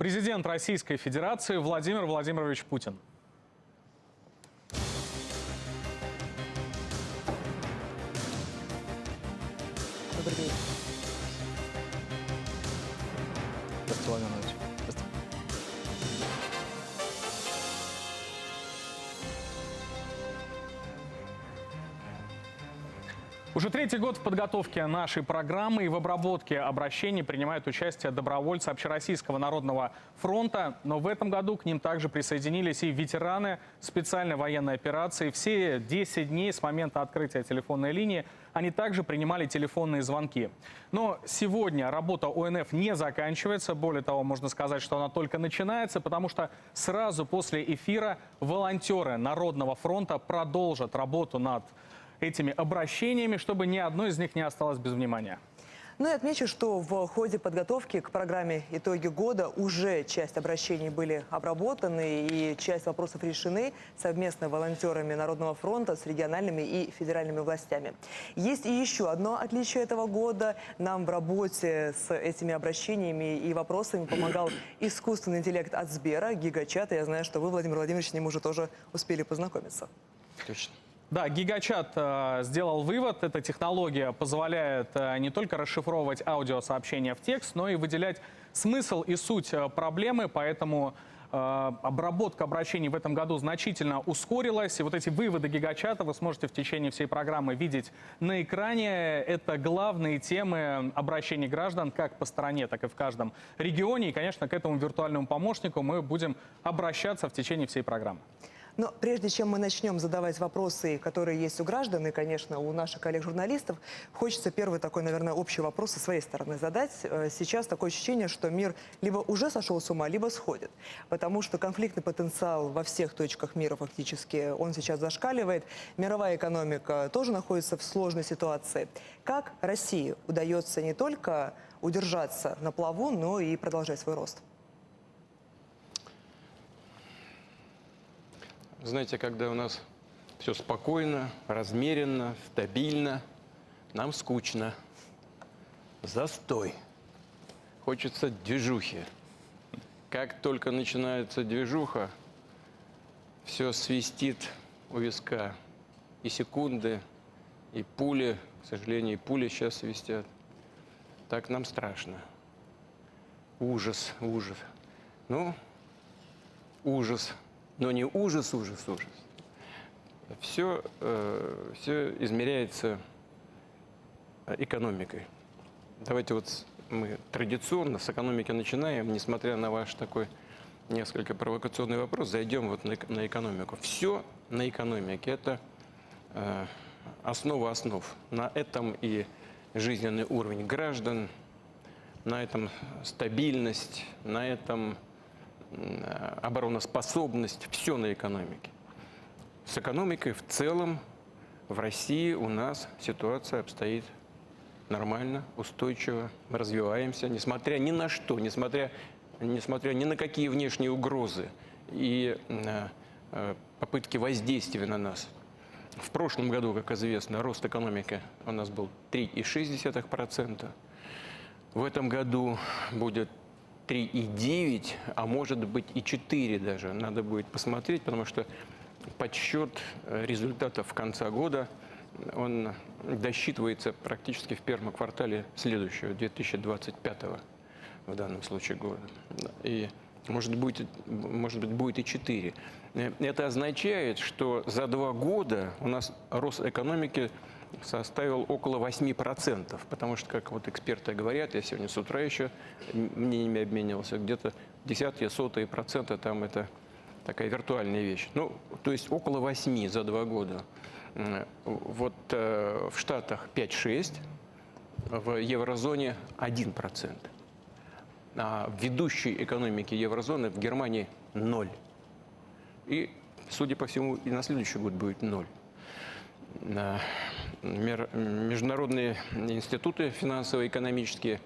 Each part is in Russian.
Президент Российской Федерации Владимир Владимирович Путин. Добрый день. Здравствуйте, Владимир Владимирович. Уже третий год в подготовке нашей программы и в обработке обращений принимают участие добровольцы Общероссийского народного фронта. Но в этом году к ним также присоединились и ветераны специальной военной операции. Все 10 дней с момента открытия телефонной линии они также принимали телефонные звонки. Но сегодня работа ОНФ не заканчивается. Более того, можно сказать, что она только начинается, потому что сразу после эфира волонтеры Народного фронта продолжат работу над этими обращениями, чтобы ни одно из них не осталось без внимания. Ну и отмечу, что в ходе подготовки к программе «Итоги года» уже часть обращений были обработаны и часть вопросов решены совместно волонтерами Народного фронта с региональными и федеральными властями. Есть и еще одно отличие этого года. Нам в работе с этими обращениями и вопросами помогал искусственный интеллект от Сбера, Гигачат. Я знаю, что вы, Владимир Владимирович, с ним уже тоже успели познакомиться. Точно. Да, Гигачат сделал вывод. Эта технология позволяет не только расшифровывать аудиосообщения в текст, но и выделять смысл и суть проблемы. Поэтому обработка обращений в этом году значительно ускорилась. И вот эти выводы Гигачата вы сможете в течение всей программы видеть на экране. Это главные темы обращений граждан как по стране, так и в каждом регионе. И, конечно, к этому виртуальному помощнику мы будем обращаться в течение всей программы. Но прежде чем мы начнем задавать вопросы, которые есть у граждан и, конечно, у наших коллег-журналистов, хочется первый такой, наверное, общий вопрос со своей стороны задать. Сейчас такое ощущение, что мир либо уже сошел с ума, либо сходит. Потому что конфликтный потенциал во всех точках мира фактически, он сейчас зашкаливает. Мировая экономика тоже находится в сложной ситуации. Как России удается не только удержаться на плаву, но и продолжать свой рост? Знаете, когда у нас все спокойно, размеренно, стабильно, нам скучно. Застой. Хочется движухи. Как только начинается движуха, все свистит у виска. И секунды, и пули, к сожалению, и пули сейчас свистят. Так нам страшно. Ужас, ужас. Ну, ужас. Но не ужас, ужас, ужас. Все измеряется экономикой. Давайте вот мы традиционно с экономики начинаем, несмотря на ваш такой несколько провокационный вопрос, зайдем вот на экономику. Все на экономике. Это основа основ. На этом и жизненный уровень граждан, на этом стабильность, на этом обороноспособность, все на экономике. С экономикой в целом в России у нас ситуация обстоит нормально, устойчиво, мы развиваемся, несмотря ни на что, несмотря ни на какие внешние угрозы и попытки воздействия на нас. В прошлом году, как известно, рост экономики у нас был 3,6%. В этом году будет 3,9, а может быть и 4 даже. Надо будет посмотреть, потому что подсчет результатов конца года, он досчитывается практически в первом квартале следующего, 2025 в данном случае года. И может быть будет и 4. Это означает, что за 2 года у нас рост экономики составил около 8%, потому что, как вот эксперты говорят, я сегодня с утра еще мнениями обменивался, где-то десятые, сотые процента, там это такая виртуальная вещь. Ну, то есть около 8 за 2 года. Вот в Штатах 5-6, в еврозоне 1%. А в ведущей экономике еврозоны в Германии 0. И, судя по всему, и на следующий год будет 0. Международные институты финансово-экономические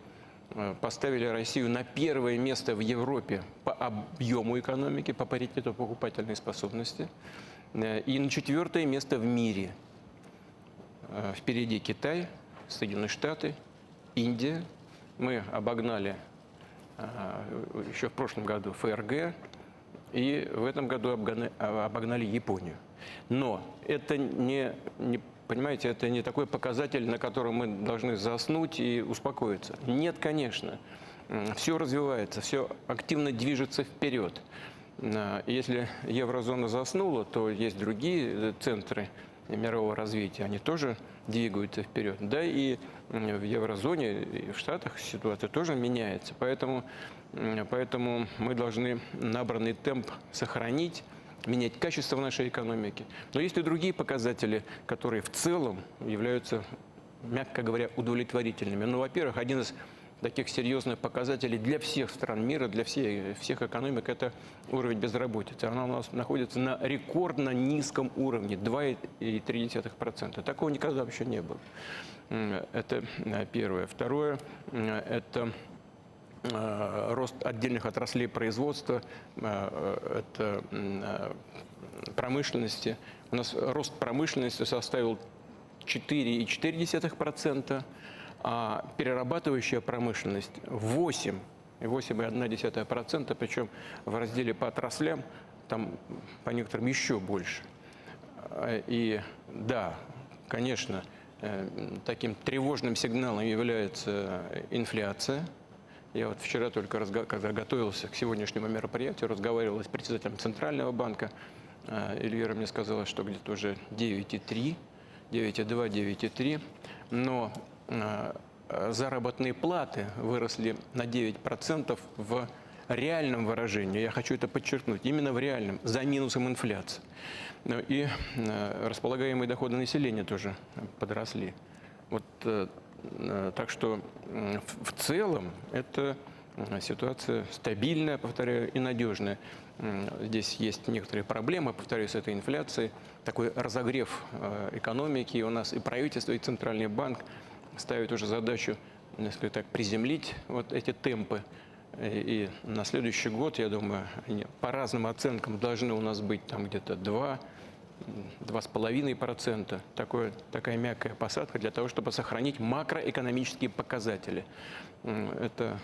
поставили Россию на 1-е место в Европе по объему экономики, по паритету покупательной способности, и на 4-е место в мире. Впереди Китай, Соединенные Штаты, Индия. Мы обогнали еще в прошлом году ФРГ, и в этом году обогнали Японию. Но это понимаете, это не такой показатель, на котором мы должны заснуть и успокоиться. Нет, конечно. Все развивается, все активно движется вперед. Если еврозона заснула, то есть другие центры мирового развития, они тоже двигаются вперед. Да и в еврозоне, и в Штатах ситуация тоже меняется. Поэтому мы должны набранный темп сохранить, менять качество нашей экономики. Но есть и другие показатели, которые в целом являются, мягко говоря, удовлетворительными. Ну, во-первых, один из таких серьезных показателей для всех стран мира, для всех экономик – это уровень безработицы. Она у нас находится на рекордно низком уровне – 2,3%. Такого никогда вообще не было. Это первое. Второе – это рост отдельных отраслей производства, это промышленности. У нас рост промышленности составил 4,4%, а перерабатывающая промышленность 8,1%, причем в разделе по отраслям там по некоторым еще больше. И да, конечно, таким тревожным сигналом является инфляция. Я вот вчера только, когда готовился к сегодняшнему мероприятию, разговаривал с председателем Центрального банка. Эльвира мне сказала, что где-то уже 9,3, 9,2, 9,3. Но заработные платы выросли на 9% в реальном выражении. Я хочу это подчеркнуть. Именно в реальном, за минусом инфляции. И располагаемые доходы населения тоже подросли. Вот, так что в целом это ситуация стабильная, повторяю, и надежная. Здесь есть некоторые проблемы, повторюсь, с этой инфляцией. Такой разогрев экономики. У нас и правительство, и Центральный банк ставят уже задачу, несколько так, приземлить вот эти темпы. И на следующий год, я думаю, они по разным оценкам должны у нас быть там где-то 2,5%. Такая мягкая посадка для того, чтобы сохранить макроэкономические показатели. Это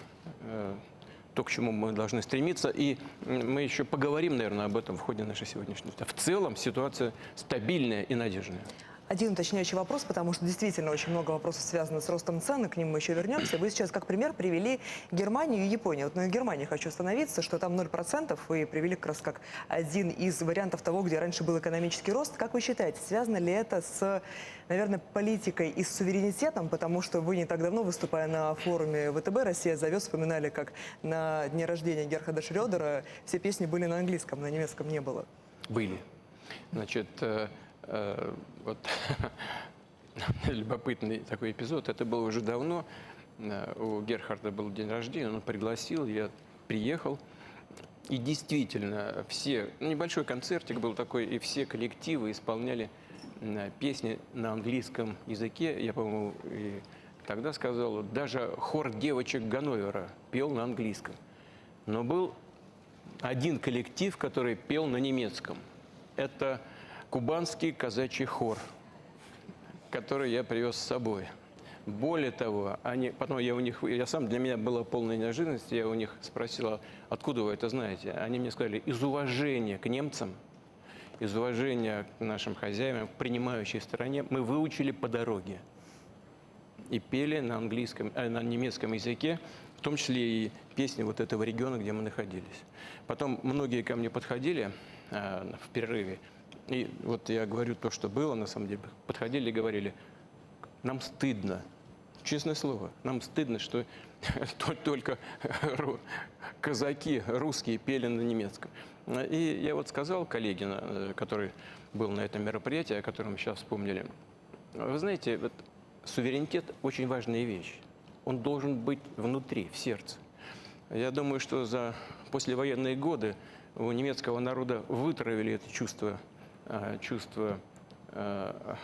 то, к чему мы должны стремиться. И мы еще поговорим, наверное, об этом в ходе нашей сегодняшней встречи. В целом ситуация стабильная и надежная. Один уточняющий вопрос, потому что действительно очень много вопросов связано с ростом цен, и к ним мы еще вернемся. Вы сейчас как пример привели Германию и Японию. Вот на Германии хочу остановиться, что там 0%, вы привели как раз как один из вариантов того, где раньше был экономический рост. Как вы считаете, связано ли это с, наверное, политикой и с суверенитетом? Потому что вы не так давно, выступая на форуме ВТБ «Россия зовет», вспоминали, как на дне рождения Герхарда Шрёдера все песни были на английском, на немецком не было. Были. Значит, вот любопытный такой эпизод. Это было уже давно. У Герхарда был день рождения, он пригласил, я приехал. И действительно, все, небольшой концертик был такой, и все коллективы исполняли песни на английском языке. Я, по-моему, и тогда сказал, даже хор девочек Ганновера пел на английском. Но был один коллектив, который пел на немецком. Это кубанский казачий хор, который я привез с собой. Более того, потом для меня была полная неожиданность, я у них спросил, откуда вы это знаете? Они мне сказали, из уважения к немцам, из уважения к нашим хозяевам, к принимающей стороне, мы выучили по дороге. И пели на на немецком языке, в том числе и песни вот этого региона, где мы находились. Потом многие ко мне подходили в перерыве, и вот я говорю то, что было, на самом деле, подходили и говорили, нам стыдно, честное слово, нам стыдно, что только казаки русские пели на немецком. И я вот сказал коллеге, который был на этом мероприятии, о котором сейчас вспомнили, вы знаете, вот суверенитет очень важная вещь. Он должен быть внутри, в сердце. Я думаю, что за послевоенные годы у немецкого народа вытравили это чувство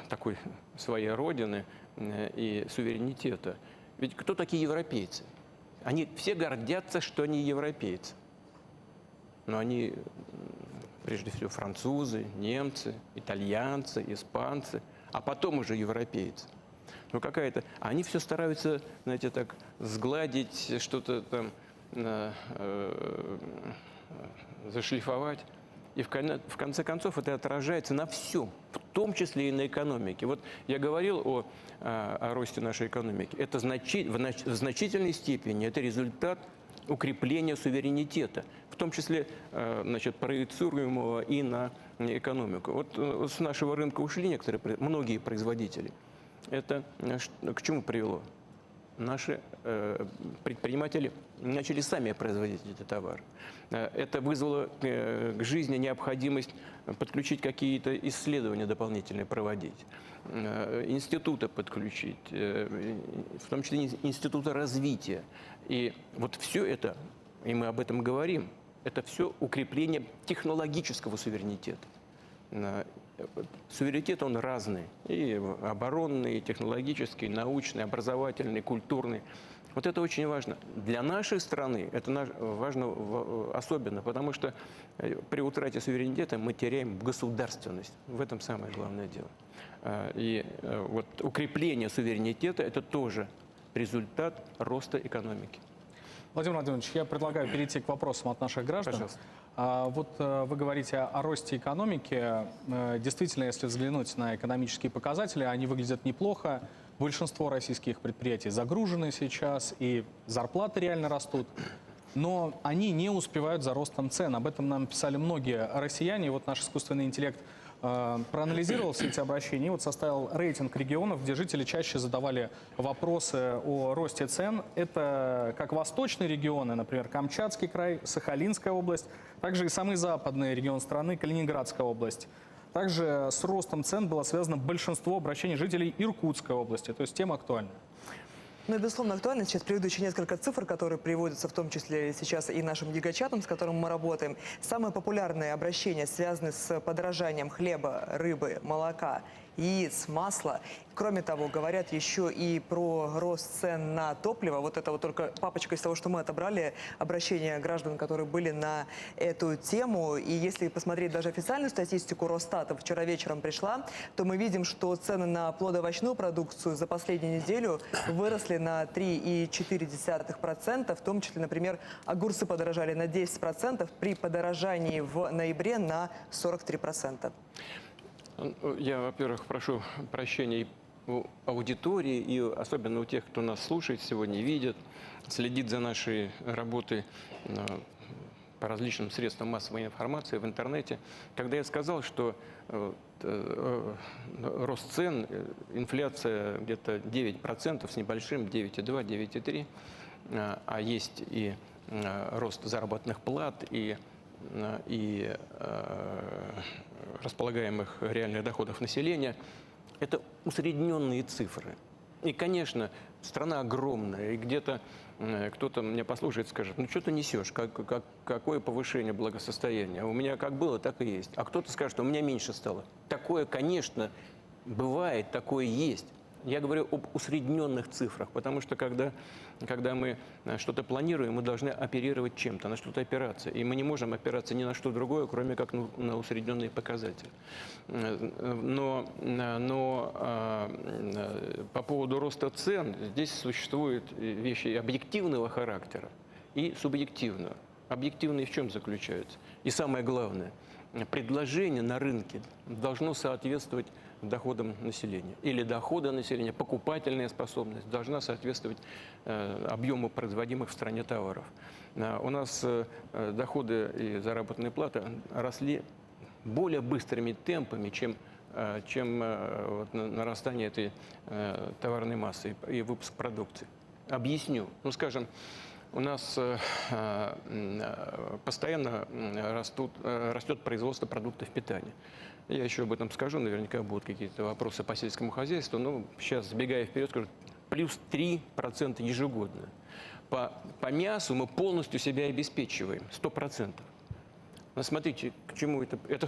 такой своей родины и суверенитета. Ведь кто такие европейцы? Они все гордятся, что они европейцы. Но они, прежде всего, французы, немцы, итальянцы, испанцы, а потом уже европейцы. Ну, они все стараются, знаете, так сгладить, что-то там зашлифовать. И в конце концов это отражается на всем, в том числе и на экономике. Вот я говорил о росте нашей экономики. Это в значительной степени это результат укрепления суверенитета, в том числе значит, проецируемого и на экономику. Вот с нашего рынка ушли многие производители. Это к чему привело? Наши предприниматели начали сами производить эти товары. Это вызвало к жизни необходимость подключить какие-то исследования дополнительные проводить, институты подключить, в том числе институты развития. И вот все это, и мы об этом говорим, это все укрепление технологического суверенитета. Суверенитет, он разный. И оборонный, и технологический, и научный, образовательный, культурный. Вот это очень важно. Для нашей страны это важно особенно, потому что при утрате суверенитета мы теряем государственность. В этом самое главное дело. И вот укрепление суверенитета – это тоже результат роста экономики. Владимир Владимирович, я предлагаю перейти к вопросам от наших граждан. Пожалуйста. Вот вы говорите о росте экономики. Действительно, если взглянуть на экономические показатели, они выглядят неплохо. Большинство российских предприятий загружены сейчас, и зарплаты реально растут. Но они не успевают за ростом цен. Об этом нам писали многие россияне. И вот наш искусственный интеллект проанализировал все эти обращения и вот составил рейтинг регионов, где жители чаще задавали вопросы о росте цен. Это как восточные регионы, например, Камчатский край, Сахалинская область, также и самый западный регион страны, Калининградская область. Также с ростом цен было связано большинство обращений жителей Иркутской области, то есть тема актуальна. Ну и, безусловно, актуально. Сейчас приведу еще несколько цифр, которые приводятся в том числе сейчас и нашим гигачатом, с которым мы работаем. Самые популярные обращения связаны с подорожанием хлеба, рыбы, молока, яиц, масла. Кроме того, говорят еще и про рост цен на топливо. Вот это вот только папочка из того, что мы отобрали, обращения граждан, которые были на эту тему. И если посмотреть даже официальную статистику Росстата, вчера вечером пришла, то мы видим, что цены на плодоовощную продукцию за последнюю неделю выросли на 3,4%. В том числе, например, огурцы подорожали на 10%, при подорожании в ноябре на 43%. Я, во-первых, прошу прощения у аудитории, и особенно у тех, кто нас слушает сегодня, видит, следит за нашей работой по различным средствам массовой информации в интернете. Когда я сказал, что рост цен, инфляция где-то 9% с небольшим, 9,2, 9,3, а есть и рост заработных плат, и располагаемых реальных доходов населения, это усредненные цифры. И, конечно, страна огромная, и где-то кто-то меня послушает и скажет, ну что ты несешь, какое повышение благосостояния? У меня как было, так и есть. А кто-то скажет, у меня меньше стало. Такое, конечно, бывает, такое есть. Я говорю об усредненных цифрах, потому что когда мы что-то планируем, мы должны оперировать чем-то, на что-то опираться. И мы не можем опираться ни на что другое, кроме как на усредненные показатели. Но по поводу роста цен, здесь существуют вещи объективного характера и субъективного. Объективные в чем заключаются? И самое главное, предложение на рынке должно соответствовать доходам населения. Или доходы населения, покупательная способность должна соответствовать объему производимых в стране товаров. У нас доходы и заработные платы росли более быстрыми темпами, чем вот нарастание этой товарной массы и выпуск продукции. Объясню. Ну, скажем, у нас постоянно растет производство продуктов питания. Я еще об этом скажу, наверняка будут какие-то вопросы по сельскому хозяйству, но сейчас, сбегая вперед, скажу, плюс 3% ежегодно. По мясу мы полностью себя обеспечиваем, 100%. Но смотрите, к чему это? Это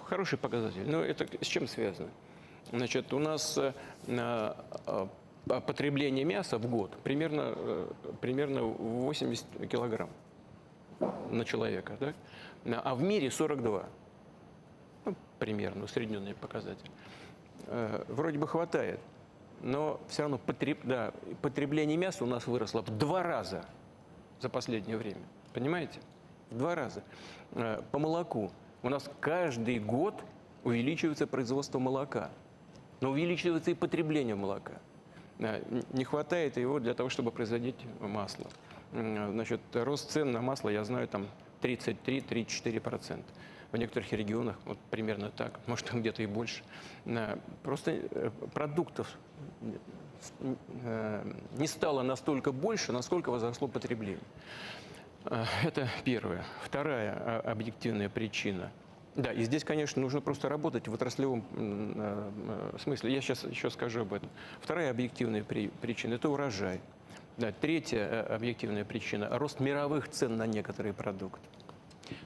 хороший показатель, но это с чем связано? Значит, у нас потребление мяса в год примерно 80 килограмм на человека, да? А в мире 42. Ну, примерно усредненный показатель. Вроде бы хватает, но все равно потребление мяса у нас выросло в 2 раза. за последнее время. Понимаете? В 2 раза. По молоку. У нас каждый год увеличивается производство молока. Но увеличивается и потребление молока. Не хватает его для того, чтобы производить масло. Значит, рост цен на масло, я знаю, там 33-34%. В некоторых регионах вот примерно так, может, где-то и больше. Просто продуктов не стало настолько больше, насколько возросло потребление. Это первое. Вторая объективная причина. Да, и здесь, конечно, нужно просто работать в отраслевом смысле. Я сейчас еще скажу об этом. Вторая объективная причина – это урожай. Да, третья объективная причина – рост мировых цен на некоторые продукты.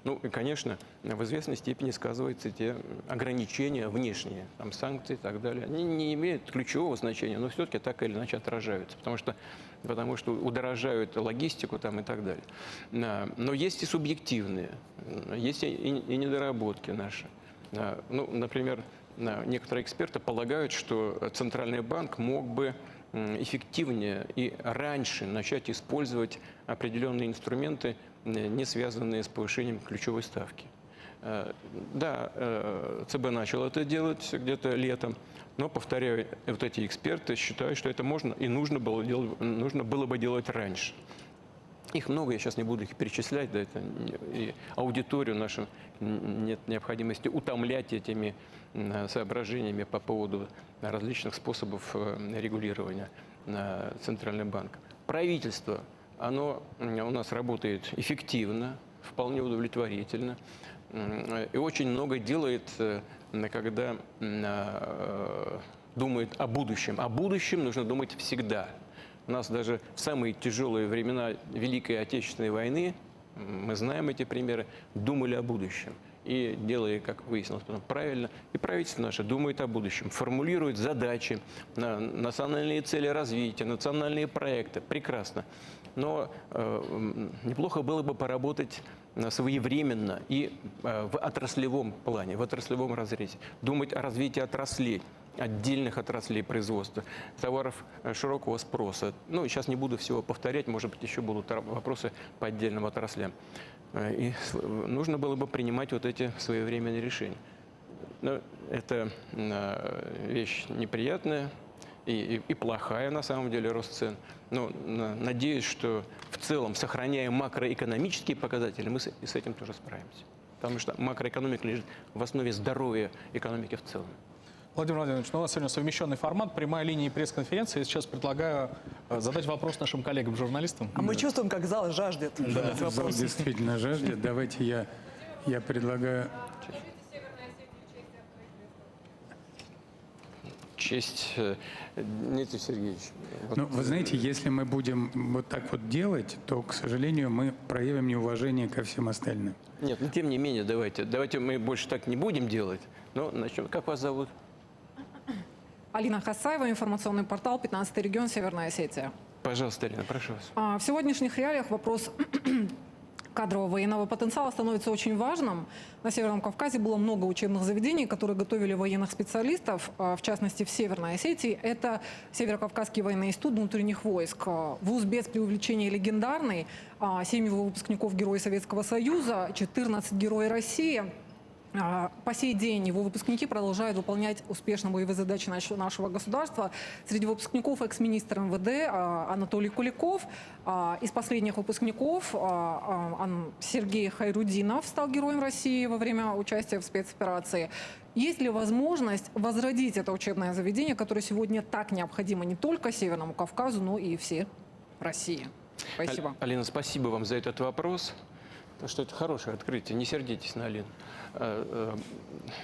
Ну и, конечно, в известной степени сказываются те ограничения внешние, там, санкции и так далее. Они не имеют ключевого значения, но все-таки так или иначе отражаются, потому что удорожают логистику там, и так далее. Но есть и субъективные, есть и недоработки наши. Ну, например, некоторые эксперты полагают, что Центральный банк мог бы эффективнее и раньше начать использовать определенные инструменты, не связанные с повышением ключевой ставки. Да, ЦБ начал это делать где-то летом, но, повторяю, вот эти эксперты считают, что это можно и нужно было бы делать раньше. Их много, я сейчас не буду их перечислять, да, это, и аудиторию нашу нет необходимости утомлять этими соображениями по поводу различных способов регулирования Центральным банком. Правительство, оно у нас работает эффективно, вполне удовлетворительно и очень много делает, когда думает о будущем. О будущем нужно думать всегда. У нас даже в самые тяжелые времена Великой Отечественной войны, мы знаем эти примеры, думали о будущем. И делая, как выяснилось потом, правильно, и правительство наше думает о будущем, формулирует задачи, национальные цели развития, национальные проекты. Прекрасно. Но неплохо было бы поработать своевременно и в отраслевом плане, в отраслевом разрезе. Думать о развитии отраслей, отдельных отраслей производства, товаров широкого спроса. Ну, сейчас не буду всего повторять, может быть, еще будут вопросы по отдельным отраслям. И нужно было бы принимать вот эти своевременные решения. Но это вещь неприятная и плохая, на самом деле, рост цен. Но надеюсь, что в целом, сохраняя макроэкономические показатели, мы с этим тоже справимся. Потому что макроэкономика лежит в основе здоровья экономики в целом. Владимир Владимирович, у нас сегодня совмещенный формат, прямая линия и пресс-конференция. Я сейчас предлагаю задать вопрос нашим коллегам-журналистам. А мы чувствуем, как зал жаждет задать Зал вопросы. действительно жаждет. Давайте я предлагаю... Честь Дмитрий Сергеевич. Вот. Ну, вы знаете, если мы будем вот так вот делать, то, к сожалению, мы проявим неуважение ко всем остальным. Нет, но тем не менее, давайте мы больше так не будем делать. Но начнем. Как вас зовут? Алина Хасаева, информационный портал «15-й регион, Северная Осетия». Пожалуйста, Алина, прошу вас. В сегодняшних реалиях вопрос кадрового военного потенциала становится очень важным. На Северном Кавказе было много учебных заведений, которые готовили военных специалистов, в частности в Северной Осетии. Это Северокавказский военный институт внутренних войск. Вуз без преувеличения легендарный. 7 его выпускников Герои Советского Союза, 14 Герои России. По сей день его выпускники продолжают выполнять успешно боевые задачи нашего государства. Среди выпускников экс-министр МВД Анатолий Куликов. Из последних выпускников Сергей Хайрудинов стал Героем России во время участия в спецоперации. Есть ли возможность возродить это учебное заведение, которое сегодня так необходимо не только Северному Кавказу, но и всей России? Спасибо. Алина, спасибо вам за этот вопрос. Потому что это хорошее открытие. Не сердитесь на Алину.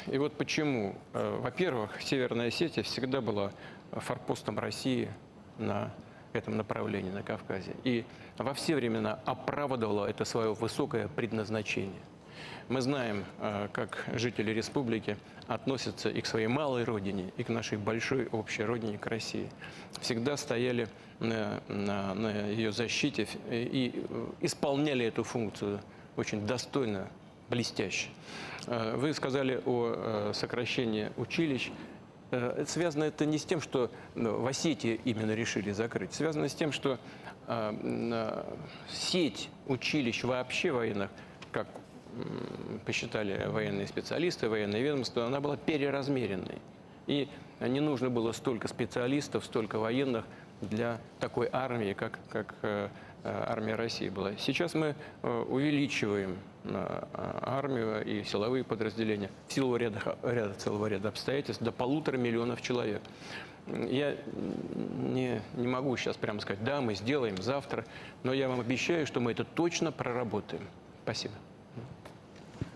И вот почему. Во-первых, Северная Осетия всегда была форпостом России на этом направлении, на Кавказе. И во все времена оправдывала это свое высокое предназначение. Мы знаем, как жители республики относятся и к своей малой родине, и к нашей большой общей родине, к России. Всегда стояли на ее защите и исполняли эту функцию очень достойно, блестяще. Вы сказали о сокращении училищ. связано это не с тем, что в Осетии именно решили закрыть. Связано с тем, что сеть училищ вообще военных, как посчитали военные специалисты, военные ведомства, она была переразмеренной. И не нужно было столько специалистов, столько военных для такой армии, как армия России была. Сейчас мы увеличиваем армию и силовые подразделения в силу целого ряда обстоятельств до 1,5 миллиона человек. Я не могу сейчас прямо сказать, да, мы сделаем завтра, но я вам обещаю, что мы это точно проработаем. Спасибо.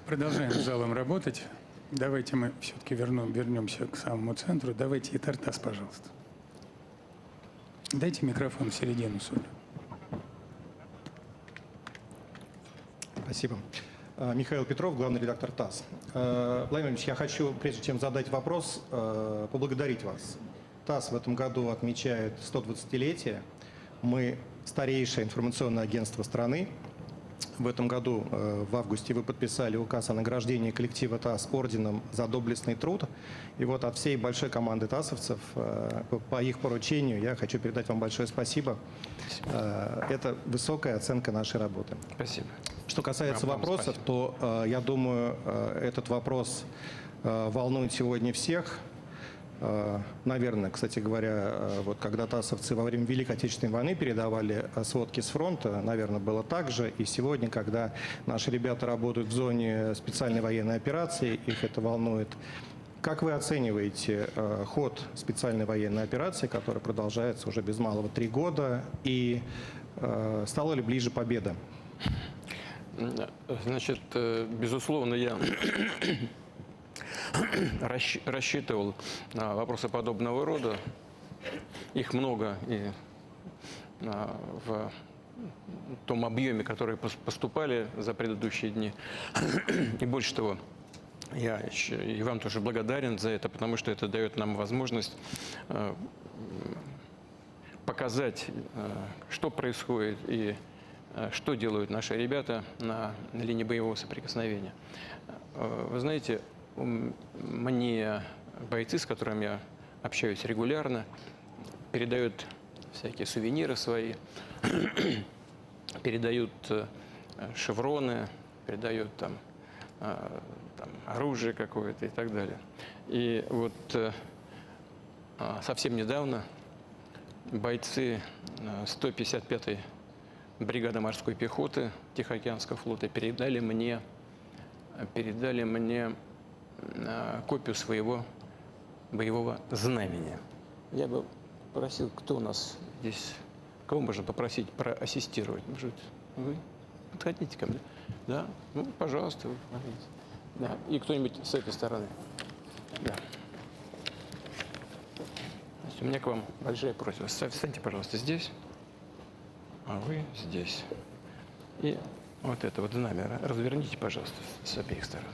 Продолжаем с залом работать. Давайте мы все-таки вернемся к самому центру. Давайте и Тартас, пожалуйста. Дайте микрофон в середину, Соля. Спасибо. Михаил Петров, главный редактор ТАСС. Владимир Владимирович, я хочу, прежде чем задать вопрос, поблагодарить вас. ТАСС в этом году отмечает 120-летие. Мы старейшее информационное агентство страны. В этом году, в августе, вы подписали указ о награждении коллектива ТАСС орденом за доблестный труд. И вот от всей большой команды ТАССовцев, по их поручению, я хочу передать вам большое спасибо. Это высокая оценка нашей работы. Спасибо. Что касается вопросов, то, я думаю, этот вопрос волнует сегодня всех. Наверное, кстати говоря, вот когда ТАССовцы во время Великой Отечественной войны передавали сводки с фронта, наверное, было так же. И сегодня, когда наши ребята работают в зоне специальной военной операции, их это волнует. Как вы оцениваете ход специальной военной операции, которая продолжается уже без малого 3 года, и стала ли ближе победа? Значит, безусловно, я рассчитывал на вопросы подобного рода. Их много и в том объеме, которые поступали за предыдущие дни. И больше того, я и вам тоже благодарен за это, потому что это дает нам возможность показать, что происходит и что делают наши ребята на линии боевого соприкосновения. Вы знаете, мне бойцы, с которыми я общаюсь регулярно, передают всякие сувениры свои, передают шевроны, передают там оружие какое-то и так далее. И вот совсем недавно бойцы 155-й бригады морской пехоты Тихоокеанского флота передали мне копию своего боевого знамени. Я бы просил, кто у нас здесь, кого можно попросить проассистировать? Может, вы подходите ко мне? Да? Ну, пожалуйста, вы подходите. Да. И кто-нибудь с этой стороны. Да. Значит, у меня к вам большая просьба. Встаньте, пожалуйста, здесь, а вы здесь. И вот это вот знамя разверните, пожалуйста, с обеих сторон.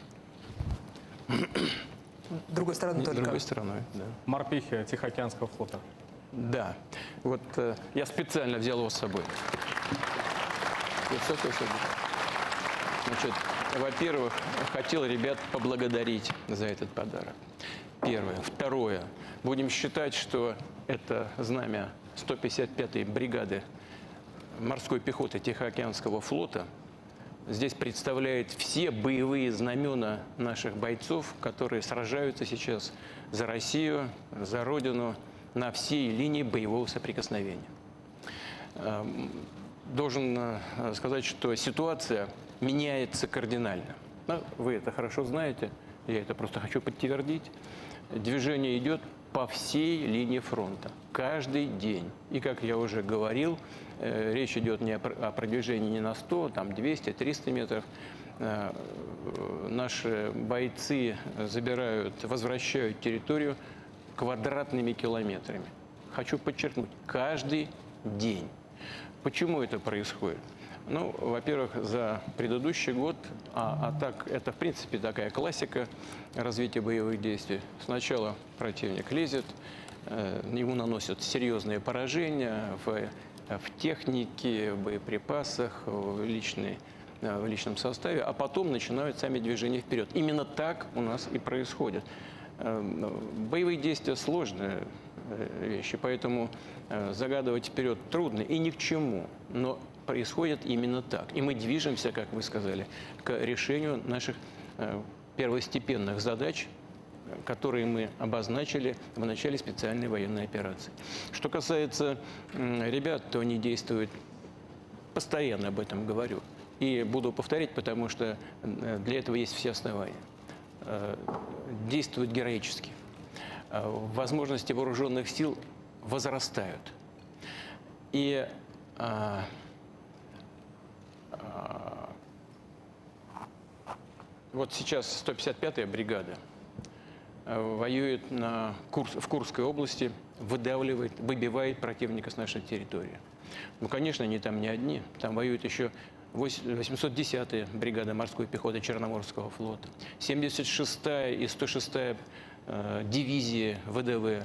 Другой стороны только. Другой стороной, да. Морпехи Тихоокеанского флота. Да. Вот я специально взял его с собой. Значит, во-первых, хотел ребят поблагодарить за этот подарок. Первое. Второе. Будем считать, что это знамя 155-й бригады морской пехоты Тихоокеанского флота здесь представляет все боевые знамена наших бойцов, которые сражаются сейчас за Россию, за Родину на всей линии боевого соприкосновения. Должен сказать, что ситуация меняется кардинально. Вы это хорошо знаете, я это просто хочу подтвердить. Движение идет по всей линии фронта, каждый день. И, как я уже говорил, речь идет не о продвижении не на 100, там 200, 300 метров. Наши бойцы возвращают территорию квадратными километрами. Хочу подчеркнуть, каждый день. Почему это происходит? Ну, во-первых, за предыдущий год, так это в принципе такая классика развития боевых действий. Сначала противник лезет, ему наносят серьезные поражения в технике, в боеприпасах, в личном составе, а потом начинают сами движения вперед. Именно так у нас и происходит. Боевые действия сложные вещи, поэтому загадывать вперед трудно и ни к чему. Но происходит именно так. И мы движемся, как вы сказали, к решению наших первостепенных задач, которые мы обозначили в начале специальной военной операции. Что касается ребят, то они действуют, постоянно об этом говорю. И буду повторять, потому что для этого есть все основания. Действуют героически. Возможности вооруженных сил возрастают. И вот сейчас 155-я бригада воюет в Курской области, выдавливает, выбивает противника с нашей территории. Ну, конечно, они там не одни. Там воюет еще 810-я бригада морской пехоты Черноморского флота, 76-я и 106-я дивизии ВДВ,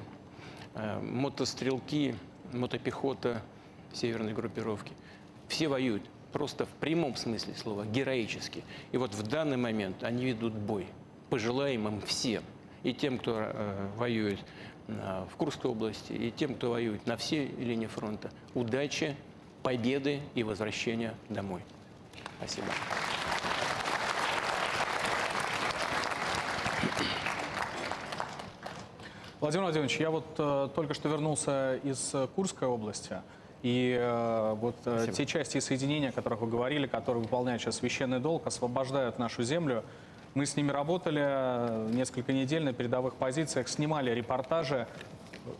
мотострелки, мотопехота северной группировки. Все воюют просто в прямом смысле слова, героически. И вот в данный момент они ведут бой. Пожелаем им всем, и тем, кто воюет в Курской области, и тем, кто воюет на всей линии фронта, удачи, победы и возвращения домой. Спасибо. Владимир Владимирович, я вот только что вернулся из Курской области. И те части соединения, о которых вы говорили, которые выполняют сейчас священный долг, освобождают нашу землю. Мы с ними работали несколько недель на передовых позициях, снимали репортажи.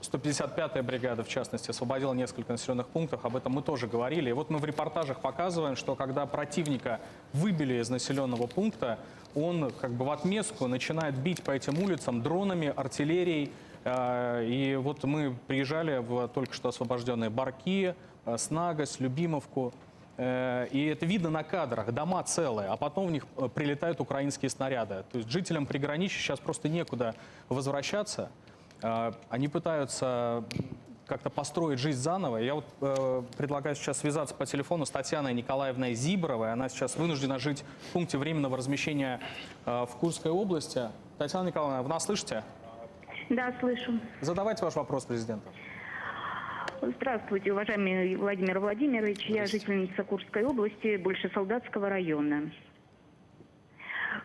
155-я бригада, в частности, освободила несколько населенных пунктов, об этом мы тоже говорили. И вот мы в репортажах показываем, что когда противника выбили из населенного пункта, он как бы в отместку начинает бить по этим улицам дронами, артиллерией. И вот мы приезжали в только что освобожденные Барки, Снагость, Любимовку. И это видно на кадрах, дома целые, а потом в них прилетают украинские снаряды. То есть жителям приграничья сейчас просто некуда возвращаться. Они пытаются как-то построить жизнь заново. Я вот предлагаю сейчас связаться по телефону с Татьяной Николаевной Зиборовой. Она сейчас вынуждена жить в пункте временного размещения в Курской области. Татьяна Николаевна, вы нас слышите? Да, слышу. Задавайте ваш вопрос президенту. Здравствуйте, уважаемый Владимир Владимирович. Я жительница Курской области, Большесолдатского района.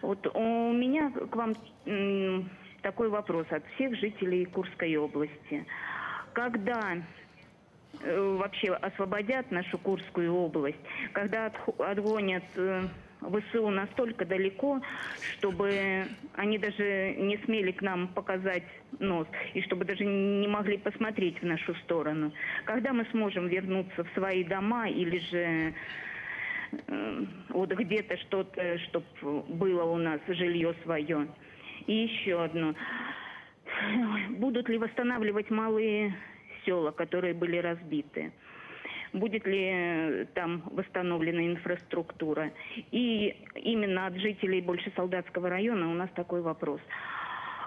Вот у меня к вам такой вопрос от всех жителей Курской области. Когда вообще освободят нашу Курскую область, когда отгонят ВСУ настолько далеко, чтобы они даже не смели к нам показать нос, и чтобы даже не могли посмотреть в нашу сторону. Когда мы сможем вернуться в свои дома, или же вот где-то что-то, чтобы было у нас жилье свое. И еще одно. Будут ли восстанавливать малые села, которые были разбиты? Будет ли там восстановлена инфраструктура? И именно от жителей Большесолдатского района у нас такой вопрос.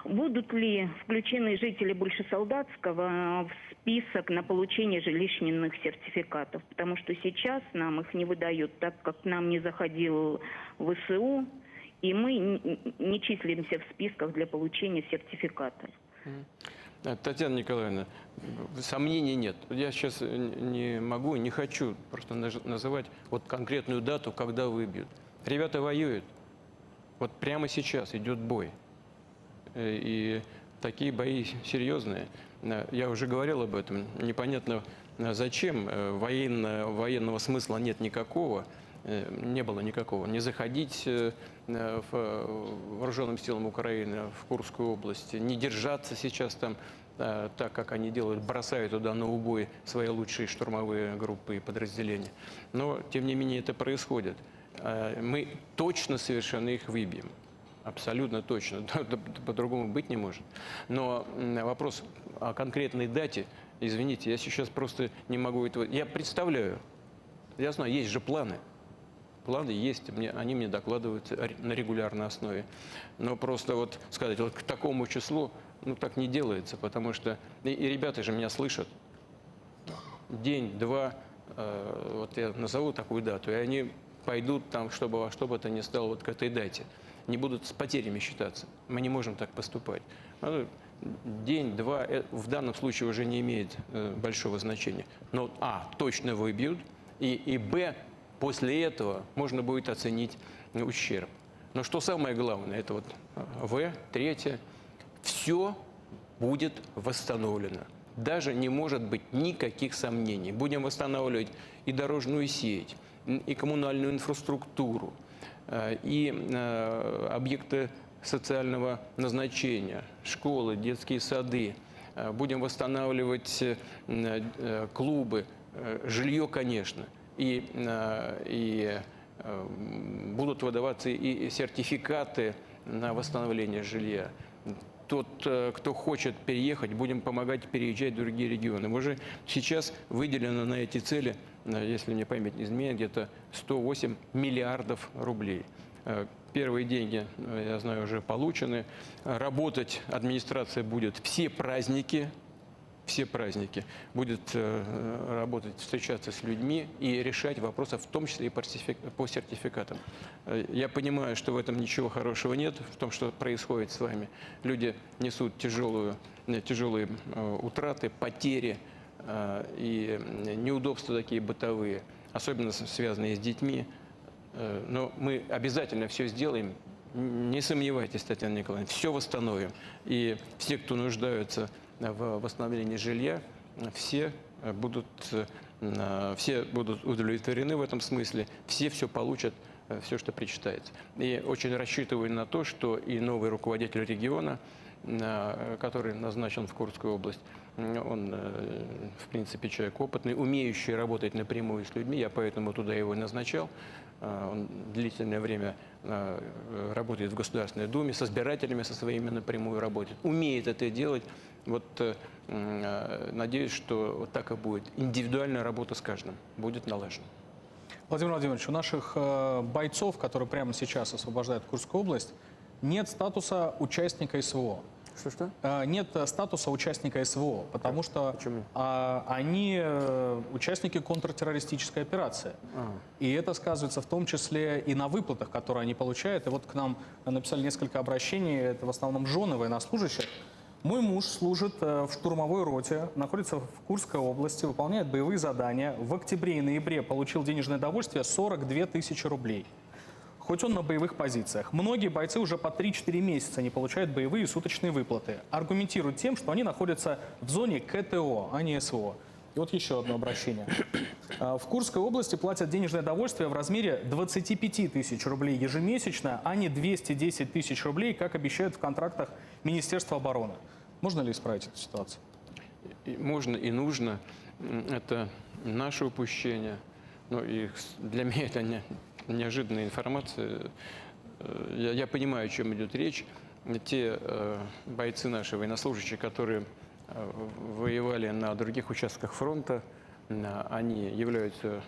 Будут ли включены жители Большесолдатского в список на получение жилищных сертификатов? Потому что сейчас нам их не выдают, так как к нам не заходил ВСУ, и мы не числимся в списках для получения сертификатов. Татьяна Николаевна, сомнений нет. Я сейчас не могу, не хочу просто называть вот конкретную дату, когда выбьют. Ребята воюют. Вот прямо сейчас идет бой. И такие бои серьезные. Я уже говорил об этом. Непонятно зачем. Военного смысла нет никакого. Не было никакого. Не заходить вооруженным силам Украины в Курскую область, не держаться сейчас там так, как они делают, бросают туда на убой свои лучшие штурмовые группы и подразделения. Но, тем не менее, это происходит. Мы точно совершенно их выбьем. Абсолютно точно. По-другому быть не может. Но вопрос о конкретной дате, извините, я сейчас просто не могу этого... Я представляю, я знаю, есть же планы. Планы есть, они мне докладываются на регулярной основе. Но просто вот сказать, вот к такому числу, ну так не делается, потому что и ребята же меня слышат. День, два, вот я назову такую дату, и они пойдут там, чтобы во что бы то ни стало вот к этой дате. Не будут с потерями считаться. Мы не можем так поступать. День, два, в данном случае уже не имеет большого значения. Но, точно выбьют, и б, после этого можно будет оценить ущерб. Но что самое главное, это вот в, третье, все будет восстановлено. Даже не может быть никаких сомнений. Будем восстанавливать и дорожную сеть, и коммунальную инфраструктуру, и объекты социального назначения, школы, детские сады. Будем восстанавливать клубы, жилье, конечно. И будут выдаваться и сертификаты на восстановление жилья. Тот, кто хочет переехать, будем помогать переезжать в другие регионы. Уже сейчас выделено на эти цели, если мне память не изменяет, где-то 108 миллиардов рублей. Первые деньги, я знаю, уже получены. Работать администрация будет все праздники, будет работать, встречаться с людьми и решать вопросы, в том числе и по сертификатам. Я понимаю, что в этом ничего хорошего нет, в том, что происходит с вами. Люди несут тяжелые утраты, потери и неудобства такие бытовые, особенно связанные с детьми. Но мы обязательно все сделаем. Не сомневайтесь, Татьяна Николаевна, все восстановим. И все, кто нуждаются в восстановлении жилья, все будут удовлетворены в этом смысле, все получат, все, что причитается. И очень рассчитываю на то, что и новый руководитель региона, который назначен в Курскую область, он, в принципе, человек опытный, умеющий работать напрямую с людьми, я поэтому туда его назначал. Он длительное время работает в Государственной Думе, с избирателями со своими напрямую работает, умеет это делать. Вот надеюсь, что вот так и будет. Индивидуальная работа с каждым будет налажена. Владимир Владимирович, у наших бойцов, которые прямо сейчас освобождают Курскую область, нет статуса участника СВО. Что? Нет статуса участника СВО, потому что они участники контртеррористической операции. И это сказывается в том числе и на выплатах, которые они получают. И вот к нам написали несколько обращений, это в основном жены военнослужащих. Мой муж служит в штурмовой роте, находится в Курской области, выполняет боевые задания. В октябре и ноябре получил денежное довольствие 42 тысячи рублей. Хоть он на боевых позициях. Многие бойцы уже по 3-4 месяца не получают боевые суточные выплаты. Аргументируют тем, что они находятся в зоне КТО, а не СВО. И вот еще одно обращение. В Курской области платят денежное довольствие в размере 25 тысяч рублей ежемесячно, а не 210 тысяч рублей, как обещают в контрактах Министерства обороны. Можно ли исправить эту ситуацию? Можно и нужно. Это наше упущение. Но и для меня это неожиданная информация. Я понимаю, о чем идет речь. Те бойцы наши, военнослужащие, которые воевали на других участках фронта, они являются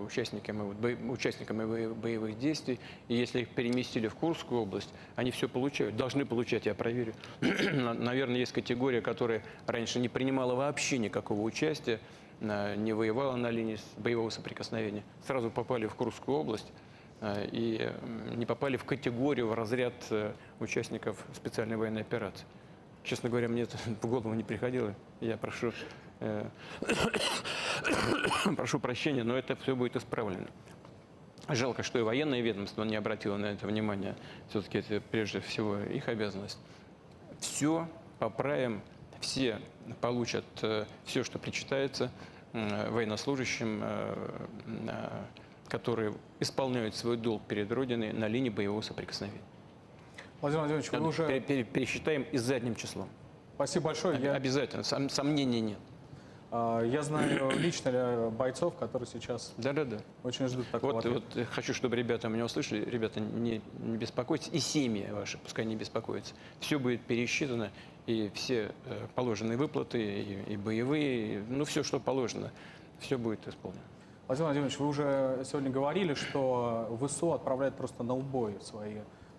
участниками боевых действий. И если их переместили в Курскую область, они все получают, должны получать, я проверю. Наверное, есть категория, которая раньше не принимала вообще никакого участия, не воевала на линии боевого соприкосновения, сразу попали в Курскую область и не попали в категорию, в разряд участников специальной военной операции. Честно говоря, мне это в голову не приходило. Я прошу прощения, но это все будет исправлено. Жалко, что и военное ведомство не обратило на это внимание. Все-таки это прежде всего их обязанность. Все поправим. Все получат все, что причитается военнослужащим, которые исполняют свой долг перед Родиной на линии боевого соприкосновения. Владимир Владимирович, вы уже... Пересчитаем и задним числом. Спасибо большое. Обязательно, сомнений нет. Я знаю лично бойцов, которые сейчас очень ждут такого ответа. Вот хочу, чтобы ребята меня услышали. Ребята, не беспокойтесь. И семьи ваши, пускай не беспокоятся. Все будет пересчитано. И все положенные выплаты, и боевые, все, что положено, все будет исполнено. Владимир Владимирович, вы уже сегодня говорили, что ВСУ отправляет просто на убой свои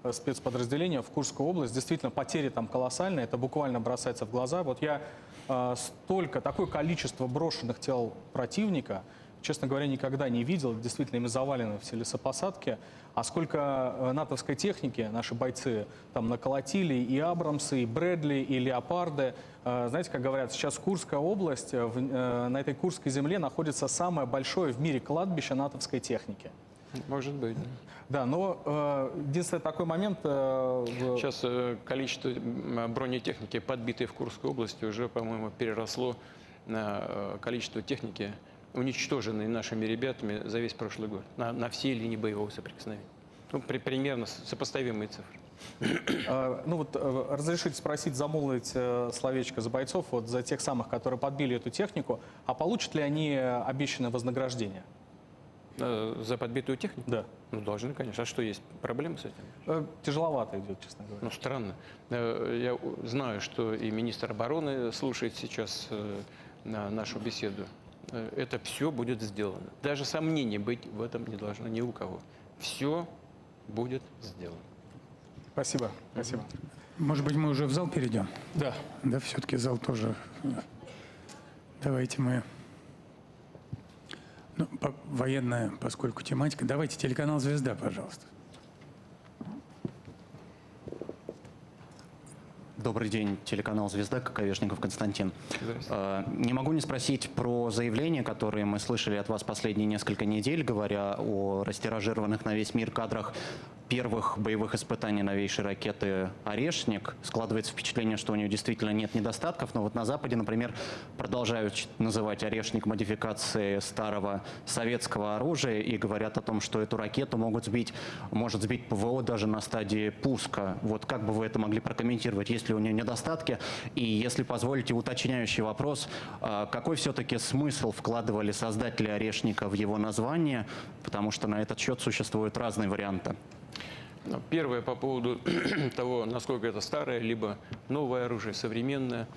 спецподразделения в Курскую область. Действительно, потери там колоссальные, это буквально бросается в глаза. Вот такое количество брошенных тел противника честно говоря, никогда не видел. Действительно, ими завалены все лесопосадки. А сколько натовской техники наши бойцы там наколотили, и Абрамсы, и Брэдли, и Леопарды. Знаете, как говорят, сейчас Курская область, на этой Курской земле находится самое большое в мире кладбище натовской техники. Может быть. Да, но единственный такой момент... Сейчас количество бронетехники, подбитой в Курской области, уже, по-моему, переросло на количество техники, уничтоженной нашими ребятами за весь прошлый год, на всей линии боевого соприкосновения. Ну, примерно сопоставимые цифры. Ну вот разрешите спросить, замолвить словечко за бойцов, вот за тех самых, которые подбили эту технику, а получат ли они обещанное вознаграждение? За подбитую технику? Да. Ну, должны, конечно. А что, есть проблемы с этим? Тяжеловато идет, честно говоря. Ну, странно. Я знаю, что и министр обороны слушает сейчас нашу беседу. Это все будет сделано. Даже сомнений быть в этом не должно ни у кого. Все будет сделано. Спасибо, спасибо. Может быть, мы уже в зал перейдем? Да. Да, все-таки зал тоже. Давайте мы... Ну, военная, поскольку тематика. Давайте телеканал «Звезда», пожалуйста. Добрый день, телеканал «Звезда», Коковешников Константин. Не могу не спросить про заявления, которые мы слышали от вас последние несколько недель, говоря о растиражированных на весь мир кадрах первых боевых испытаний новейшей ракеты «Орешник». Складывается впечатление, что у нее действительно нет недостатков, но вот на Западе, например, продолжают называть «Орешник» модификацией старого советского оружия и говорят о том, что эту ракету может сбить ПВО даже на стадии пуска. Вот как бы вы это могли прокомментировать? Есть ли у нее недостатки? И если позволите, уточняющий вопрос, какой все-таки смысл вкладывали создатели «Орешника» в его название? Потому что на этот счет существуют разные варианты. Первое по поводу того, насколько это старое, либо новое оружие, современное.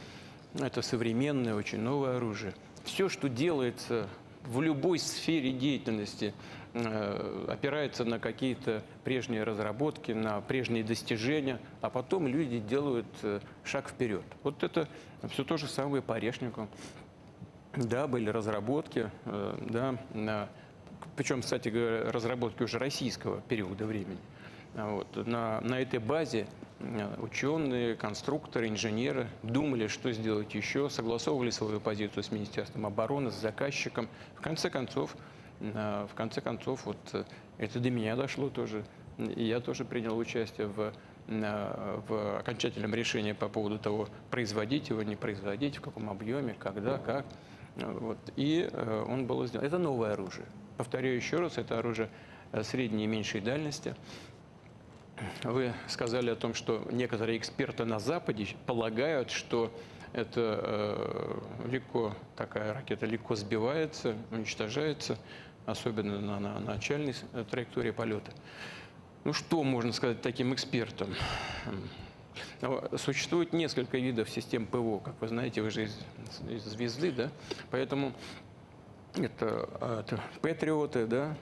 Это современное, очень новое оружие. Все, что делается в любой сфере деятельности, опирается на какие-то прежние разработки, на прежние достижения, а потом люди делают шаг вперед. Вот это все то же самое по «Орешнику». Да, были разработки, да, причем, кстати говоря, разработки уже российского периода времени. Вот. На этой базе ученые, конструкторы, инженеры думали, что сделать еще, согласовывали свою позицию с Министерством обороны, с заказчиком. В конце концов, вот это до меня дошло тоже. И я тоже принял участие в окончательном решении по поводу того, производить его, не производить, в каком объеме, когда, как. Вот. И он был сделан. Это новое оружие. Повторяю еще раз, это оружие средней и меньшей дальности. Вы сказали о том, что некоторые эксперты на Западе полагают, что это такая ракета легко сбивается, уничтожается, особенно на начальной траектории полета. Ну что можно сказать таким экспертам? Существует несколько видов систем ПВО, как вы знаете, вы же из «Звезды», да? Поэтому это патриоты, да?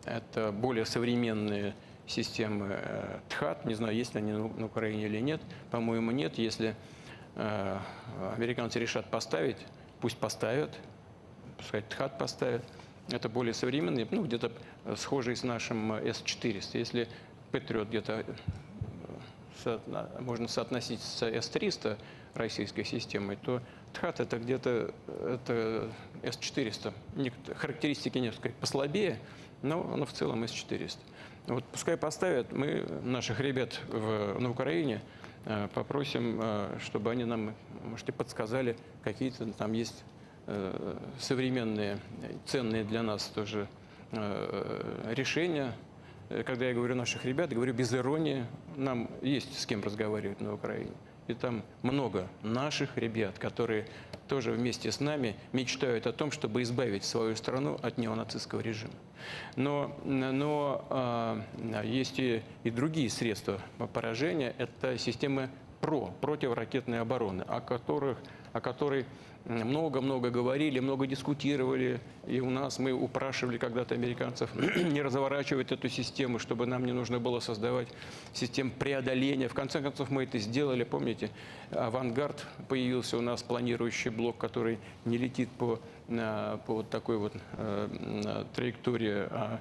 Это более современные системы ТХААД. Не знаю, есть ли они на Украине или нет. По-моему, нет. Если американцы решат поставить, пусть поставят, пускай ТХААД поставят. Это более современные, ну, где-то схожие с нашим С-400. Если Патриот где-то можно соотносить с С-300 российской системой, то ТХААД это где-то С-400. Характеристики несколько послабее, но в целом С-400. Вот пускай поставят, мы наших ребят на Украине попросим, чтобы они нам, может, и подсказали, какие-то там есть современные, ценные для нас тоже решения. Когда я говорю наших ребят, говорю без иронии, нам есть с кем разговаривать на Украине. И там много наших ребят, которые тоже вместе с нами мечтают о том, чтобы избавить свою страну от неонацистского режима. Но есть и другие средства поражения. Это системы противоракетной обороны, о которой много-много говорили, много дискутировали. И у нас мы упрашивали когда-то американцев не разворачивать эту систему, чтобы нам не нужно было создавать систему преодоления. В конце концов, мы это сделали. Помните, «Авангард» появился у нас, планирующий блок, который не летит по вот такой вот траектории, а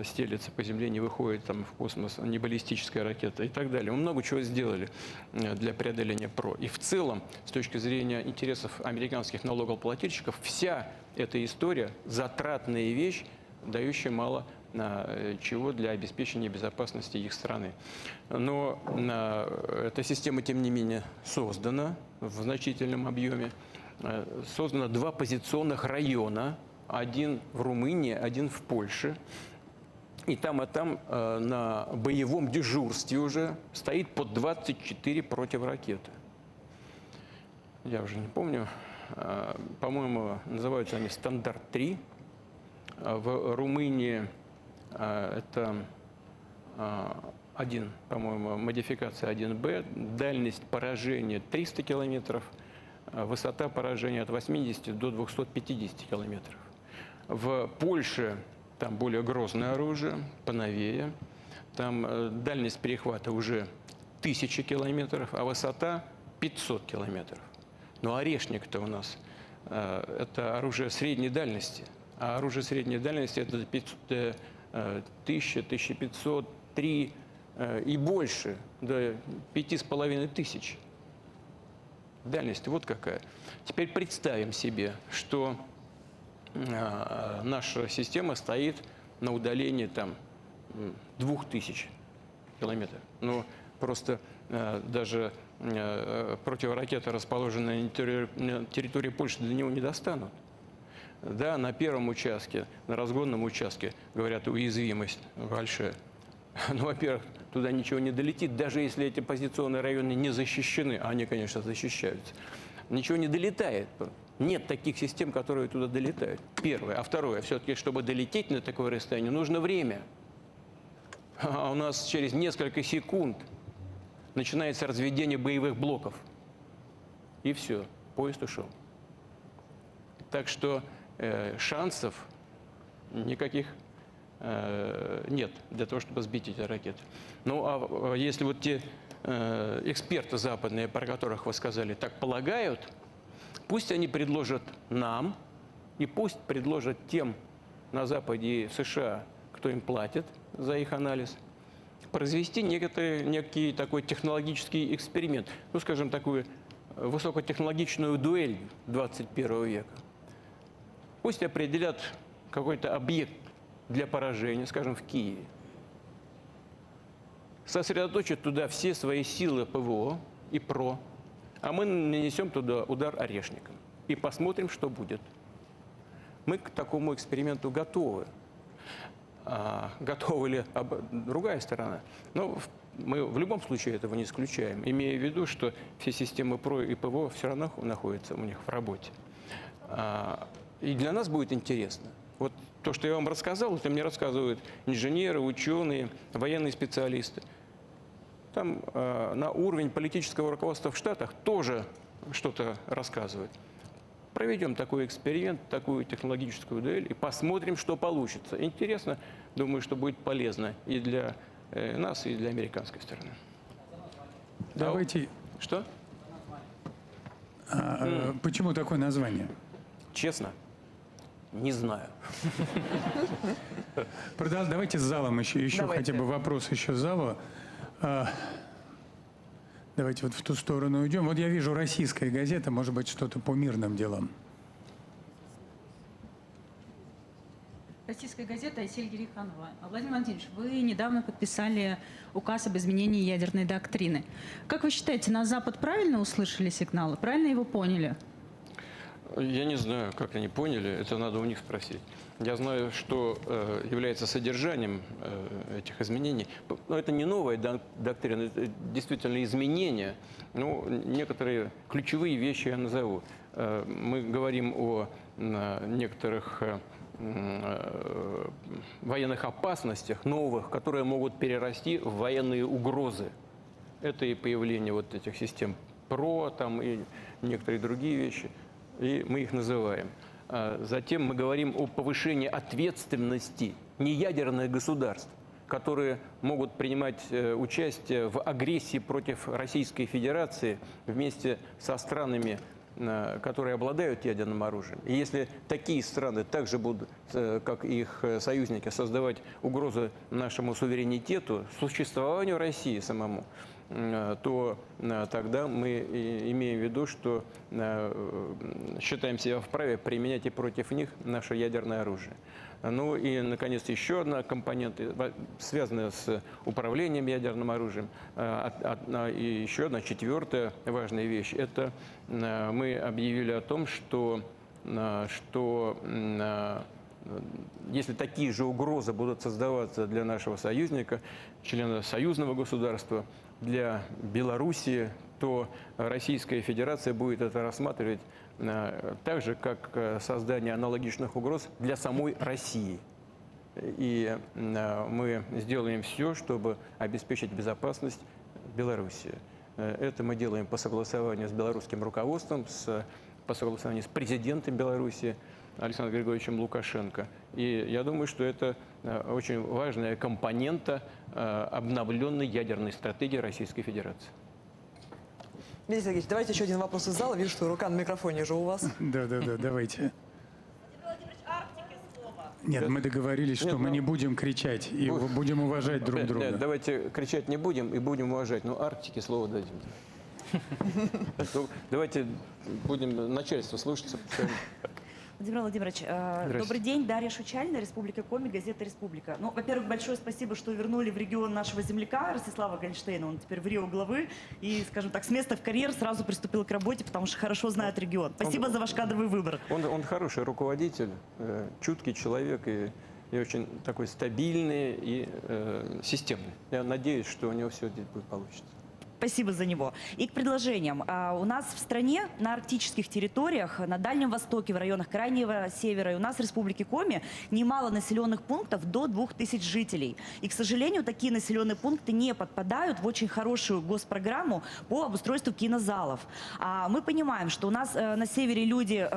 стелется по земле, не выходит там в космос, не баллистическая ракета и так далее. Мы много чего сделали для преодоления ПРО. И в целом, с точки зрения интересов американских налогоплательщиков, вся эта история – затратная вещь, дающая мало чего для обеспечения безопасности их страны. Но эта система, тем не менее, создана в значительном объеме. Создано 2 позиционных района, один в Румынии, один в Польше. И там на боевом дежурстве уже стоит по 24 противоракеты. Я уже не помню. По-моему, называются они «Стандарт-3». В Румынии это по-моему, модификация 1Б. Дальность поражения 300 километров. Высота поражения от 80 до 250 километров. В Польше там более грозное оружие, поновее. Там дальность перехвата уже 1000 километров, а высота 500 километров. Но «Орешник»-то у нас это оружие средней дальности. А оружие средней дальности это 1000, 1500, 3 и больше, до 5500. Дальность вот какая. Теперь представим себе, что наша система стоит на удалении там 2000 километров. Но просто даже противоракеты, расположенные на территории Польши, до него не достанут. Да, на первом участке, на разгонном участке, говорят, уязвимость большая. Ну, во-первых, туда ничего не долетит, даже если эти позиционные районы не защищены, а они, конечно, защищаются. Ничего не долетает. Нет таких систем, которые туда долетают. Первое. А второе, все-таки, чтобы долететь на такое расстояние, нужно время. А у нас через несколько секунд начинается разведение боевых блоков. И все, поезд ушел. Так что шансов никаких нет для того, чтобы сбить эти ракеты. Ну, а если вот те эксперты западные, про которых вы сказали, так полагают, пусть они предложат нам, и пусть предложат тем на Западе и в США, кто им платит за их анализ, произвести некий такой технологический эксперимент, ну, скажем, такую высокотехнологичную дуэль 21 века. Пусть определят какой-то объект для поражения, скажем, в Киеве. Сосредоточат туда все свои силы ПВО и ПРО, а мы нанесем туда удар «Орешником» и посмотрим, что будет. Мы к такому эксперименту готовы. Готова ли другая сторона? Но мы в любом случае этого не исключаем, имея в виду, что все системы ПРО и ПВО все равно находятся у них в работе. И для нас будет интересно. Вот то, что я вам рассказал, это мне рассказывают инженеры, ученые, военные специалисты. Там на уровень политического руководства в Штатах тоже что-то рассказывают. Проведем такой эксперимент, такую технологическую дуэль и посмотрим, что получится. Интересно, думаю, что будет полезно и для нас, и для американской стороны. Давайте... Что? Почему такое название? Честно, не знаю. Давайте с залом еще хотя бы вопрос еще с зала. Давайте вот в ту сторону уйдем. Вот я вижу «Российская газета», может быть, что-то по мирным делам. Российская газета, Айсель Гериханова. Владимир Владимирович, вы недавно подписали указ об изменении ядерной доктрины. Как вы считаете, на Запад правильно услышали сигналы? Правильно его поняли? Я не знаю, как они поняли, это надо у них спросить. Я знаю, что является содержанием этих изменений. Но это не новая доктрина, это действительно изменения. Ну, некоторые ключевые вещи я назову. Мы говорим о некоторых военных опасностях новых, которые могут перерасти в военные угрозы. Это и появление вот этих систем ПРО там, и некоторые другие вещи. и мы их называем. Затем мы говорим о повышении ответственности неядерных государств, которые могут принимать участие в агрессии против Российской Федерации вместе со странами, которые обладают ядерным оружием. И если такие страны также будут, как их союзники, создавать угрозы нашему суверенитету, существованию России самому, то тогда мы имеем в виду, что считаем себя вправе применять и против них наше ядерное оружие. Ну и, наконец, еще одна компонента, связанная с управлением ядерным оружием. И еще одна, четвертая важная вещь, это мы объявили о том, что если такие же угрозы будут создаваться для нашего союзника, члена союзного государства, для Белоруссии, то Российская Федерация будет это рассматривать так же, как создание аналогичных угроз для самой России. И мы сделаем все, чтобы обеспечить безопасность Белоруссии. Это мы делаем по согласованию с белорусским руководством, по согласованию с президентом Беларуси Александром Григорьевичем Лукашенко. И я думаю, что это очень важная компонента обновленной ядерной стратегии Российской Федерации. Дмитрий Сергеевич, давайте еще один вопрос из зала. Вижу, что рука на микрофоне же у вас. Да, давайте. Нет, мы договорились, что мы не будем кричать и будем уважать друг друга. Нет, давайте кричать не будем и будем уважать. Но Арктике слово дадим. Давайте будем начальство слушаться. Владимир Владимирович, добрый день. Дарья Шучалина, Республика Коми, газета «Республика». Ну, во-первых, большое спасибо, что вернули в регион нашего земляка Ростислава Гольштейна. Он теперь в Рио главы и, скажем так, с места в карьер сразу приступил к работе, потому что хорошо знает регион. Спасибо за ваш кадровый выбор. Он хороший руководитель, чуткий человек и очень такой стабильный и системный. Я надеюсь, что у него все здесь будет получиться. Спасибо за него. И к предложениям. У нас в стране на арктических территориях, на Дальнем Востоке, в районах Крайнего Севера, и у нас в Республике Коми немало населенных пунктов до 2000 жителей. И, к сожалению, такие населенные пункты не подпадают в очень хорошую госпрограмму по обустройству кинозалов. А мы понимаем, что у нас на севере люди,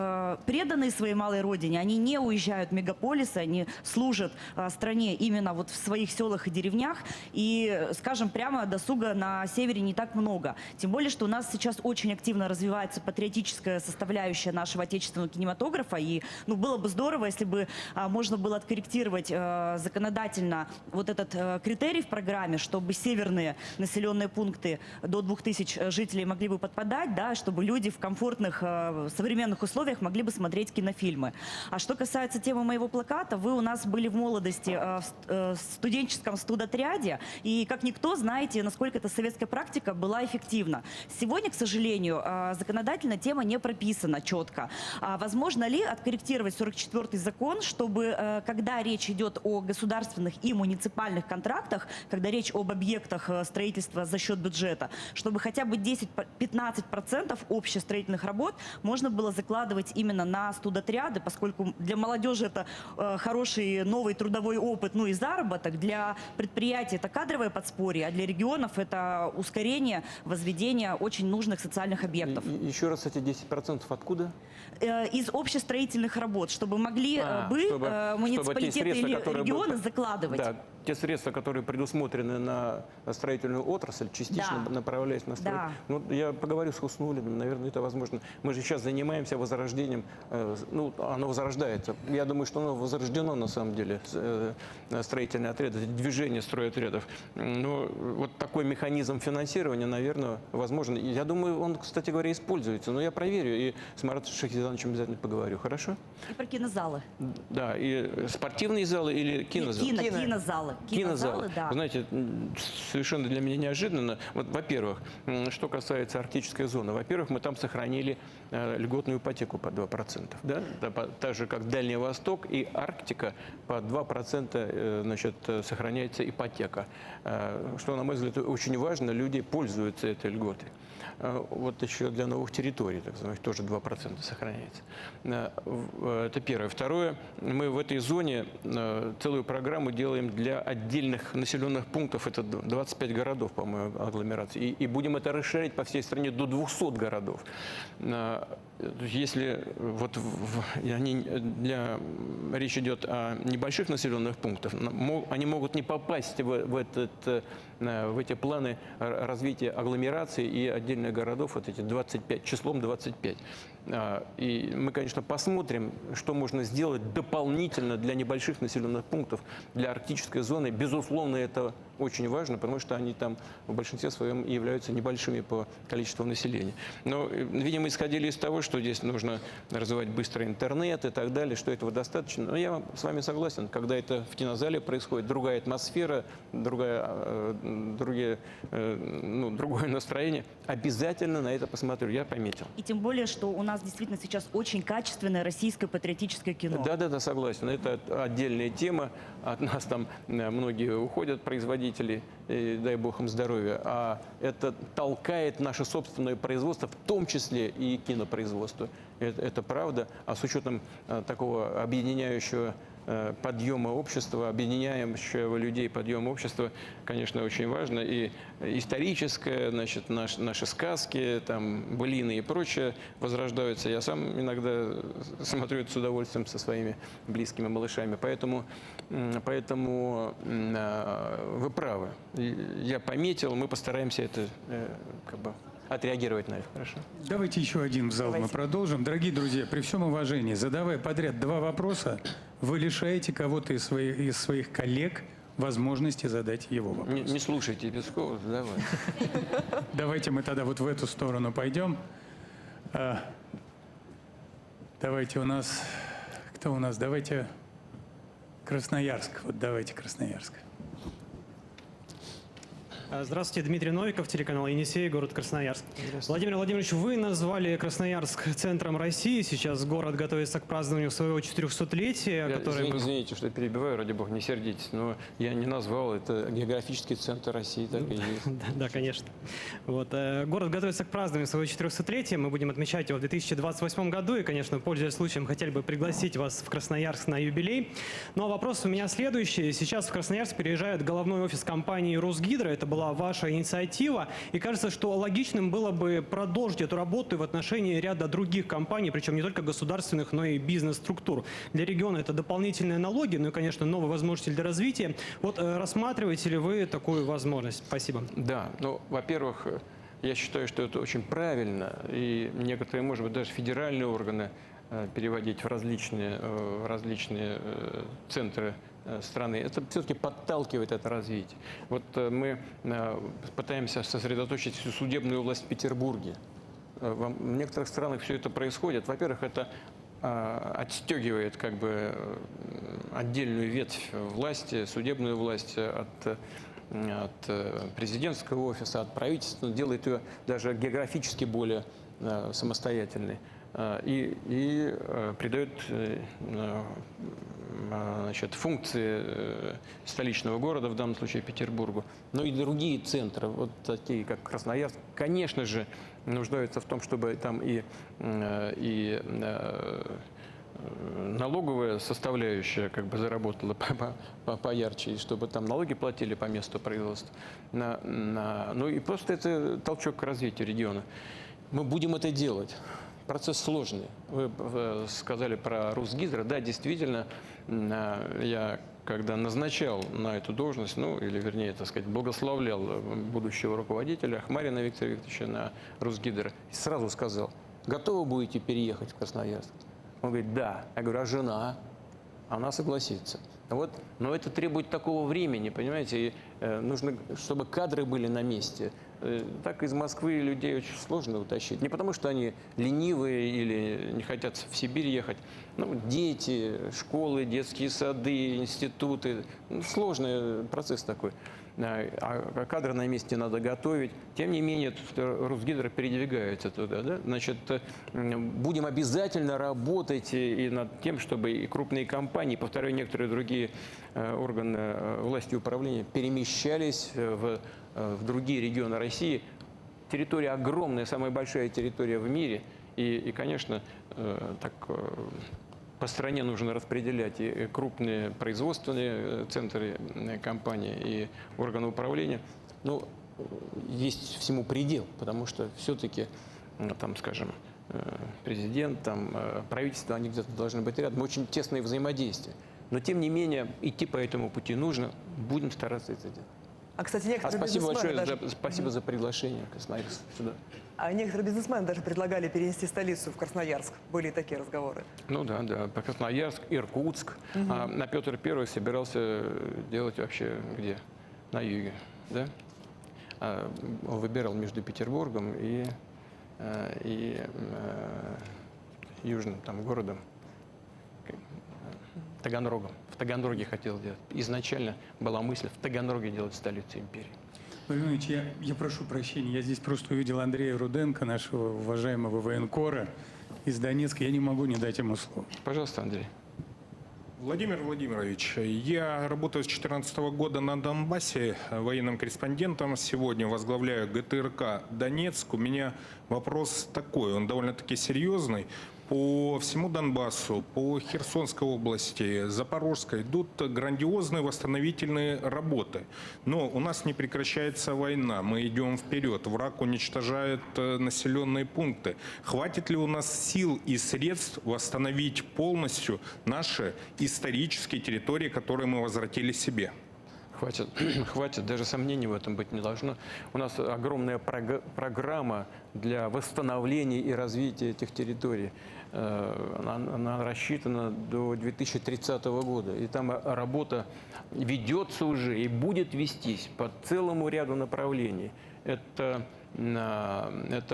преданные своей малой родине, они не уезжают в мегаполисы, они служат стране именно вот в своих селах и деревнях. И, скажем прямо, досуга на севере не так много. Тем более, что у нас сейчас очень активно развивается патриотическая составляющая нашего отечественного кинематографа. И было бы здорово, если бы можно было откорректировать законодательно вот этот критерий в программе, чтобы северные населенные пункты до 2000 жителей могли бы подпадать, да, чтобы люди в комфортных современных условиях могли бы смотреть кинофильмы. А что касается темы моего плаката, вы у нас были в молодости в студенческом студотряде, и как никто знаете, насколько эта советская практика была эффективна. Сегодня, к сожалению, законодательно тема не прописана четко. Возможно ли откорректировать 44-й закон, чтобы, когда речь идет о государственных и муниципальных контрактах, когда речь об объектах строительства за счет бюджета, чтобы хотя бы 10-15% общестроительных работ можно было закладывать именно на студотряды, поскольку для молодежи это хороший новый трудовой опыт, ну и заработок, для предприятий это кадровое подспорье, а для регионов это ускорение возведения очень нужных социальных объектов. Еще раз, эти 10% откуда? Из общестроительных работ, чтобы могли муниципалитеты или регионы закладывать. Да, те средства, которые предусмотрены на строительную отрасль, частично направляясь на стройку. Да. Ну, я поговорю с Хуснуллиным, наверное, это возможно. Мы же сейчас занимаемся возрождением, оно возрождается. Я думаю, что оно возрождено на самом деле, строительные отряды, движение стройотрядов. Но вот такой механизм финансирования, наверное, возможно. Я думаю, он, кстати говоря, используется. Но я проверю и с Маратом Шахизановичем обязательно поговорю. Хорошо? И про кинозалы. Да, и спортивные залы или кинозалы? Кинозалы. Кинозалы, да. Вы знаете, совершенно для меня неожиданно. Вот, во-первых, что касается арктической зоны. Во-первых, мы там сохранили льготную ипотеку по 2%. Да? Так же, как Дальний Восток и Арктика по 2% значит, сохраняется ипотека. Что, на мой взгляд, очень важно, люди пользуются этой льготой. Вот еще для новых территорий, так сказать, тоже 2% сохраняется. Это первое. Второе, мы в этой зоне целую программу делаем для отдельных населенных пунктов, это 25 городов, по-моему, агломерации. И будем это расширять по всей стране до 200 городов. Если вот речь идет о небольших населенных пунктах, они могут не попасть в эти планы развития агломераций и отдельных городов, вот эти 25, числом 25. И мы, конечно, посмотрим, что можно сделать дополнительно для небольших населенных пунктов, для арктической зоны. Безусловно, это очень важно, потому что они там в большинстве своем являются небольшими по количеству населения. Но, видимо, исходили из того, что здесь нужно развивать быстрый интернет и так далее, что этого достаточно. Но я с вами согласен, когда это в кинозале происходит, другая атмосфера, другое настроение, обязательно на это посмотрю, я пометил. И тем более, что у нас действительно сейчас очень качественное российское патриотическое кино. Да, согласен. Это отдельная тема. От нас там многие уходят, производители, и дай бог им здоровья. А это толкает наше собственное производство, в том числе и кинопроизводство. Это правда. А с учетом такого объединяющего подъема общества, объединяющего людей подъема общества, конечно, очень важно. И историческое, значит, наши сказки, там, былины и прочее возрождаются. Я сам иногда смотрю это с удовольствием со своими близкими малышами. Поэтому вы правы. Я пометил, мы постараемся это отреагировать на это. Хорошо. Давайте еще один в зал мы продолжим. Дорогие друзья, при всем уважении, задавая подряд 2 вопроса, вы лишаете кого-то из своих коллег возможности задать его вопрос. Не слушайте Пескова, давай. Давайте мы тогда вот в эту сторону пойдем. Давайте у нас... Кто у нас? Давайте Красноярск. Вот давайте Красноярск. Здравствуйте, Дмитрий Новиков, телеканал «Енисей», город Красноярск. Владимир Владимирович, вы назвали Красноярск центром России. Сейчас город готовится к празднованию своего 400-летия. Извините, что перебиваю, ради бога, не сердитесь, но я не назвал, это географический центр России, так и есть. Да, конечно. Вот. Город готовится к празднованию своего 400-летия. Мы будем отмечать его в 2028 году. И, конечно, пользуясь случаем, хотели бы пригласить вас в Красноярск на юбилей. Но вопрос у меня следующий. Сейчас в Красноярск переезжает головной офис компании «Росгидро». Это была ваша инициатива. И кажется, что логичным было бы продолжить эту работу в отношении ряда других компаний, причем не только государственных, но и бизнес-структур. Для региона это дополнительные налоги, ну и, конечно, новые возможности для развития. Вот рассматриваете ли вы такую возможность? Спасибо. Да, ну, во-первых, я считаю, что это очень правильно. И некоторые, может быть, даже федеральные органы переводить в различные центры страны. Это все-таки подталкивает это развитие. Вот мы пытаемся сосредоточить всю судебную власть в Петербурге. В некоторых странах все это происходит. Во-первых, это отстегивает как бы отдельную ветвь власти, судебную власть от президентского офиса, от правительства, делает ее даже географически более самостоятельной. И придает функции столичного города, в данном случае Петербургу, но и другие центры, вот такие как Красноярск, конечно же, нуждаются в том, чтобы там и налоговая составляющая как бы заработала поярче, и чтобы там налоги платили по месту производства. Ну и просто это толчок к развитию региона. Мы будем это делать. Процесс сложный. Вы сказали про Росгидро. Да, действительно, я когда назначал на эту должность, ну, или вернее, так сказать, благословлял будущего руководителя Ахмарина Виктора Викторовича на Росгидро, сразу сказал: готовы будете переехать в Красноярск? Он говорит: да. Я говорю: а жена? Она согласится. Вот, но это требует такого времени, понимаете, и нужно, чтобы кадры были на месте. Так из Москвы людей очень сложно утащить. Не потому, что они ленивые или не хотят в Сибирь ехать. Ну, дети, школы, детские сады, институты. Ну, сложный процесс такой. А кадры на месте надо готовить. Тем не менее, Росгидро передвигается туда. Да? Значит, будем обязательно работать и над тем, чтобы и крупные компании, повторяю, некоторые другие органы власти и управления перемещались в другие регионы России. Территория огромная, самая большая территория в мире. И конечно, так по стране нужно распределять и крупные производственные центры компании, и органы управления. Ну, есть всему предел, потому что все-таки, там, скажем, президент, там, правительство, они где-то должны быть рядом. Очень тесное взаимодействие. Но, тем не менее, идти по этому пути нужно. Будем стараться это делать. А, кстати, некоторые Спасибо бизнесмены большое, даже... спасибо за приглашение, Красноярск, сюда. А некоторые бизнесмены даже предлагали перенести столицу в Красноярск. Были и такие разговоры. Ну да, да, по Красноярск, Иркутск. А на Петр I собирался делать вообще где? На юге, да? Он выбирал между Петербургом и южным там городом Таганрогом. В Таганроге хотел делать. Изначально была мысль в Таганроге делать столицу империи. Владимир Ильич, я прошу прощения, я здесь просто увидел Андрея Руденко, нашего уважаемого военкора из Донецка. Я не могу не дать ему слово. Пожалуйста, Андрей. Владимир Владимирович, я работаю с 2014 года на Донбассе военным корреспондентом. Сегодня возглавляю ГТРК «Донецк». У меня вопрос такой, он довольно-таки серьезный. По всему Донбассу, по Херсонской области, Запорожской идут грандиозные восстановительные работы. Но у нас не прекращается война, мы идем вперед, враг уничтожает населенные пункты. Хватит ли у нас сил и средств восстановить полностью наши исторические территории, которые мы возвратили себе? Хватит, хватит, даже сомнений в этом быть не должно. У нас огромная программа для восстановления и развития этих территорий. Она рассчитана до 2030 года. И там работа ведется уже и будет вестись по целому ряду направлений. Это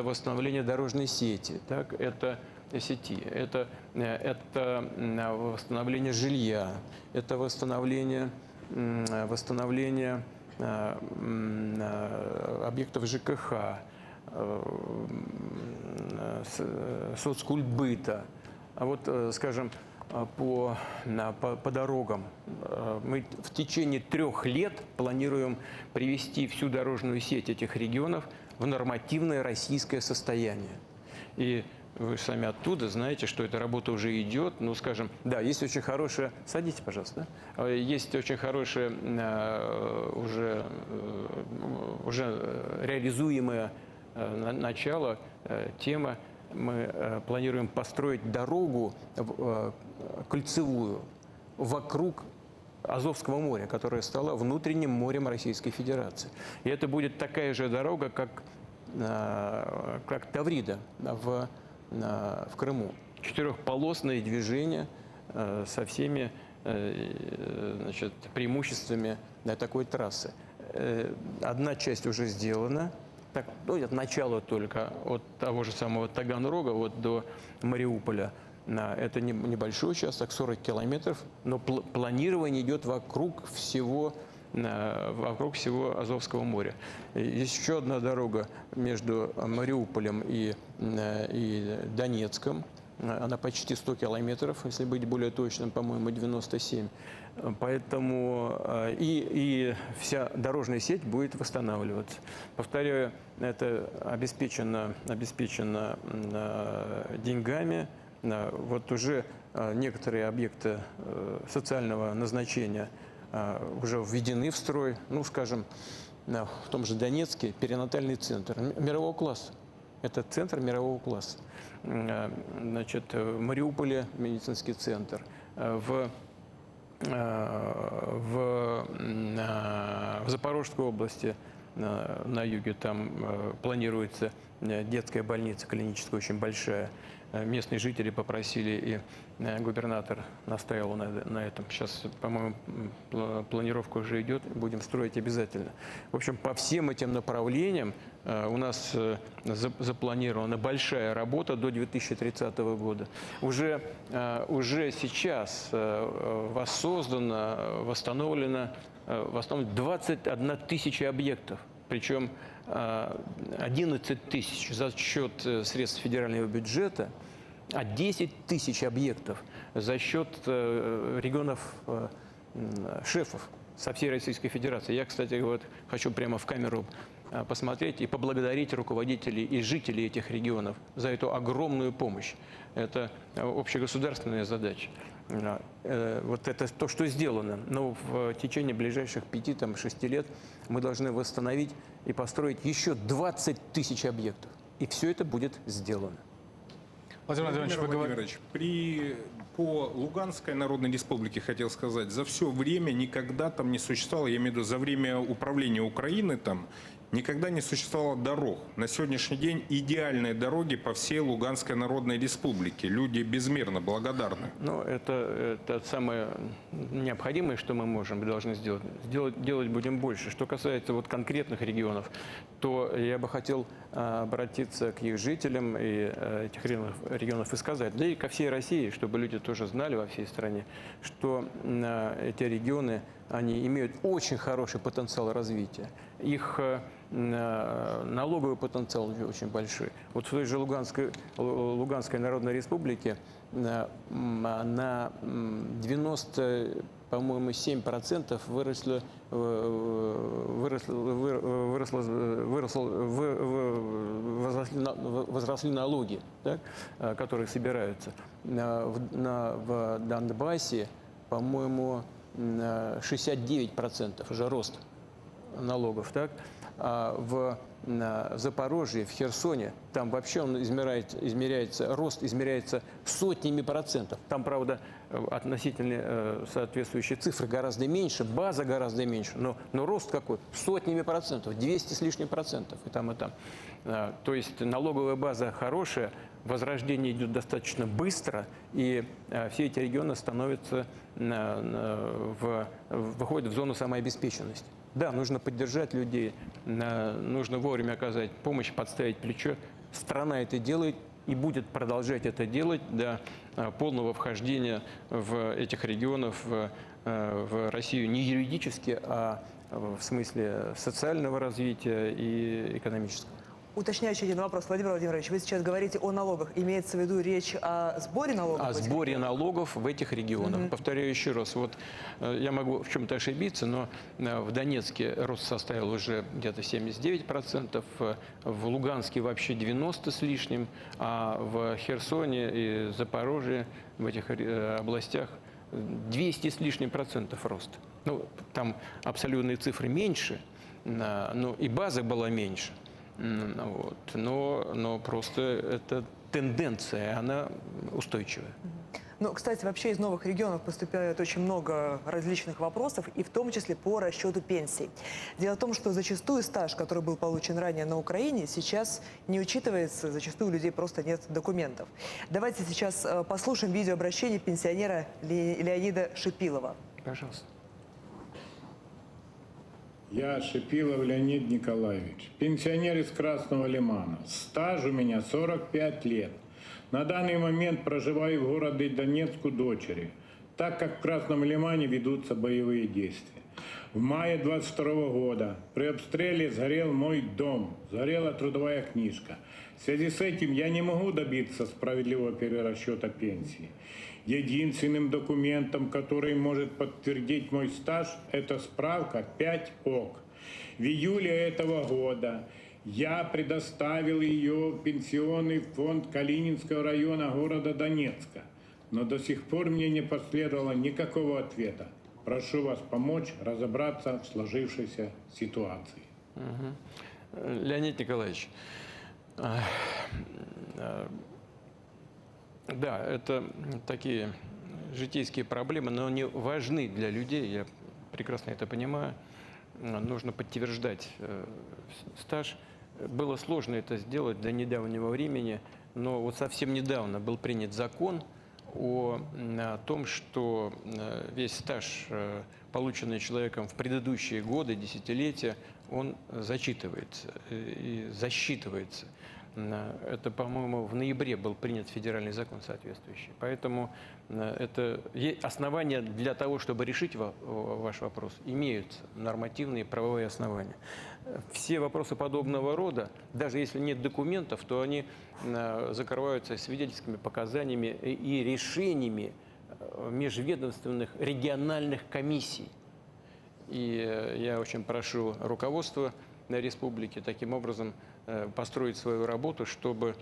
восстановление дорожной сети, так? Это восстановление жилья, это восстановление объектов ЖКХ, соцкультбыта. А вот, скажем, по дорогам мы в течение 3 лет планируем привести всю дорожную сеть этих регионов в нормативное российское состояние. И вы сами оттуда знаете, что эта работа уже идет. Ну, скажем, да, есть очень хорошая... Садитесь, пожалуйста. Есть очень хорошая уже реализуемая начало, тема. Мы планируем построить дорогу кольцевую вокруг Азовского моря, которое стало внутренним морем Российской Федерации. И это будет такая же дорога, как Таврида в Крыму. 4-полосное движение со всеми преимуществами такой трассы. Одна часть уже сделана, от начала только, от того же самого Таганрога вот до Мариуполя. Это небольшой участок, 40 километров, но планирование идет вокруг всего Азовского моря. Есть еще одна дорога между Мариуполем и Донецком. Она почти 100 километров, если быть более точным, по-моему, 97. Поэтому и вся дорожная сеть будет восстанавливаться. Повторяю, это обеспечено деньгами. Вот уже некоторые объекты социального назначения уже введены в строй. Ну, скажем, в том же Донецке перинатальный центр мирового класса. Это центр мирового класса. Значит, в Мариуполе медицинский центр. В Запорожской области на юге там планируется детская больница клиническая, очень большая. Местные жители попросили, и губернатор настаивал на этом. Сейчас, по-моему, планировка уже идет, будем строить обязательно. В общем, по всем этим направлениям у нас запланирована большая работа до 2030 года. Уже сейчас воссоздано, восстановлено 21 тысяча объектов. Причем 11 тысяч за счет средств федерального бюджета, а 10 тысяч объектов за счет регионов шефов со всей Российской Федерации. Я, кстати, вот хочу прямо в камеру посмотреть и поблагодарить руководителей и жителей этих регионов за эту огромную помощь. Это общегосударственная задача. Вот это то, что сделано. Но в течение ближайших 5-6 лет мы должны восстановить и построить еще 20 тысяч объектов. И все это будет сделано. Владимир Владимирович, вы говорите... По Луганской Народной Республике хотел сказать, за все время никогда там не существовало, я имею в виду за время управления Украины там, никогда не существовало дорог. На сегодняшний день идеальные дороги по всей Луганской Народной Республике. Люди безмерно благодарны. Ну, это самое необходимое, что мы можем и должны сделать. Делать будем больше. Что касается вот конкретных регионов, то я бы хотел обратиться к их жителям и этих регионов и сказать, да и ко всей России, чтобы люди тоже знали во всей стране, что эти регионы, они имеют очень хороший потенциал развития. Их налоговый потенциал очень большой. Вот в той же Луганской Народной Республике на 90, по-моему, 7% возросли налоги, так, которые собираются. В Донбассе, по-моему, 69% уже рост налогов, так? А в Запорожье, в Херсоне, там вообще он рост измеряется сотнями процентов. Там, правда, относительно соответствующие цифры гораздо меньше, база гораздо меньше, но рост какой? Сотнями процентов, 200 с лишним процентов и там, и там. То есть налоговая база хорошая, возрождение идет достаточно быстро, и все эти регионы становятся, выходят в зону самообеспеченности. Да, нужно поддержать людей, нужно вовремя оказать помощь, подставить плечо. Страна это делает и будет продолжать это делать до полного вхождения в этих регионов в Россию не юридически, а в смысле социального развития и экономического. Уточняющий один вопрос. Владимир Владимирович, вы сейчас говорите о налогах. Имеется в виду речь о сборе налогов? О сборе налогов в этих регионах. Повторяю еще раз. Вот я могу в чем-то ошибиться, но в Донецке рост составил уже где-то 79%, в Луганске вообще 90 с лишним, а в Херсоне и Запорожье, в этих областях 200 с лишним процентов рост. Ну, там абсолютные цифры меньше, но и база была меньше. Вот. Но просто эта тенденция, она устойчивая. Ну, кстати, вообще из новых регионов поступает очень много различных вопросов, и в том числе по расчету пенсий. Дело в том, что зачастую стаж, который был получен ранее на Украине, сейчас не учитывается, зачастую у людей просто нет документов. Давайте сейчас послушаем видеообращение пенсионера Леонида Шипилова. Пожалуйста. Я Шипилов Леонид Николаевич, пенсионер из Красного Лимана. Стаж у меня 45 лет. На данный момент проживаю в городе Донецк у дочери, так как в Красном Лимане ведутся боевые действия. В мае 22 года при обстреле сгорел мой дом, сгорела трудовая книжка. В связи с этим я не могу добиться справедливого перерасчета пенсии. Единственным документом, который может подтвердить мой стаж, это справка 5 ОК. В июле этого года я предоставил ее в пенсионный фонд Калининского района города Донецка, но до сих пор мне не последовало никакого ответа. Прошу вас помочь разобраться в сложившейся ситуации. Леонид Николаевич, да, это такие житейские проблемы, но они важны для людей, я прекрасно это понимаю. Нужно подтверждать стаж. Было сложно это сделать до недавнего времени, но вот совсем недавно был принят закон о том, что весь стаж, полученный человеком в предыдущие годы, десятилетия, он зачитывается и засчитывается. Это, по-моему, в ноябре был принят федеральный закон соответствующий. Поэтому это основания для того, чтобы решить ваш вопрос, имеются нормативные правовые основания. Все вопросы подобного рода, даже если нет документов, то они закрываются свидетельскими показаниями и решениями межведомственных региональных комиссий. И я очень прошу руководство республики, таким образом построить свою работу, чтобы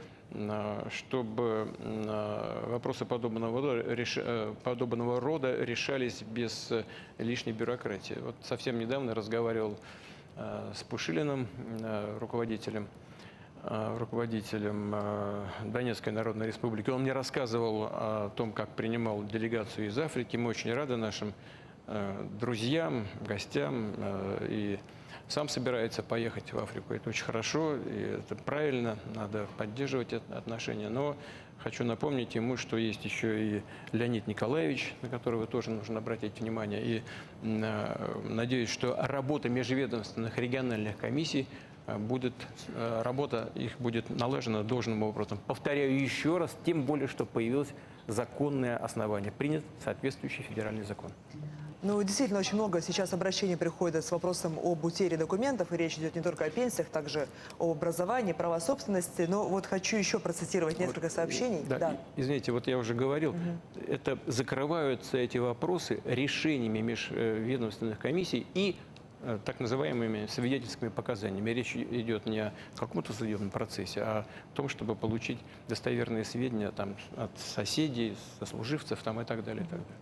вопросы подобного рода решались без лишней бюрократии. Вот совсем недавно разговаривал с Пушилиным, руководителем Донецкой Народной Республики. Он мне рассказывал о том, как принимал делегацию из Африки. Мы очень рады нашим друзьям, гостям. И сам собирается поехать в Африку. Это очень хорошо, и это правильно, надо поддерживать отношения. Но хочу напомнить ему, что есть еще и Леонид Николаевич, на которого тоже нужно обратить внимание. И надеюсь, что работа межведомственных региональных комиссий работа их будет налажена должным образом. Повторяю еще раз, тем более, что появилось законное основание, принят соответствующий федеральный закон. Ну, действительно, очень много сейчас обращений приходит с вопросом об утере документов, и речь идет не только о пенсиях, также об образовании, права собственности. Но вот хочу еще процитировать несколько сообщений. Да. Извините, вот я уже говорил, это закрываются эти вопросы решениями межведомственных комиссий и так называемыми свидетельскими показаниями. Речь идет не о каком-то судебном процессе, а о том, чтобы получить достоверные сведения там, от соседей, сослуживцев там, и так далее, и так далее.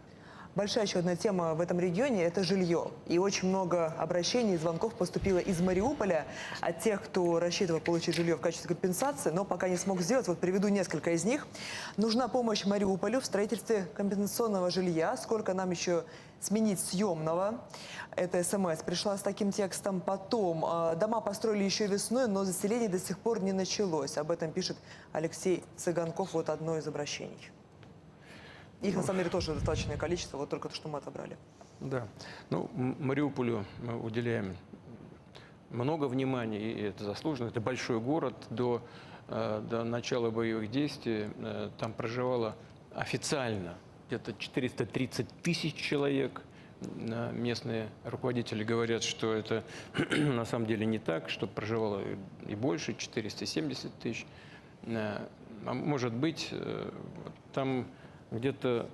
Большая еще одна тема в этом регионе – это жилье. И очень много обращений и звонков поступило из Мариуполя от тех, кто рассчитывал получить жилье в качестве компенсации, но пока не смог сделать. Вот приведу несколько из них. Нужна помощь Мариуполю в строительстве компенсационного жилья. Сколько нам еще сменить съемного? Это СМС пришла с таким текстом. Потом, дома построили еще весной, но заселение до сих пор не началось. Об этом пишет Алексей Цыганков. Вот одно из обращений. Их, на самом деле, тоже достаточное количество, вот только то, что мы отобрали. Да. Ну, Мариуполю мы уделяем много внимания, и это заслуженно. Это большой город. До начала боевых действий там проживало официально где-то 430 тысяч человек. Местные руководители говорят, что это на самом деле не так, что проживало и больше, 470 тысяч. А может быть, там где-то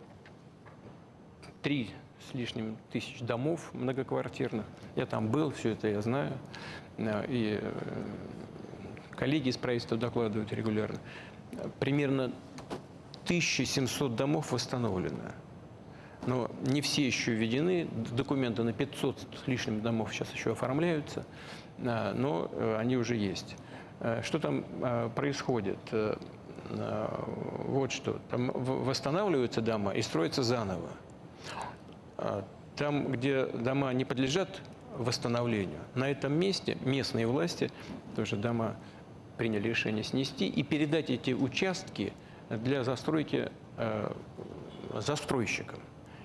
3 с лишним тысяч домов многоквартирных. Я там был, все это я знаю. И коллеги из правительства докладывают регулярно. Примерно 1700 домов восстановлено. Но не все еще введены. Документы на 500 с лишним домов сейчас еще оформляются. Но они уже есть. Что там происходит? Вот что. Там восстанавливаются дома и строятся заново. Там, где дома не подлежат восстановлению, на этом месте местные власти тоже дома приняли решение снести и передать эти участки для застройки застройщикам.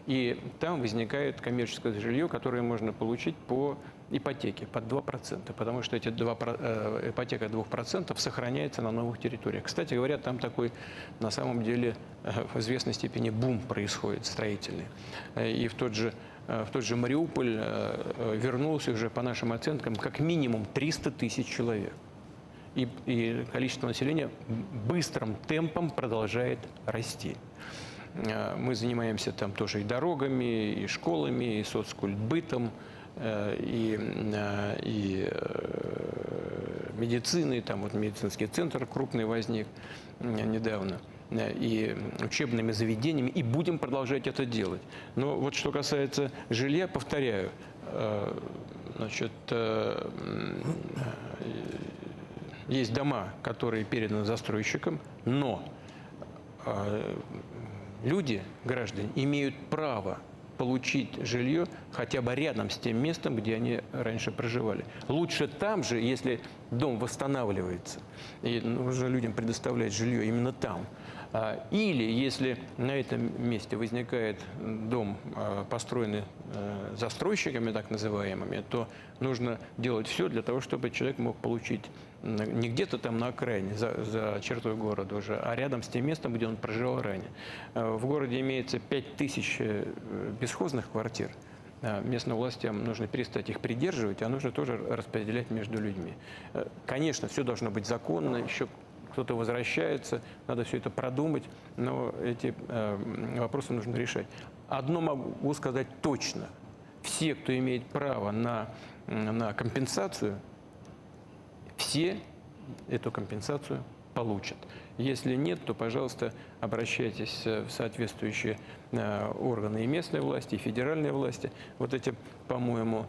И там возникает коммерческое жилье, которое можно получить по ипотеке под 2%, потому что эти ипотека 2% сохраняется на новых территориях. Кстати говоря, там такой, на самом деле, в известной степени бум происходит строительный. И в тот же Мариуполь вернулся уже, по нашим оценкам, как минимум 300 тысяч человек. И количество населения быстрым темпом продолжает расти. Мы занимаемся там тоже и дорогами, и школами, и соцкультбытом, и медициной. Там вот медицинский центр крупный возник недавно, и учебными заведениями, и будем продолжать это делать. Но вот что касается жилья, повторяю, значит, есть дома, которые переданы застройщикам, но люди, граждане, имеют право получить жилье хотя бы рядом с тем местом, где они раньше проживали. Лучше там же, если дом восстанавливается, и нужно людям предоставлять жилье именно там. Или если на этом месте возникает дом, построенный застройщиками так называемыми, то нужно делать все для того, чтобы человек мог получить не где-то там на окраине, за чертой города уже, а рядом с тем местом, где он проживал ранее. В городе имеется 5000 бесхозных квартир. Местным властям нужно перестать их придерживать, а нужно тоже распределять между людьми. Конечно, все должно быть законно, еще кто-то возвращается, надо все это продумать, но эти вопросы нужно решать. Одно могу сказать точно. Все, кто имеет право на компенсацию, все эту компенсацию получат. Если нет, то, пожалуйста, обращайтесь в соответствующие органы и местной власти, и федеральной власти. Вот эти, по-моему,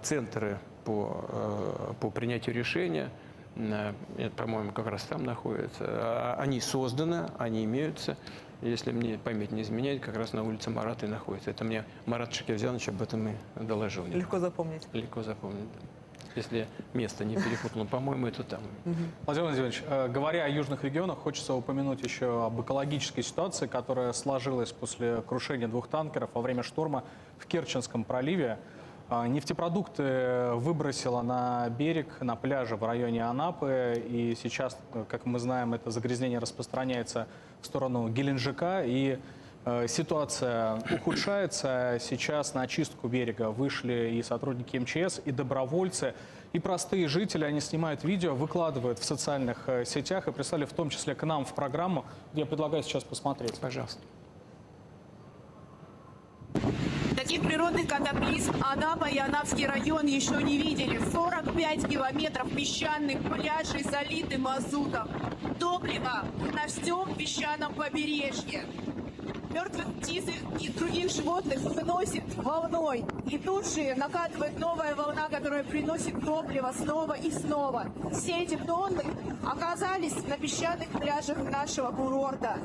центры по принятию решения, это, по-моему, как раз там находятся. Они созданы, они имеются. Если мне память не изменяет, как раз на улице Марата и находится. Это мне Марат Шакирзянович об этом и доложил. Легко запомнить. Легко запомнить, да. Если место не перепутано, по-моему, это там. Владимир Владимирович, говоря о южных регионах, хочется упомянуть еще об экологической ситуации, которая сложилась после крушения 2 танкеров во время шторма в Керченском проливе. Нефтепродукты выбросило на берег, на пляже в районе Анапы. И сейчас, как мы знаем, это загрязнение распространяется в сторону Геленджика. И ситуация ухудшается. Сейчас на очистку берега вышли и сотрудники МЧС, и добровольцы, и простые жители. Они снимают видео, выкладывают в социальных сетях и прислали в том числе к нам в программу. Я предлагаю сейчас посмотреть. Пожалуйста. Таких природных катаклизм Анапа и Анапский район еще не видели. 45 километров песчаных пляжей залиты мазутом. Топливо на всем песчаном побережье. Мертвых птиц и других животных выносит волной. И тут же накатывает новая волна, которая приносит топливо снова и снова. Все эти тонны оказались на песчаных пляжах нашего курорта.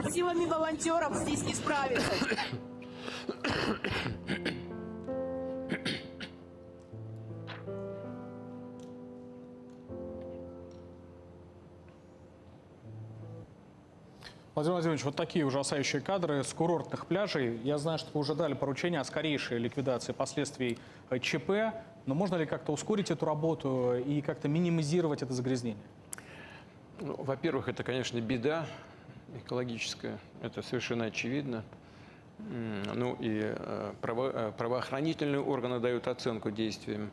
Силами волонтеров здесь не справиться. Владимир Владимирович, вот такие ужасающие кадры с курортных пляжей. Я знаю, что вы уже дали поручение о скорейшей ликвидации последствий ЧП. Но можно ли как-то ускорить эту работу и как-то минимизировать это загрязнение? Ну, во-первых, это, конечно, беда экологическая. Это совершенно очевидно. Ну и правоохранительные органы дают оценку действиям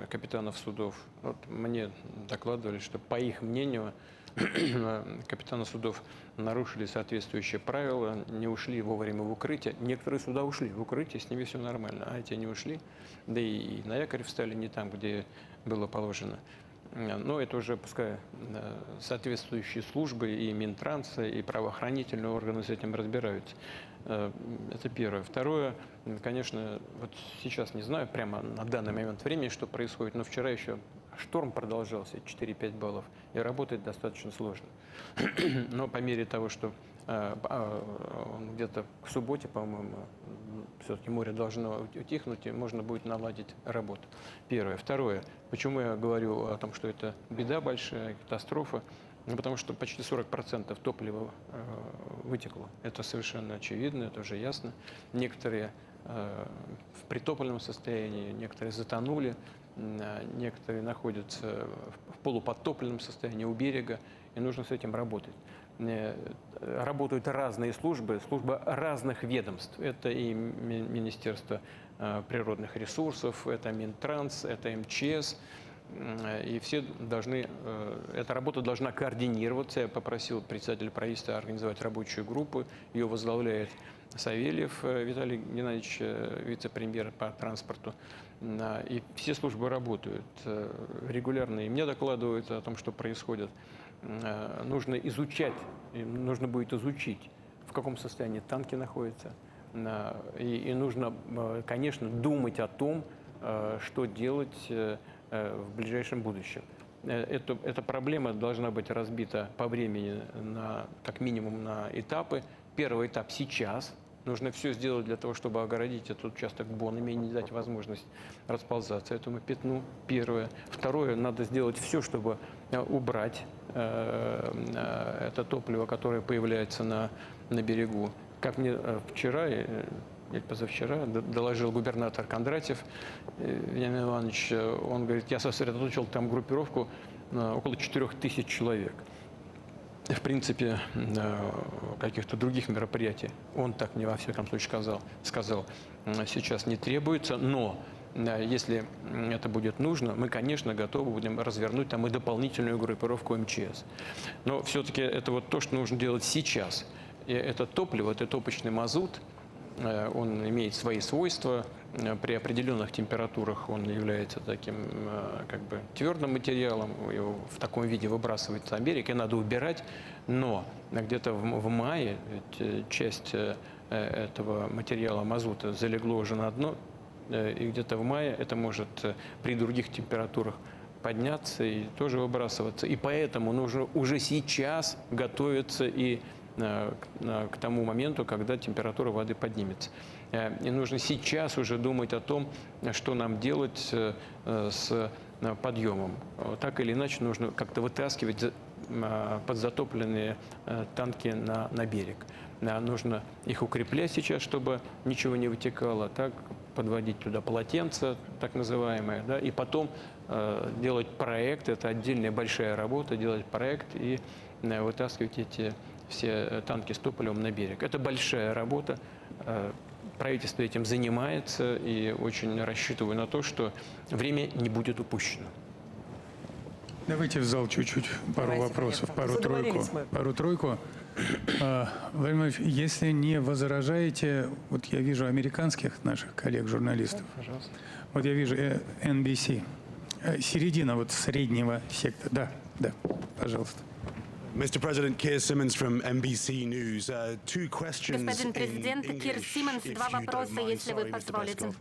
капитанов судов. Вот мне докладывали, что, по их мнению, капитаны судов нарушили соответствующие правила, не ушли вовремя в укрытие. Некоторые суда ушли в укрытие, с ними все нормально, а эти не ушли. Да и на якорь встали не там, где было положено. Но это уже, пускай, соответствующие службы, и Минтранса, и правоохранительные органы с этим разбираются. Это первое. Второе, конечно, вот сейчас не знаю прямо на данный момент времени, что происходит, но вчера еще шторм продолжался, 4-5 баллов, и работать достаточно сложно. Но по мере того, что где-то к субботе, по-моему, все-таки море должно утихнуть, и можно будет наладить работу. Первое. Второе. Почему я говорю о том, что это беда большая, катастрофа? Ну, потому что почти 40% топлива вытекло. Это совершенно очевидно, это уже ясно. Некоторые в притопленном состоянии, некоторые затонули, некоторые находятся в полуподтопленном состоянии у берега, и нужно с этим работать. Работают разные службы, службы разных ведомств. Это и Министерство природных ресурсов, это Минтранс, это МЧС. И все должны, эта работа должна координироваться. Я попросил председателя правительства организовать рабочую группу. Ее возглавляет Савельев Виталий Геннадьевич, вице-премьер по транспорту. И все службы работают регулярно. И мне докладывают о том, что происходит. Нужно изучать, нужно будет изучить, в каком состоянии танки находятся. И нужно, конечно, думать о том, что делать в ближайшем будущем. Эта проблема должна быть разбита по времени как минимум на этапы. Первый этап сейчас. Нужно все сделать для того, чтобы огородить этот участок бонами и не дать возможность расползаться этому пятну. Первое. Второе. Надо сделать все, чтобы убрать это топливо, которое появляется на берегу. Как мне вчера или позавчера доложил губернатор Кондратьев Вениамин Иванович, он говорит, я сосредоточил там группировку около 4000 человек. В принципе, каких-то других мероприятий, он так мне во всяком случае сказал, сейчас не требуется, но если это будет нужно, мы, конечно, готовы будем развернуть там и дополнительную группировку МЧС. Но все-таки это вот то, что нужно делать сейчас. И это топливо, это топочный мазут, он имеет свои свойства, при определенных температурах он является таким как бы твердым материалом, его в таком виде выбрасывается на берег, и надо убирать, но где-то в мае часть этого материала мазута залегло уже на дно, и где-то в мае это может при других температурах подняться и тоже выбрасываться. И поэтому нужно уже сейчас готовиться и к тому моменту, когда температура воды поднимется. И нужно сейчас уже думать о том, что нам делать с подъемом. Так или иначе нужно как-то вытаскивать подзатопленные танки на берег. Нужно их укреплять сейчас, чтобы ничего не вытекало, так подводить туда полотенца, так называемые, да, и потом делать проект, это отдельная большая работа, делать проект и вытаскивать эти все танки с топливом на берег. Это большая работа, правительство этим занимается, и очень рассчитываю на то, что время не будет упущено. Давайте в зал чуть-чуть пару Давайте, вопросов, конечно. пару-тройку. Владимир Ильич, если не возражаете, вот я вижу американских наших коллег-журналистов. Пожалуйста. Вот я вижу NBC, середина вот среднего сектора. Да, пожалуйста. Mr. President, Keir Simmons from NBC News. Two questions Господин президент, in Кир English, Симмонс, if два you don't вопроса, mind. если вы Sorry, Mr. позволите. Peskov.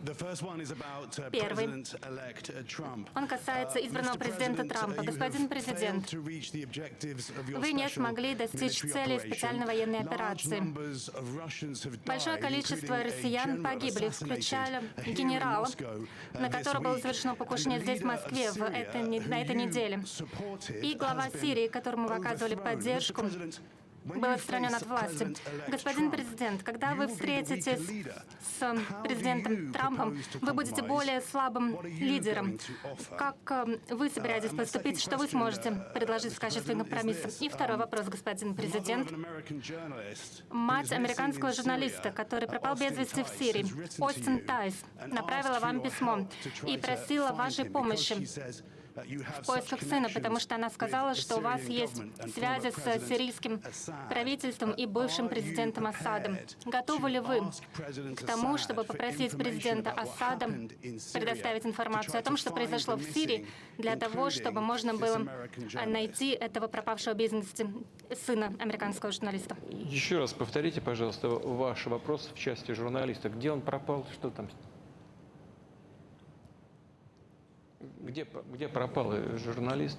The first one is about Первый. President-elect Trump. Он касается избранного Mr. президента President, Трампа. you Господин have президент, failed to reach the objectives of your вы не special смогли достичь military целей operation. специальной военной Large операции. numbers of Russians have died, Большое количество including a россиян general погибли, assassinated включая here in генерала, Moscow, на this которого было week. совершено покушение And the здесь, в leader Москве, of Syria, на этой who you неделе. supported, И глава has been Сирии, которому вы оказывали overthrown. поддержку, Mr. President, when был you отстранен face от власти. President-elect Господин Trump, президент, когда you вы will be the встретитесь weaker leader. с How do президентом you Трампом, propose to вы будете compromise? более слабым What are you лидером. going to offer? Как вы собираетесь And my поступить, second что вы question, сможете предложить в Mr. качестве President, is компромисса? this. И второй вопрос, господин The mother президент. of an American journalist who Мать is missing американского in журналиста, Syria, который пропал без Austin вести в Tice, Сирии, has written to Остин you Тайс, and направила asked вам for your письмо help to try и to просила find вашей him because помощи she says that you have в поисках such сына, потому connections что она with сказала, the что у вас Syrian есть government and связи former с President сирийским Assad. правительством и бывшим Are you президентом Асадом. prepared Готовы ли to вы ask President к тому, Assad чтобы for попросить information президента about what Асада happened in Syria предоставить to информацию try о том, to что find произошло в the Сирии, missing, для того, чтобы including можно this было American journalist? найти этого пропавшего без вести сына американского журналиста? Еще раз повторите, пожалуйста, ваш вопрос в части журналиста. Где он пропал, что там? Где пропал журналист?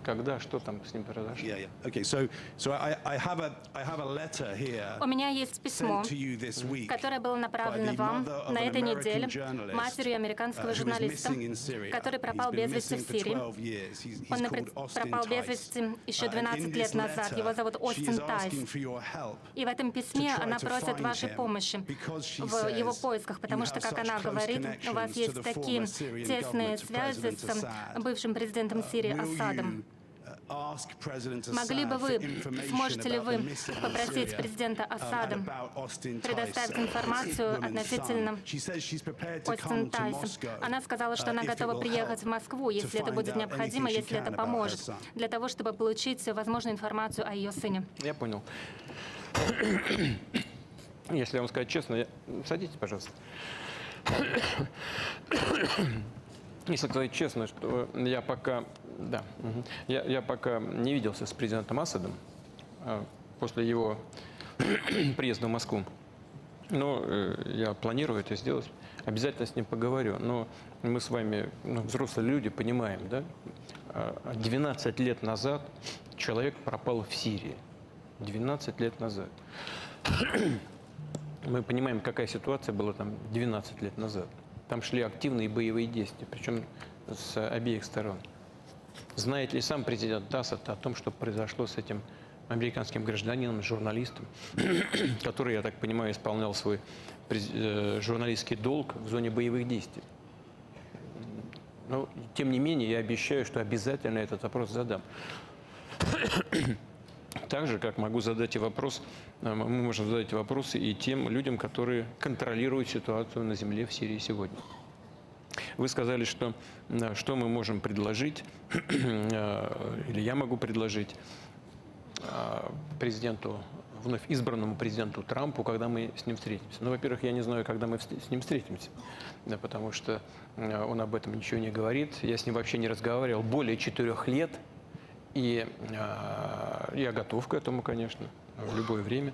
Когда, что там с ним произошло? Yeah, yeah. Okay, so I have a letter here У меня есть письмо, sent to you this week которое было by направлено the вам mother of на an этой American неделе journalist, матерью американского who is журналиста, missing in Syria. который пропал He's been без вести missing в for Сирии. 12 years. He's Он called Austin пропал без Tice. вести еще And in 12 this лет назад. letter, Его зовут she Остин is Тайс. asking for your help И в этом письме to try она to просит find вашей him, помощи because she в его says поисках, потому you что, have как such она close говорит, у вас connections to есть the такие former Syrian тесные government, to связи President с Assad. бывшим президентом Сирии Will Асадом. ask President Могли бы Assad вы, for information сможете ли about вы the missing in попросить Syria, президента Асада about Austin Tice, предоставить a информацию woman's относительно son? She says she's prepared to Остин come to Тайса? Moscow, Она сказала, что она if it готова will приехать help в Москву, если to это find будет out необходимо, anything she если это can about поможет, her son. для того, чтобы получить возможную информацию о ее сыне. Я понял. Если вам сказать честно, садитесь, пожалуйста. Если сказать честно, что я пока, я пока не виделся с президентом Асадом после его приезда в Москву. Но я планирую это сделать. Обязательно с ним поговорю. Но мы с вами, взрослые люди, понимаем, да? 12 лет назад человек пропал в Сирии. 12 лет назад. Мы понимаем, какая ситуация была там 12 лет назад. Там шли активные боевые действия, причем с обеих сторон. Знает ли сам президент Асад о том, что произошло с этим американским гражданином, журналистом, который, я так понимаю, исполнял свой журналистский долг в зоне боевых действий? Но, тем не менее, я обещаю, что обязательно этот вопрос задам. Так же, как могу задать и вопрос, мы можем задать вопросы и тем людям, которые контролируют ситуацию на земле в Сирии сегодня. Вы сказали, что мы можем предложить, или я могу предложить президенту вновь избранному президенту Трампу, когда мы с ним встретимся. Ну, во-первых, я не знаю, когда мы с ним встретимся, да, потому что он об этом ничего не говорит. Я с ним вообще не разговаривал более 4 лет, и я готов к этому, конечно, в любое время.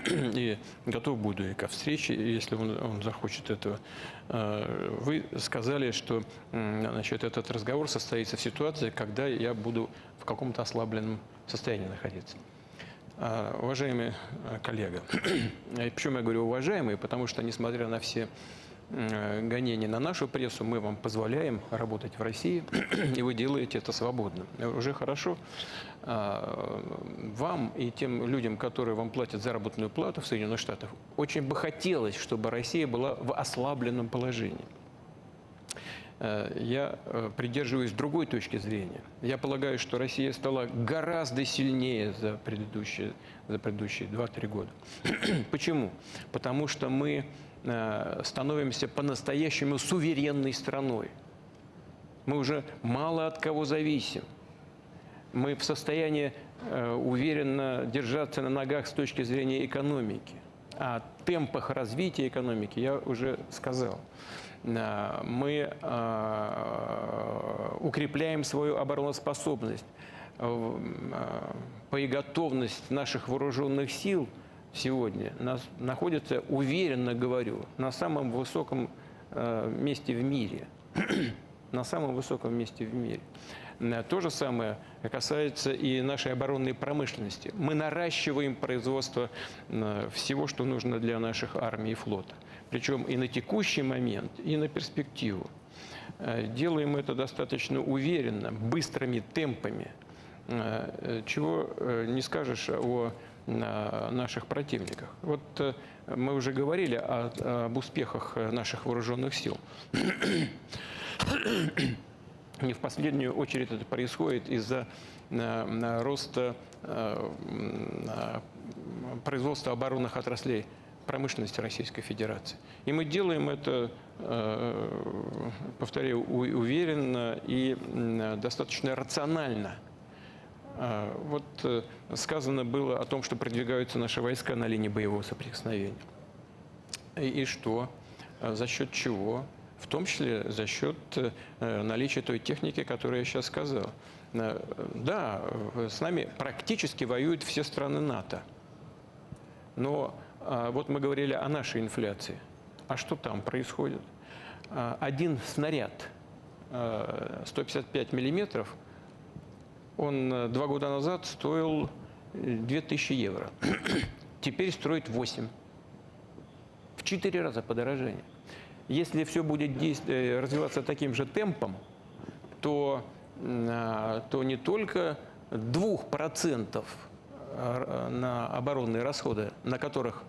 И готов буду и ко встрече, если он захочет этого. Вы сказали, что значит, этот разговор состоится в ситуации, когда я буду в каком-то ослабленном состоянии находиться. Уважаемый коллега, почему я говорю уважаемый? Потому что, несмотря на все гонения на нашу прессу, мы вам позволяем работать в России, и вы делаете это свободно. Уже хорошо. Вам и тем людям, которые вам платят заработную плату в Соединенных Штатах, очень бы хотелось, чтобы Россия была в ослабленном положении. Я придерживаюсь другой точки зрения. Я полагаю, что Россия стала гораздо сильнее за предыдущие 2-3 года. Почему? Потому что мы становимся по-настоящему суверенной страной. Мы уже мало от кого зависим. Мы в состоянии уверенно держаться на ногах с точки зрения экономики. О темпах развития экономики я уже сказал. Мы укрепляем свою обороноспособность. Боеготовность наших вооруженных сил сегодня находится, уверенно говорю, на самом высоком месте в мире. На самом высоком месте в мире. То же самое касается и нашей оборонной промышленности. Мы наращиваем производство всего, что нужно для наших армий и флота. Причем и на текущий момент, и на перспективу. Делаем это достаточно уверенно, быстрыми темпами. Чего не скажешь о наших противниках. Вот мы уже говорили об успехах наших вооруженных сил. Не в последнюю очередь это происходит из-за роста производства оборонных отраслей промышленности Российской Федерации. И мы делаем это, повторяю, уверенно и достаточно рационально. Вот сказано было о том, что продвигаются наши войска на линии боевого соприкосновения. И что? За счет чего? В том числе за счет наличия той техники, которую я сейчас сказал. Да, с нами практически воюют все страны НАТО. Но вот мы говорили о нашей инфляции. А что там происходит? Один снаряд 155 миллиметров, он 2 года назад стоил 2000 евро. Теперь стоит 8. В 4 раза подорожание. Если все будет развиваться таким же темпом, то не только 2% на оборонные расходы, на которых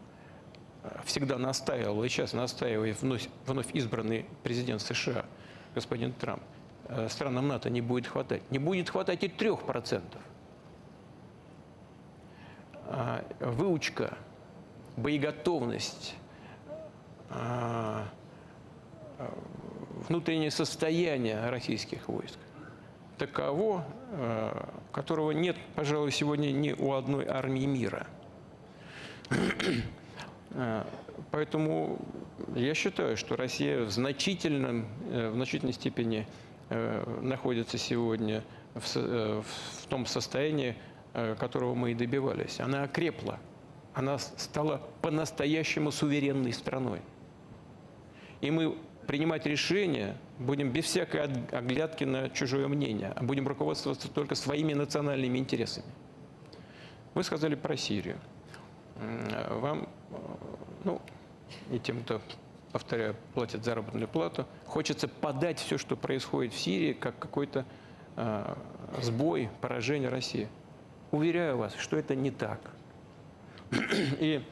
всегда настаивал и сейчас настаивает вновь избранный президент США, господин Трамп, странам НАТО не будет хватать. Не будет хватать и 3%. Выучка, боеготовность, внутреннее состояние российских войск таково, которого нет, пожалуй, сегодня ни у одной армии мира. Поэтому я считаю, что Россия в значительной степени находится сегодня в том состоянии, которого мы и добивались. Она окрепла, она стала по-настоящему суверенной страной. И мы принимать решения будем без всякой оглядки на чужое мнение, а будем руководствоваться только своими национальными интересами. Вы сказали про Сирию. Вам, и тем, кто, повторяю, платит заработную плату, хочется подать все, что происходит в Сирии, как какой-то сбой, поражение России. Уверяю вас, что это не так. И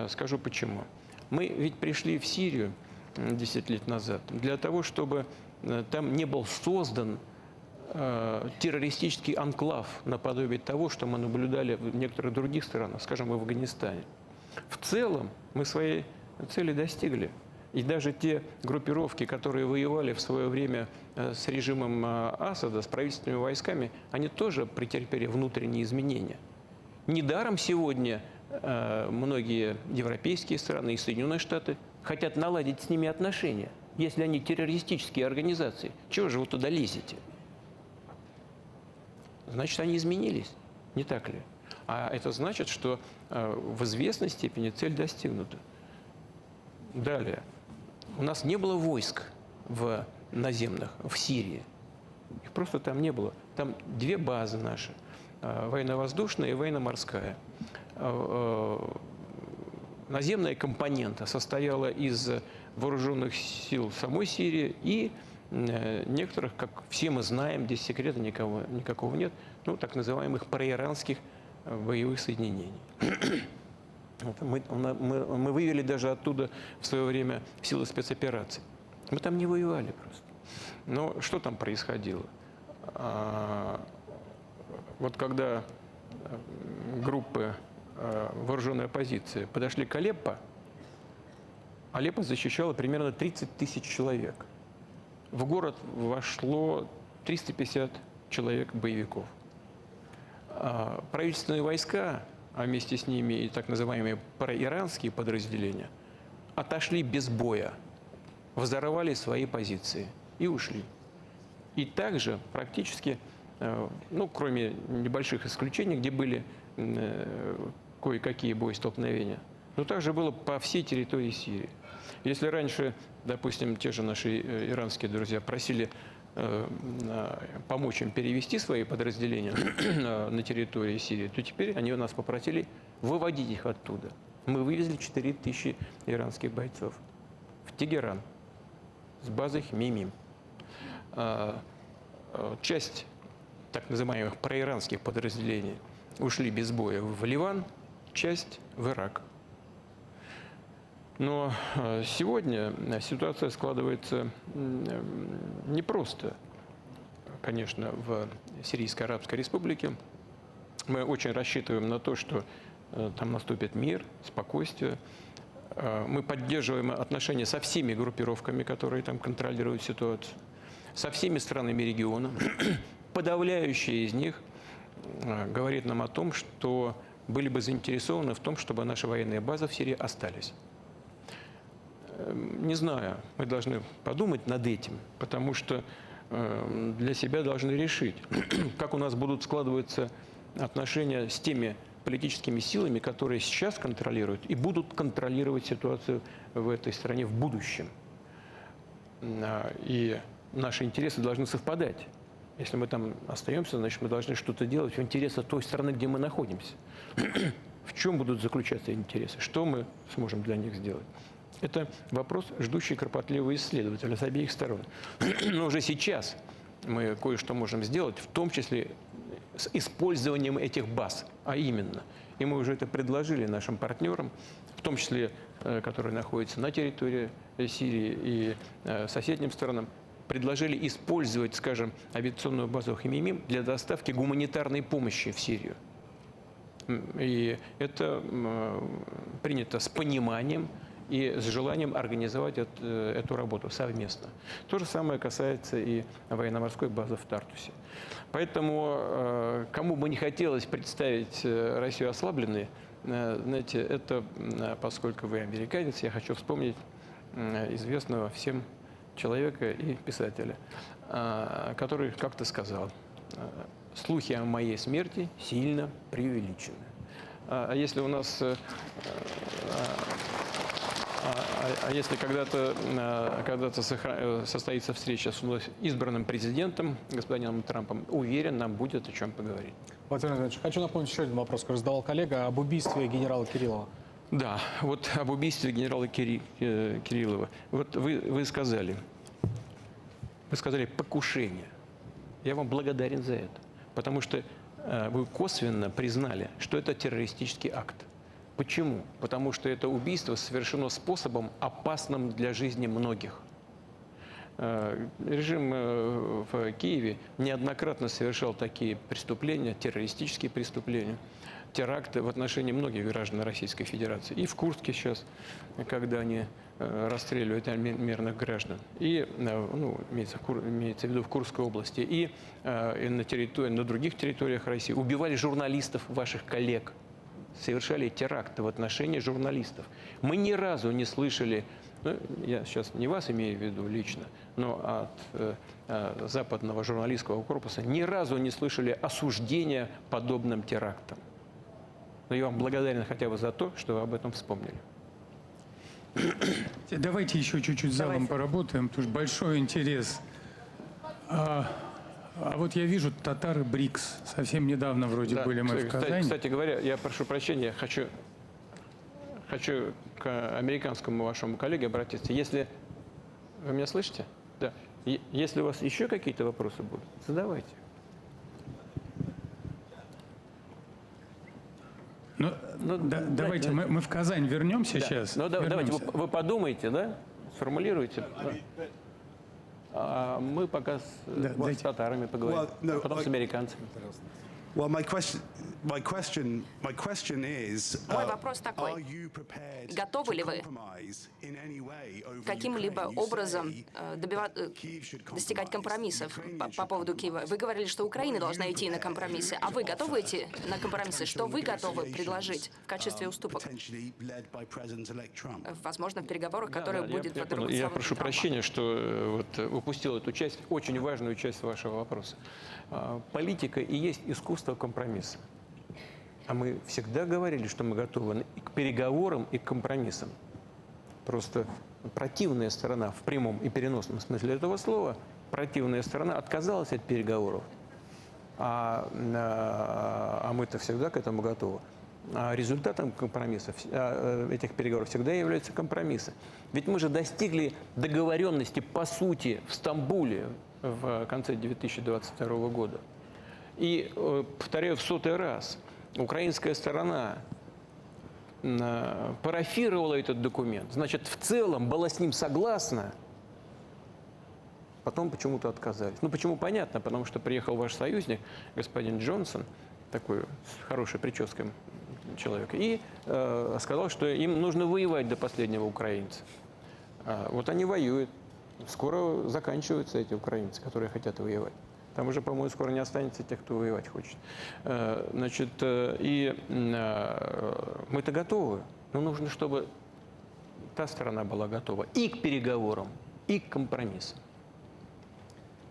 скажу почему. Мы ведь пришли в Сирию 10 лет назад для того, чтобы там не был создан террористический анклав наподобие того, что мы наблюдали в некоторых других странах, скажем, в Афганистане. В целом мы своей цели достигли. И даже те группировки, которые воевали в свое время с режимом Асада, с правительственными войсками, они тоже претерпели внутренние изменения. Недаром сегодня многие европейские страны и Соединенные Штаты хотят наладить с ними отношения. Если они террористические организации, чего же вы туда лезете? Значит, они изменились, не так ли? А это значит, что в известной степени цель достигнута. Далее. У нас не было войск наземных в Сирии. Их просто там не было. Там две базы наши. Военно-воздушная и военно-морская. Наземная компонента состояла из вооруженных сил самой Сирии и некоторых, как все мы знаем, здесь секрета никакого нет, ну, так называемых проиранских боевых соединений. Мы вывели даже оттуда в свое время силы спецопераций. Мы там не воевали просто. Но что там происходило? Вот когда группы вооруженной оппозиции подошли к Алеппо, Алеппо защищало примерно 30 тысяч человек. В город вошло 350 человек боевиков. Правительственные войска, а вместе с ними и так называемые проиранские подразделения, отошли без боя, взорвали свои позиции и ушли. И также практически, ну, кроме небольших исключений, где были кое-какие боестолкновения, но также было по всей территории Сирии. Если раньше, допустим, те же наши иранские друзья просили помочь им перевести свои подразделения на территории Сирии, то теперь они у нас попросили выводить их оттуда. Мы вывезли 4000 иранских бойцов в Тегеран с базой Мимим. Часть так называемых проиранских подразделений ушли без боя в Ливан, часть в Ирак. Но сегодня ситуация складывается непросто, конечно, в Сирийской Арабской Республике. Мы очень рассчитываем на то, что там наступит мир, спокойствие. Мы поддерживаем отношения со всеми группировками, которые там контролируют ситуацию, со всеми странами региона. Подавляющая из них говорит нам о том, что были бы заинтересованы в том, чтобы наши военные базы в Сирии остались. Не знаю, мы должны подумать над этим, потому что для себя должны решить, как у нас будут складываться отношения с теми политическими силами, которые сейчас контролируют и будут контролировать ситуацию в этой стране в будущем. И наши интересы должны совпадать. Если мы там остаемся, значит, мы должны что-то делать в интересах той страны, где мы находимся. В чем будут заключаться интересы? Что мы сможем для них сделать? Это вопрос, ждущий кропотливого исследователя с обеих сторон. Но уже сейчас мы кое-что можем сделать, в том числе с использованием этих баз. А именно, и мы уже это предложили нашим партнерам, в том числе, которые находятся на территории Сирии и соседним странам, предложили использовать, скажем, авиационную базу Химимим для доставки гуманитарной помощи в Сирию. И это принято с пониманием и с желанием организовать эту работу совместно. То же самое касается и военно-морской базы в Тартусе. Поэтому, кому бы не хотелось представить Россию ослабленной, знаете, это, поскольку вы американец, я хочу вспомнить известного всем человека и писателя, который как-то сказал: «Слухи о моей смерти сильно преувеличены». А если у нас... А если когда-то состоится встреча с вновь избранным президентом, господином Трампом, уверен, нам будет о чем поговорить. Владимир Владимирович, хочу напомнить еще один вопрос, который задавал коллега, об убийстве генерала Кириллова. Да, вот об убийстве генерала Кириллова. Вот вы сказали покушение. Я вам благодарен за это, потому что вы косвенно признали, что это террористический акт. Почему? Потому что это убийство совершено способом, опасным для жизни многих. Режим в Киеве неоднократно совершал такие преступления, террористические преступления, теракты в отношении многих граждан Российской Федерации. И в Курске сейчас, когда они расстреливают мирных граждан. И, ну, имеется в виду в Курской области. И на других территориях России убивали журналистов, ваших коллег, совершали теракты в отношении журналистов. Мы ни разу не слышали, ну, я сейчас не вас имею в виду лично, но от западного журналистского корпуса ни разу не слышали осуждения подобным терактам. Но я вам благодарен хотя бы за то, что вы об этом вспомнили. Давайте еще чуть-чуть залом поработаем, потому что большой интерес. А вот я вижу татары БРИКС. Совсем недавно вроде Да, были мы в Казани. Кстати говоря, я прошу прощения, хочу к американскому вашему коллеге обратиться. Если вы меня слышите? Да. Если у вас еще какие-то вопросы будут, задавайте. Давайте мы в Казань вернемся сейчас. Ну, давайте, вы подумайте, да? Сформулируйте. А мы пока с татарами поговорим, а потом с американцами. Well, my question is, Мой вопрос такой. Готовы ли вы каким-либо образом достигать компромиссов по поводу Киева? Вы говорили, что Украина должна идти на компромиссы. А вы готовы идти на компромиссы? Что вы готовы предложить в качестве уступок? Возможно, в переговорах, которые будет под руководством Я прошу Трампа. прощения, что упустил эту часть, очень важную часть вашего вопроса. Политика и есть искусство компромисса. А мы всегда говорили, что мы готовы и к переговорам, и к компромиссам. Просто противная сторона в прямом и переносном смысле этого слова, противная сторона отказалась от переговоров. А мы-то всегда к этому готовы. А результатом компромиссов, этих переговоров всегда являются компромиссы. Ведь мы же достигли договоренности по сути в Стамбуле в конце 2022 года. И, повторяю в 100-й раз, украинская сторона парафировала этот документ. Значит, в целом была с ним согласна, потом почему-то отказались. Ну, почему? Понятно, потому что приехал ваш союзник, господин Джонсон, такой с хорошей прической человек, и сказал, что им нужно воевать до последнего украинца. Вот они воюют. Скоро заканчиваются эти украинцы, которые хотят воевать. Там уже, по-моему, скоро не останется тех, кто воевать хочет. Значит, и мы-то готовы. Но нужно, чтобы та сторона была готова и к переговорам, и к компромиссам.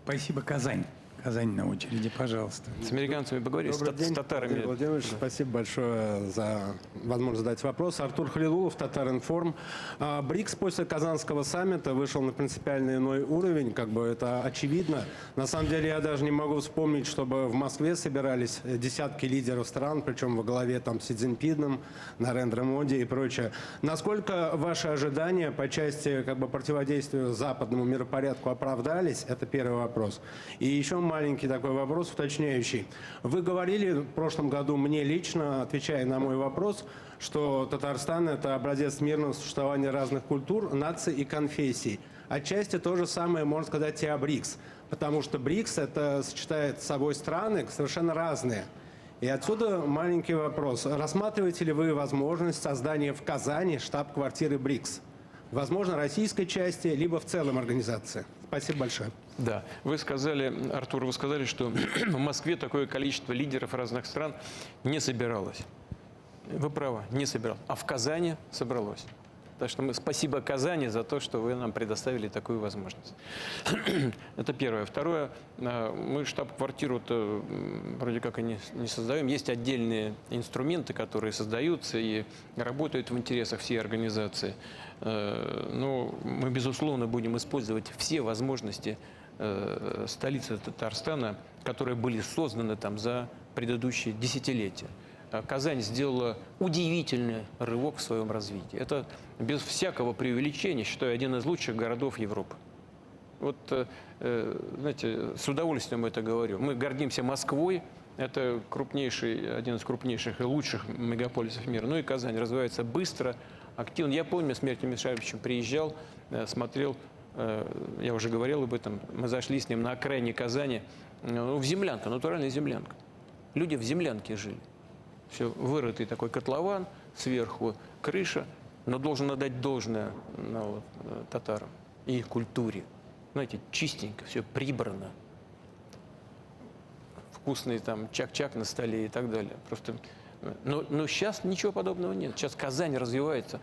Спасибо, Казань. Казань на очереди, пожалуйста. С американцами поговорили, с татарами. Владимир Владимирович, спасибо большое за возможность задать вопрос. Артур Халилулов, Татаринформ. БРИКС после Казанского саммита вышел на принципиально иной уровень, как бы это очевидно. На самом деле я даже не могу вспомнить, чтобы в Москве собирались десятки лидеров стран, причем во главе там Си Цзиньпином, Нарендра Моди и прочее. Насколько ваши ожидания по части как бы противодействия западному миропорядку оправдались? Это первый вопрос. И еще маленький такой вопрос, уточняющий. Вы говорили в прошлом году мне лично, отвечая на мой вопрос, что Татарстан – это образец мирного существования разных культур, наций и конфессий. Отчасти то же самое можно сказать и о БРИКС, потому что БРИКС – это сочетает с собой страны совершенно разные. И отсюда маленький вопрос. Рассматриваете ли вы возможность создания в Казани штаб-квартиры БРИКС? Возможно, российской части, либо в целом организации. Спасибо большое. Да, вы сказали, Артур, вы сказали, что в Москве такое количество лидеров разных стран не собиралось. Вы правы, не собиралось. А в Казани собралось. Так что спасибо Казани за то, что вы нам предоставили такую возможность. Это первое. Второе, мы штаб-квартиру-то вроде как и не создаем. Есть отдельные инструменты, которые создаются и работают в интересах всей организации. Но мы, безусловно, будем использовать все возможности столицы Татарстана, которые были созданы там за предыдущие десятилетия. Казань сделала удивительный рывок в своем развитии. Это без всякого преувеличения, считаю, один из лучших городов Европы. Вот, знаете, с удовольствием это говорю. Мы гордимся Москвой. Это один из крупнейших и лучших мегаполисов мира. Ну и Казань развивается быстро, активно. Я помню, с Мертем Мишаевичем приезжал, смотрел, я уже говорил об этом, мы зашли с ним на окраине Казани, в землянку, натуральная землянка. Люди в землянке жили. Все, вырытый такой котлован, сверху крыша, но должен отдать должное татарам и их культуре. Знаете, чистенько, все прибрано. Вкусный там чак-чак на столе и так далее. Просто Но сейчас ничего подобного нет. Сейчас Казань развивается.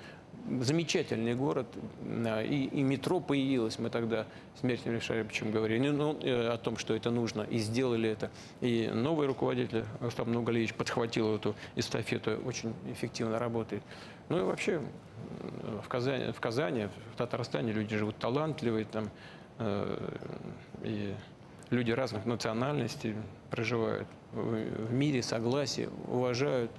Замечательный город, и метро появилось. Мы тогда с Дмитрием Александровичем говорили о том, что это нужно, и сделали это. И новый руководитель, Рустам Нургалиевич, подхватил эту эстафету, очень эффективно работает. Ну и вообще в Казани, в Татарстане люди живут талантливые, там, и люди разных национальностей проживают в мире, согласии, уважают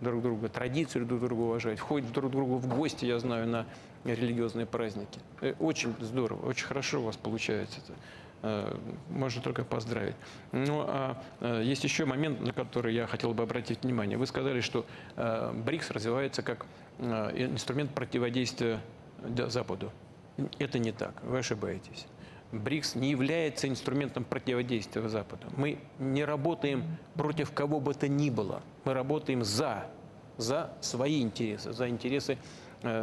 друг друга, традиции друг друга уважают, ходят друг к другу в гости, я знаю, на религиозные праздники. Очень здорово, очень хорошо у вас получается это. Можно только поздравить. Ну, есть еще момент, на который я хотел бы обратить внимание. Вы сказали, что БРИКС развивается как инструмент противодействия Западу. Это не так, вы ошибаетесь. БРИКС не является инструментом противодействия Западу. Мы не работаем против кого бы то ни было. Мы работаем за свои интересы, за интересы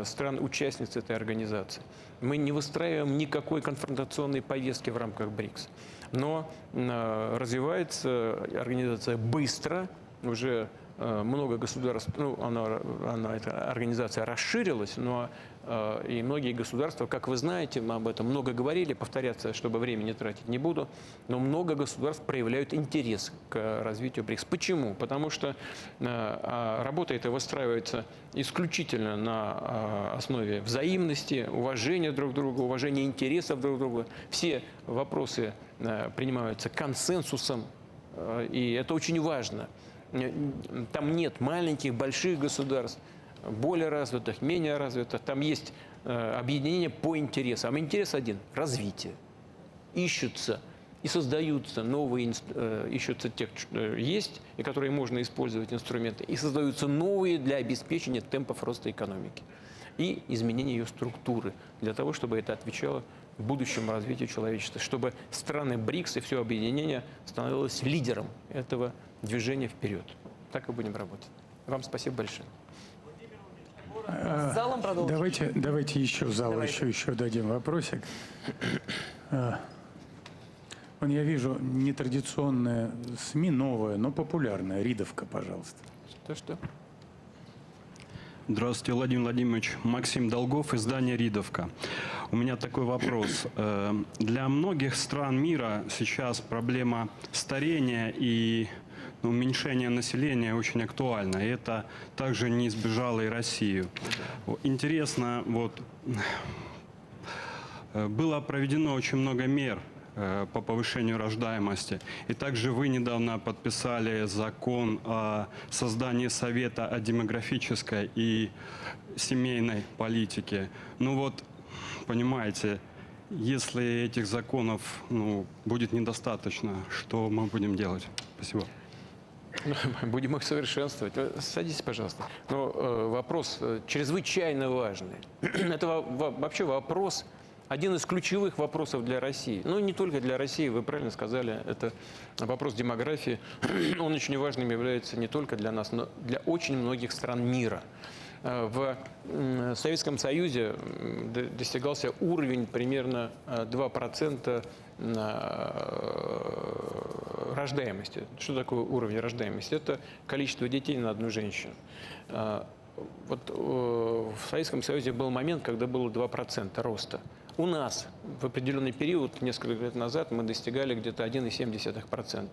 стран-участниц этой организации. Мы не выстраиваем никакой конфронтационной повестки в рамках БРИКС. Но развивается организация быстро, уже много государств, ну, эта организация расширилась, но и многие государства, как вы знаете, мы об этом много говорили, повторяться, чтобы время не тратить не буду, но много государств проявляют интерес к развитию БРИКС. Почему? Потому что работа эта выстраивается исключительно на основе взаимности, уважения друг к другу, уважения интересов друг к другу. Все вопросы принимаются консенсусом, и это очень важно. Там нет маленьких, больших государств, более развитых, менее развитых. Там есть объединение по интересам. Интерес один – развитие. Ищутся и создаются новые, ищутся те, что есть, и которые можно использовать инструменты, и создаются новые для обеспечения темпов роста экономики и изменения ее структуры, для того, чтобы это отвечало будущему развитию человечества, чтобы страны БРИКС и все объединение становилось лидером этого движения вперед. Так и будем работать. Вам спасибо большое. С залом продолжим. Давайте еще залу еще дадим вопросик. Вон я вижу нетрадиционная СМИ, новая, но популярная. Ридовка, пожалуйста. Что? Здравствуйте, Владимир Владимирович. Максим Долгов, издание «Ридовка». У меня такой вопрос. Для многих стран мира сейчас проблема старения и уменьшения населения очень актуальна. И это также не избежало и Россию. Интересно, вот было проведено очень много мер по повышению рождаемости. И также вы недавно подписали закон о создании Совета о демографической и семейной политике. Ну вот, понимаете, если этих законов будет недостаточно, что мы будем делать? Спасибо. Будем их совершенствовать. Садитесь, пожалуйста. Но вопрос чрезвычайно важный. Это вообще вопрос, один из ключевых вопросов для России. Ну, не только для России, вы правильно сказали, это вопрос демографии. Он очень важным является не только для нас, но для очень многих стран мира. В Советском Союзе достигался уровень примерно 2% рождаемости. Что такое уровень рождаемости? Это количество детей на одну женщину. Вот в Советском Союзе был момент, когда было 2% роста. У нас в определенный период, несколько лет назад, мы достигали где-то 1,7%.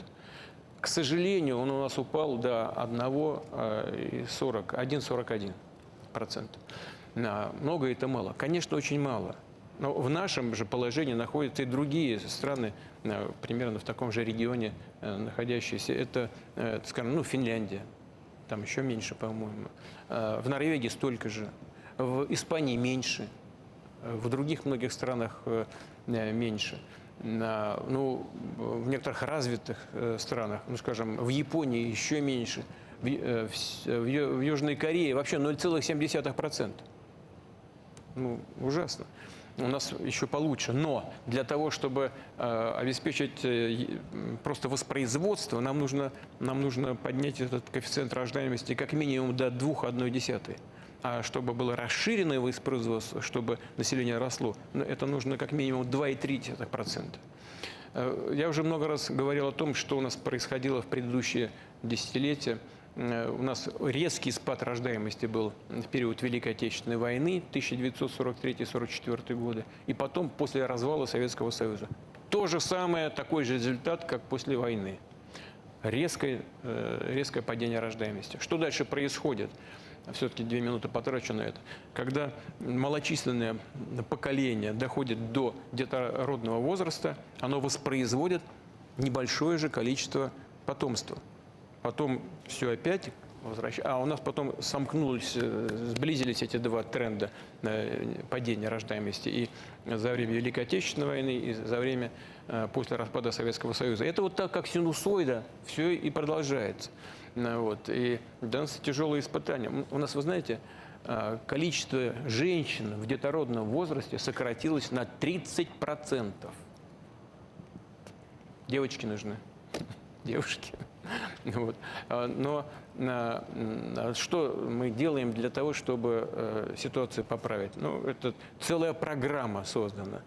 К сожалению, он у нас упал до 1,41%. Много это мало? Конечно, очень мало. Но в нашем же положении находятся и другие страны, примерно в таком же регионе находящиеся. Это, скажем, Финляндия, там еще меньше, по-моему. В Норвегии столько же. В Испании меньше. В других многих странах меньше. В некоторых развитых странах, скажем, в Японии еще меньше. В Южной Корее вообще 0,7%. Ужасно. У нас еще получше. Но для того, чтобы обеспечить просто воспроизводство, нам нужно поднять этот коэффициент рождаемости как минимум до 2,1. А чтобы было расширенное воспроизводство, чтобы население росло, это нужно как минимум 2,3%. Я уже много раз говорил о том, что у нас происходило в предыдущие десятилетия. у нас резкий спад рождаемости был в период Великой Отечественной войны 1943-1944 годы, и потом после развала Советского Союза. То же самое, такой же результат, как после войны. Резкое падение рождаемости. Что дальше происходит? Все-таки 2 минуты потрачу на это. Когда малочисленное поколение доходит до детородного возраста, оно воспроизводит небольшое же количество потомства. Потом все опять возвращается. А у нас потом сблизились эти два тренда падения рождаемости и за время Великой Отечественной войны, и за время после распада Советского Союза. Это вот так, как синусоида, все и продолжается. Вот. И для нас тяжелые испытания. У нас, вы знаете, количество женщин в детородном возрасте сократилось на 30%. Девочки нужны. Девушки. Вот. Но что мы делаем для того, чтобы ситуацию поправить? Ну, это целая программа создана.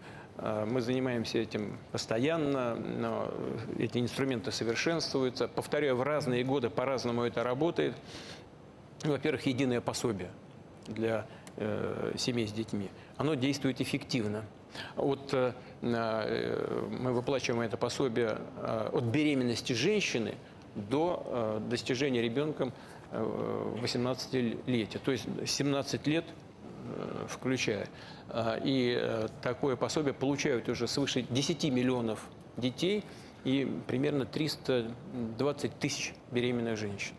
Мы занимаемся этим постоянно, но эти инструменты совершенствуются. Повторяю, в разные годы по-разному это работает. Во-первых, единое пособие для семей с детьми. Оно действует эффективно. Вот мы выплачиваем это пособие от беременности женщины до достижения ребенком 18-летия, то есть 17 лет включая. И такое пособие получают уже свыше 10 миллионов детей и примерно 320 тысяч беременных женщин.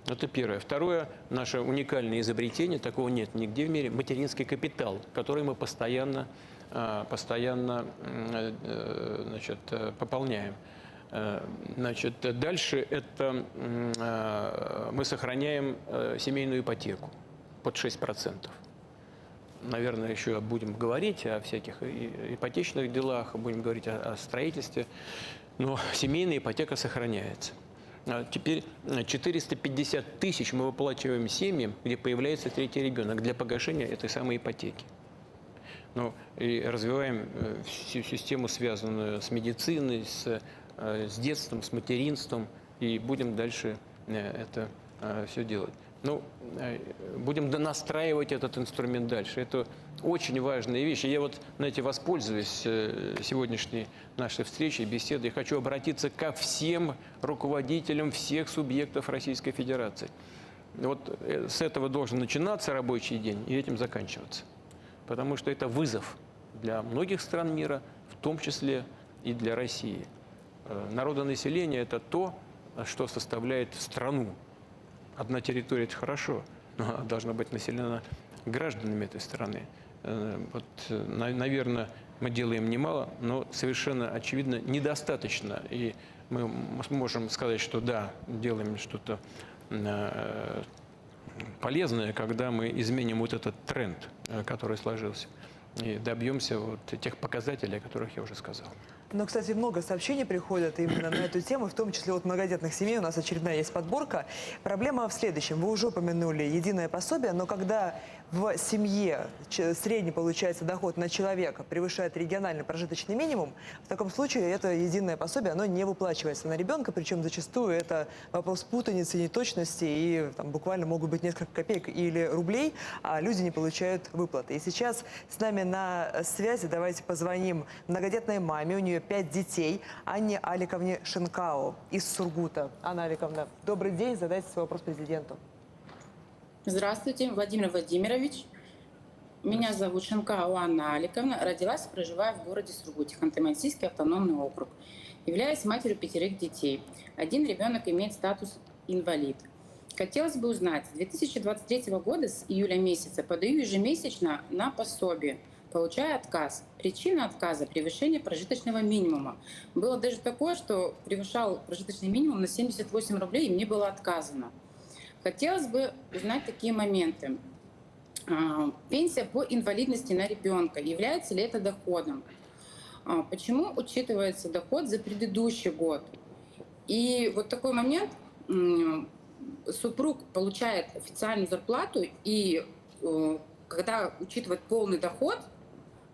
Это первое. Второе, наше уникальное изобретение, такого нет нигде в мире, материнский капитал, который мы постоянно значит, пополняем. Значит, дальше это мы сохраняем семейную ипотеку под 6%. Наверное, еще будем говорить о всяких ипотечных делах, будем говорить о строительстве, но семейная ипотека сохраняется. Теперь 450 тысяч мы выплачиваем семьям, где появляется третий ребенок, для погашения этой самой ипотеки. Ну, и развиваем всю систему, связанную с медициной, с детством, с материнством, и будем дальше это все делать. Ну, будем донастраивать этот инструмент дальше. Это очень важная вещь. И я вот, знаете, воспользуюсь сегодняшней нашей встречей, беседой. Хочу обратиться ко всем руководителям всех субъектов Российской Федерации. Вот с этого должен начинаться рабочий день и этим заканчиваться. Потому что это вызов для многих стран мира, в том числе и для России. Народонаселение – это то, что составляет страну. Одна территория – это хорошо, но она должна быть населена гражданами этой страны. Вот, наверное, мы делаем немало, но совершенно очевидно недостаточно. И мы можем сказать, что да, делаем что-то полезное, когда мы изменим вот этот тренд, который сложился, и добьемся вот тех показателей, о которых я уже сказал. Но, кстати, много сообщений приходят именно на эту тему, в том числе от многодетных семей. У нас очередная есть подборка. Проблема в следующем. Вы уже упомянули единое пособие, но когда в семье средний, получается, доход на человека превышает региональный прожиточный минимум, в таком случае это единое пособие, оно не выплачивается на ребенка, причем зачастую это вопрос путаницы, неточности, и там буквально могут быть несколько копеек или рублей, а люди не получают выплаты. И сейчас с нами на связи, давайте позвоним многодетной маме, у нее 5 детей, Анне Аликовне Шенкау из Сургута. Анна Аликовна, добрый день, задайте свой вопрос президенту. Здравствуйте, Владимир Владимирович. Меня зовут Шенкау Анна Аликовна. Родилась и проживаю в городе Сургуте, Ханты-Мансийский автономный округ. Являюсь матерью 5 детей. Один ребенок имеет статус инвалид. Хотелось бы узнать, с 2023 года, с июля месяца, подаю ежемесячно на пособие. Получаю отказ. Причина отказа – превышение прожиточного минимума. Было даже такое, что превышал прожиточный минимум на 78 рублей, и мне было отказано. Хотелось бы узнать такие моменты. Пенсия по инвалидности на ребенка. Является ли это доходом? Почему учитывается доход за предыдущий год? И вот такой момент. Супруг получает официальную зарплату, и когда учитывать полный доход,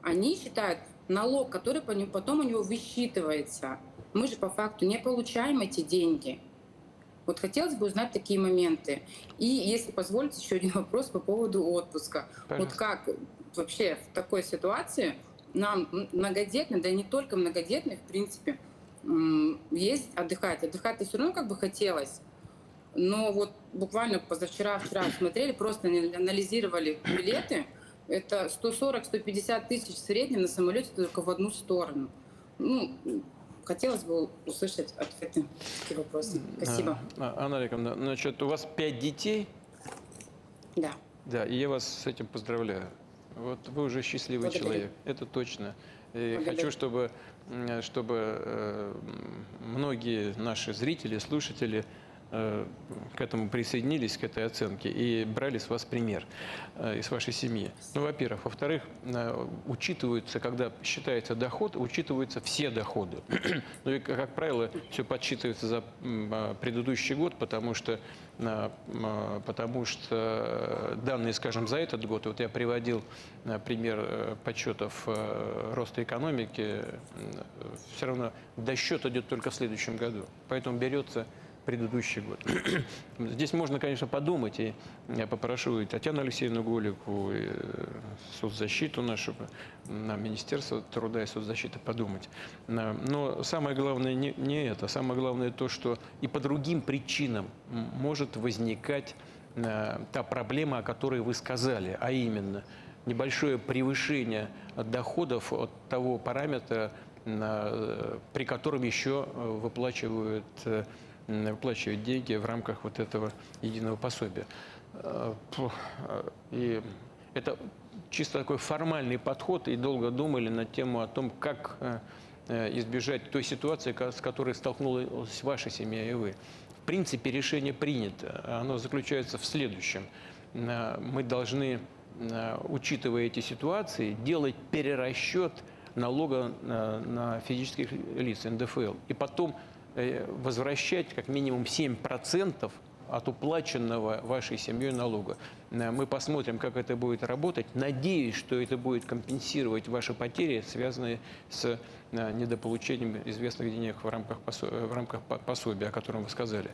они считают налог, который потом у него высчитывается. Мы же по факту не получаем эти деньги. Вот хотелось бы узнать такие моменты. И, если позволите, еще один вопрос по поводу отпуска. Пожалуйста. Вот как вообще в такой ситуации нам многодетным, да и не только многодетным, в принципе, есть отдыхать. Отдыхать-то все равно как бы хотелось. Но вот буквально вчера смотрели, просто анализировали билеты. Это 140-150 тысяч в среднем на самолете только в одну сторону. Ну, хотелось бы услышать ответы на такие вопросы. Спасибо. Анна Олеговна, значит, у вас 5 детей? Да. Да, и я вас с этим поздравляю. Вот вы уже счастливый Благодарю. человек, это точно. И Благодарю. хочу, чтобы многие наши зрители, слушатели к этому присоединились, к этой оценке, и брали с вас пример из вашей семьи. Ну, во-первых. Во-вторых, учитываются, когда считается доход, учитываются все доходы. Ну и, как правило, все подсчитывается за предыдущий год, потому что данные, скажем, за этот год, вот я приводил пример подсчетов роста экономики, все равно досчет идет только в следующем году. Поэтому берется предыдущий год. Здесь можно, конечно, подумать, и я попрошу и Татьяну Алексеевну Голику, и соцзащиту нашу, на Министерство труда и соцзащиты подумать. Но самое главное не это. Самое главное то, что и по другим причинам может возникать та проблема, о которой вы сказали, а именно небольшое превышение доходов от того параметра, при котором еще выплачивают деньги в рамках вот этого единого пособия. И это чисто такой формальный подход, и долго думали на тему о том, как избежать той ситуации, с которой столкнулась ваша семья и вы. В принципе, решение принято. Оно заключается в следующем. Мы должны, учитывая эти ситуации, делать перерасчет налога на физических лиц, НДФЛ, и потом возвращать как минимум 7% от уплаченного вашей семьей налога. Мы посмотрим, как это будет работать. Надеюсь, что это будет компенсировать ваши потери, связанные с недополучением известных денег в рамках пособия, о котором вы сказали.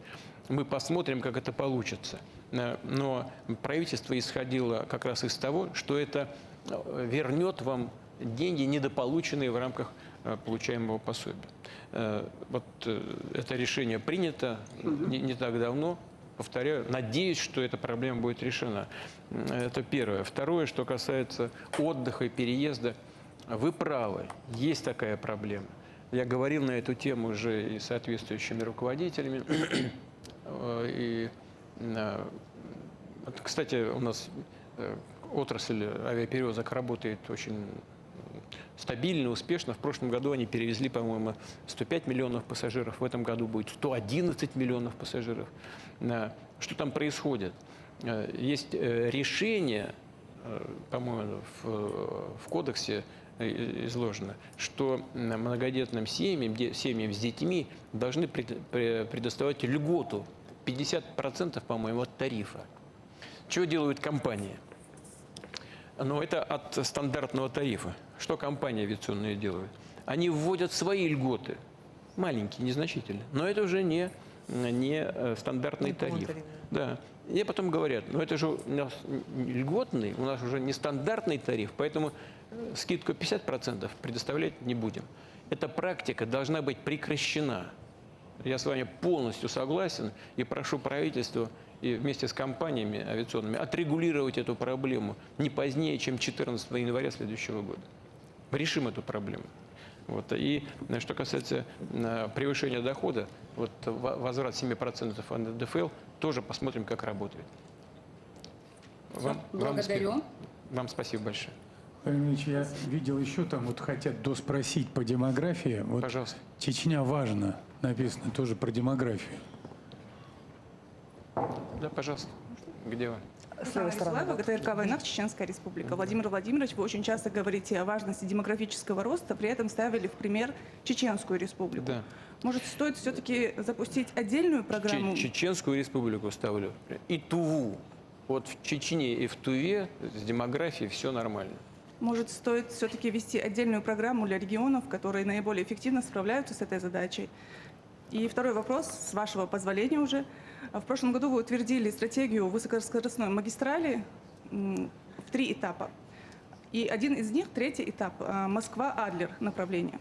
Мы посмотрим, как это получится. Но правительство исходило как раз из того, что это вернет вам деньги, недополученные в рамках получаемого пособия. Вот это решение принято не так давно. Повторяю, надеюсь, что эта проблема будет решена. Это первое. Второе, что касается отдыха и переезда. Вы правы, есть такая проблема. Я говорил на эту тему уже и с соответствующими руководителями. И, кстати, у нас отрасль авиаперевозок работает очень стабильно, успешно. В прошлом году они перевезли, по-моему, 105 миллионов пассажиров. В этом году будет 111 миллионов пассажиров. Что там происходит? Есть решение, по-моему, в кодексе изложено, что многодетным семьям с детьми должны предоставить льготу 50%, по-моему, от тарифа. Чего делают компании? Но это от стандартного тарифа. Что компании авиационные делают? Они вводят свои льготы, маленькие, незначительные, но это уже не стандартный тариф. Да. И потом говорят, ну это же у нас льготный, у нас уже не стандартный тариф, поэтому скидку 50% предоставлять не будем. Эта практика должна быть прекращена. Я с вами полностью согласен и прошу правительство и вместе с компаниями авиационными отрегулировать эту проблему не позднее, чем 14 января следующего года. Решим эту проблему. Вот. И что касается превышения дохода, вот возврат 7% от НДФЛ, тоже посмотрим, как работает. Благодарю. Вам спасибо большое. Владимир Ильич, я видел еще там, вот хотят доспросить по демографии. Вот пожалуйста. Чечня важно, написано тоже про демографию. Да, пожалуйста. Где вы? С левой стороны. ГТРК «Война» в Чеченская республика. Владимир Владимирович, вы очень часто говорите о важности демографического роста, при этом ставили в пример Чеченскую республику. Да. Может, стоит все-таки запустить отдельную программу? Чеченскую республику ставлю. И Туву. Вот в Чечне и в Туве с демографией все нормально. Может, стоит все-таки вести отдельную программу для регионов, которые наиболее эффективно справляются с этой задачей? И второй вопрос, с вашего позволения уже. В прошлом году вы утвердили стратегию высокоскоростной магистрали в 3 этапа. И один из них, 3-й этап, Москва-Адлер направление.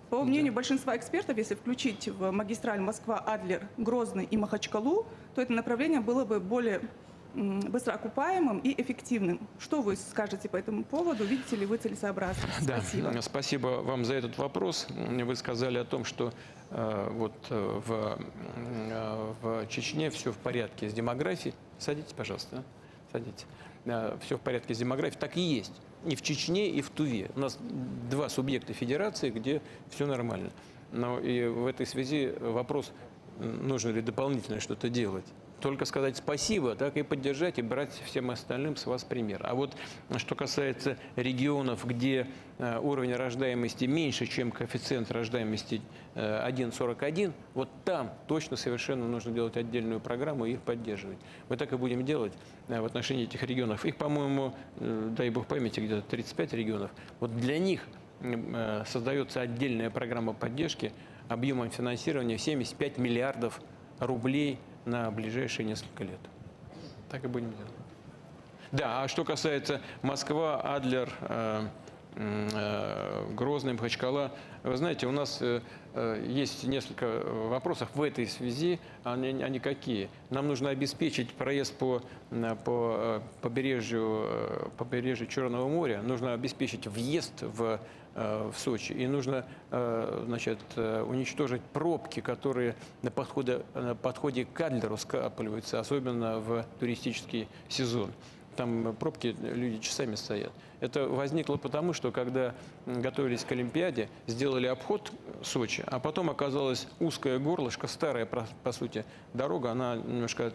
По мнению большинства экспертов, если включить в магистраль Москва-Адлер, Грозный и Махачкалу, то это направление было бы более быстро окупаемым и эффективным. Что вы скажете по этому поводу? Видите ли вы целесообразность? Да, Спасибо. спасибо вам за этот вопрос. Вы сказали о том, что в Чечне все в порядке с демографией. Садитесь, пожалуйста. Садитесь. Все в порядке с демографией. Так и есть. И в Чечне, и в Туве. У нас 2 субъекта федерации, где все нормально. Но и в этой связи вопрос, нужно ли дополнительно что-то делать. Только сказать спасибо, так и поддержать, и брать всем остальным с вас пример. А вот что касается регионов, где уровень рождаемости меньше, чем коэффициент рождаемости 1,41, вот там точно совершенно нужно делать отдельную программу и их поддерживать. Мы так и будем делать в отношении этих регионов. Их, по-моему, дай бог памяти, где-то 35 регионов. Вот для них создается отдельная программа поддержки объемом финансирования 75 миллиардов рублей на ближайшие несколько лет. Так и будем делать. Да, а что касается Москва, Адлер, Грозный, Махачкала, вы знаете, у нас есть несколько вопросов в этой связи. Они какие? Нам нужно обеспечить проезд по побережью Черного моря, нужно обеспечить въезд в Сочи. И нужно, значит, уничтожить пробки, которые на подходе к Адлеру скапливаются, особенно в туристический сезон. Там пробки, люди часами стоят. Это возникло потому, что когда готовились к Олимпиаде, сделали обход Сочи, а потом оказалось узкое горлышко, старая, по сути, дорога, она немножко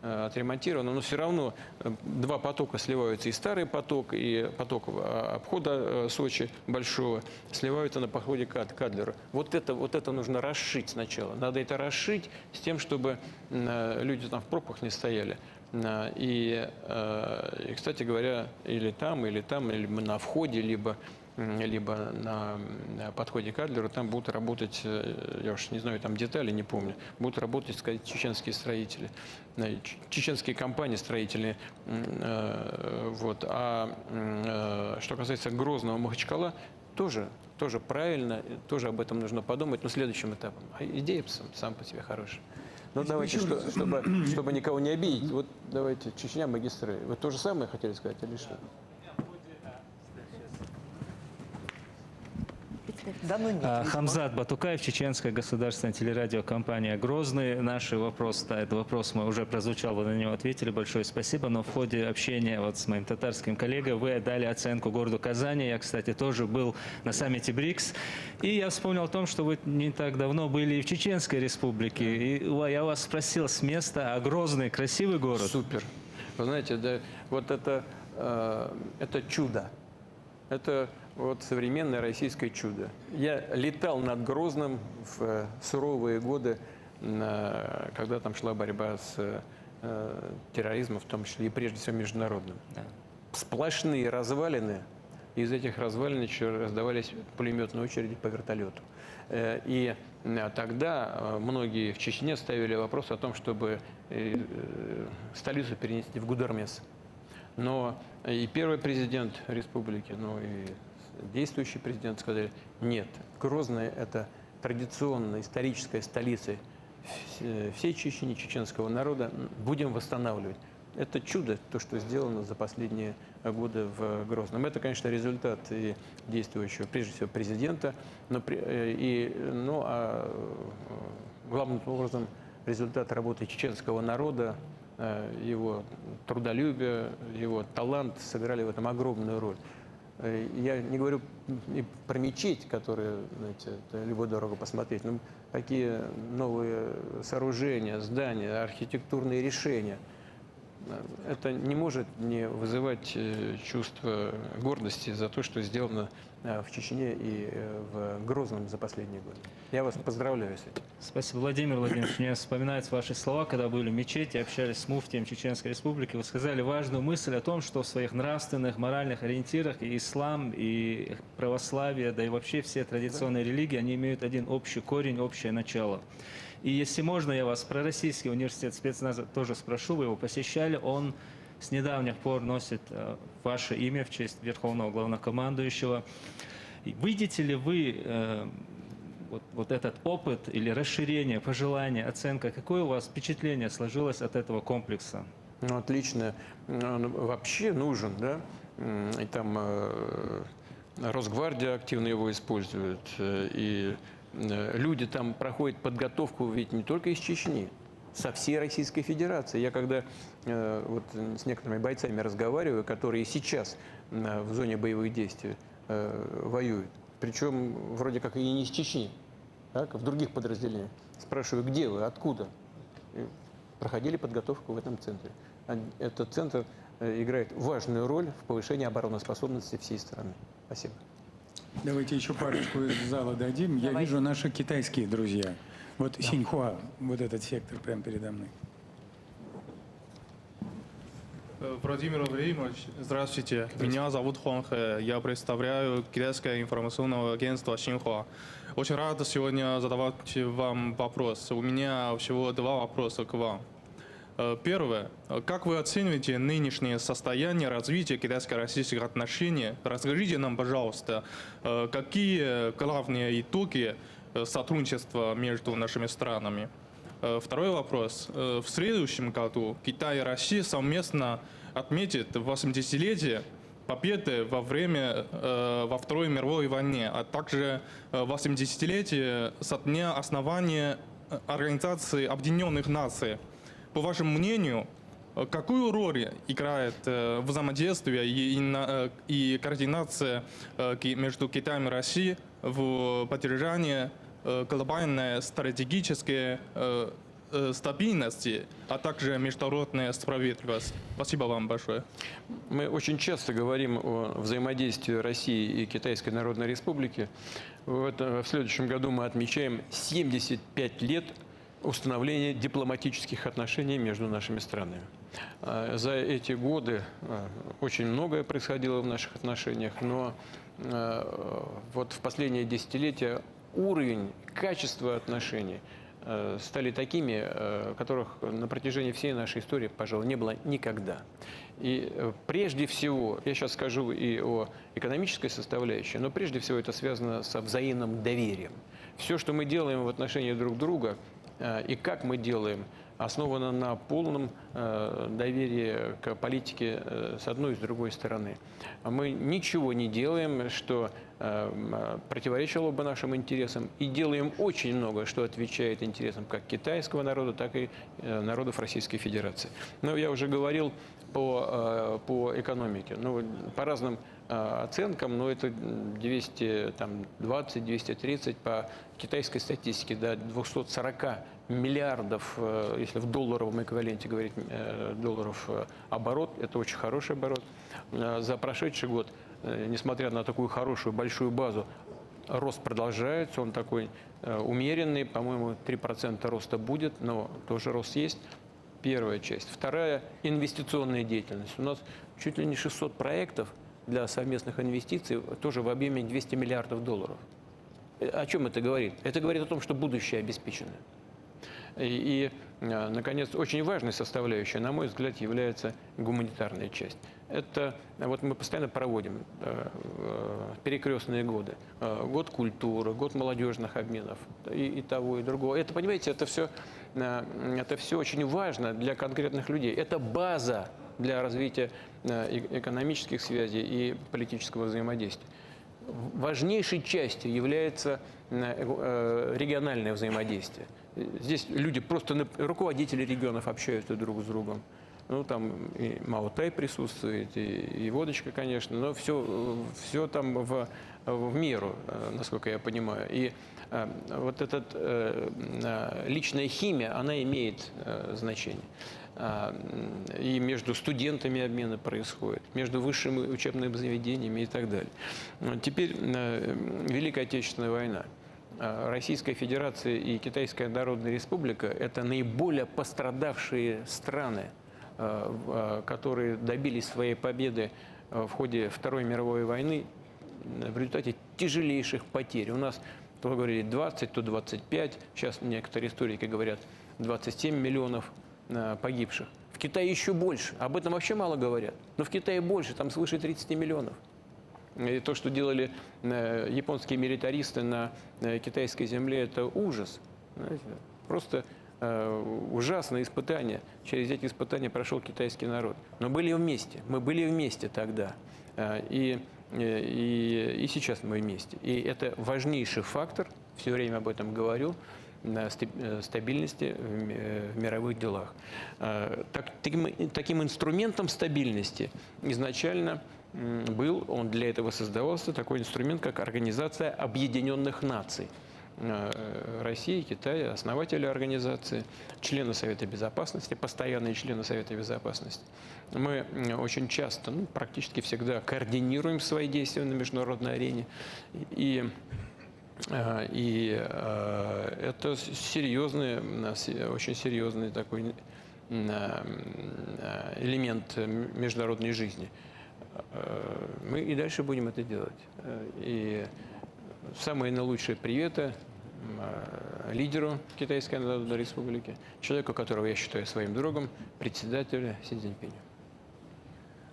отремонтирована, но все равно 2 потока сливаются, и старый поток, и поток обхода Сочи большого сливаются на подходе к Адлеру. Вот это нужно расшить сначала. Надо это расшить с тем, чтобы люди там в пробках не стояли. И, кстати говоря, или там, или на входе, либо на подходе к Адлеру, там будут работать, я уж не знаю, там детали, не помню, будут работать, так сказать, чеченские строители, чеченские компании строительные. Вот. А что касается Грозного, Махачкала, тоже правильно, тоже об этом нужно подумать, но следующим этапом. А идея сам по себе хорошая. Ну, давайте, чтобы никого не обидеть, вот давайте, Чечня, магистры. Вы то же самое хотели сказать или что? Хамзат Батукаев, чеченская государственная телерадиокомпания «Грозный». Наш вопрос, да, этот вопрос мы уже прозвучал, вы на него ответили, большое спасибо. Но в ходе общения вот с моим татарским коллегой вы дали оценку городу Казани. Я, кстати, тоже был на саммите БРИКС. И я вспомнил о том, что вы не так давно были и в Чеченской республике. И я вас спросил с места, а Грозный красивый город? Супер. Вы знаете, да, вот это чудо. Это вот современное российское чудо. Я летал над Грозным в суровые годы, когда там шла борьба с терроризмом, в том числе и прежде всего международным. Да. Сплошные развалины, из этих развалин еще раздавались пулеметные очереди по вертолету. И тогда многие в Чечне ставили вопрос о том, чтобы столицу перенести в Гудермес. Но и первый президент республики, ну и действующий президент сказали, нет, Грозный – это традиционная историческая столица всей Чечни, чеченского народа, будем восстанавливать. Это чудо, то, что сделано за последние годы в Грозном. Это, конечно, результат и действующего, прежде всего, президента, а главным образом результат работы чеченского народа, его трудолюбие, его талант сыграли в этом огромную роль. Я не говорю и про мечеть, которая, знаете, это любо-дорого посмотреть, но какие новые сооружения, здания, архитектурные решения. это не может не вызывать чувство гордости за то, что сделано в Чечне и в Грозном за последние годы. Я вас поздравляю с этим. Спасибо, Владимир Владимирович. Мне вспоминаются ваши слова, когда были в мечети, общались с муфтием Чеченской Республики. Вы сказали важную мысль о том, что в своих нравственных, моральных ориентирах и ислам, и православие, да и вообще все традиционные религии, они имеют один общий корень, общее начало. И если можно, я вас про Российский университет спецназа тоже спрошу. Вы его посещали. Он с недавних пор носит ваше имя в честь Верховного Главнокомандующего. Видите ли вы вот этот опыт или расширение, пожелание, оценка? Какое у вас впечатление сложилось от этого комплекса? Ну, отлично. Он вообще нужен, да? И там Росгвардия активно его использует. И люди там проходят подготовку ведь не только из Чечни, со всей Российской Федерации. Я когда вот с некоторыми бойцами разговариваю, которые сейчас в зоне боевых действий воюют, причем вроде как и не из Чечни, так, в других подразделениях, спрашиваю, где вы, откуда? И проходили подготовку в этом центре. Этот центр играет важную роль в повышении обороноспособности всей страны. Спасибо. Давайте еще парочку из зала дадим. Я вижу наши китайские друзья. Вот Синьхуа, вот этот сектор прямо передо мной. Владимир Владимирович, здравствуйте. Меня зовут Хуан Хэ. Я представляю китайское информационное агентство Синьхуа. Очень рад сегодня задавать вам вопрос. У меня всего два вопроса к вам. Первое. Как вы оцениваете нынешнее состояние развития китайско-российских отношений? Расскажите нам, пожалуйста, какие главные итоги сотрудничества между нашими странами? Второй вопрос. В следующем году Китай и Россия совместно отметят 80-летие победы во Второй мировой войне, а также 80-летие со дня основания Организации Объединенных Наций. По вашему мнению, какую роль играет взаимодействие и координация между Китаем и Россией в поддержании глобальной стратегической стабильности, а также международная справедливость? Спасибо вам большое. Мы очень часто говорим о взаимодействии России и Китайской Народной Республики. В следующем году мы отмечаем 75 лет установления дипломатических отношений между нашими странами. За эти годы очень многое происходило в наших отношениях, но вот в последние десятилетия уровень, качество отношений стали такими, которых на протяжении всей нашей истории, пожалуй, не было никогда. И прежде всего, я сейчас скажу и о экономической составляющей, но прежде всего это связано со взаимным доверием. Все, что мы делаем в отношении друг друга, и как мы делаем, основано на полном доверии к политике с одной и с другой стороны. Мы ничего не делаем, что противоречило бы нашим интересам, и делаем очень много, что отвечает интересам как китайского народа, так и народов Российской Федерации. Но я уже говорил по экономике. Ну, по разным оценкам, но это 220-230 по китайской статистике, до 240 миллиардов, если в долларовом эквиваленте говорить, долларов оборот, это очень хороший оборот. За прошедший год, несмотря на такую хорошую большую базу, рост продолжается, он такой умеренный, по-моему, 3% роста будет, но тоже рост есть. Первая часть. Вторая – инвестиционная деятельность. У нас чуть ли не 600 проектов для совместных инвестиций, тоже в объеме 200 миллиардов долларов. О чем это говорит? Это говорит о том, что будущее обеспечено. И, наконец, очень важной составляющей, на мой взгляд, является гуманитарная часть. Это вот мы постоянно проводим перекрестные годы. Год культуры, год молодежных обменов и того, и другого. Это, понимаете, это все очень важно для конкретных людей. Это база для развития экономических связей и политического взаимодействия. Важнейшей частью является региональное взаимодействие. Здесь люди, просто руководители регионов общаются друг с другом. Ну, там и Мао Тай присутствует, и водочка, конечно, но все там в меру, насколько я понимаю. И вот эта личная химия, она имеет значение. И между студентами обмены происходят, между высшими учебными заведениями и так далее. Теперь Великая Отечественная война. Российская Федерация и Китайская Народная Республика – это наиболее пострадавшие страны, которые добились своей победы в ходе Второй мировой войны в результате тяжелейших потерь. У нас, то говорили 20, то 25, сейчас некоторые историки говорят 27 миллионов погибших. В Китае еще больше, об этом вообще мало говорят, но в Китае больше, там свыше 30 миллионов. И то, что делали японские милитаристы на китайской земле, это ужас. Знаете, просто ужасное испытание. Через эти испытания прошел китайский народ. Но были вместе. Мы были вместе тогда. И сейчас мы вместе. И это важнейший фактор, все время об этом говорю, стабильности в мировых делах. Таким инструментом стабильности изначально был, он для этого создавался, такой инструмент, как Организация Объединенных Наций. Россия, Китай, основатели организации, члены Совета Безопасности, постоянные члены Совета Безопасности. Мы очень часто, практически всегда координируем свои действия на международной арене. И это серьезный, очень серьезный такой элемент международной жизни. Мы и дальше будем это делать. И самые наилучшие приветы лидеру Китайской Народной Республики, человеку, которого я считаю своим другом, председателю Си Цзиньпиню.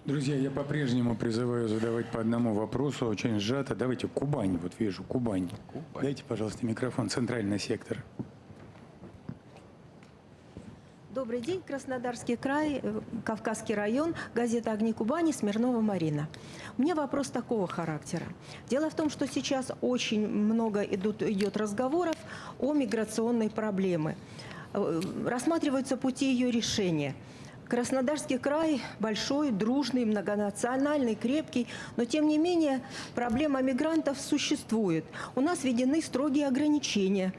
Друзья, я по-прежнему призываю задавать по одному вопросу, очень сжато. Давайте Кубань, вот вижу, Кубань. Дайте, пожалуйста, микрофон, центральный сектор. Добрый день, Краснодарский край, Кавказский район, газета «Огни Кубани», Смирнова Марина. У меня вопрос такого характера. Дело в том, что сейчас очень много идет разговоров о миграционной проблеме. Рассматриваются пути ее решения. Краснодарский край большой, дружный, многонациональный, крепкий, но тем не менее проблема мигрантов существует. У нас введены строгие ограничения.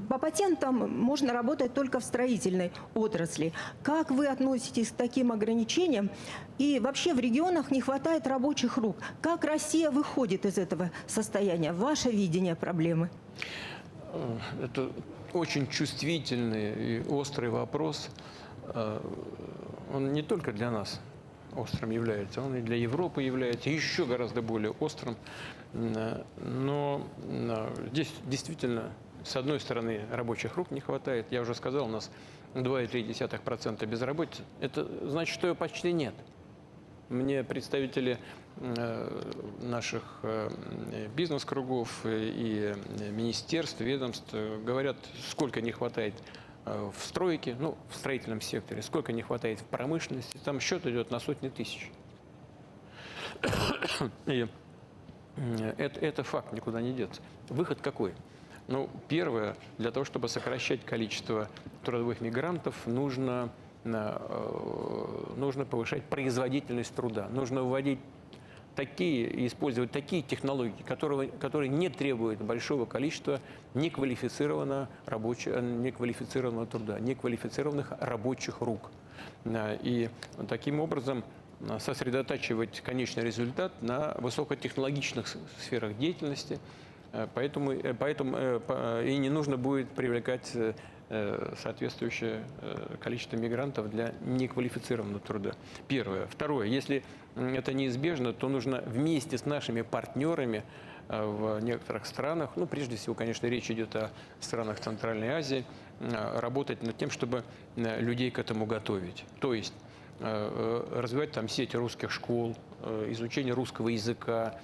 По патентам можно работать только в строительной отрасли. Как вы относитесь к таким ограничениям? И вообще в регионах не хватает рабочих рук. Как Россия выходит из этого состояния? Ваше видение проблемы? Это очень чувствительный и острый вопрос. Он не только для нас острым является, он и для Европы является еще гораздо более острым. Но здесь действительно, с одной стороны, рабочих рук не хватает. Я уже сказал, у нас 2,3% безработицы. Это значит, что ее почти нет. Мне представители наших бизнес-кругов и министерств, ведомств говорят, сколько не хватает в стройке, в строительном секторе, сколько не хватает в промышленности. Там счет идет на сотни тысяч. И это факт, никуда не деться. Выход какой? Первое, для того, чтобы сокращать количество трудовых мигрантов, нужно повышать производительность труда. Нужно вводить использовать такие технологии, которые не требуют большого количества неквалифицированного труда, неквалифицированных рабочих рук. И таким образом сосредотачивать конечный результат на высокотехнологичных сферах деятельности, поэтому и не нужно будет привлекать соответствующее количество мигрантов для неквалифицированного труда. Первое. Второе. Если это неизбежно, то нужно вместе с нашими партнерами в некоторых странах, прежде всего, конечно, речь идет о странах Центральной Азии, работать над тем, чтобы людей к этому готовить. То есть развивать там сеть русских школ, изучение русского языка,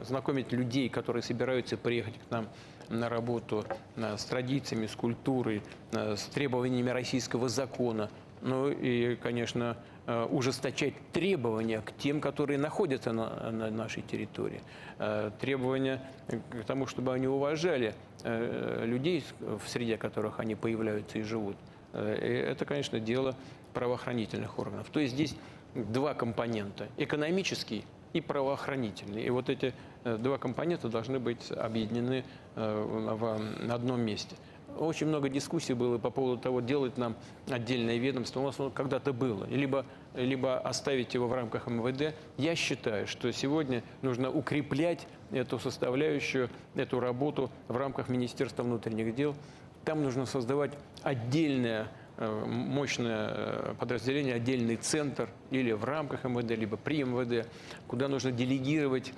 знакомить людей, которые собираются приехать к нам на работу с традициями, с культурой, с требованиями российского закона. И, конечно, ужесточать требования к тем, которые находятся на нашей территории. Требования к тому, чтобы они уважали людей, в среде которых они появляются и живут. это, конечно, дело правоохранительных органов. То есть здесь два компонента – экономический и правоохранительный. И вот эти два компонента должны быть объединены на одном месте. Очень много дискуссий было по поводу того, делать нам отдельное ведомство. У нас оно когда-то было. Либо оставить его в рамках МВД. Я считаю, что сегодня нужно укреплять эту составляющую, эту работу в рамках Министерства внутренних дел. Там нужно создавать отдельное мощное подразделение, отдельный центр или в рамках МВД, либо при МВД, куда нужно делегировать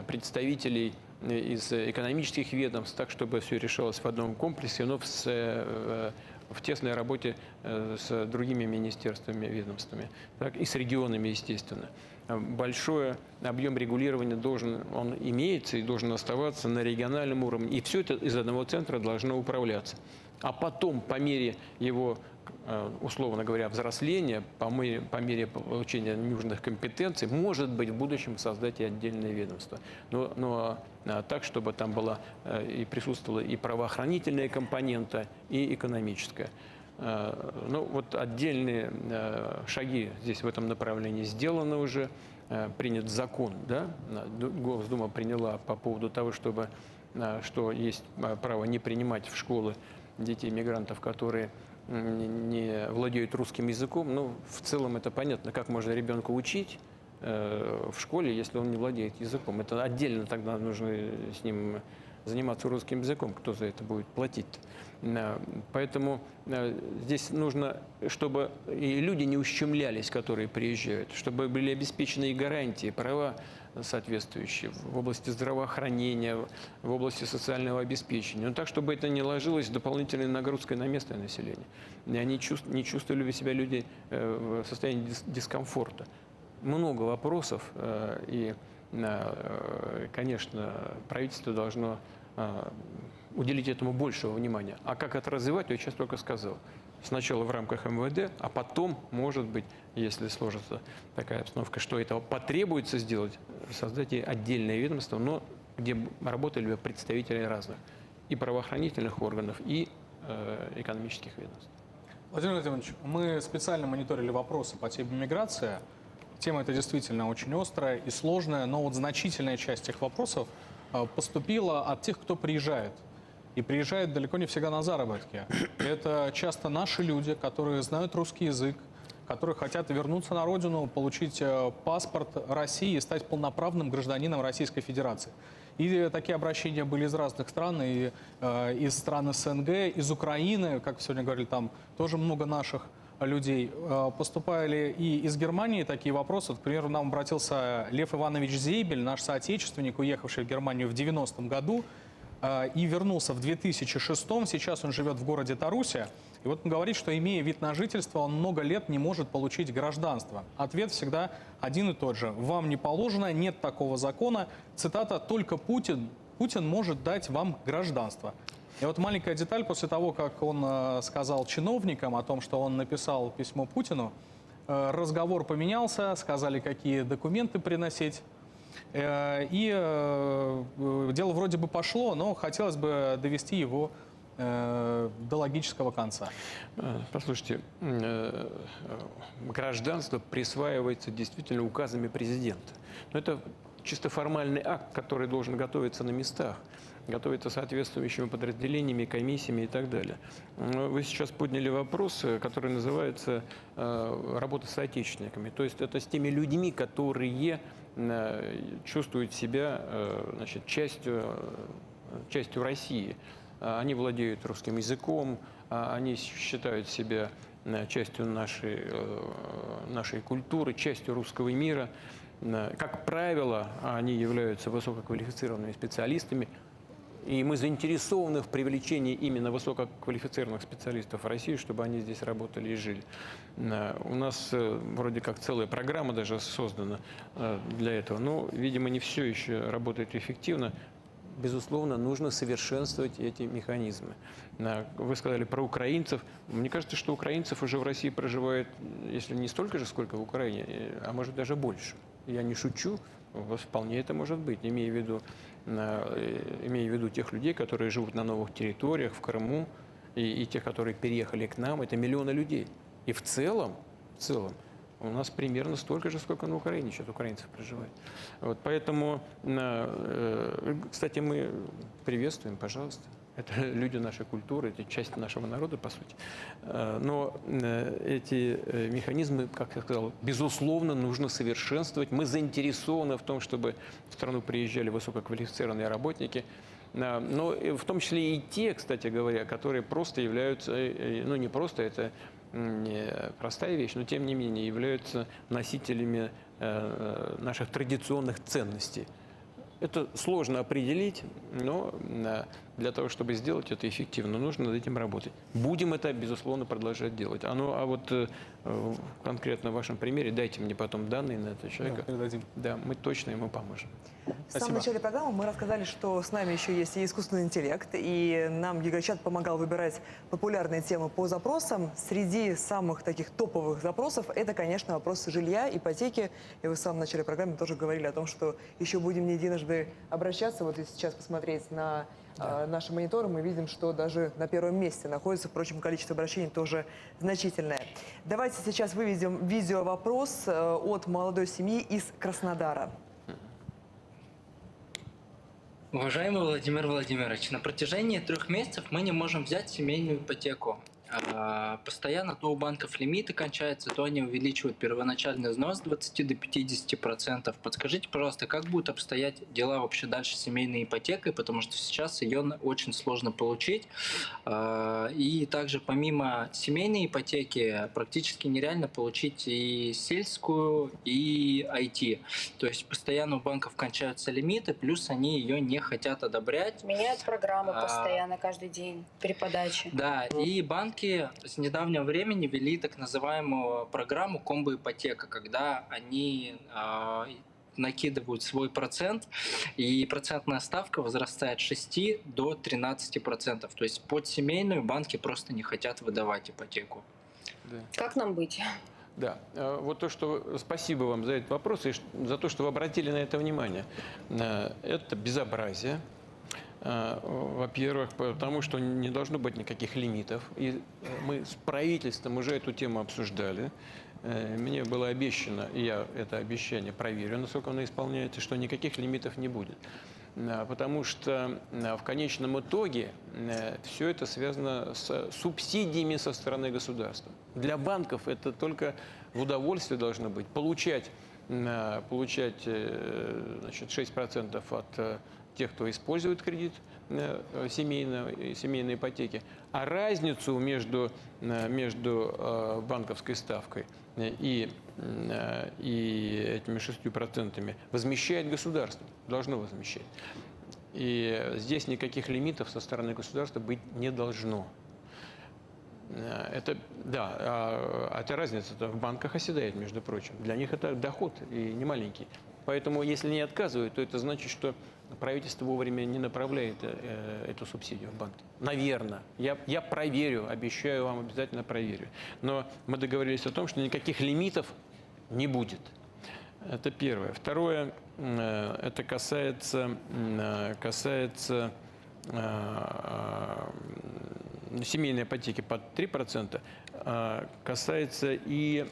представителей из экономических ведомств, так, чтобы все решалось в одном комплексе, но в тесной работе с другими министерствами, ведомствами, так, и с регионами, естественно. Большой объем регулирования он имеется и должен оставаться на региональном уровне. И все это из одного центра должно управляться. А потом, по мере его, условно говоря, взросления, по мере получения нужных компетенций, может быть, в будущем создать и отдельное ведомство. Но так, чтобы там была и присутствовала и правоохранительная компонента, и экономическая. Ну, вот отдельные шаги здесь в этом направлении сделаны уже. Принят закон, да? Госдума приняла по поводу того, что есть право не принимать в школы детей-мигрантов, которые не владеют русским языком. Ну, в целом это понятно, как можно ребенка учить в школе, если он не владеет языком. Это отдельно тогда нужно с ним заниматься русским языком, кто за это будет платить. Поэтому здесь нужно, чтобы и люди не ущемлялись, которые приезжают, чтобы были обеспечены и гарантии, права соответствующие в области здравоохранения, в области социального обеспечения. Но так, чтобы это не ложилось дополнительной нагрузкой на местное население. И они не чувствовали себя люди в состоянии дискомфорта. Много вопросов, и, конечно, правительство должно уделить этому большего внимания. А как это развивать, я сейчас только сказал. Сначала в рамках МВД, а потом, может быть, если сложится такая обстановка, что этого потребуется сделать, создать и отдельное ведомство, но где работали бы представители разных и правоохранительных органов, и экономических ведомств. Владимир Владимирович, мы специально мониторили вопросы по теме миграции. Тема эта действительно очень острая и сложная, но вот значительная часть этих вопросов поступила от тех, кто приезжает. И приезжают далеко не всегда на заработки. Это часто наши люди, которые знают русский язык, которые хотят вернуться на родину, получить паспорт России и стать полноправным гражданином Российской Федерации. И такие обращения были из разных стран, и из стран СНГ, из Украины, как сегодня говорили, там тоже много наших людей. Поступали и из Германии такие вопросы. Вот, к примеру, нам обратился Лев Иванович Зейбель, наш соотечественник, уехавший в Германию в 90-м году, и вернулся в 2006-м. Сейчас он живет в городе Тарусе. И вот он говорит, что, имея вид на жительство, он много лет не может получить гражданство. Ответ всегда один и тот же. Вам не положено, нет такого закона. Цитата: «Только Путин может дать вам гражданство». И вот маленькая деталь: после того, как он сказал чиновникам о том, что он написал письмо Путину, разговор поменялся, сказали, какие документы приносить. И дело вроде бы пошло, но хотелось бы довести его до логического конца. Послушайте, гражданство присваивается действительно указами президента. Но это чисто формальный акт, который должен готовиться на местах, готовиться соответствующими подразделениями, комиссиями и так далее. Вы сейчас подняли вопрос, который называется работа с соотечественниками. То есть это с теми людьми, которые чувствуют себя, значит, частью России. Они владеют русским языком, они считают себя частью нашей культуры, частью русского мира. Как правило, они являются высококвалифицированными специалистами, и мы заинтересованы в привлечении именно высококвалифицированных специалистов в Россию, чтобы они здесь работали и жили. У нас вроде как целая программа даже создана для этого, но, видимо, не все еще работает эффективно. Безусловно, нужно совершенствовать эти механизмы. Вы сказали про украинцев. Мне кажется, что украинцев уже в России проживает, если не столько же, сколько в Украине, а может даже больше. Я не шучу, вполне это может быть, имея в виду тех людей, которые живут на новых территориях, в Крыму, и тех, которые переехали к нам, это миллионы людей. И в целом у нас примерно столько же, сколько на Украине сейчас украинцев проживает. Вот, поэтому, кстати, мы приветствуем, пожалуйста. Это люди нашей культуры, это часть нашего народа, по сути. Но эти механизмы, как я сказал, безусловно, нужно совершенствовать. Мы заинтересованы в том, чтобы в страну приезжали высококвалифицированные работники, но в том числе и те, кстати говоря, которые просто являются, ну не просто, это не простая вещь, но тем не менее являются носителями наших традиционных ценностей. Это сложно определить, но для того, чтобы сделать это эффективно, нужно над этим работать. Будем это, безусловно, продолжать делать. А вот конкретно в вашем примере, дайте мне потом данные на этого человека. Да, передадим. Да, мы точно ему поможем. В самом начале программы мы рассказали, что с нами еще есть и искусственный интеллект, и нам Гигачат помогал выбирать популярные темы по запросам. Среди самых таких топовых запросов это, конечно, вопросы жилья, ипотеки. И вы в самом начале программы тоже говорили о том, что еще будем не единожды обращаться. Вот если сейчас посмотреть на наши мониторы, мы видим, что даже на первом месте находится, впрочем, количество обращений тоже значительное. Давайте сейчас выведем видеовопрос от молодой семьи из Краснодара. Уважаемый Владимир Владимирович, на протяжении 3 месяцев мы не можем взять семейную ипотеку. Постоянно то у банков лимиты кончаются, то они увеличивают первоначальный взнос с 20 до 50%. Подскажите, пожалуйста, как будут обстоять дела вообще дальше с семейной ипотекой, потому что сейчас ее очень сложно получить. И также помимо семейной ипотеки практически нереально получить и сельскую, и IT. То есть постоянно у банков кончаются лимиты, плюс они ее не хотят одобрять. Меняют программы постоянно, каждый день, при подаче. Да, и банки с недавнего времени ввели так называемую программу комбо-ипотека, когда они накидывают свой процент, и процентная ставка возрастает с 6 до 13%. То есть под семейную банки просто не хотят выдавать ипотеку. Да. Как нам быть? Да, вот то, что... Спасибо вам за этот вопрос и за то, что вы обратили на это внимание. Это безобразие. Во-первых, потому что не должно быть никаких лимитов. И мы с правительством уже эту тему обсуждали. Мне было обещано, и я это обещание проверю, насколько оно исполняется, что никаких лимитов не будет. Потому что в конечном итоге все это связано с субсидиями со стороны государства. Для банков это только в удовольствие должно быть. Получать 6% от тех, кто использует кредит семейной ипотеки, а разницу между банковской ставкой и этими 6% возмещает государство, должно возмещать. И здесь никаких лимитов со стороны государства быть не должно. Это, да, эта разница в банках оседает, между прочим. Для них это доход и не маленький. Поэтому, если не отказывают, то это значит, что правительство вовремя не направляет эту субсидию в банки. Наверное. Я проверю, обещаю вам, обязательно проверю. Но мы договорились о том, что никаких лимитов не будет. Это первое. Второе, это касается семейной ипотеки под 3%, касается и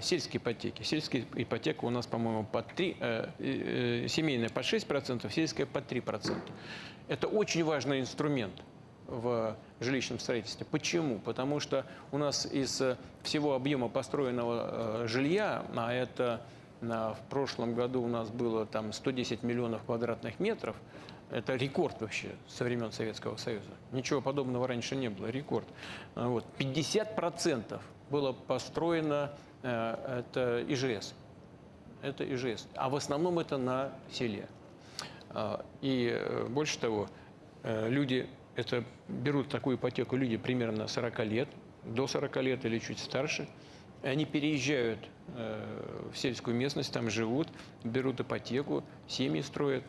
сельской ипотеки. Сельская ипотека у нас, по-моему, под 3%, семейная под 6%, сельская под 3%. Это очень важный инструмент в жилищном строительстве. Почему? Потому что у нас из всего объема построенного жилья, а это в прошлом году у нас было там 110 миллионов квадратных метров, это рекорд вообще со времен Советского Союза. Ничего подобного раньше не было, рекорд. Вот. 50% было построено, это ИЖС. Это ИЖС. А в основном это на селе. И больше того, люди берут такую ипотеку, люди примерно 40 лет, до 40 лет или чуть старше. И они переезжают в сельскую местность, там живут, берут ипотеку, семьи строят.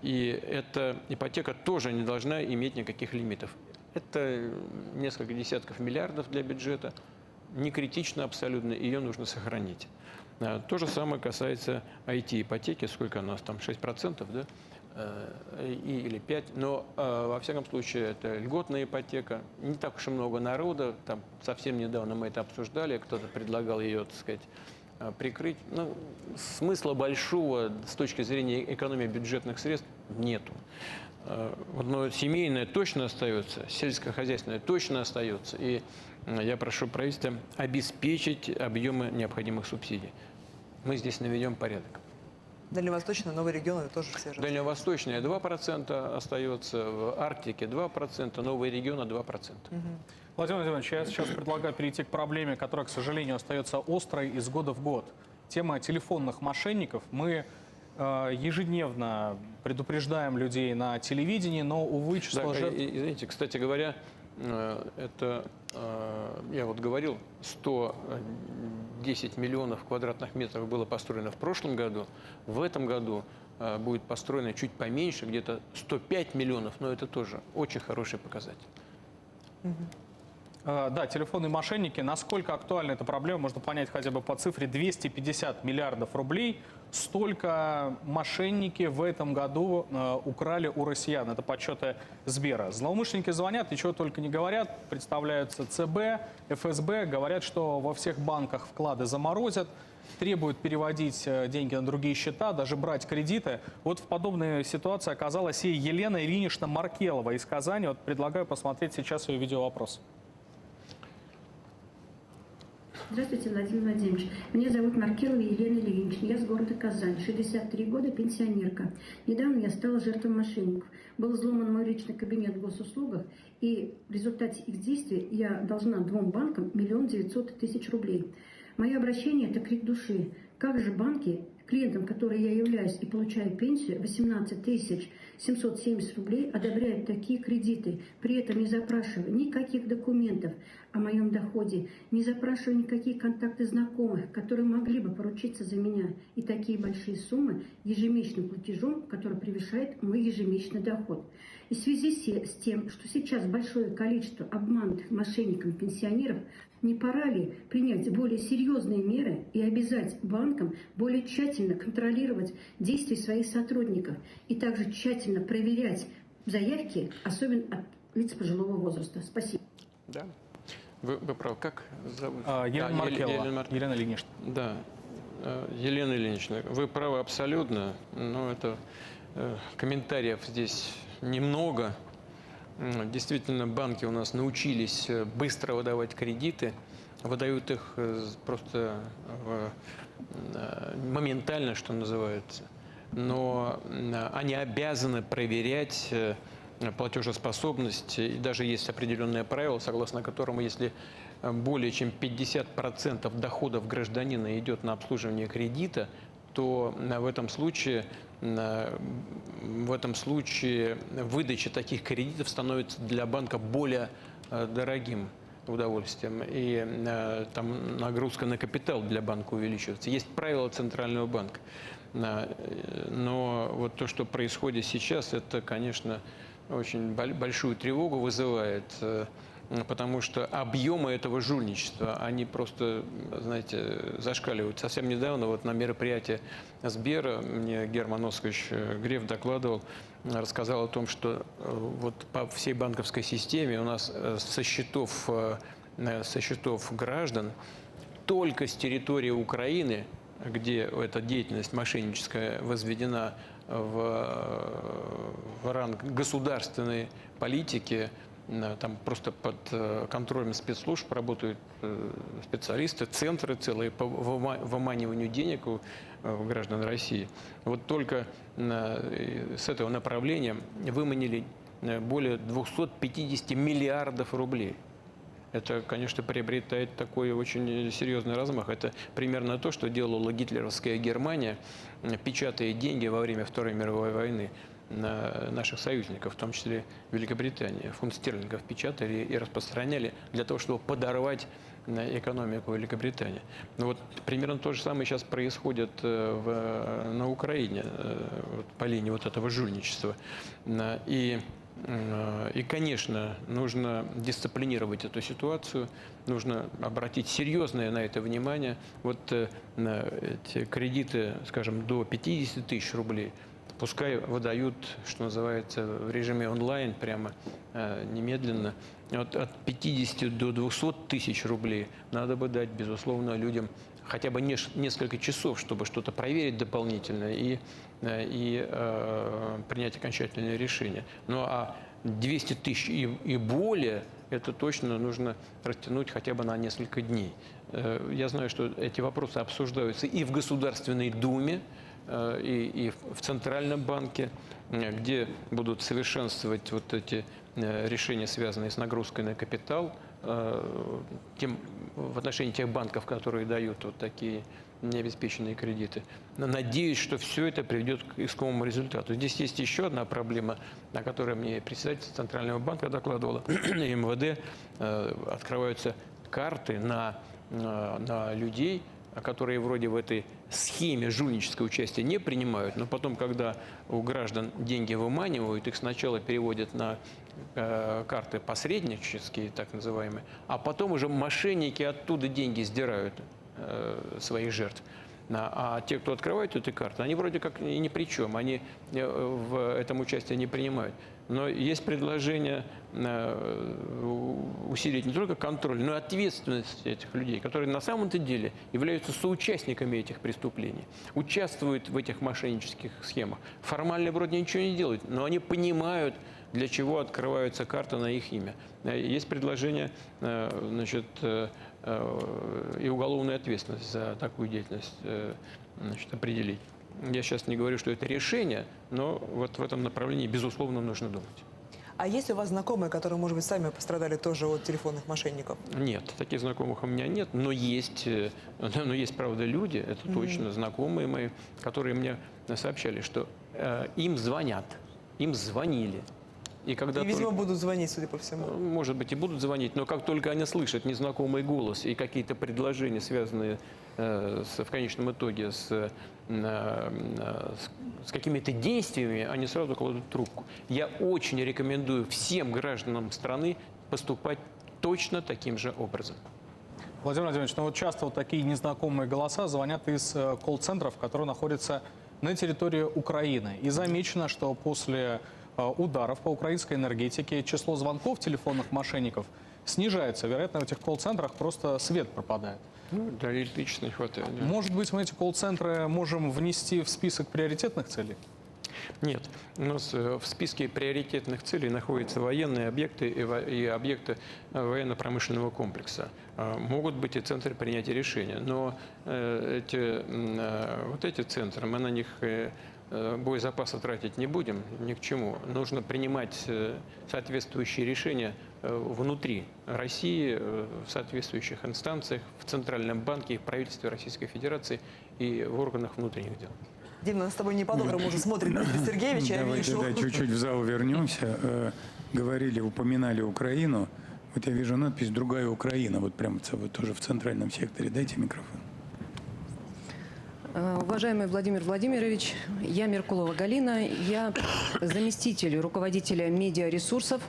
И эта ипотека тоже не должна иметь никаких лимитов. Это несколько десятков миллиардов для бюджета. Не критично абсолютно, ее нужно сохранить. То же самое касается IT-ипотеки. Сколько у нас там? 6%, да? или 5, но во всяком случае это льготная ипотека. Не так уж и много народа, там совсем недавно мы это обсуждали, кто-то предлагал ее, так сказать, прикрыть. Ну, смысла большого с точки зрения экономии бюджетных средств нету. Но семейное точно остается, сельскохозяйственное точно остается. И я прошу правительства обеспечить объемы необходимых субсидий. Мы здесь наведем порядок. Дальневосточные, новые регионы тоже все же. Дальневосточная 2% остается, в Арктике 2%, новые регионы 2%. Владимир Владимирович, я сейчас предлагаю перейти к проблеме, которая, к сожалению, остается острой из года в год. Тема телефонных мошенников. Мы ежедневно предупреждаем людей на телевидении, но, увы, число жертв... Извините, кстати говоря, это, я вот говорил, 110 миллионов квадратных метров было построено в прошлом году. В этом году будет построено чуть поменьше, где-то 105 миллионов, но это тоже очень хороший показатель. Да, телефонные мошенники. Насколько актуальна эта проблема, можно понять хотя бы по цифре 250 миллиардов рублей. Столько мошенники в этом году украли у россиян. Это подсчеты Сбера. Злоумышленники звонят и чего только не говорят. Представляются ЦБ, ФСБ. Говорят, что во всех банках вклады заморозят. Требуют переводить деньги на другие счета, даже брать кредиты. Вот в подобной ситуации оказалась и Елена Ильинична Маркелова из Казани. Вот предлагаю посмотреть сейчас ее видеовопрос. Здравствуйте, Владимир Владимирович. Меня зовут Маркелова Елена Ильинична. Я с города Казань. 63 года, пенсионерка. Недавно я стала жертвой мошенников. Был взломан мой личный кабинет в госуслугах, и в результате их действий я должна двум банкам 1 900 000 рублей. Мое обращение – это крик души. Как же банки, клиентам, которой я являюсь и получаю пенсию, 18 770 рублей, одобряют такие кредиты, при этом не запрашивая никаких документов о моем доходе, не запрашивая никакие контакты знакомых, которые могли бы поручиться за меня, и такие большие суммы ежемесячным платежом, который превышает мой ежемесячный доход. И в связи с тем, что сейчас большое количество обманутых мошенниками пенсионеров, не пора ли принять более серьезные меры и обязать банкам более тщательно контролировать действия своих сотрудников и также тщательно проверять заявки, особенно от лиц пожилого возраста? Спасибо. Да. Вы правы. Как зовут? Елена Маркелова. Елена Ильинична. Да. Елена Ильинична, вы правы абсолютно. Но это комментариев здесь немного. Действительно, банки у нас научились быстро выдавать кредиты, выдают их просто моментально, что называется. Но они обязаны проверять платежеспособность, и даже есть определенное правило, согласно которому, если более чем 50% доходов гражданина идет на обслуживание кредита, то в этом случае выдача таких кредитов становится для банка более дорогим удовольствием, и там нагрузка на капитал для банка увеличивается. Есть правила Центрального банка. Но вот то, что происходит сейчас, это, конечно, очень большую тревогу вызывает, потому что объемы этого жульничества, они просто, знаете, зашкаливают. Совсем недавно вот на мероприятии Сбера мне Герман Оскарович Греф докладывал, рассказал о том, что вот по всей банковской системе у нас со счетов граждан только с территории Украины, где эта деятельность мошенническая возведена в ранг государственной политики, там просто под контролем спецслужб работают специалисты, центры целые по выманиванию денег у граждан России. Вот только с этого направления выманили более 250 миллиардов рублей. Это, конечно, приобретает такой очень серьезный размах. Это примерно то, что делала гитлеровская Германия, печатая деньги во время Второй мировой войны на наших союзников, в том числе Великобритании. Фунт стерлингов печатали и распространяли для того, чтобы подорвать экономику Великобритании. Но вот примерно то же самое сейчас происходит на Украине по линии вот этого жульничества. И, конечно, нужно дисциплинировать эту ситуацию, нужно обратить серьезное на это внимание. Вот эти кредиты, скажем, до 50 тысяч рублей, пускай выдают, что называется, в режиме онлайн прямо немедленно. Вот от 50 до 200 тысяч рублей надо бы дать, безусловно, людям хотя бы несколько часов, чтобы что-то проверить дополнительно и принять окончательное решение. Ну а 200 тысяч и более, это точно нужно растянуть хотя бы на несколько дней. Я знаю, что эти вопросы обсуждаются и в Государственной Думе, и в Центральном банке, где будут совершенствовать вот эти решения, связанные с нагрузкой на капитал, в отношении тех банков, которые дают вот такие необеспеченные кредиты. Но надеюсь, что все это приведет к искомому результату. Здесь есть еще одна проблема, о которой мне председатель Центрального банка докладывала. И МВД открываются карты на людей, которые вроде в этой схеме жульнического участия не принимают, но потом, когда у граждан деньги выманивают, их сначала переводят на карты посреднические, так называемые, а потом уже мошенники оттуда деньги сдирают своих жертв. А те, кто открывают эти карты, они вроде как и ни при чем, они в этом участие не принимают. Но есть предложение усилить не только контроль, но и ответственность этих людей, которые на самом-то деле являются соучастниками этих преступлений, участвуют в этих мошеннических схемах. Формально вроде ничего не делают, но они понимают, для чего открываются карты на их имя. Есть предложение, значит, и уголовную ответственность за такую деятельность, значит, определить. Я сейчас не говорю, что это решение, но вот в этом направлении, безусловно, нужно думать. А есть у вас знакомые, которые, может быть, сами пострадали тоже от телефонных мошенников? Нет, таких знакомых у меня нет, но есть, правда, люди, это точно знакомые мои, которые мне сообщали, что им звонят, им звонили. И, видимо, будут звонить, судя по всему. Может быть, и будут звонить, но как только они слышат незнакомый голос и какие-то предложения, связанные в конечном итоге с какими-то действиями, они сразу кладут трубку. Я очень рекомендую всем гражданам страны поступать точно таким же образом. Владимир Владимирович, ну вот часто вот такие незнакомые голоса звонят из колл-центров, которые находятся на территории Украины. И замечено, что после ударов по украинской энергетике число звонков телефонных мошенников снижается. Вероятно, в этих колл-центрах просто свет пропадает. Ну, да, электричества не хватает. Да. Может быть, мы эти колл-центры можем внести в список приоритетных целей? Нет. У нас в списке приоритетных целей находятся военные объекты и объекты военно-промышленного комплекса. Могут быть и центры принятия решения, но эти центры, мы на них боезапаса тратить не будем ни к чему. Нужно принимать соответствующие решения внутри России, в соответствующих инстанциях, в Центральном банке, в правительстве Российской Федерации и в органах внутренних дел. Дим, нас с тобой не по-доброму уже смотрит Дмитрий Сергеевич. Давайте чуть-чуть в зал вернемся. Упоминали Украину. Вот я вижу надпись «Другая Украина». Вот прямо тоже в центральном секторе. Дайте микрофон. Уважаемый Владимир Владимирович, я Меркулова Галина, я заместитель руководителя медиаресурсов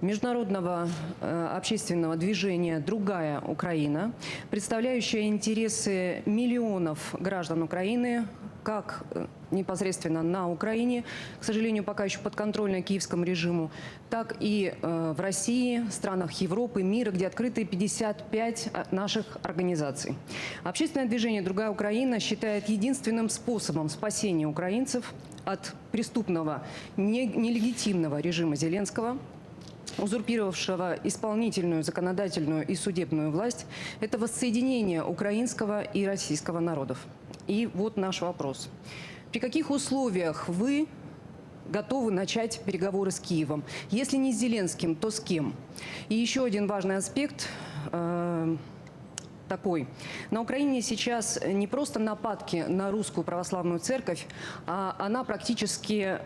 международного общественного движения «Другая Украина», представляющая интересы миллионов граждан Украины, как непосредственно на Украине, к сожалению, пока еще подконтрольно киевскому режиму, так и в России, странах Европы, мира, где открыты 55 наших организаций. Общественное движение «Другая Украина» считает единственным способом спасения украинцев от преступного, нелегитимного режима Зеленского, узурпировавшего исполнительную, законодательную и судебную власть, это воссоединение украинского и российского народов. И вот наш вопрос. При каких условиях вы готовы начать переговоры с Киевом? Если не с Зеленским, то с кем? И еще один важный аспект такой. На Украине сейчас не просто нападки на русскую православную церковь, а она практически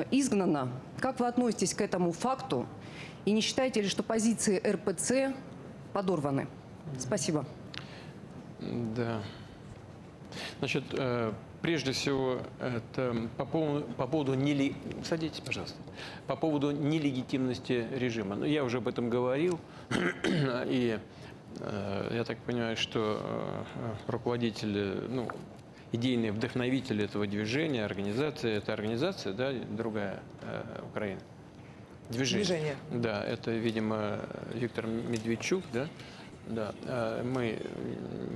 изгнана. Как вы относитесь к этому факту? И не считаете ли, что позиции РПЦ подорваны? Спасибо. Да. Значит, прежде всего, это по поводу садитесь, пожалуйста, по поводу нелегитимности режима. Ну, я уже об этом говорил, и я так понимаю, что руководители, идейный вдохновитель этого движения, организация, это организация, да, другая Украина. Движение. Да, это, видимо, Виктор Медведчук, да? Да, мы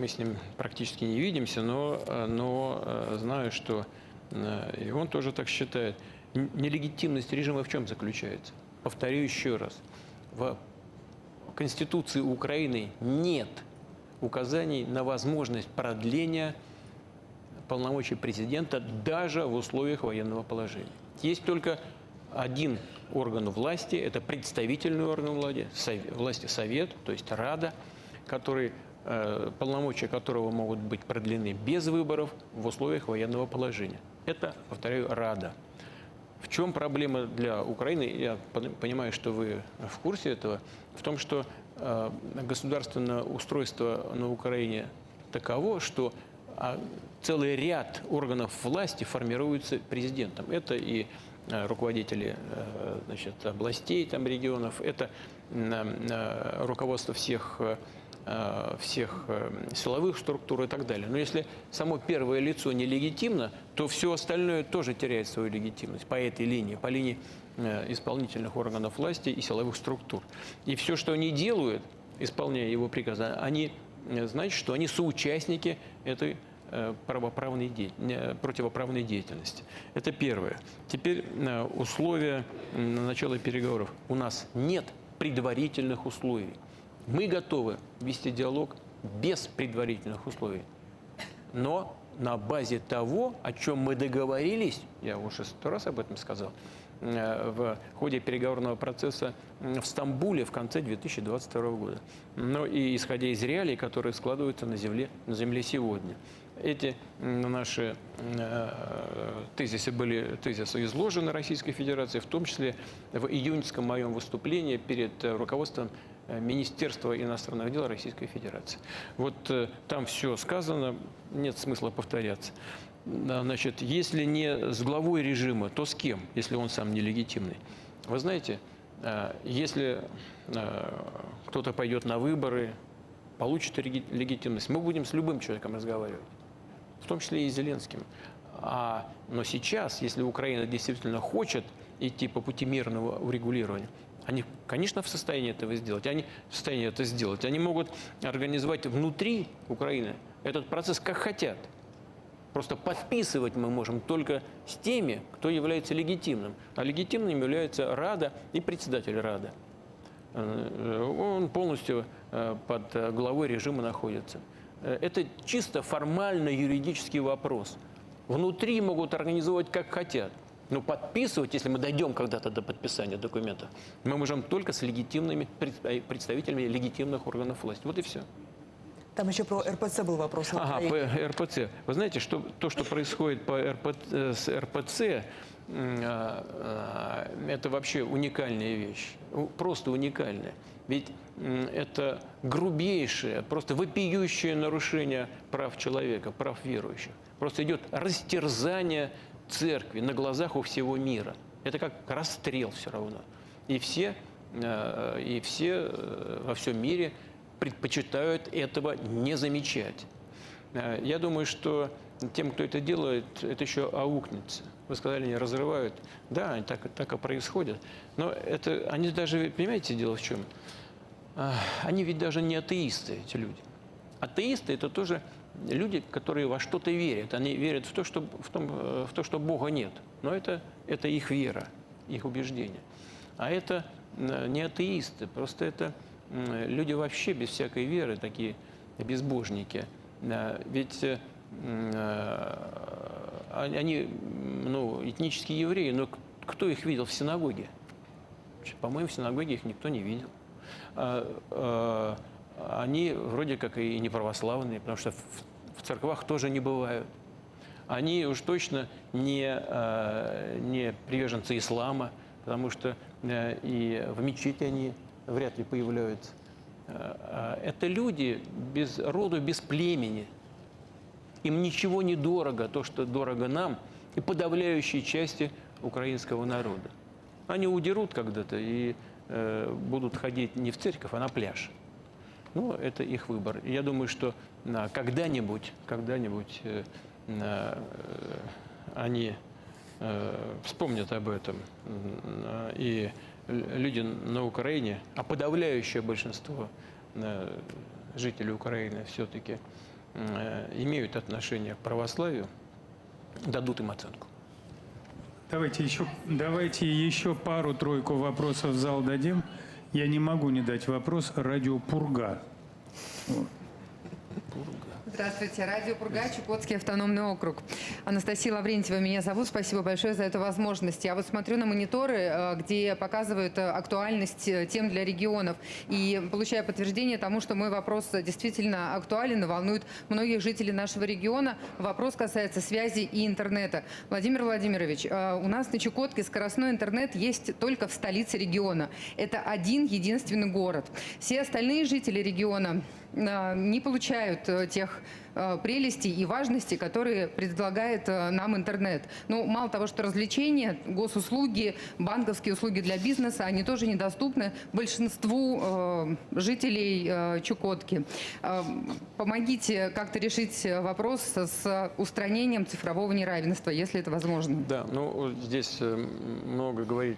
с ним практически не видимся, но знаю, что и он тоже так считает. Нелегитимность режима в чем заключается? Повторю еще раз. В Конституции Украины нет указаний на возможность продления полномочий президента даже в условиях военного положения. Есть только один орган власти, это представительный орган власти Совет, то есть Рада, полномочия которого могут быть продлены без выборов в условиях военного положения. Это, повторяю, Рада. В чем проблема для Украины? Я понимаю, что вы в курсе этого. В том, что государственное устройство на Украине таково, что целый ряд органов власти формируется президентом. Это и руководители, значит, областей, там, регионов, это руководство всех силовых структур и так далее. Но если само первое лицо нелегитимно, то все остальное тоже теряет свою легитимность по этой линии, по линии исполнительных органов власти и силовых структур. И все, что они делают, исполняя его приказы, они, значит, что они соучастники этой противоправной деятельности. Это первое. Теперь условия начала переговоров. У нас нет предварительных условий. Мы готовы вести диалог без предварительных условий. Но на базе того, о чем мы договорились, я уже 100 раз об этом сказал, в ходе переговорного процесса в Стамбуле в конце 2022 года. Но и исходя из реалий, которые складываются на земле сегодня. Эти наши тезисы были изложены Российской Федерацией, в том числе в июньском моем выступлении перед руководством Министерства иностранных дел Российской Федерации. Вот там все сказано, нет смысла повторяться. Значит, если не с главой режима, то с кем, если он сам нелегитимный? Вы знаете, если кто-то пойдет на выборы, получит легитимность, мы будем с любым человеком разговаривать, в том числе и с Зеленским. Но сейчас, если Украина действительно хочет идти по пути мирного урегулирования, они, конечно, в состоянии этого сделать. Они в состоянии это сделать. Они могут организовать внутри Украины этот процесс как хотят. Просто подписывать мы можем только с теми, кто является легитимным. А легитимным является Рада и председатель Рады. Он полностью под главой режима находится. Это чисто формально-юридический вопрос. Внутри могут организовать как хотят. Но подписывать, если мы дойдем когда-то до подписания документа, мы можем только с легитимными представителями легитимных органов власти. Вот и все. Там еще про РПЦ был вопрос. Ага, по РПЦ. Вы знаете, что происходит с РПЦ, это вообще уникальная вещь. Просто уникальная. Ведь это грубейшее, просто вопиющее нарушение прав человека, прав верующих. Просто идет растерзание церкви на глазах у всего мира. Это как расстрел все равно. И все во всем мире предпочитают этого не замечать. Я думаю, что тем, кто это делает, это еще аукнется. Вы сказали, они разрывают. Да, так и происходит. Но это, они даже, понимаете, дело в чем? Они ведь даже не атеисты, эти люди. Атеисты – это тоже люди, которые во что-то верят. Они верят в то, что Бога нет. Но это их вера, их убеждение. А это не атеисты, просто это люди вообще без всякой веры, такие безбожники. Ведь они этнические евреи, но кто их видел в синагоге? По-моему, в синагоге их никто не видел. Они вроде как и не православные, потому что в церквах тоже не бывают. Они уж точно не приверженцы ислама, потому что и в мечети они вряд ли появляются. Это люди без роду, без племени. Им ничего не дорого, то, что дорого нам и подавляющей части украинского народа. Они удерут когда-то и будут ходить не в церковь, а на пляж. Ну, это их выбор. Я думаю, что когда-нибудь они вспомнят об этом. И люди на Украине, а подавляющее большинство жителей Украины все-таки имеют отношение к православию, дадут им оценку. Давайте еще пару-тройку вопросов в зал дадим. Я не могу не дать вопрос. Радио «Пурга». Вот. Здравствуйте. Радио «Пурга», Чукотский автономный округ. Анастасия Лаврентьева меня зовут. Спасибо большое за эту возможность. Я вот смотрю на мониторы, где показывают актуальность тем для регионов. И получаю подтверждение тому, что мой вопрос действительно актуален и волнует многих жителей нашего региона. Вопрос касается связи и интернета. Владимир Владимирович, у нас на Чукотке скоростной интернет есть только в столице региона. Это один единственный город. Все остальные жители региона не получают тех прелестей и важности, которые предлагает нам интернет. Ну, мало того, что развлечения, госуслуги, банковские услуги для бизнеса, они тоже недоступны большинству жителей Чукотки. Помогите как-то решить вопрос с устранением цифрового неравенства, если это возможно. Да, ну здесь много говорить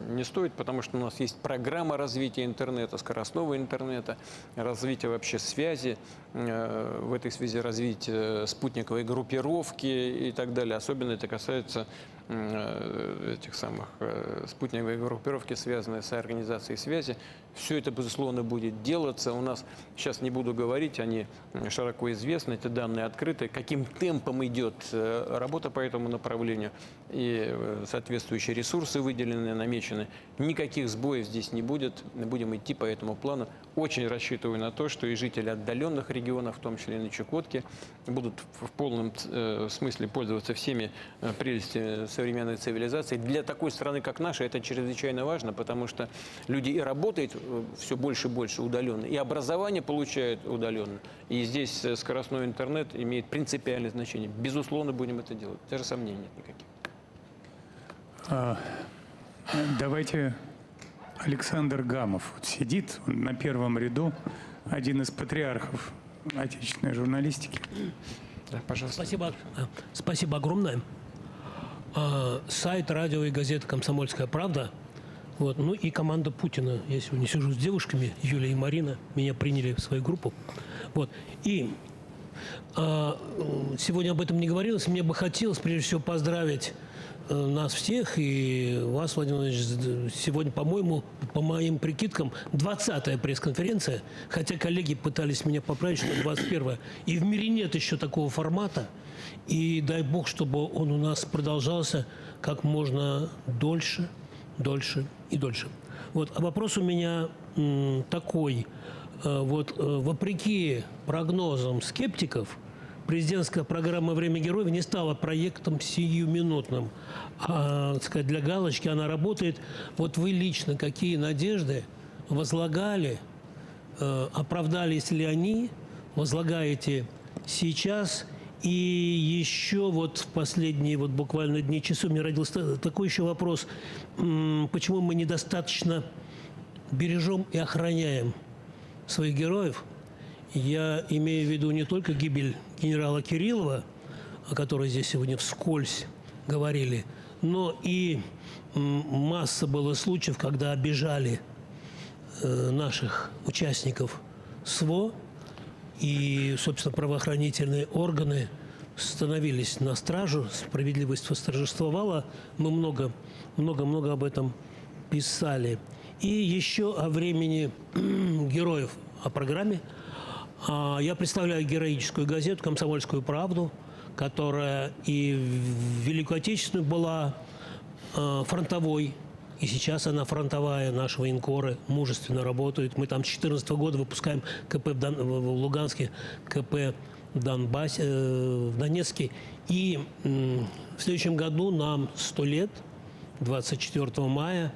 не стоит, потому что у нас есть программа развития интернета, скоростного интернета, развития вообще связи, в этой связи развитие спутниковой группировки и так далее. Особенно это касается этих самых спутниковой группировки, связанные с организацией связи. Все это, безусловно, будет делаться. У нас, сейчас не буду говорить, они широко известны, эти данные открыты. Каким темпом идет работа по этому направлению и соответствующие ресурсы выделены, намечены. Никаких сбоев здесь не будет. Мы будем идти по этому плану. Очень рассчитываю на то, что и жители отдаленных регионов, в том числе и на Чукотке, будут в полном смысле пользоваться всеми прелестями современной цивилизации. Для такой страны, как наша, это чрезвычайно важно, потому что люди и работают все больше и больше удаленно, и образование получают удаленно. И здесь скоростной интернет имеет принципиальное значение. Безусловно, будем это делать. Даже сомнений нет никаких. Давайте Александр Гамов вот сидит на первом ряду, один из патриархов отечественной журналистики. Да, пожалуйста. Спасибо огромное. Сайт, радио и газета «Комсомольская правда». Вот. Ну и команда Путина. Я сегодня сижу с девушками, Юля и Марина. Меня приняли в свою группу. Вот. И сегодня об этом не говорилось. Мне бы хотелось, прежде всего, поздравить нас всех и вас, Владимир Владимирович, сегодня, по-моему, по моим прикидкам, 20-я пресс-конференция, хотя коллеги пытались меня поправить, что 21-я. И в мире нет еще такого формата. И дай бог, чтобы он у нас продолжался как можно дольше и дольше. Вот. А вопрос у меня такой. Вот, вопреки прогнозам скептиков, президентская программа «Время героев» не стала проектом сиюминутным. Так сказать, для галочки она работает. Вот вы лично какие надежды возлагали, оправдались ли они, возлагаете сейчас? И еще вот в последние вот буквально дни, часы у меня родился такой еще вопрос. Почему мы недостаточно бережем и охраняем своих героев? Я имею в виду не только гибель генерала Кириллова, о которой здесь сегодня вскользь говорили, но и масса было случаев, когда обижали наших участников СВО, и, собственно, правоохранительные органы становились на стражу, справедливость восторжествовала. Мы много об этом писали. И еще о времени героев, о программе. Я представляю героическую газету «Комсомольскую правду», которая и в Великую Отечественную была фронтовой, и сейчас она фронтовая. Наши военкоры мужественно работают. Мы там с 2014 года выпускаем КП в Луганске, КП в Донецке. И в следующем году нам 100 лет, 24 мая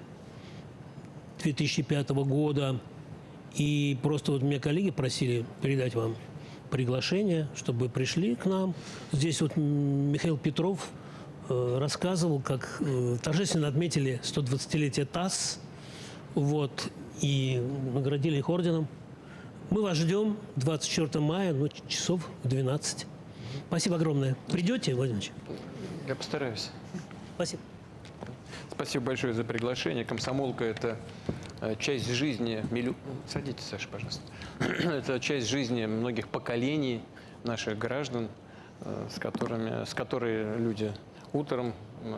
2005 года. И просто вот меня коллеги просили передать вам приглашение, чтобы вы пришли к нам. Здесь вот Михаил Петров рассказывал, как торжественно отметили 120-летие ТАСС, вот, и наградили их орденом. Мы вас ждем 24 мая, часов в 12. Спасибо огромное. Придете, Владимир Ильич? Я постараюсь. Спасибо. Спасибо большое за приглашение. Комсомолка – это часть жизни Садитесь, Саша, пожалуйста. Это часть жизни многих поколений наших граждан, с которыми люди утром,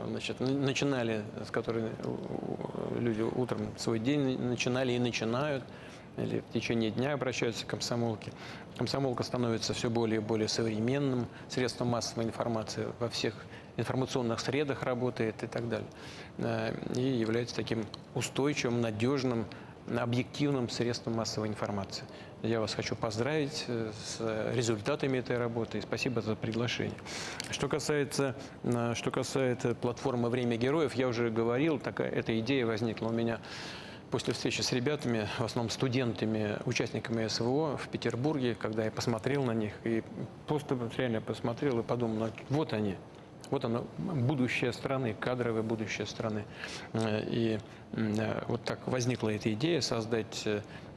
значит, начинали, с которыми люди утром свой день начинали и начинают, или в течение дня обращаются к комсомолке. Комсомолка становится все более и более современным средством массовой информации, во всех информационных средах работает и так далее. И является таким устойчивым, надежным, объективным средством массовой информации. Я вас хочу поздравить с результатами этой работы и спасибо за приглашение. Что касается платформы «Время героев», я уже говорил, эта идея возникла у меня после встречи с ребятами, в основном студентами, участниками СВО в Петербурге, когда я посмотрел на них и просто реально посмотрел и подумал, вот они. Вот оно, будущее страны, кадровое будущее страны. И вот так возникла эта идея создать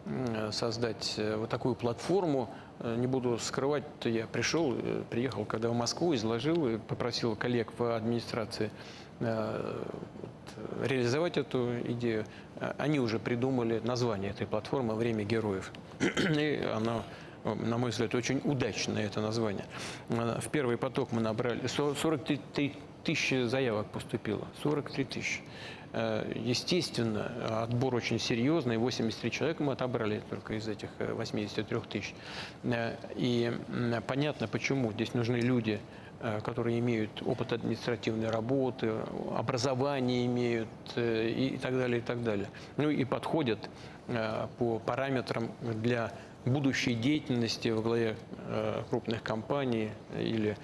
вот такую платформу. Не буду скрывать, я приехал когда в Москву, изложил и попросил коллег в администрации реализовать эту идею. Они уже придумали название этой платформы «Время героев». И она, на мой взгляд, очень удачное это название. В первый поток мы набрали 43 тысячи заявок поступило. 43 тысячи. Естественно, отбор очень серьезный. 83 человека мы отобрали только из этих 83 тысяч. И понятно, почему. Здесь нужны люди, которые имеют опыт административной работы, образование имеют и так далее, и так далее. Ну и подходят по параметрам для будущей деятельности во главе крупных компаний или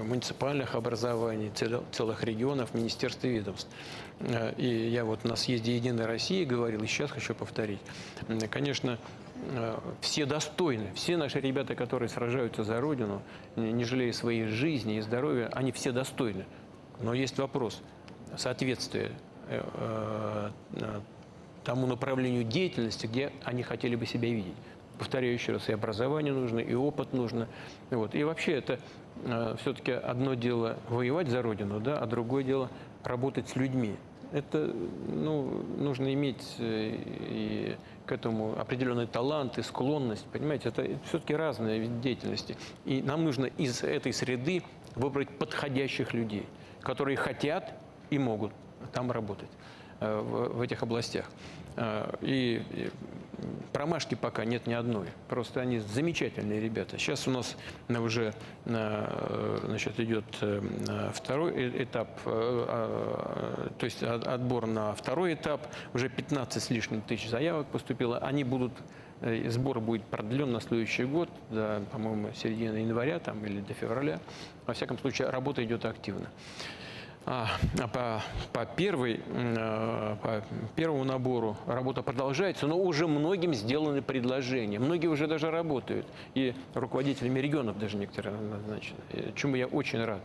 муниципальных образований, целых регионов, министерств и ведомств. И я вот на съезде «Единой России» говорил, и сейчас хочу повторить. Конечно, все достойны, все наши ребята, которые сражаются за Родину, не жалея своей жизни и здоровья, они все достойны. Но есть вопрос соответствия тому направлению деятельности, где они хотели бы себя видеть. Повторяю еще раз, и образование нужно, и опыт нужно. Вот. И вообще это все-таки одно дело воевать за Родину, да, а другое дело работать с людьми. Это нужно иметь и к этому определенный талант и склонность. Понимаете, это все-таки разные виды деятельности. И нам нужно из этой среды выбрать подходящих людей, которые хотят и могут там работать, в этих областях. И промашки пока нет ни одной. Просто они замечательные ребята. Сейчас у нас уже идет второй этап, то есть отбор на второй этап. Уже 15 с лишним тысяч заявок поступило. Сбор будет продлен на следующий год, до, по-моему, середины января там, или до февраля. Во всяком случае, работа идет активно. По первому набору работа продолжается, но уже многим сделаны предложения. Многие уже даже работают. И руководителями регионов даже некоторые назначены, чему я очень рад.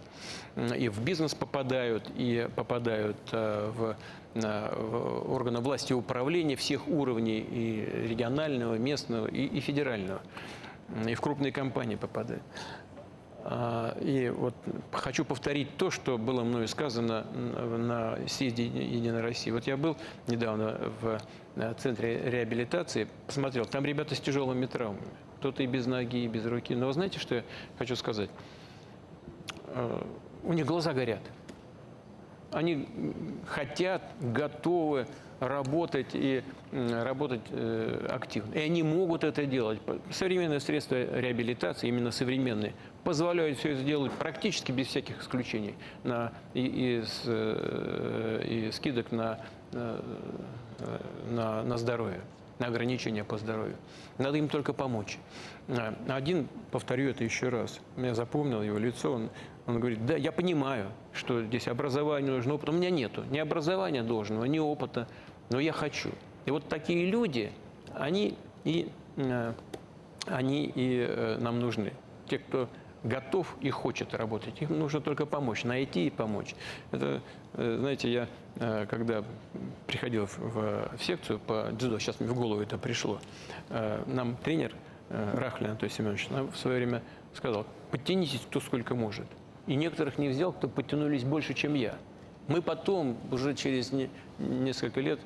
И в бизнес попадают, и попадают в органы власти и управления всех уровней, и регионального, местного, и федерального. И в крупные компании попадают. И вот хочу повторить то, что было мною сказано на съезде «Единой России». Вот я был недавно в центре реабилитации, посмотрел, там ребята с тяжелыми травмами. Кто-то и без ноги, и без руки. Но вы знаете, что я хочу сказать? У них глаза горят. Они хотят, готовы работать и работать активно. И они могут это делать. Современные средства реабилитации, именно современные, позволяют все это сделать практически без всяких исключений и скидок на здоровье, на ограничения по здоровью. Надо им только помочь. Один, повторю это еще раз, я запомнил его лицо, он говорит, да, я понимаю, что здесь образование нужно, опыт. У меня нету ни образования должного, ни опыта, но я хочу. И вот такие люди, они и нам нужны. Те, кто готов и хочет работать, им нужно только помочь, найти и помочь. Это, знаете, я когда приходил в секцию по дзюдо, сейчас мне в голову это пришло, нам тренер Рахлин Анатолий Семенович в свое время сказал, подтянитесь кто сколько может. И некоторых не взял, кто подтянулись больше, чем я. Мы потом, уже через несколько лет,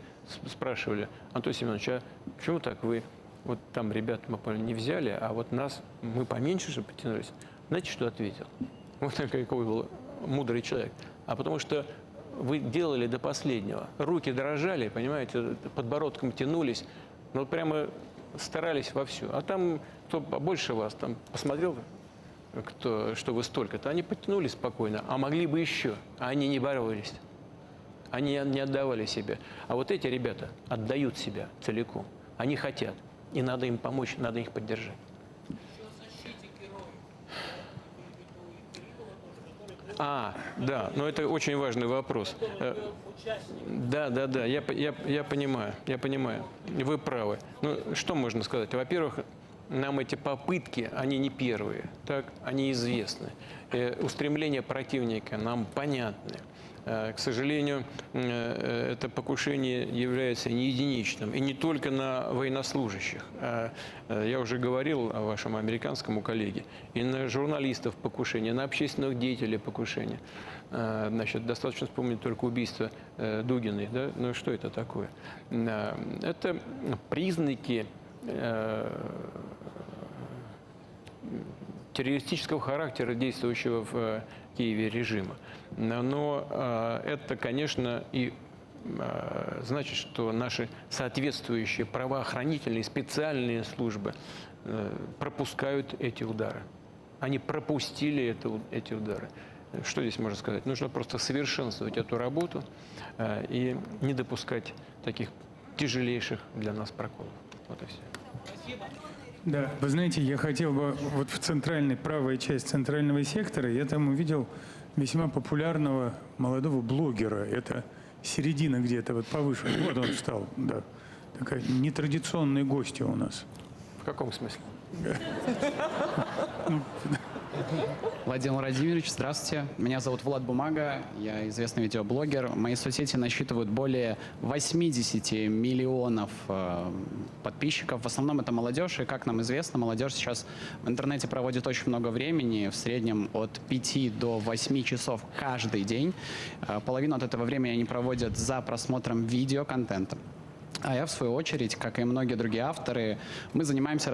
спрашивали, Антон Семенович, а почему так вы, вот там ребят, мы поняли, не взяли, а вот нас, мы поменьше же подтянулись? Знаете, что ответил? Вот какой был мудрый человек. А потому что вы делали до последнего. Руки дрожали, понимаете, подбородком тянулись, но прямо старались вовсю. А там, кто побольше вас, там посмотрел, что вы столько-то, они подтянулись спокойно, а могли бы еще, а они не боролись. Они не отдавали себя. А вот эти ребята отдают себя целиком. Они хотят. И надо им помочь, надо их поддержать. Да, но это очень важный вопрос. Да, я понимаю, вы правы. Ну, что можно сказать? Во-первых, нам эти попытки, они не первые, так, они известны. Устремления противника нам понятны. К сожалению, это покушение является не единичным, и не только на военнослужащих. Я уже говорил о вашем американском коллеге, и на журналистов покушение, на общественных деятелей покушение. Значит, достаточно вспомнить только убийство Дугиной. Да? Ну что это такое? Это признаки террористического характера действующего в Киеве режима. Но это, конечно, и значит, что наши соответствующие правоохранительные специальные службы пропускают эти удары. Они пропустили эти удары. Что здесь можно сказать? Нужно просто совершенствовать эту работу и не допускать таких тяжелейших для нас проколов. Вот и все. Да, вы знаете, я хотел бы вот в центральной, правая часть центрального сектора, я там увидел весьма популярного молодого блогера. Это середина где-то, вот повыше. Вот он встал, да. Такая нетрадиционные гости у нас. В каком смысле? Владимир Владимирович, здравствуйте. Меня зовут Влад Бумага, я известный видеоблогер. Мои соцсети насчитывают более 80 миллионов подписчиков. В основном это молодежь, и, как нам известно, молодежь сейчас в интернете проводит очень много времени, в среднем от 5 до 8 часов каждый день. Половину от этого времени они проводят за просмотром видеоконтента. А я, в свою очередь, как и многие другие авторы, мы занимаемся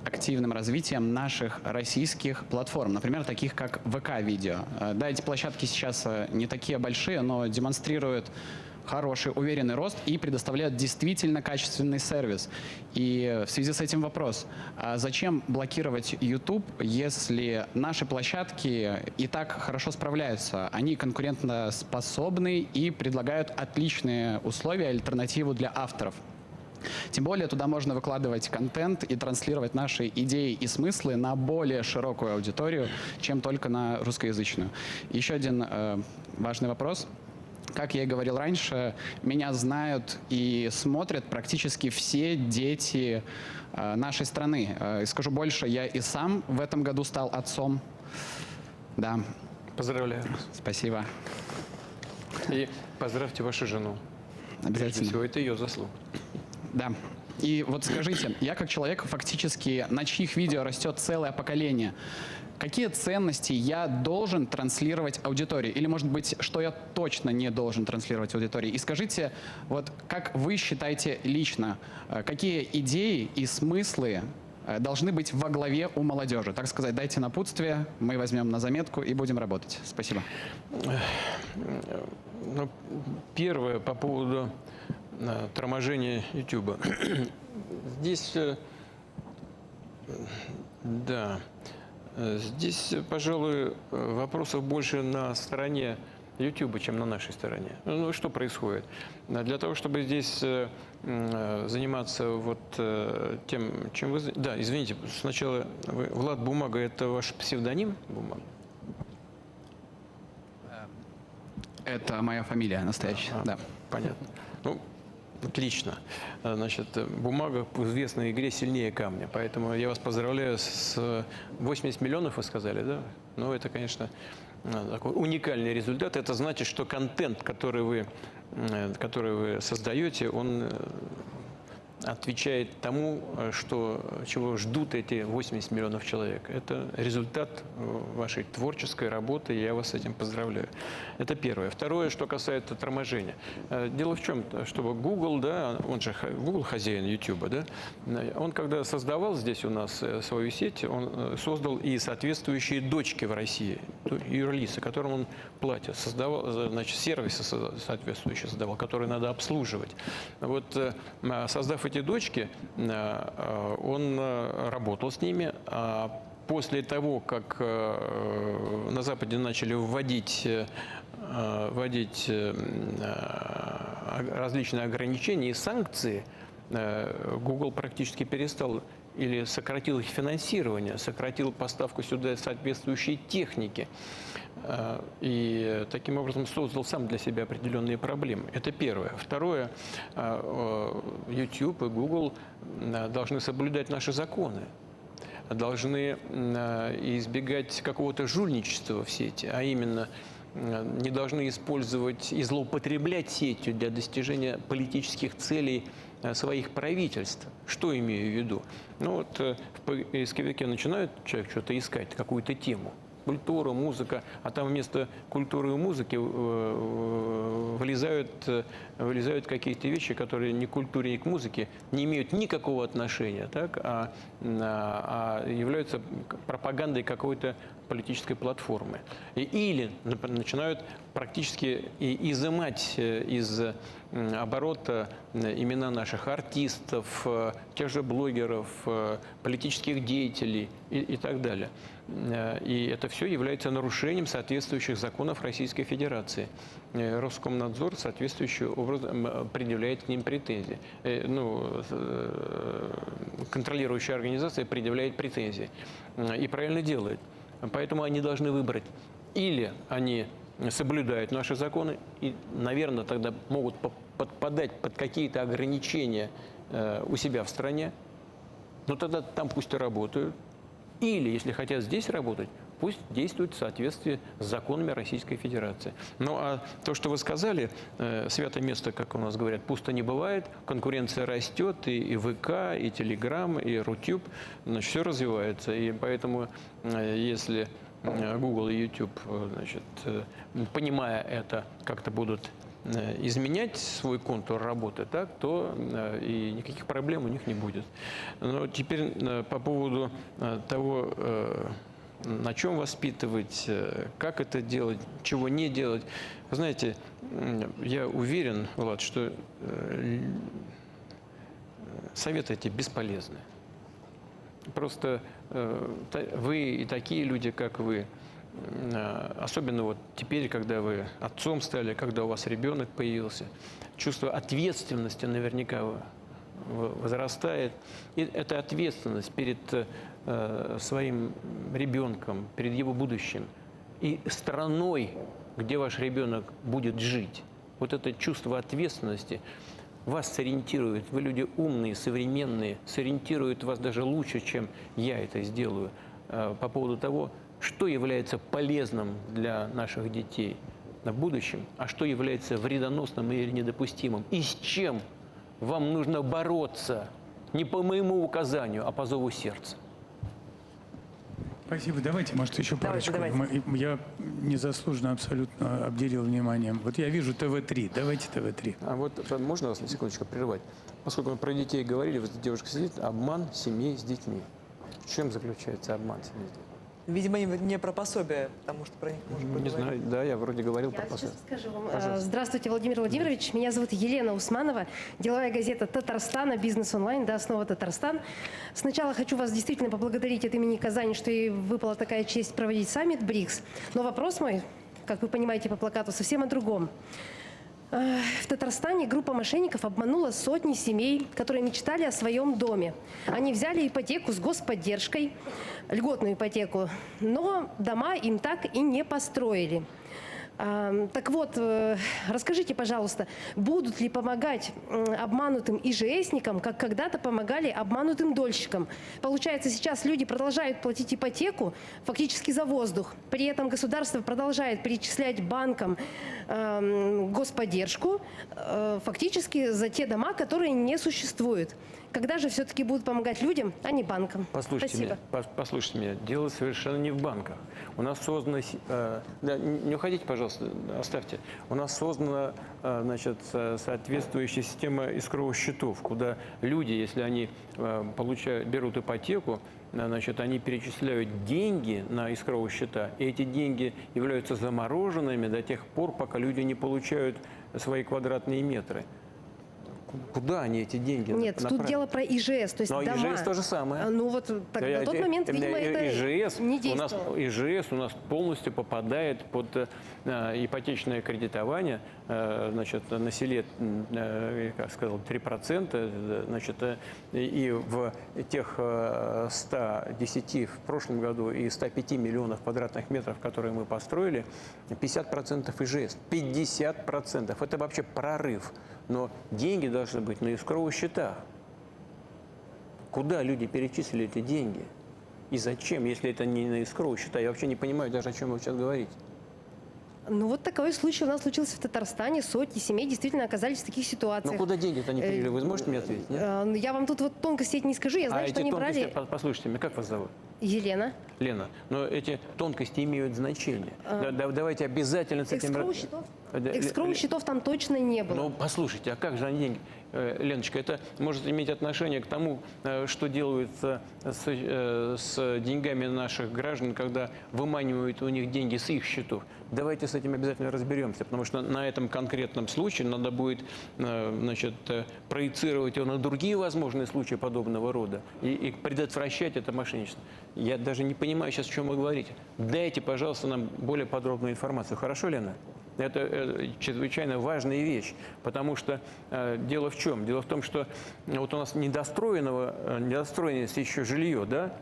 активным развитием наших российских платформ, например, таких как ВК-видео. Да, эти площадки сейчас не такие большие, но демонстрируют хороший, уверенный рост и предоставляют действительно качественный сервис. И в связи с этим вопрос, а зачем блокировать YouTube, если наши площадки и так хорошо справляются? Они конкурентоспособны и предлагают отличные условия, альтернативу для авторов. Тем более туда можно выкладывать контент и транслировать наши идеи и смыслы на более широкую аудиторию, чем только на русскоязычную. Еще один важный вопрос. Как я и говорил раньше, меня знают и смотрят практически все дети нашей страны. И скажу больше, я и сам в этом году стал отцом. Да. Поздравляю. Спасибо. И поздравьте вашу жену. Обязательно. Прежде всего, это ее заслуга. Да. И вот скажите, я как человек, фактически, на чьих видео растет целое поколение, какие ценности я должен транслировать аудитории? Или, может быть, что я точно не должен транслировать аудитории? И скажите, вот как вы считаете лично, какие идеи и смыслы должны быть во главе у молодежи? Так сказать, дайте напутствие, мы возьмем на заметку и будем работать. Спасибо. Ну, первое по поводу торможения YouTube. Здесь, да, здесь, пожалуй, вопросов больше на стороне YouTube, чем на нашей стороне. Ну, что происходит? Для того, чтобы здесь заниматься вот тем, чем вы... Да, извините, сначала Влад Бумага, это ваш псевдоним Бумага? Это моя фамилия настоящая, да. Понятно. Ну, отлично. Значит, Бумага в известной игре сильнее камня. Поэтому я вас поздравляю с 80 миллионов, вы сказали, да? Ну, это, конечно, такой уникальный результат. Это значит, что контент, который вы создаете, он отвечает тому, чего ждут эти 80 миллионов человек. Это результат вашей творческой работы, и я вас с этим поздравляю. Это первое. Второе, что касается торможения. Дело в чем, чтобы Google, да, он же Google хозяин YouTube, да, он когда создавал здесь у нас свою сеть, он создал и соответствующие дочки в России, юрлицы, которым он платит, создавал, значит, сервисы соответствующие создавал, которые надо обслуживать. Вот создав эти дочки, он работал с ними. А после того, как на Западе начали вводить различные ограничения и санкции, Google практически перестал или сократил их финансирование, сократил поставку сюда соответствующей техники. И таким образом создал сам для себя определенные проблемы. Это первое. Второе, YouTube и Google должны соблюдать наши законы, должны избегать какого-то жульничества в сети, а именно не должны использовать и злоупотреблять сетью для достижения политических целей своих правительств. Что имею в виду? Ну вот в поисковике начинает человек что-то искать, какую-то тему. Культура, музыка, а там вместо культуры и музыки вылезают какие-то вещи, которые ни к культуре, ни к музыке не имеют никакого отношения, так, а являются пропагандой какой-то политической платформы. Или начинают практически изымать из оборота имена наших артистов, тех же блогеров, политических деятелей и так далее. И это все является нарушением соответствующих законов Российской Федерации. Роскомнадзор соответствующим образом предъявляет к ним претензии. Контролирующая организация предъявляет претензии. И правильно делает. Поэтому они должны выбрать. Или они соблюдают наши законы и, наверное, тогда могут подпадать под какие-то ограничения у себя в стране. Но тогда там пусть и работают. Или, если хотят здесь работать, пусть действуют в соответствии с законами Российской Федерации. Ну а то, что вы сказали, святое место, как у нас говорят, пусто не бывает. Конкуренция растет, и ВК, и Телеграм, и Рутюб, значит, все развивается. И поэтому, если Google и YouTube, значит, понимая это, как-то будут изменять свой контур работы, так, то и никаких проблем у них не будет. Но теперь по поводу того, на чем воспитывать, как это делать, чего не делать. Вы знаете, я уверен, Влад, что советы эти бесполезны. Просто вы и такие люди, как вы, особенно вот теперь, когда вы отцом стали, когда у вас ребенок появился, чувство ответственности наверняка возрастает. И эта ответственность перед своим ребенком, перед его будущим и страной, где ваш ребенок будет жить. Вот это чувство ответственности вас сориентирует. Вы люди умные, современные, сориентирует вас даже лучше, чем я это сделаю, по поводу того, что является полезным для наших детей в будущем, а что является вредоносным или недопустимым, и с чем вам нужно бороться не по моему указанию, а по зову сердца. Спасибо. Давайте, может, еще парочку. Я незаслуженно абсолютно обделил вниманием. Вот я вижу ТВ-3. Давайте ТВ-3. А вот можно вас на секундочку прервать? Поскольку мы про детей говорили, вот девушка сидит, обман семей с детьми. В чем заключается обман семей с детьми? Видимо, не про пособие, потому что про них можно поговорить. Не знаю, да, я вроде говорил про пособие. Скажу вам. Пожалуйста. Здравствуйте, Владимир Владимирович. Меня зовут Елена Усманова, деловая газета «Татарстана», «Бизнес онлайн», да, снова «Татарстан». Сначала хочу вас действительно поблагодарить от имени Казани, что ей выпала такая честь проводить саммит БРИКС. Но вопрос мой, как вы понимаете по плакату, совсем о другом. В Татарстане группа мошенников обманула сотни семей, которые мечтали о своем доме. Они взяли ипотеку с господдержкой, льготную ипотеку, но дома им так и не построили. Так вот, расскажите, пожалуйста, будут ли помогать обманутым ИЖСникам, как когда-то помогали обманутым дольщикам? Получается, сейчас люди продолжают платить ипотеку фактически за воздух. При этом государство продолжает перечислять банкам господдержку фактически за те дома, которые не существуют. Когда же все-таки будут помогать людям, а не банкам? Послушайте меня. Дело совершенно не в банках. У нас создана... не уходите, пожалуйста, оставьте. У нас создана значит, соответствующая система искровых счетов, куда люди, если они берут ипотеку, значит, они перечисляют деньги на искровые счета, и эти деньги являются замороженными до тех пор, пока люди не получают свои квадратные метры. Куда они эти деньги направят? Тут дело про ИЖС, то есть Но дома. ИЖС то же самое. Ну вот так, на тот момент, видимо, это не действовало. ИЖС у нас полностью попадает под ипотечное кредитование, значит, на селе, как сказал, 3%, значит, и в тех 110 в прошлом году и 105 миллионов квадратных метров, которые мы построили, 50% ИЖС, 50%. Это вообще прорыв. Но деньги должны быть на искровых счетах. Куда люди перечислили эти деньги? И зачем, если это не на искровые счета? Я вообще не понимаю даже, о чем вы сейчас говорите. Ну вот такой случай у нас случился в Татарстане. Сотни семей действительно оказались в таких ситуациях. Но куда деньги-то они перевели? Вы сможете мне ответить? Нет? Я вам тут вот тонкости не скажу. Я знаю, что они брали... Послушайте меня, как вас зовут? Елена. Лена, но эти тонкости имеют значение. Давайте обязательно с этим... Экскроу счетов там точно не было. Ну, послушайте, а как же они деньги? Леночка, это может иметь отношение к тому, что делается с деньгами наших граждан, когда выманивают у них деньги с их счетов. Давайте с этим обязательно разберемся, потому что на этом конкретном случае надо будет, значит, проецировать его на другие возможные случаи подобного рода и предотвращать это мошенничество. Я даже не понимаю сейчас, о чем вы говорите. Дайте, пожалуйста, нам более подробную информацию. Хорошо, Лена? Это чрезвычайно важная вещь, потому что дело в чем? Дело в том, что вот у нас недостроенное еще жилье, да?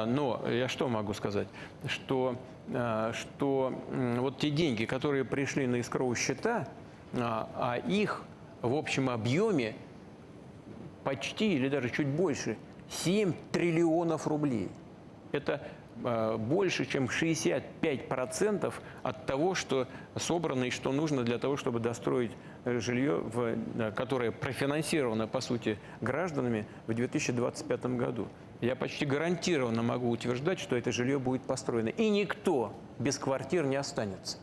Но я что могу сказать? Что вот те деньги, которые пришли на искровые счета, а их в общем объеме почти или даже чуть больше 7 триллионов рублей. Это больше, чем 65% от того, что собрано и что нужно для того, чтобы достроить жилье, которое профинансировано, по сути, гражданами в 2025 году. Я почти гарантированно могу утверждать, что это жилье будет построено. И никто без квартир не останется.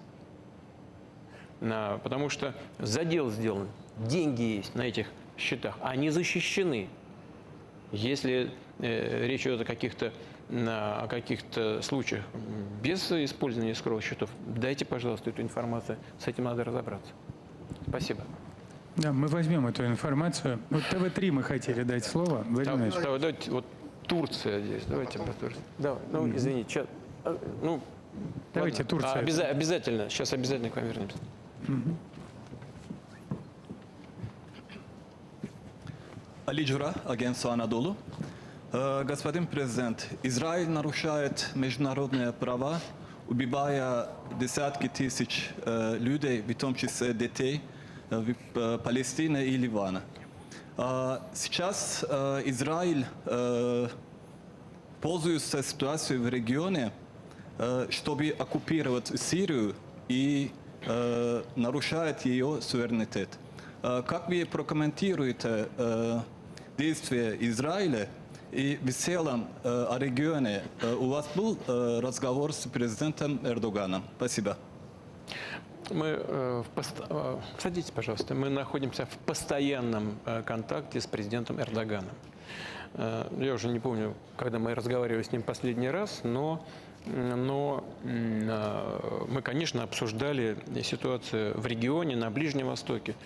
Потому что задел сделан, деньги есть на этих счетах, они защищены. Если речь идет о каких-то случаях без использования искровых счетов, дайте, пожалуйста, эту информацию. С этим надо разобраться. Спасибо. Да, мы возьмем эту информацию. Вот ТВ-3 мы хотели дать слово. Владимир Ильич. Давайте, вот Турция здесь. Давайте про Турцию. Да, ну, извините. Сейчас, ну, давайте Турция. Обязательно. Сейчас обязательно к вам вернемся. Али Джура, агентство «Анадолу». Господин президент, Израиль нарушает международные права, убивая десятки тысяч людей, в том числе детей, в Палестине и Ливане. Сейчас Израиль пользуется ситуацией в регионе, чтобы оккупировать Сирию и нарушает ее суверенитет. Как вы прокомментируете действия Израиля? И в целом о регионе у вас был разговор с президентом Эрдоганом? Спасибо. Садитесь, пожалуйста. Мы находимся в постоянном контакте с президентом Эрдоганом. Я уже не помню, когда мы разговаривали с ним последний раз, но мы, конечно, обсуждали ситуацию в регионе, на Ближнем Востоке.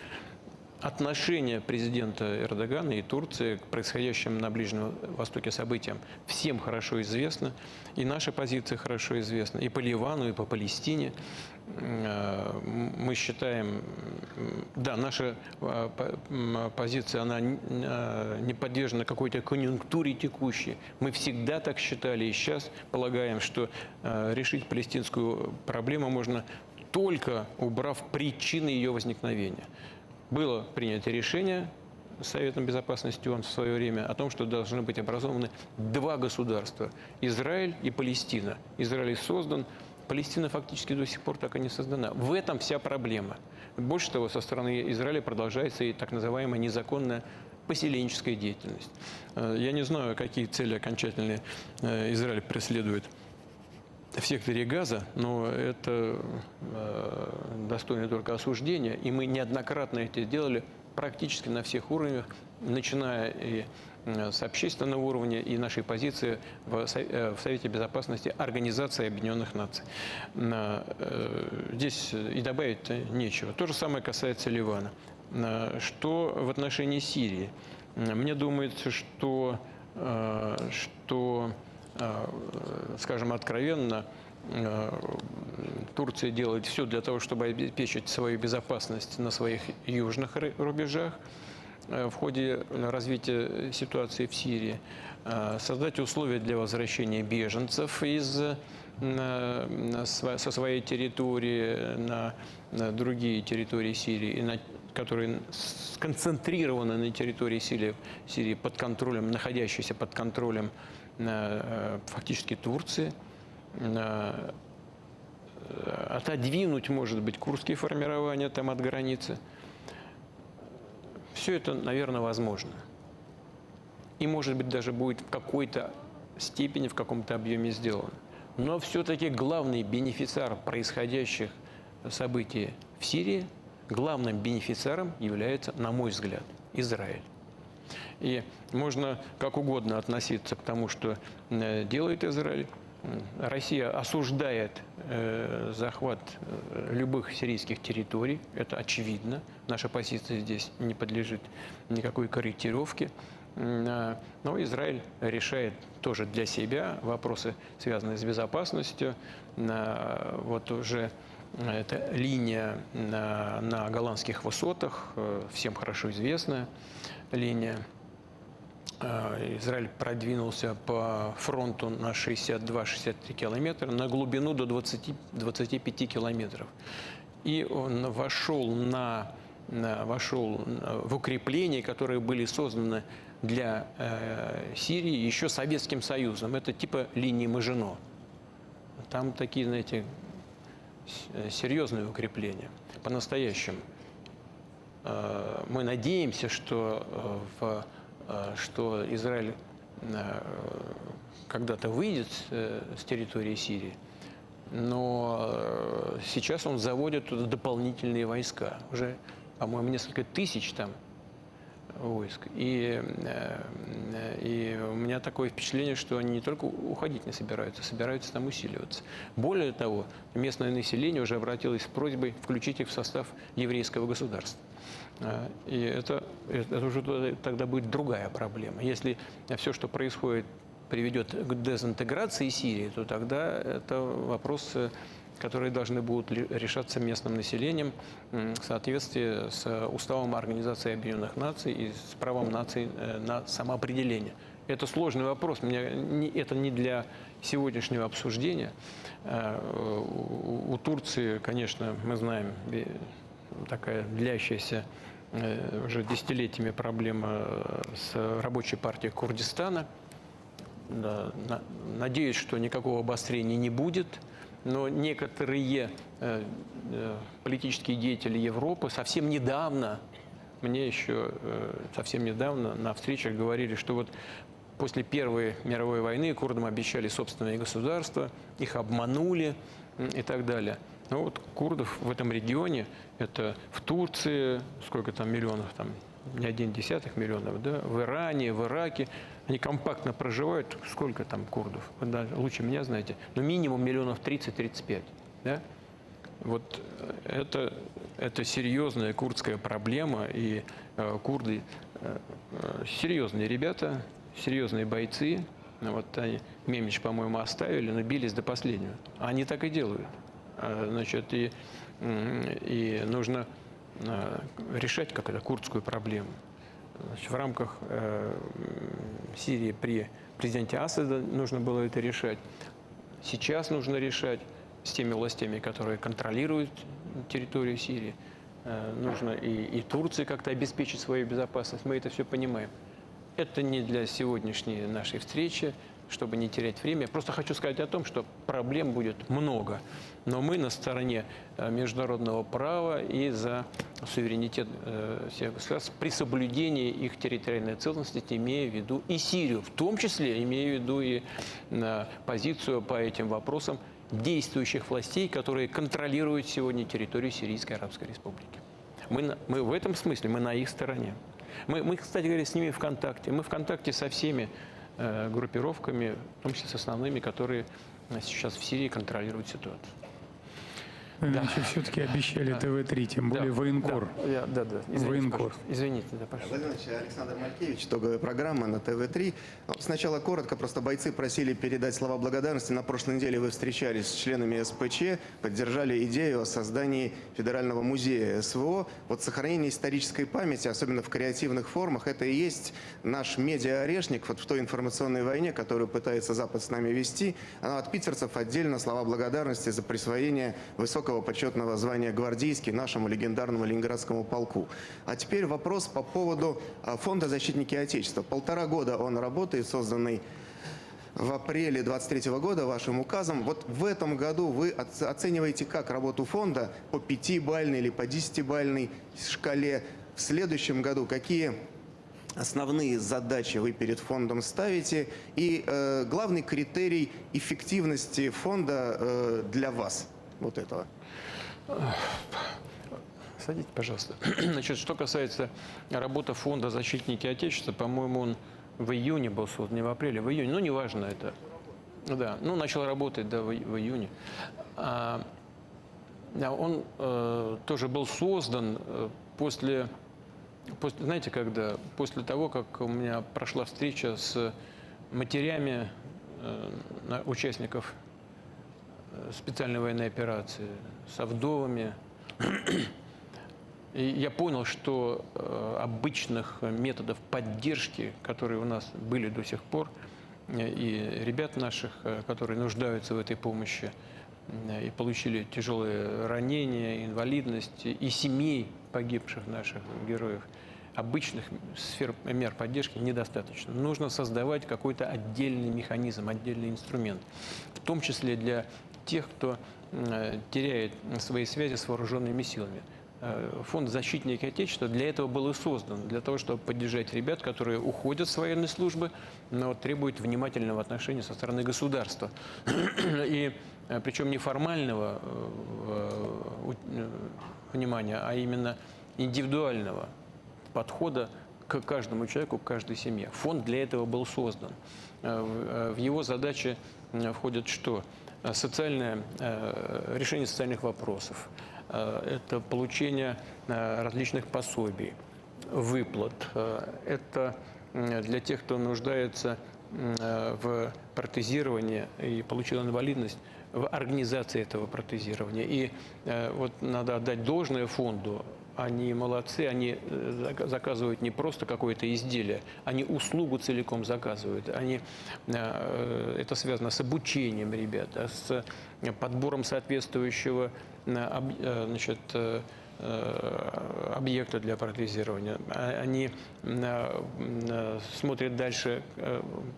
Отношение президента Эрдогана и Турции к происходящим на Ближнем Востоке событиям всем хорошо известно, и наша позиция хорошо известна, и по Ливану, и по Палестине. Мы считаем, да, наша позиция, она не подвержена какой-то конъюнктуре текущей. Мы всегда так считали и сейчас полагаем, что решить палестинскую проблему можно только убрав причины ее возникновения. Было принято решение Советом Безопасности ООН в свое время о том, что должны быть образованы два государства – Израиль и Палестина. Израиль создан, Палестина фактически до сих пор так и не создана. В этом вся проблема. Больше того, со стороны Израиля продолжается и так называемая незаконная поселенческая деятельность. Я не знаю, какие цели окончательные Израиль преследует в секторе Газа, но это достойно только осуждения. И мы неоднократно это делали практически на всех уровнях, начиная и с общественного уровня, и нашей позиции в Совете Безопасности Организации Объединенных Наций. Здесь и добавить нечего. То же самое касается Ливана. Что в отношении Сирии? Мне думается, что скажем откровенно, Турция делает все для того, чтобы обеспечить свою безопасность на своих южных рубежах в ходе развития ситуации в Сирии, создать условия для возвращения беженцев со своей территории на другие территории Сирии, которые сконцентрированы на территории Сирии под контролем, находящейся под контролем фактически Турции, отодвинуть, может быть, курдские формирования там от границы. Все это, наверное, возможно. И, может быть, даже будет в какой-то степени, в каком-то объеме сделано. Но все-таки главный бенефициар происходящих событий в Сирии, главным бенефициаром является, на мой взгляд, Израиль. И можно как угодно относиться к тому, что делает Израиль. Россия осуждает захват любых сирийских территорий, это очевидно. Наша позиция здесь не подлежит никакой корректировке. Но Израиль решает тоже для себя вопросы, связанные с безопасностью. Вот уже эта линия на голландских высотах, всем хорошо известная линия. Израиль продвинулся по фронту на 62-63 километра, на глубину до 20-25 километров. И он вошел в укрепления, которые были созданы для Сирии еще Советским Союзом. Это типа линии Мажино. Там такие, знаете, серьезные укрепления, по-настоящему. Мы надеемся, что Израиль когда-то выйдет с территории Сирии, но сейчас он заводит туда дополнительные войска. Уже, по-моему, несколько тысяч там войск. И у меня такое впечатление, что они не только уходить не собираются там усиливаться. Более того, местное население уже обратилось с просьбой включить их в состав еврейского государства. И это уже тогда будет другая проблема. Если все, что происходит, приведет к дезинтеграции Сирии, то тогда это вопросы, которые должны будут решаться местным населением в соответствии с Уставом Организации Объединенных Наций и с правом наций на самоопределение. Это сложный вопрос, это не для сегодняшнего обсуждения. У Турции, конечно, мы знаем, такая длящаяся уже десятилетиями проблема с рабочей партией Курдистана. Да, надеюсь, что никакого обострения не будет, но некоторые политические деятели Европы совсем недавно на встречах говорили, что вот после Первой мировой войны курдам обещали собственное государство, их обманули и так далее. Но вот курдов в этом регионе, это в Турции, сколько там миллионов, там не 1,1 миллиона, да, в Иране, в Ираке, они компактно проживают, сколько там курдов, вы даже лучше меня знаете, но минимум 30-35, да? Вот это серьезная курдская проблема, и курды серьезные ребята, серьезные бойцы. Вот они, Мемич, по-моему, оставили, но бились до последнего. Они так и делают. Значит, и нужно решать как это курдскую проблему. Значит, в рамках Сирии при президенте Асада нужно было это решать. Сейчас нужно решать с теми властями, которые контролируют территорию Сирии. Нужно и Турции как-то обеспечить свою безопасность. Мы это все понимаем. Это не для сегодняшней нашей встречи, чтобы не терять время. Я просто хочу сказать о том, что проблем будет много. Но мы на стороне международного права и за суверенитет всех государств при соблюдении их территориальной целостности, имея в виду и Сирию, в том числе имея в виду и позицию по этим вопросам действующих властей, которые контролируют сегодня территорию Сирийской Арабской Республики. Мы в этом смысле мы на их стороне. Мы, кстати говоря, с ними в контакте. Мы в контакте со всеми группировками, в том числе с основными, которые сейчас в Сирии контролируют ситуацию. Значит, все-таки обещали ТВ-3, тем более военкор. Да. Военкор. Извините, да, пожалуйста. Владимир Ильич, Александр Малькевич, итоговая программа на ТВ-3. Сначала коротко, просто бойцы просили передать слова благодарности. На прошлой неделе вы встречались с членами СПЧ, поддержали идею о создании Федерального музея СВО. Вот сохранение исторической памяти, особенно в креативных формах, это и есть наш медиа-орешник вот в той информационной войне, которую пытается Запад с нами вести. А от питерцев отдельно слова благодарности за присвоение высокого почетного звания гвардейский нашему легендарному Ленинградскому полку. А теперь вопрос по поводу Фонда защитники Отечества. 1,5 года он работает, созданный в апреле 2023 года вашим указом. Вот в этом году вы оцениваете как работу фонда по 5-бальной или по 10-бальной шкале? В следующем году какие основные задачи вы перед фондом ставите? И главный критерий эффективности фонда для вас вот этого? Садитесь, пожалуйста. Значит, что касается работы фонда «Защитники Отечества», по-моему, он в июне был создан, не в апреле, в июне, ну, неважно это. Да, ну, начал работать, да, в июне. Он тоже был создан после, знаете, когда? После того, как у меня прошла встреча с матерями участников специальной военной операции, с вдовами. И я понял, что обычных методов поддержки, которые у нас были до сих пор, и ребят наших, которые нуждаются в этой помощи, и получили тяжелые ранения, инвалидность, и семей погибших наших героев, обычных сфер мер поддержки недостаточно. Нужно создавать какой-то отдельный механизм, отдельный инструмент, в том числе для тех, кто теряет свои связи с вооруженными силами. Фонд «Защитники Отечества» для этого был и создан, для того, чтобы поддержать ребят, которые уходят с военной службы, но требуют внимательного отношения со стороны государства. И причем не формального внимания, а именно индивидуального подхода к каждому человеку, к каждой семье. Фонд для этого был создан. В его задачи входит что? Решение социальных вопросов, это получение различных пособий, выплат, это для тех, кто нуждается в протезировании и получил инвалидность, в организации этого протезирования. И вот надо отдать должное фонду. Они молодцы, они заказывают не просто какое-то изделие, они услугу целиком заказывают. Это связано с обучением ребят, с подбором соответствующего объекта для протезирования. Они смотрят дальше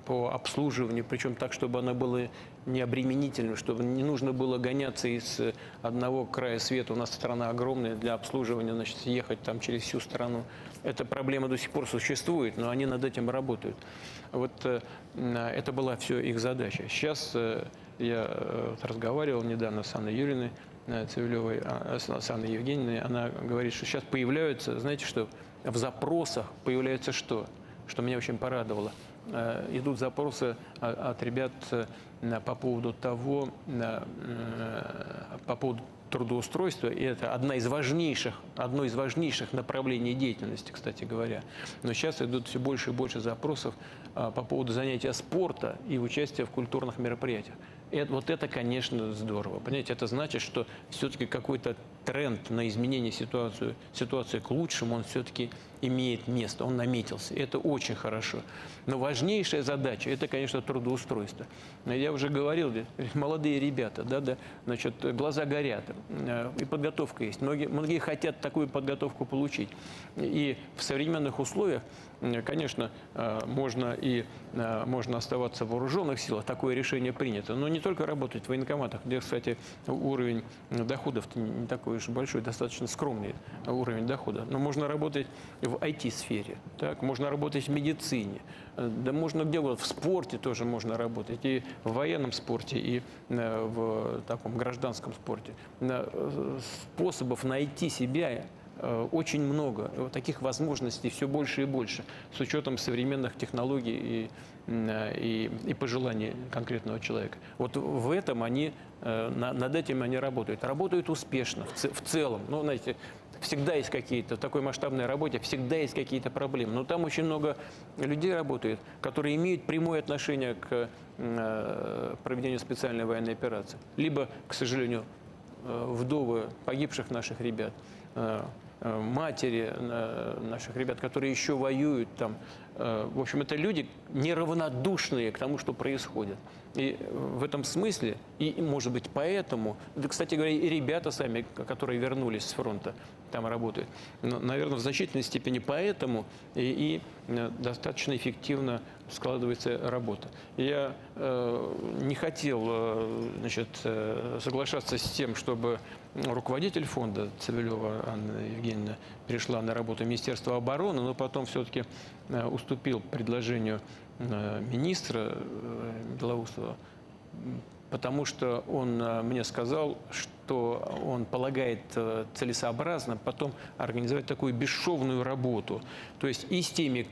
по обслуживанию, причем так, чтобы оно было необременительным, чтобы не нужно было гоняться из одного края света. У нас страна огромная, для обслуживания, значит, ехать там через всю страну. Эта проблема до сих пор существует, но они над этим работают. Вот это была все их задача. Сейчас я разговаривал недавно с Анной Юрьевной Цивилевой, с Анной Евгеньевной. Она говорит, что сейчас появляются, знаете что, в запросах появляется что меня очень порадовало. Идут запросы от ребят по поводу того, по поводу трудоустройства, и это одно из важнейших направлений деятельности, кстати говоря. Но сейчас идут все больше и больше запросов по поводу занятия спорта и участия в культурных мероприятиях. Вот это, конечно, здорово. Понимаете, это значит, что все-таки какой-то тренд на изменение ситуации к лучшему, он все-таки имеет место, он наметился. Это очень хорошо. Но важнейшая задача – это, конечно, трудоустройство. Я уже говорил, молодые ребята, значит, глаза горят, и подготовка есть. Многие хотят такую подготовку получить. И в современных условиях, конечно, можно оставаться в вооруженных силах, такое решение принято, но не только работать в военкоматах, где, кстати, уровень доходов не такой уж большой, достаточно скромный уровень дохода, но можно работать в IT-сфере, можно работать в медицине, да можно где угодно, в спорте тоже можно работать, и в военном спорте, и в таком гражданском спорте. Способов найти себя очень много, таких возможностей все больше и больше, с учетом современных технологий и пожеланий конкретного человека. Вот в этом над этим они работают. Работают успешно в целом. Ну, знаете, всегда есть какие-то, в такой масштабной работе всегда есть какие-то проблемы. Но там очень много людей работает, которые имеют прямое отношение к проведению специальной военной операции. Либо, к сожалению, вдовы погибших наших ребят, матери наших ребят, которые еще воюют там. В общем, это люди неравнодушные к тому, что происходит. И в этом смысле, и, может быть, поэтому, да, кстати говоря, и ребята сами, которые вернулись с фронта, там работают, но, наверное, в значительной степени поэтому и достаточно эффективно складывается работа. Я не хотел, значит, соглашаться с тем, чтобы руководитель фонда Цивилева Анна Евгеньевна перешла на работу в Министерство обороны, но потом все-таки уступил предложению министра Белоусова, потому что он мне сказал, что он полагает целесообразно потом организовать такую бесшовную работу. То есть и с теми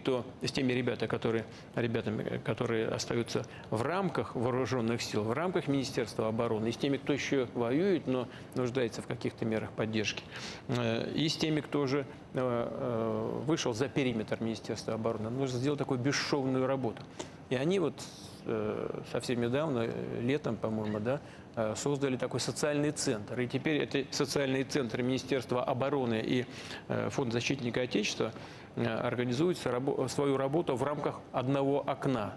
ребятами, которые остаются в рамках вооруженных сил, в рамках Министерства обороны, и с теми, кто еще воюет, но нуждается в каких-то мерах поддержки, и с теми, кто уже вышел за периметр Министерства обороны. Нужно сделать такую бесшовную работу. И они вот совсем недавно, летом, по-моему, создали такой социальный центр. И теперь это социальные центры Министерства обороны и Фонд защитника Отечества организуют свою работу в рамках одного окна,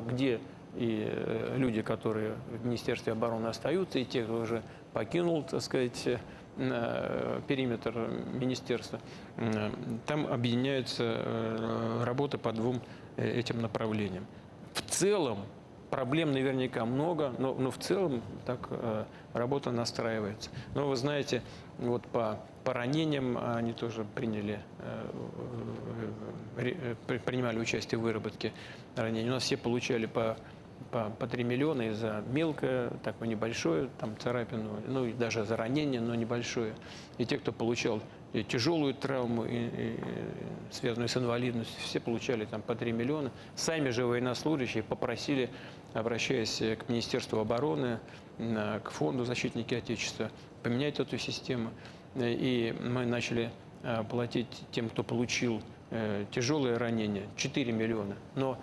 где и люди, которые в Министерстве обороны остаются, и те, кто уже покинул, так сказать, периметр министерства, там объединяются работы по двум этим направлениям. В целом проблем наверняка много, но в целом так работа настраивается. Но вы знаете, вот по ранениям они тоже принимали участие в выработке ранений. У нас все получали по 3 миллиона и за мелкое, такое небольшое, там царапину, ну и даже за ранение, но небольшое. И те, кто получал и тяжелую травму, и связанную с инвалидностью, все получали там по 3 миллиона. Сами же военнослужащие попросили, обращаясь к Министерству обороны, к Фонду защитники Отечества, поменять эту систему. И мы начали платить тем, кто получил тяжелое ранение, 4 миллиона. Но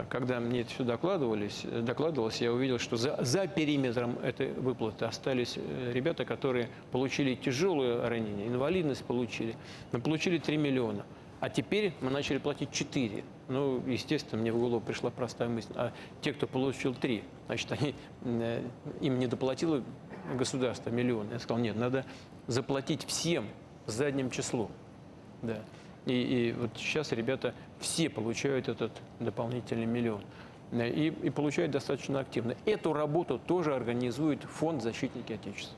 когда мне это все докладывалось, я увидел, что за периметром этой выплаты остались ребята, которые получили тяжелое ранение, инвалидность получили, но получили 3 миллиона. А теперь мы начали платить 4. Ну, естественно, мне в голову пришла простая мысль. А те, кто получил 3, значит, им не доплатило государство миллион. Я сказал, нет, надо заплатить всем задним числом. Да. И вот сейчас ребята все получают этот дополнительный миллион. И получают достаточно активно. Эту работу тоже организует Фонд защитники Отечества.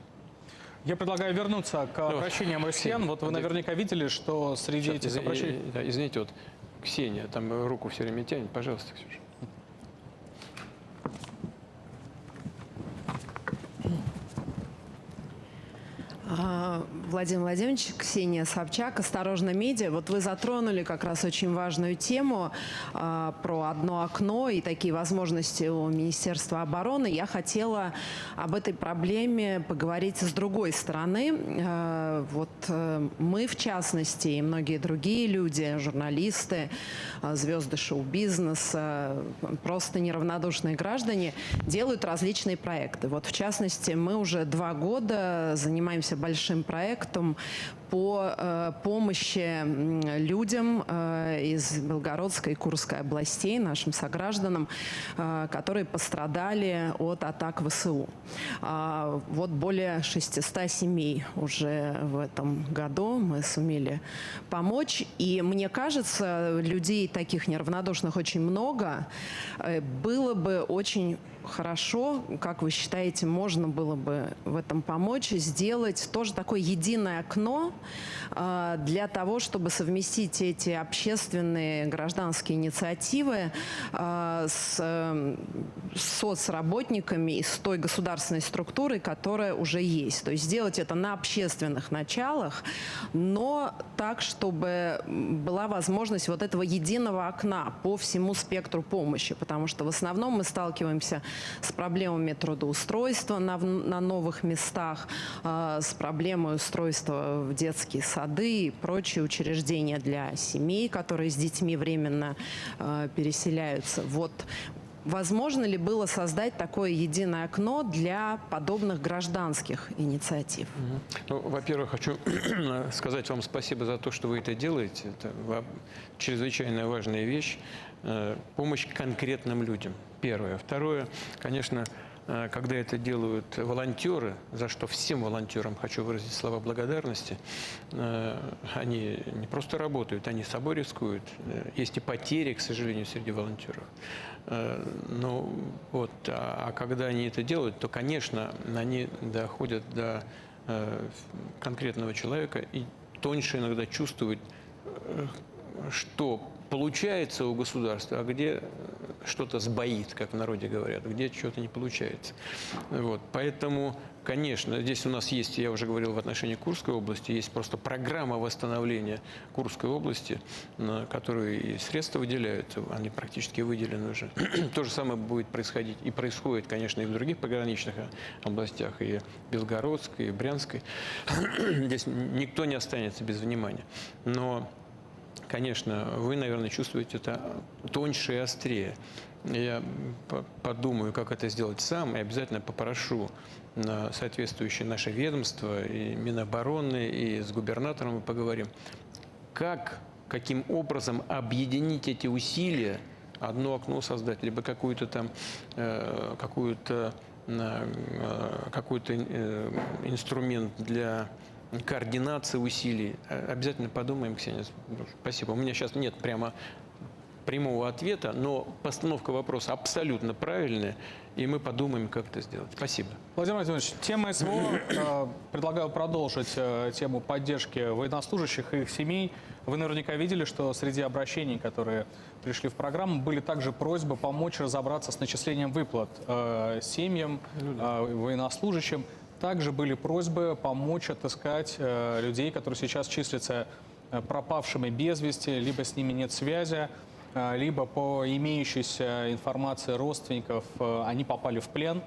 Я предлагаю вернуться к обращениям россиян. Вот вы наверняка видели, что среди этих обращений... Извините, вот Ксения там руку все время тянет. Пожалуйста, Ксюша. Владимир Владимирович, Ксения Собчак, «Осторожно, медиа». Вот вы затронули как раз очень важную тему про одно окно и такие возможности у Министерства обороны. Я хотела об этой проблеме поговорить с другой стороны. Мы, в частности, и многие другие люди, журналисты, звезды шоу-бизнеса, просто неравнодушные граждане, делают различные проекты. Вот, в частности, мы уже 2 года занимаемся большим проектом по помощи людям из Белгородской и Курской областей, нашим согражданам, которые пострадали от атак ВСУ. Вот более 600 семей уже в этом году мы сумели помочь. И мне кажется, людей таких неравнодушных очень много. Было бы очень хорошо, как вы считаете, можно было бы в этом помочь, сделать тоже такое единое окно для того, чтобы совместить эти общественные гражданские инициативы с соцработниками и с той государственной структурой, которая уже есть. То есть сделать это на общественных началах, но так, чтобы была возможность вот этого единого окна по всему спектру помощи, потому что в основном мы сталкиваемся с проблемами трудоустройства на новых местах, с проблемой устройства в детские сады и прочие учреждения для семей, которые с детьми временно переселяются. Вот. Возможно ли было создать такое единое окно для подобных гражданских инициатив? Ну, во-первых, хочу сказать вам спасибо за то, что вы это делаете. Это чрезвычайно важная вещь. Помощь конкретным людям. Первое. Второе, конечно, когда это делают волонтеры, за что всем волонтерам хочу выразить слова благодарности, они не просто работают, они собой рискуют. Есть и потери, к сожалению, среди волонтеров. Ну, вот, а когда они это делают, то, конечно, они доходят до конкретного человека и тоньше иногда чувствуют, что получается у государства, а где что-то сбоит, как в народе говорят, где что-то не получается. Вот. Поэтому, конечно, здесь у нас есть, я уже говорил в отношении Курской области, есть просто программа восстановления Курской области, на которую и средства выделяются, они практически выделены уже. То же самое будет происходить и происходит, конечно, и в других пограничных областях, и Белгородской, и Брянской. Здесь никто не останется без внимания. Но конечно, вы, наверное, чувствуете это тоньше и острее. Я подумаю, как это сделать сам, и обязательно попрошу на соответствующее наше ведомство, и Минобороны, и с губернатором мы поговорим, каким образом объединить эти усилия, одно окно создать, либо какой-то инструмент для координации усилий. Обязательно подумаем, Ксения. Спасибо. У меня сейчас нет прямого ответа, но постановка вопроса абсолютно правильная, и мы подумаем, как это сделать. Спасибо. Владимир Владимирович, тема СВО. Предлагаю продолжить тему поддержки военнослужащих и их семей. Вы наверняка видели, что среди обращений, которые пришли в программу, были также просьбы помочь разобраться с начислением выплат семьям, военнослужащим. Также были просьбы помочь отыскать людей, которые сейчас числятся пропавшими без вести, либо с ними нет связи, либо по имеющейся информации родственников они попали в плен.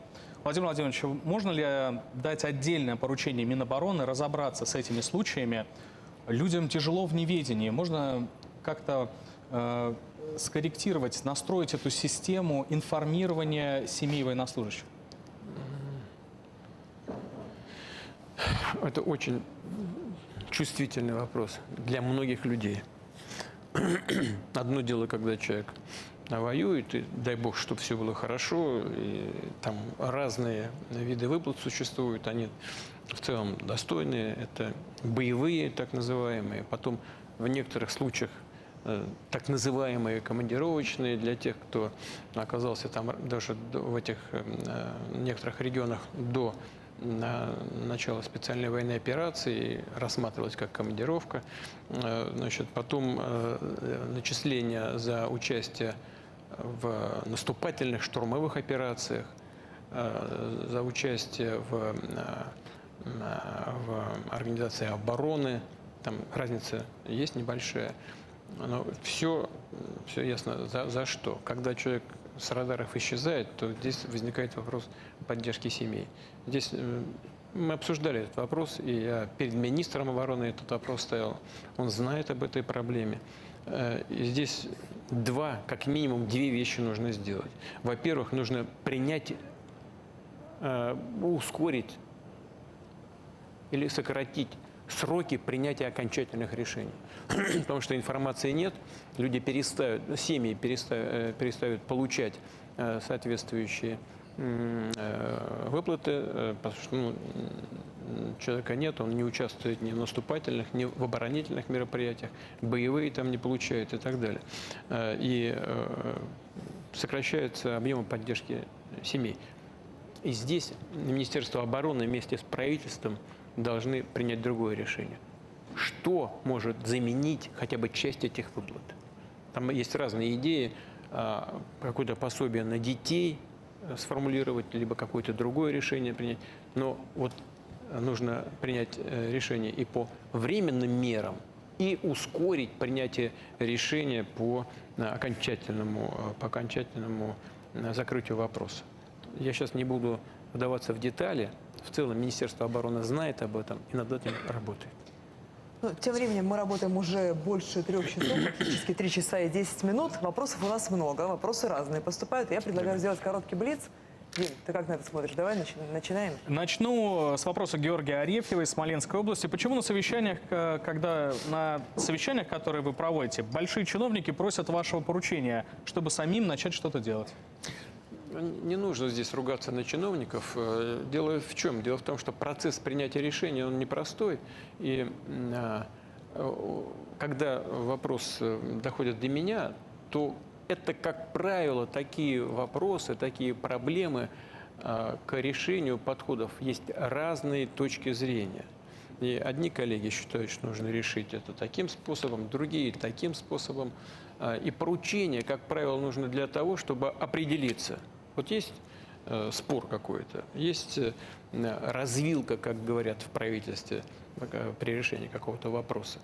Владимир Владимирович, можно ли дать отдельное поручение Минобороны разобраться с этими случаями? Людям тяжело в неведении. Можно как-то скорректировать, настроить эту систему информирования семей военнослужащих? Это очень чувствительный вопрос для многих людей. Одно дело, когда человек воюет, и дай бог, чтобы все было хорошо, и там разные виды выплат существуют, они в целом достойные, это боевые, так называемые, потом в некоторых случаях так называемые командировочные для тех, кто оказался там даже в этих некоторых регионах до начала специальной военной операции, рассматривалась как командировка. Значит, потом начисления за участие в наступательных штурмовых операциях, за участие в в Организации обороны. Там разница есть небольшая. Но все ясно, за что. Когда человек с радаров исчезает, то здесь возникает вопрос поддержки семей. Здесь мы обсуждали этот вопрос, и я перед министром обороны этот вопрос ставил. Он знает об этой проблеме. И здесь как минимум две вещи нужно сделать. Во-первых, нужно принять, ускорить или сократить сроки принятия окончательных решений. Потому что информации нет, люди семьи перестают получать соответствующие выплаты, потому что человека нет, он не участвует ни в наступательных, ни в оборонительных мероприятиях, боевые там не получает и так далее. И сокращаются объемы поддержки семей. И здесь Министерство обороны вместе с правительством должны принять другое решение. Что может заменить хотя бы часть этих выплат? Там есть разные идеи, какое-то пособие на детей сформулировать, либо какое-то другое решение принять. Но вот нужно принять решение и по временным мерам, и ускорить принятие решения по окончательному закрытию вопроса. Я сейчас не буду вдаваться в детали. В целом Министерство обороны знает об этом и над этим работает. Тем временем мы работаем уже больше 3 часов, практически 3 часа и 10 минут. Вопросов у нас много, вопросы разные поступают. Я предлагаю сделать короткий блиц. Дим, ты как на это смотришь? Давай начинаем. Начну с вопроса Георгия Арефьева из Смоленской области. Почему на совещаниях, которые вы проводите, большие чиновники просят вашего поручения, чтобы самим начать что-то делать? Не нужно здесь ругаться на чиновников. Дело в чем? Дело в том, что процесс принятия решения, он непростой. И когда вопрос доходит до меня, то это, как правило, такие вопросы, такие проблемы к решению подходов. Есть разные точки зрения. И одни коллеги считают, что нужно решить это таким способом, другие таким способом. И поручение, как правило, нужно для того, чтобы определиться. Вот есть спор какой-то, есть развилка, как говорят в правительстве, при решении какого-то вопроса.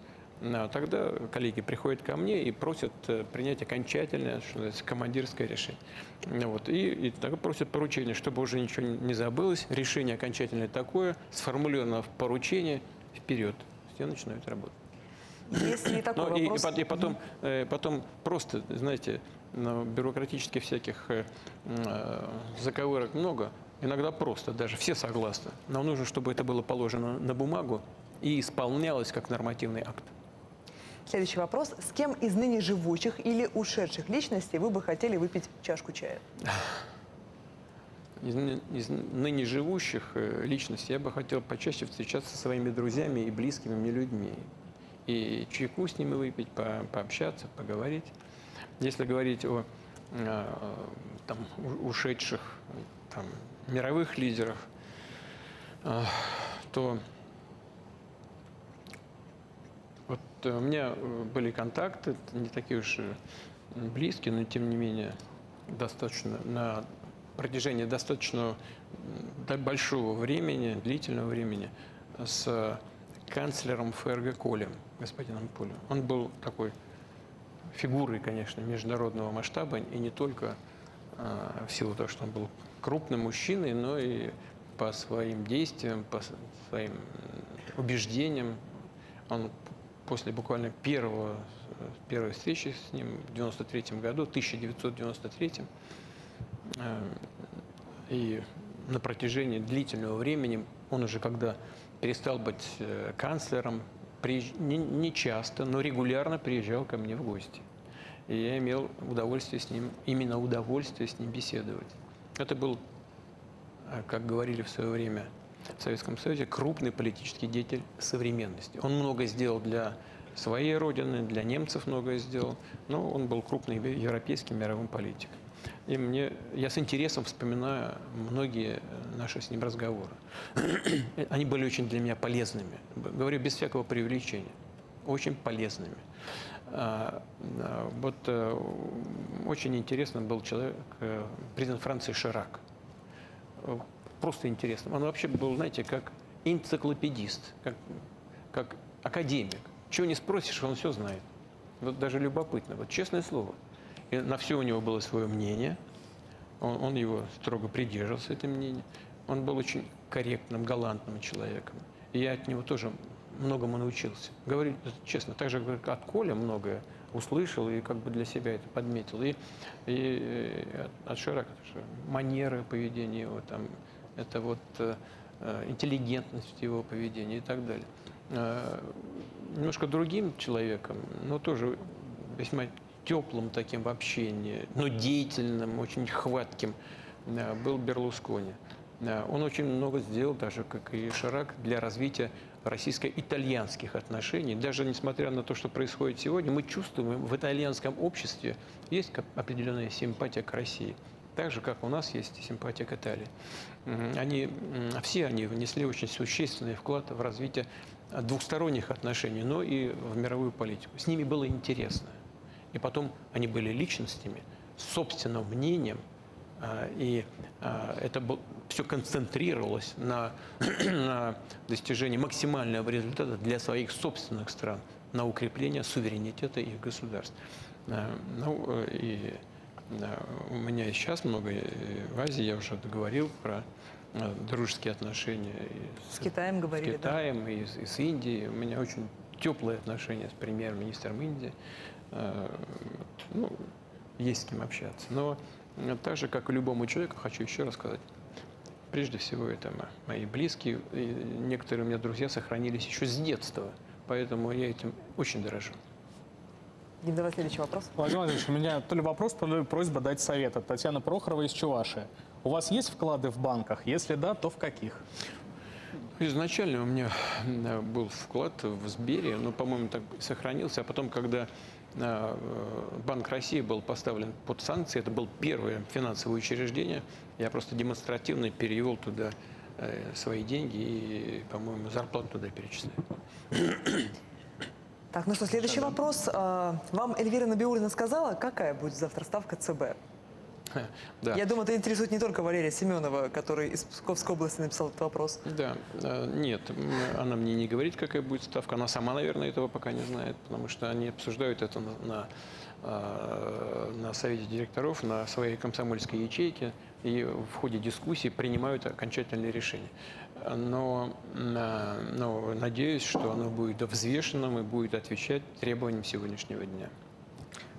Тогда коллеги приходят ко мне и просят принять окончательное, что называется, командирское решение. Вот. И тогда просят поручение, чтобы уже ничего не забылось. Решение окончательное такое, сформулировано в поручении, вперед. Все начинают работать. Если такой вопрос... И потом просто, знаете, бюрократических всяких заковырок много. Иногда просто, даже все согласны. Нам нужно, чтобы это было положено на бумагу и исполнялось как нормативный акт. Следующий вопрос. С кем из ныне живущих или ушедших личностей вы бы хотели выпить чашку чая? Из ныне живущих личностей я бы хотел почаще встречаться со своими друзьями и близкими мне людьми. И чайку с ними выпить, пообщаться, поговорить. Если говорить о ушедших мировых лидерах, то вот у меня были контакты, не такие уж близкие, но тем не менее достаточно на протяжении достаточно большого времени, длительного времени с канцлером ФРГ Колем, господином Полем. Он был такой фигурой, конечно, международного масштаба, и не только в силу того, что он был крупным мужчиной, но и по своим действиям, по своим убеждениям. Он после буквально первой встречи с ним в 1993 и на протяжении длительного времени, он уже когда перестал быть канцлером, не часто, но регулярно приезжал ко мне в гости. И я имел удовольствие с ним, именно удовольствие с ним беседовать. Это был, как говорили в свое время в Советском Союзе, крупный политический деятель современности. Он много сделал для своей родины, для немцев многое сделал, но он был крупным европейским мировым политиком. И я с интересом вспоминаю многие наши с ним разговоры. Они были очень для меня полезными. Говорю без всякого преувеличения. Очень полезными. Вот очень интересным был человек, президент Франции Ширак. Просто интересным. Он вообще был, знаете, как энциклопедист, как академик. Чего не спросишь, он все знает. Вот даже любопытно, вот честное слово. И на все у него было свое мнение, он его строго придерживался, это мнение. Он был очень корректным, галантным человеком. И я от него тоже многому научился. Говорю честно, так же, как от Коля многое услышал и как бы для себя это подметил. И от Ширака тоже манеры поведения его, там, это вот интеллигентность его поведения и так далее. Немножко другим человеком, но тоже весьма теплым таким в общении, но деятельным, очень хватким был Берлускони. Он очень много сделал, даже как и Ширак, для развития российско-итальянских отношений. Даже несмотря на то, что происходит сегодня, мы чувствуем, в итальянском обществе есть определенная симпатия к России. Так же, как у нас есть симпатия к Италии. Все они внесли очень существенный вклад в развитие двухсторонних отношений, но и в мировую политику. С ними было интересно. И потом они были личностями с собственным мнением, и это все концентрировалось на достижении максимального результата для своих собственных стран, на укрепление суверенитета их государств. У меня и сейчас много в Азии, я уже говорил про дружеские отношения с Китаем, говорили, с Китаем, да? И с Индией. У меня очень теплые отношения с премьер-министром Индии. Есть с кем общаться. Но так же, как и любому человеку, хочу еще раз сказать, прежде всего это мои близкие, и некоторые у меня друзья сохранились еще с детства, поэтому я этим очень дорожу. Давай следующий вопрос. Владимир Владимирович, у меня то ли вопрос, то ли просьба дать совет от Татьяны Прохорова из Чувашии. У вас есть вклады в банках? Если да, то в каких? Изначально у меня был вклад в Сбере, но, по-моему, так сохранился. А потом, когда Банк России был поставлен под санкции, это было первое финансовое учреждение, я просто демонстративно перевел туда свои деньги и, по-моему, зарплату туда перечисляю. Так, ну что, следующий вопрос. Вам Эльвира Набиуллина сказала, какая будет завтра ставка ЦБ? Да. Я думаю, это интересует не только Валерия Семенова, который из Псковской области написал этот вопрос. Да, нет, она мне не говорит, какая будет ставка. Она сама, наверное, этого пока не знает, потому что они обсуждают это на совете директоров, на своей комсомольской ячейке, и в ходе дискуссии принимают окончательные решения. Но надеюсь, что оно будет взвешенным и будет отвечать требованиям сегодняшнего дня.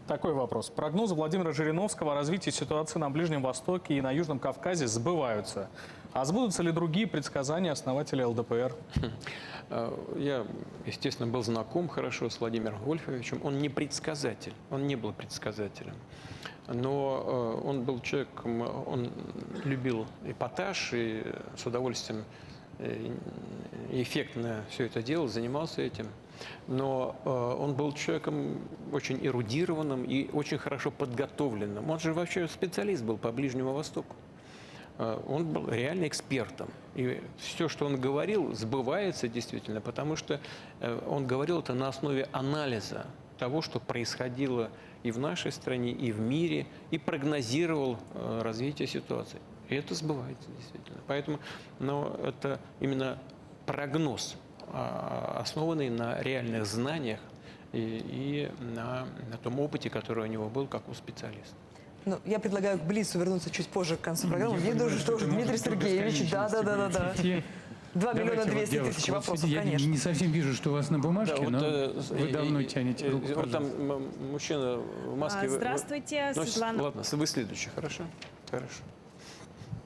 Такой вопрос. Прогнозы Владимира Жириновского о развитии ситуации на Ближнем Востоке и на Южном Кавказе сбываются. А сбудутся ли другие предсказания основателя ЛДПР? Я, естественно, был знаком хорошо с Владимиром Вольфовичем. Он не предсказатель, он не был предсказателем. Но он был человеком, он любил эпатаж и с удовольствием эффектно все это делал, занимался этим. Но он был человеком очень эрудированным и очень хорошо подготовленным. Он же вообще специалист был по Ближнему Востоку. Он был реально экспертом. И все, что он говорил, сбывается действительно, потому что он говорил это на основе анализа того, что происходило и в нашей стране, и в мире, и прогнозировал развитие ситуации. И это сбывается действительно. Поэтому это именно прогноз, основанный на реальных знаниях и на том опыте, который у него был как у специалиста. Ну, я предлагаю к Блицу вернуться чуть позже к концу программы. Мне тоже, что Дмитрий Сергеевич, да. 2 миллиона 200 тысяч вопросов, я конечно. не совсем вижу, что у вас на бумажке, но вы давно тянете руку. Вот там мужчина в маске. Здравствуйте, Светлана. Ладно, вы следующий, хорошо? Хорошо.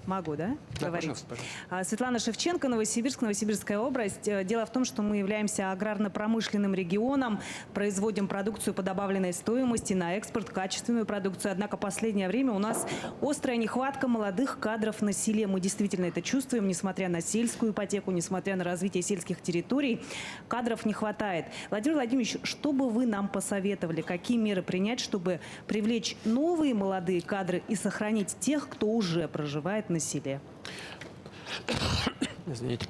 Могу, да? Да, говорить? пожалуйста. Светлана Шевченко, Новосибирск, Новосибирская область. Дело в том, что мы являемся аграрно-промышленным регионом, производим продукцию по добавленной стоимости, на экспорт, качественную продукцию. Однако в последнее время у нас острая нехватка молодых кадров на селе. Мы действительно это чувствуем, несмотря на сельскую ипотеку, несмотря на развитие сельских территорий, кадров не хватает. Владимир Владимирович, что бы вы нам посоветовали, какие меры принять, чтобы привлечь новые молодые кадры и сохранить тех, кто уже проживает на селе? Извините,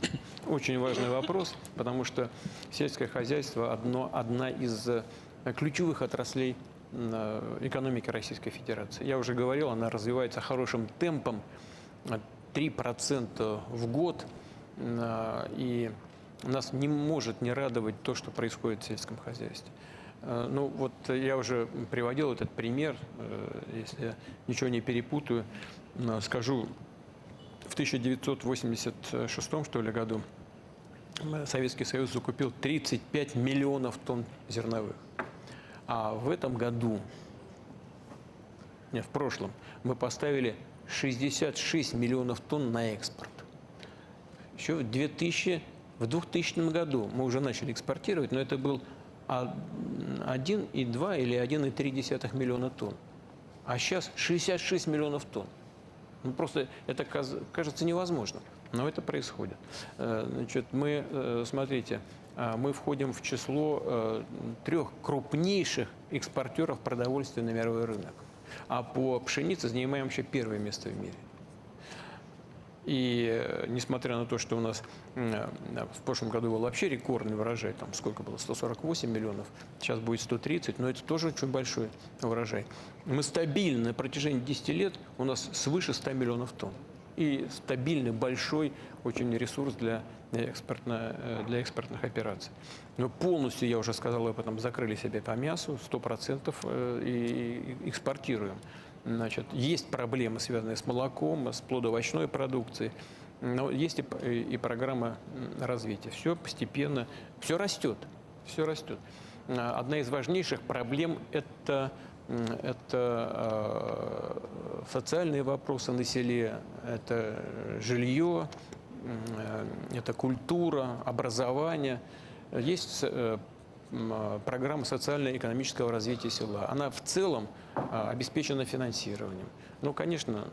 очень важный вопрос, потому что сельское хозяйство одна из ключевых отраслей экономики Российской Федерации. Я уже говорил, она развивается хорошим темпом, 3% в год. И нас не может не радовать то, что происходит в сельском хозяйстве. Ну вот я уже приводил этот пример, если я ничего не перепутаю, скажу, в 1986 что ли, году Советский Союз закупил 35 миллионов тонн зерновых. А в этом году, нет, в прошлом, мы поставили 66 миллионов тонн на экспорт. Еще в 2000 году мы уже начали экспортировать, но это был 1,2 или 1,3 миллиона тонн. А сейчас 66 миллионов тонн. Ну, просто это кажется невозможным, но это происходит. Значит, смотрите, мы входим в число 3 крупнейших экспортеров продовольствия на мировой рынок. А по пшенице занимаем вообще 1-е место в мире. И несмотря на то, что у нас в прошлом году был вообще рекордный урожай, там сколько было, 148 миллионов, сейчас будет 130, но это тоже очень большой урожай. Мы стабильно на протяжении 10 лет, у нас свыше 100 миллионов тонн. И стабильный, большой очень ресурс для экспортных операций. Но полностью, я уже сказал об этом, закрыли себя по мясу, 100% и экспортируем. Значит, есть проблемы, связанные с молоком, с плодоовощной продукцией, но есть и программа развития. Все постепенно, все растет, все растет. Одна из важнейших проблем – это социальные вопросы на селе, это жилье, это культура, образование. Есть программа социально-экономического развития села. Она в целом обеспечена финансированием. Ну, конечно,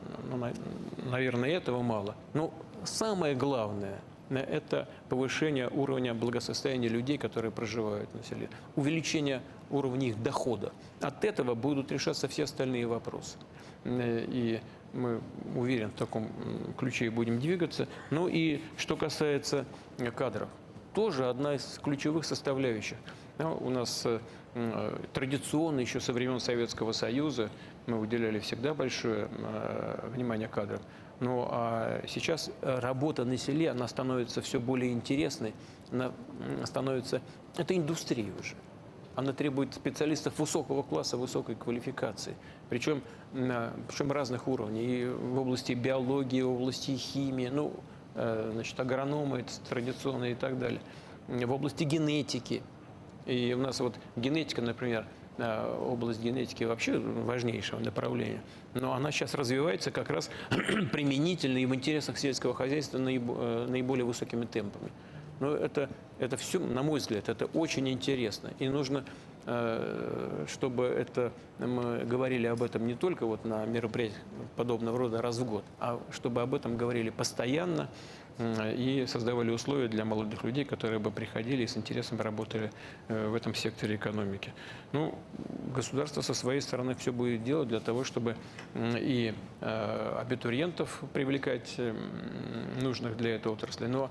наверное, этого мало. Но самое главное – это повышение уровня благосостояния людей, которые проживают на селе, увеличение уровня их дохода. От этого будут решаться все остальные вопросы. И мы, уверен, в таком ключе и будем двигаться. Ну и что касается кадров, тоже одна из ключевых составляющих. У нас традиционно еще со времен Советского Союза мы уделяли всегда большое внимание кадрам. Ну а сейчас работа на селе, она становится все более интересной, это индустрия уже. Она требует специалистов высокого класса, высокой квалификации, причем разных уровней, и в области биологии, в области химии, ну, значит, агрономы традиционные и так далее, в области генетики. И у нас вот генетика, например, область генетики вообще важнейшего направления, но она сейчас развивается как раз применительно и в интересах сельского хозяйства наиболее высокими темпами. Но это все, на мой взгляд, это очень интересно. И нужно, чтобы мы говорили об этом не только вот на мероприятиях подобного рода раз в год, а чтобы об этом говорили постоянно и создавали условия для молодых людей, которые бы приходили и с интересом работали в этом секторе экономики. Ну, государство со своей стороны все будет делать для того, чтобы и абитуриентов привлекать нужных для этой отрасли, но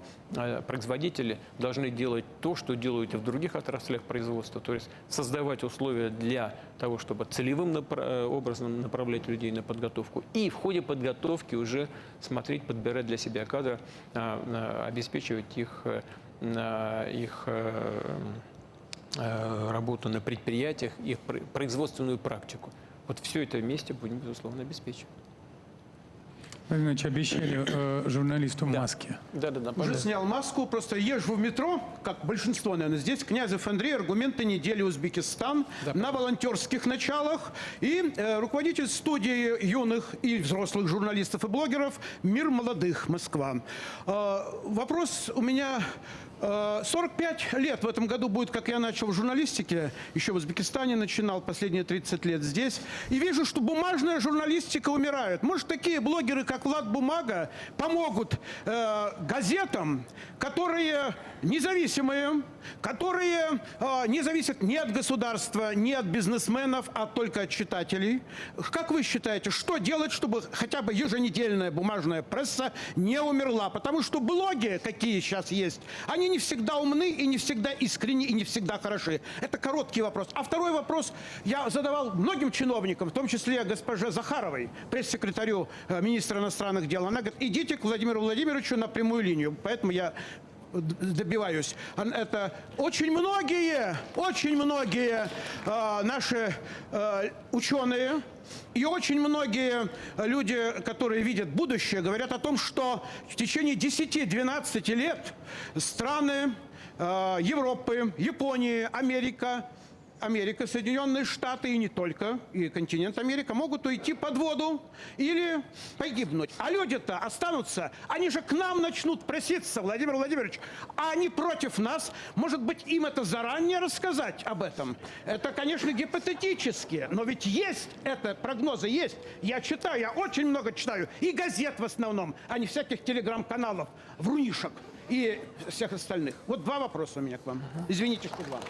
производители должны делать то, что делают и в других отраслях производства, то есть создавать условия для того, чтобы целевым образом направлять людей на подготовку и в ходе подготовки уже смотреть, подбирать для себя кадры, обеспечивать их работу на предприятиях, их производственную практику. Вот все это вместе будем, безусловно, обеспечивать. Значит, обещали журналисту маски. Да, Уже пожалуйста. снял маску, просто езжу в метро, как большинство, наверное, здесь. Князев Андрей, аргументы недели Узбекистан, на волонтерских началах. И руководитель студии юных и взрослых журналистов и блогеров «Мир молодых. Москва». Вопрос у меня... 45 лет в этом году будет, как я начал в журналистике, еще в Узбекистане начинал, последние 30 лет здесь. И вижу, что бумажная журналистика умирает. Может, такие блогеры, как Влад Бумага, помогут газетам, которые независимые, которые не зависят ни от государства, ни от бизнесменов, а только от читателей. Как вы считаете, что делать, чтобы хотя бы еженедельная бумажная пресса не умерла? Потому что блоги, какие сейчас есть, они не всегда умны, и не всегда искренни, и не всегда хороши. Это короткий вопрос. А второй вопрос я задавал многим чиновникам, в том числе госпоже Захаровой, пресс-секретарю министра иностранных дел. Она говорит, идите к Владимиру Владимировичу на прямую линию. Поэтому я добиваюсь. Это очень многие наши ученые и очень многие люди, которые видят будущее, говорят о том, что в течение 10-12 лет страны Европы, Японии, Америка, Соединенные Штаты и не только, и континент Америка могут уйти под воду или погибнуть. А люди-то останутся, они же к нам начнут проситься, Владимир Владимирович, а они против нас. Может быть, им это заранее рассказать об этом? Это, конечно, гипотетически, но ведь есть это, прогнозы есть. Я читаю, я очень много читаю, и газет в основном, а не всяких телеграм-каналов, врунишек и всех остальных. Вот два вопроса у меня к вам. Извините, что два.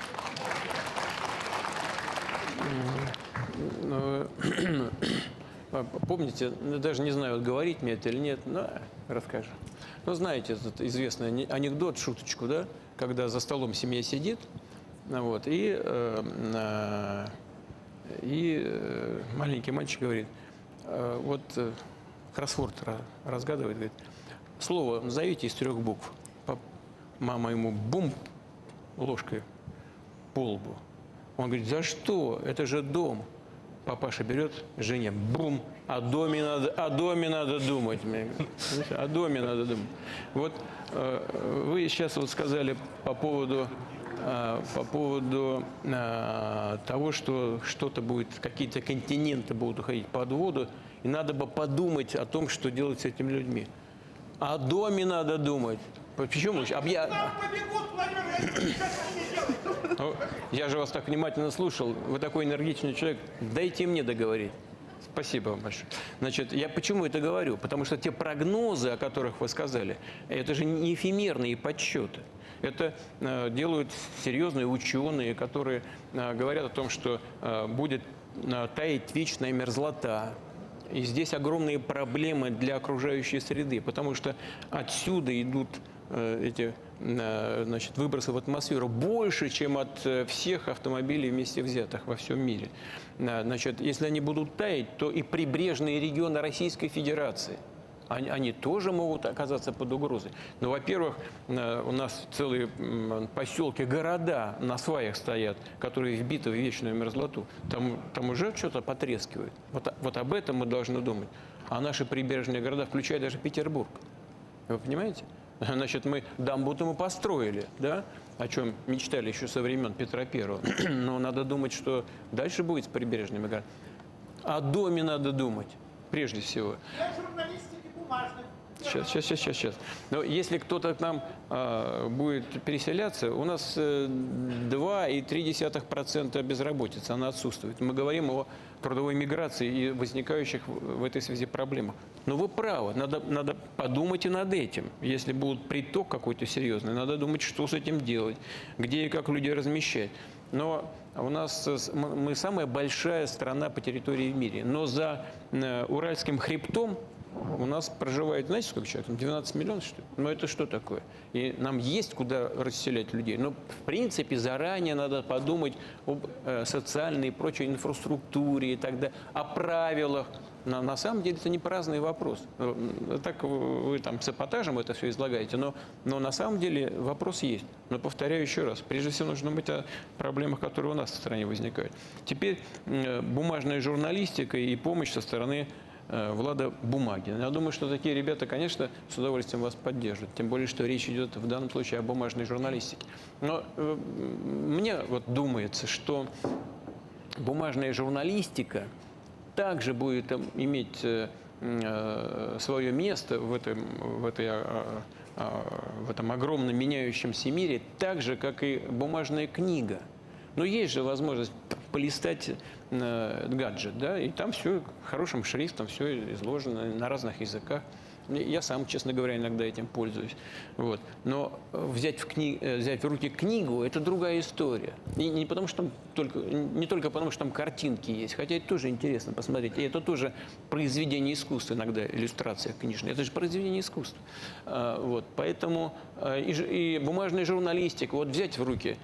Помните, даже не знаю, вот говорить мне это или нет, но расскажу. Ну, знаете, этот известный анекдот, шуточку, да, когда за столом семья сидит, вот, и маленький мальчик говорит, вот кроссворд разгадывает, говорит, слово назовите из 3 букв. Мама ему бум ложкой по лбу. Он говорит, за что? Это же дом. Папаша берет жене, бум, о доме надо думать. О доме надо думать. Вот вы сейчас вот сказали по поводу того, что что-то будет, какие-то континенты будут уходить под воду, и надо бы подумать о том, что делать с этими людьми. О доме надо думать. Почему? Я же вас так внимательно слушал. Вы такой энергичный человек. Дайте мне договорить. Спасибо вам большое. Значит, я почему это говорю? Потому что те прогнозы, о которых вы сказали, это же не эфемерные подсчеты. Это делают серьезные ученые, которые говорят о том, что будет таять вечная мерзлота. И здесь огромные проблемы для окружающей среды, потому что отсюда идут эти выбросы в атмосферу больше, чем от всех автомобилей вместе взятых во всем мире. Значит, если они будут таять, то и прибрежные регионы Российской Федерации, они тоже могут оказаться под угрозой. Но, во-первых, у нас целые поселки, города на сваях стоят, которые вбиты в вечную мерзлоту. Там уже что-то потрескивает. Вот об этом мы должны думать. А наши прибрежные города, включая даже Петербург. Вы понимаете? Значит, мы дамбу-то мы построили, да? О чем мечтали еще со времен Петра Первого. Но надо думать, что дальше будет с прибрежными городами. О доме надо думать, прежде всего. Сейчас. Но если кто-то к нам будет переселяться, у нас 2,3% безработицы, она отсутствует. Мы говорим о трудовой миграции и возникающих в этой связи проблемах. Но вы правы, надо подумать и над этим. Если будет приток какой-то серьезный, надо думать, что с этим делать, где и как людей размещать. Но у нас мы самая большая страна по территории в мире. Но за Уральским хребтом у нас проживает, знаете, сколько человек? 12 миллионов, что ли? Но это что такое? И нам есть куда расселять людей. Но, в принципе, заранее надо подумать об социальной и прочей инфраструктуре и так далее, о правилах. На самом деле это не праздный вопрос. Так вы там с эпатажем это все излагаете, но на самом деле вопрос есть. Но повторяю еще раз, прежде всего нужно думать о проблемах, которые у нас в стране возникают. Теперь бумажная журналистика и помощь со стороны Влада Бумагина. Я думаю, что такие ребята, конечно, с удовольствием вас поддержат. Тем более, что речь идет в данном случае о бумажной журналистике. Но мне вот думается, что бумажная журналистика также будет иметь свое место в этом огромном меняющемся мире, так же, как и бумажная книга. Но есть же возможность полистать гаджет, да, и там все хорошим шрифтом, все изложено на разных языках. Я сам, честно говоря, иногда этим пользуюсь. Вот. Но взять в руки книгу – это другая история. И не потому, что не только потому, что там картинки есть, хотя это тоже интересно посмотреть. И это тоже произведение искусства иногда, иллюстрация книжная. Это же произведение искусства. Вот. Поэтому и бумажная журналистика, вот взять в руки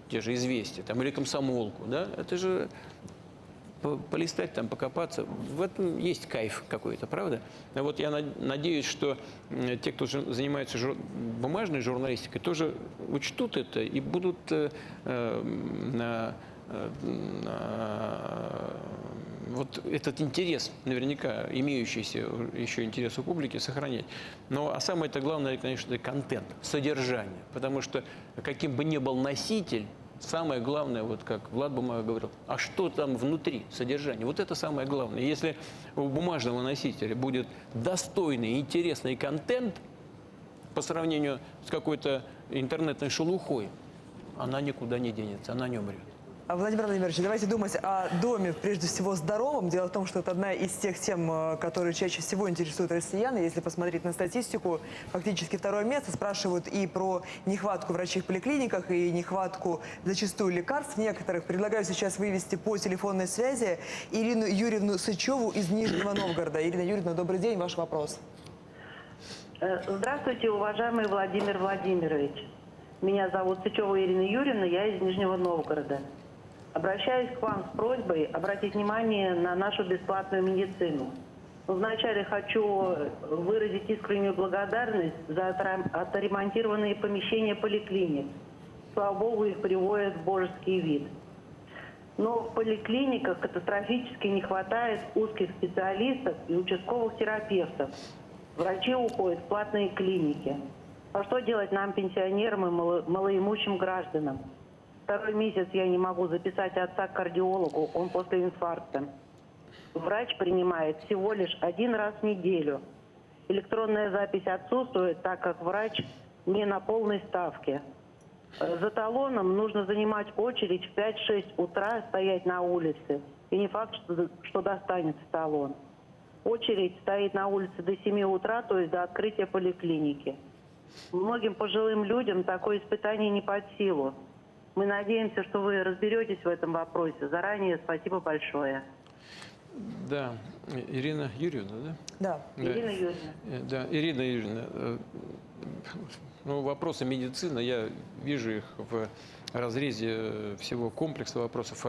те же «Известия» там, или «Комсомолку», да, это же полистать, там, покопаться, в этом есть кайф какой-то, правда? Вот я надеюсь, что те, кто занимается бумажной журналистикой, тоже учтут это и будут вот этот интерес, наверняка имеющийся еще интерес у публики, сохранять. А самое-то главное, конечно, это контент, содержание. Потому что каким бы ни был носитель, самое главное, вот как Влад Бумага говорил, а что там внутри содержания? Вот это самое главное. Если у бумажного носителя будет достойный, интересный контент по сравнению с какой-то интернетной шелухой, она никуда не денется, она не умрет. Владимир Владимирович, давайте думать о доме, прежде всего, здоровом. Дело в том, что это одна из тех тем, которые чаще всего интересуют россиян. Если посмотреть на статистику, фактически второе место. Спрашивают и про нехватку врачей в поликлиниках, и нехватку зачастую лекарств некоторых. Предлагаю сейчас вывести по телефонной связи Ирину Юрьевну Сычеву из Нижнего Новгорода. Ирина Юрьевна, добрый день, ваш вопрос. Здравствуйте, уважаемый Владимир Владимирович. Меня зовут Сычева Ирина Юрьевна, я из Нижнего Новгорода. Обращаюсь к вам с просьбой обратить внимание на нашу бесплатную медицину. Вначале хочу выразить искреннюю благодарность за отремонтированные помещения поликлиник. Слава Богу, их приводят в божеский вид. Но в поликлиниках катастрофически не хватает узких специалистов и участковых терапевтов. Врачи уходят в платные клиники. А что делать нам, пенсионерам и малоимущим гражданам? Второй месяц я не могу записать отца к кардиологу, он после инфаркта. Врач принимает всего лишь один раз в неделю. Электронная запись отсутствует, так как врач не на полной ставке. За талоном нужно занимать очередь в 5-6 утра, стоять на улице. И не факт, что достанется талон. Очередь стоит на улице до 7 утра, то есть до открытия поликлиники. Многим пожилым людям такое испытание не под силу. Мы надеемся, что вы разберетесь в этом вопросе. Заранее спасибо большое. Да, Ирина Юрьевна, да? Да. Ирина Юрьевна. Да, Ирина Юрьевна, вопросы медицины, я вижу их в разрезе всего комплекса вопросов.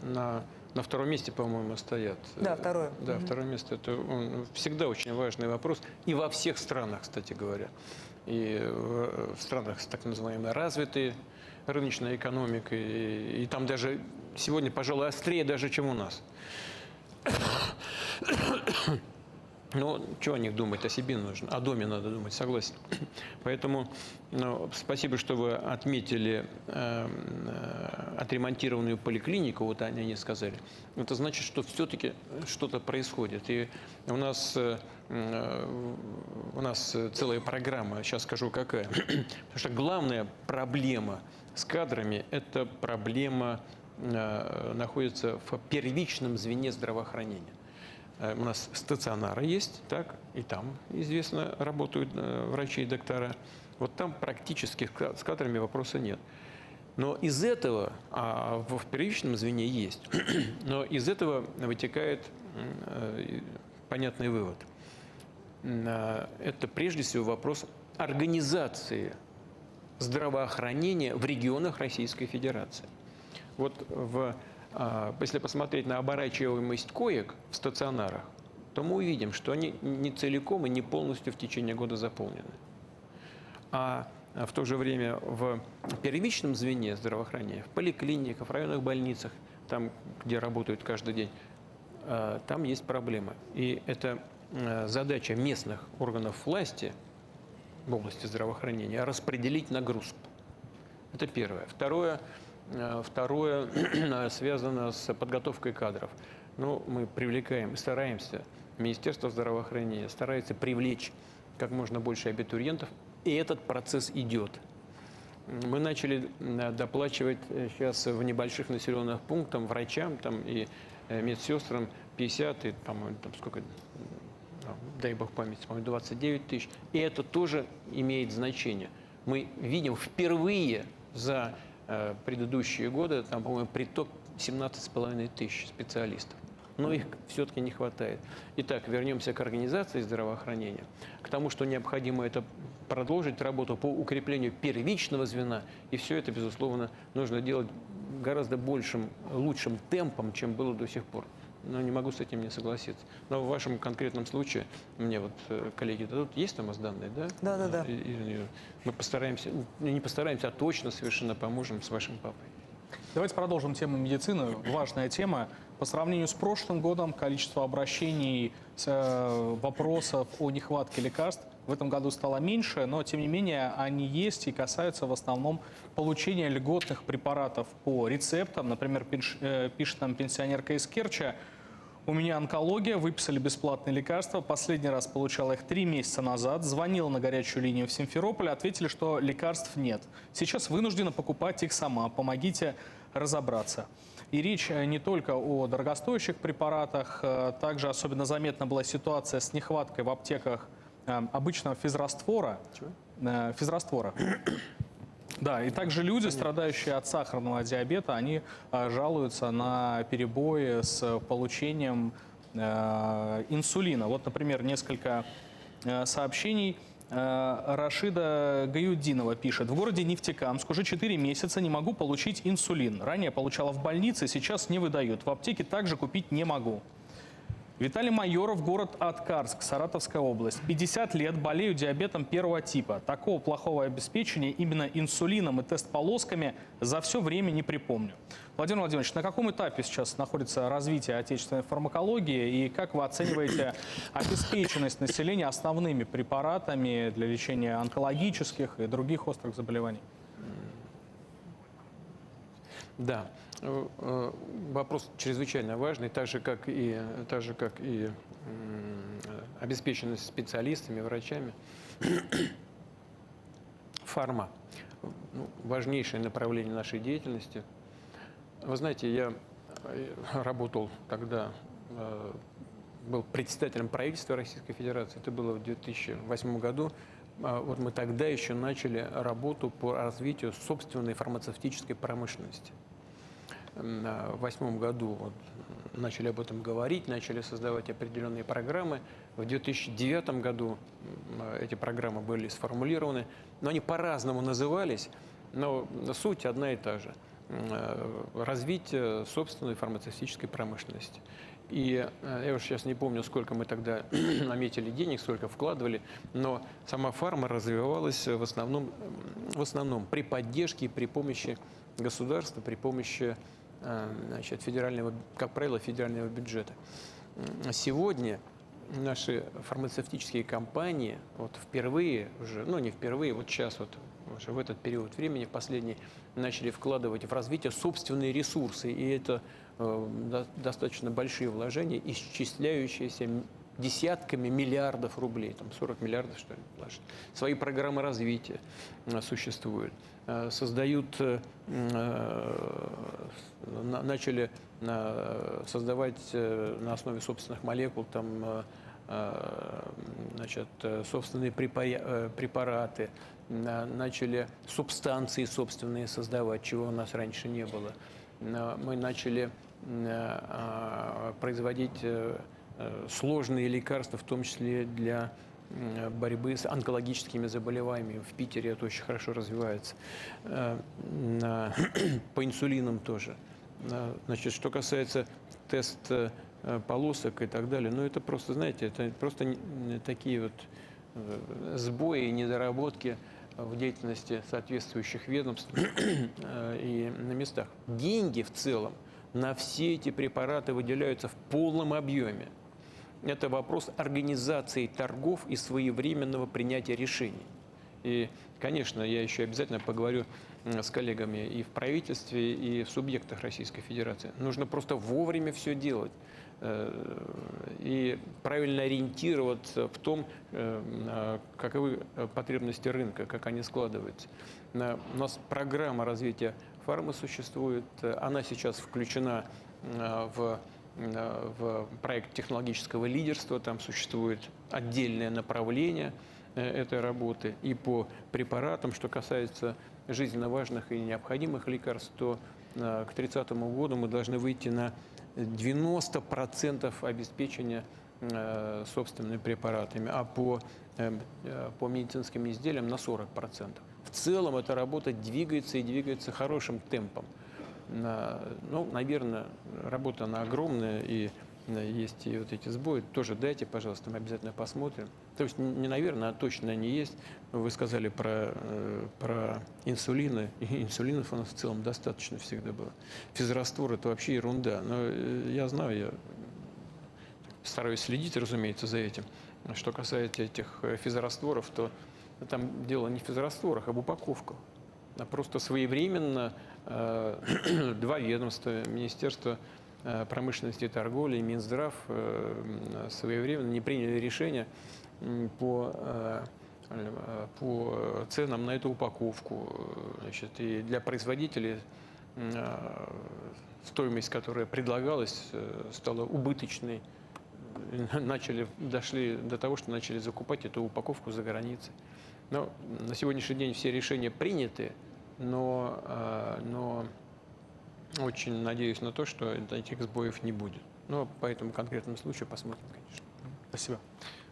На втором месте, по-моему, стоят. Да, второе. Да, второе место. Это всегда очень важный вопрос. И во всех странах, кстати говоря. И в странах так называемой развитые, рыночная экономика, и там даже сегодня, пожалуй, острее даже, чем у нас. Ну, чего о них думать, о себе нужно, о доме надо думать, согласен. Поэтому спасибо, что вы отметили отремонтированную поликлинику, вот они сказали. Это значит, что все-таки что-то происходит. И у нас целая программа, сейчас скажу какая. Потому что главная проблема с кадрами – это проблема находится в первичном звене здравоохранения. У нас стационары есть, так, и там, известно, работают врачи и доктора. Вот там практически с кадрами вопроса нет. Но из этого, в первичном звене есть, но из этого вытекает понятный вывод. Это прежде всего вопрос организации здравоохранения в регионах Российской Федерации. Вот если посмотреть на оборачиваемость коек в стационарах, то мы увидим, что они не целиком и не полностью в течение года заполнены. А в то же время в первичном звене здравоохранения, в поликлиниках, в районных больницах, там, где работают каждый день, там есть проблемы. И это задача местных органов власти в области здравоохранения распределить нагрузку. Это первое. Второе связано с подготовкой кадров. Ну, мы привлекаем, стараемся, Министерство здравоохранения старается привлечь как можно больше абитуриентов, и этот процесс идет. Мы начали доплачивать сейчас в небольших населенных пунктах врачам там, и медсестрам 50, и, по-моему, там сколько, дай бог памяти, по-моему, 29 тысяч. И это тоже имеет значение. Мы видим впервые за предыдущие годы, там, по-моему, приток 17,5 тысяч специалистов. Но их все-таки не хватает. Итак, вернемся к организации здравоохранения, к тому, что необходимо это продолжить работу по укреплению первичного звена. И все это, безусловно, нужно делать гораздо большим, лучшим темпом, чем было до сих пор. Но не могу с этим не согласиться. Но в вашем конкретном случае, мне вот коллеги дадут, есть у вас данные, да? Да. Мы постараемся, не постараемся, а точно совершенно поможем с вашим папой. Давайте продолжим тему медицины. Важная тема. По сравнению с прошлым годом количество обращений, вопросов о нехватке лекарств в этом году стало меньше, но тем не менее они есть и касаются в основном получения льготных препаратов по рецептам. Например, пишет нам пенсионерка из Керчи: у меня онкология, выписали бесплатные лекарства. Последний раз получала их 3 месяца назад. Звонила на горячую линию в Симферополь, ответили, что лекарств нет. Сейчас вынуждена покупать их сама. Помогите разобраться. И речь не только о дорогостоящих препаратах. Также особенно заметна была ситуация с нехваткой в аптеках обычного физраствора. Физраствора. Да, и также люди, страдающие от сахарного диабета, они жалуются на перебои с получением инсулина. Вот, например, несколько сообщений. Рашида Гаюддинова пишет: в городе Нефтекамск уже 4 месяца не могу получить инсулин. Ранее получала в больнице, сейчас не выдают. В аптеке также купить не могу. Виталий Майоров, город Аткарск, Саратовская область. 50 лет, болею диабетом 1-го типа. Такого плохого обеспечения именно инсулином и тест-полосками за все время не припомню. Владимир Владимирович, на каком этапе сейчас находится развитие отечественной фармакологии и как вы оцениваете обеспеченность населения основными препаратами для лечения онкологических и других острых заболеваний? Да, вопрос чрезвычайно важный, так же как и обеспеченность специалистами, врачами. Фарма – важнейшее направление нашей деятельности. Вы знаете, я работал, когда был председателем правительства Российской Федерации, это было в 2008 году. Вот мы тогда еще начали работу по развитию собственной фармацевтической промышленности. В 2008 году вот начали об этом говорить, начали создавать определенные программы. В 2009 году эти программы были сформулированы, но они по-разному назывались, но суть одна и та же. Развитие собственной фармацевтической промышленности. И я уж сейчас не помню, сколько мы тогда наметили денег, сколько вкладывали, но сама фарма развивалась в основном при поддержке и при помощи государства, при помощи, значит, федерального, как правило, федерального бюджета. Сегодня наши фармацевтические компании вот впервые уже, ну не впервые, вот сейчас вот уже в этот период времени, в последний, начали вкладывать в развитие собственные ресурсы. И это достаточно большие вложения, исчисляющиеся десятками миллиардов рублей, там 40 миллиардов, что ли, вложить. Свои программы развития существуют. Создают, начали создавать на основе собственных молекул там, значит, собственные препараты, начали субстанции собственные создавать, чего у нас раньше не было. Мы начали производить сложные лекарства, в том числе для борьбы с онкологическими заболеваниями. В Питере это очень хорошо развивается. По инсулинам тоже. Значит, что касается тест-полосок и так далее, ну это просто, знаете, это просто такие вот сбои и недоработки в деятельности соответствующих ведомств и на местах. Деньги в целом на все эти препараты выделяются в полном объеме. Это вопрос организации торгов и своевременного принятия решений. И, конечно, я еще обязательно поговорю с коллегами и в правительстве, и в субъектах Российской Федерации. Нужно просто вовремя все делать и правильно ориентироваться в том, каковы потребности рынка, как они складываются. У нас программа развития фармы существует, она сейчас включена в в проект технологического лидерства, там существует отдельное направление этой работы. И по препаратам, что касается жизненно важных и необходимых лекарств, то к 2030 году мы должны выйти на 90% обеспечения собственными препаратами, а по медицинским изделиям на 40%. В целом эта работа двигается и двигается хорошим темпом. Ну, наверное, работа она огромная, и есть и вот эти сбои. Тоже дайте, пожалуйста, мы обязательно посмотрим. То есть не наверное, а точно они есть. Вы сказали про инсулины. И инсулинов у нас в целом достаточно всегда было. Физраствор – это вообще ерунда. Но я знаю, я стараюсь следить, разумеется, за этим. Что касается этих физрастворов, то там дело не в физрастворах, а в упаковках. А просто своевременно два ведомства, Министерство промышленности и торговли и Минздрав своевременно не приняли решение по ценам на эту упаковку. Значит, и для производителей стоимость, которая предлагалась, стала убыточной. Дошли до того, что начали закупать эту упаковку за границей. Но на сегодняшний день все решения приняты, но очень надеюсь на то, что этих сбоев не будет. Но по этому конкретному случаю посмотрим, конечно. Спасибо.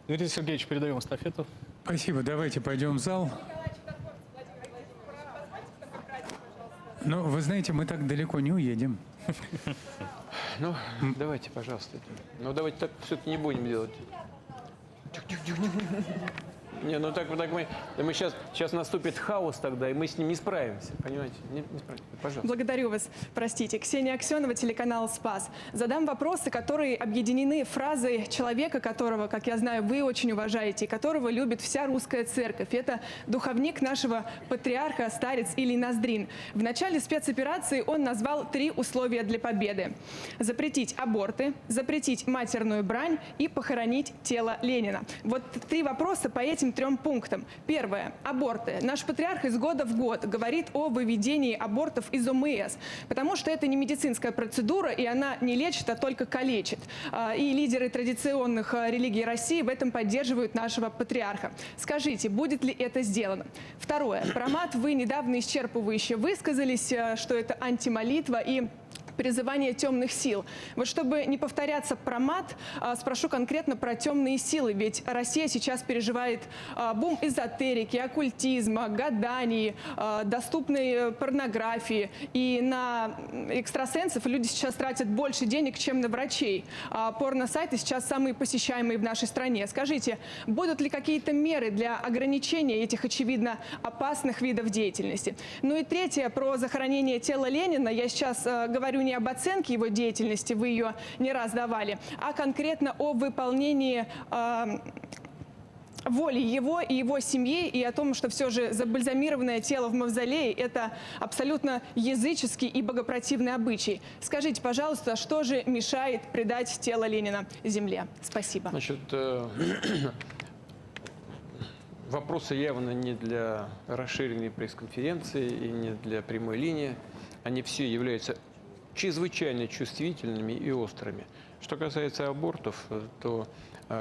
Дмитрий Сергеевич, передаем эстафету. Спасибо. Давайте пойдем в зал. Но вы знаете, мы так далеко не уедем. Ну, давайте, пожалуйста. Ну, давайте так все-таки не будем делать. Не, ну так мы сейчас наступит хаос тогда, и мы с ним не справимся, понимаете? Не справимся. Пожалуйста. Благодарю вас. Простите. Ксения Аксенова, телеканал «Спас». Задам вопросы, которые объединены фразой человека, которого, как я знаю, вы очень уважаете, и которого любит вся русская церковь. Это духовник нашего патриарха, старец Илий Ноздрин. В начале спецоперации он назвал 3 условия для победы. Запретить аборты, запретить матерную брань и похоронить тело Ленина. Вот 3 вопроса по этим 3 пунктам. Первое. Аборты. Наш патриарх из года в год говорит о выведении абортов из ОМС, потому что это не медицинская процедура, и она не лечит, а только калечит. И лидеры традиционных религий России в этом поддерживают нашего патриарха. Скажите, будет ли это сделано? Второе. Про мат вы недавно исчерпывающе высказались, что это антимолитва и призывание темных сил. Вот чтобы не повторяться про мат, спрошу конкретно про темные силы. Ведь Россия сейчас переживает бум эзотерики, оккультизма, гаданий, доступной порнографии. И на экстрасенсов люди сейчас тратят больше денег, чем на врачей. Порно-сайты сейчас самые посещаемые в нашей стране. Скажите, будут ли какие-то меры для ограничения этих, очевидно, опасных видов деятельности? Ну и третье, про захоронение тела Ленина. Я сейчас говорю не об оценке его деятельности, вы ее не раз давали, а конкретно о выполнении воли его и его семьи, и о том, что все же забальзамированное тело в мавзолее – это абсолютно языческий и богопротивный обычай. Скажите, пожалуйста, что же мешает предать тело Ленина земле? Спасибо. Значит, вопросы явно не для расширенной пресс-конференции и не для прямой линии. Они все являются чрезвычайно чувствительными и острыми. Что касается абортов, то,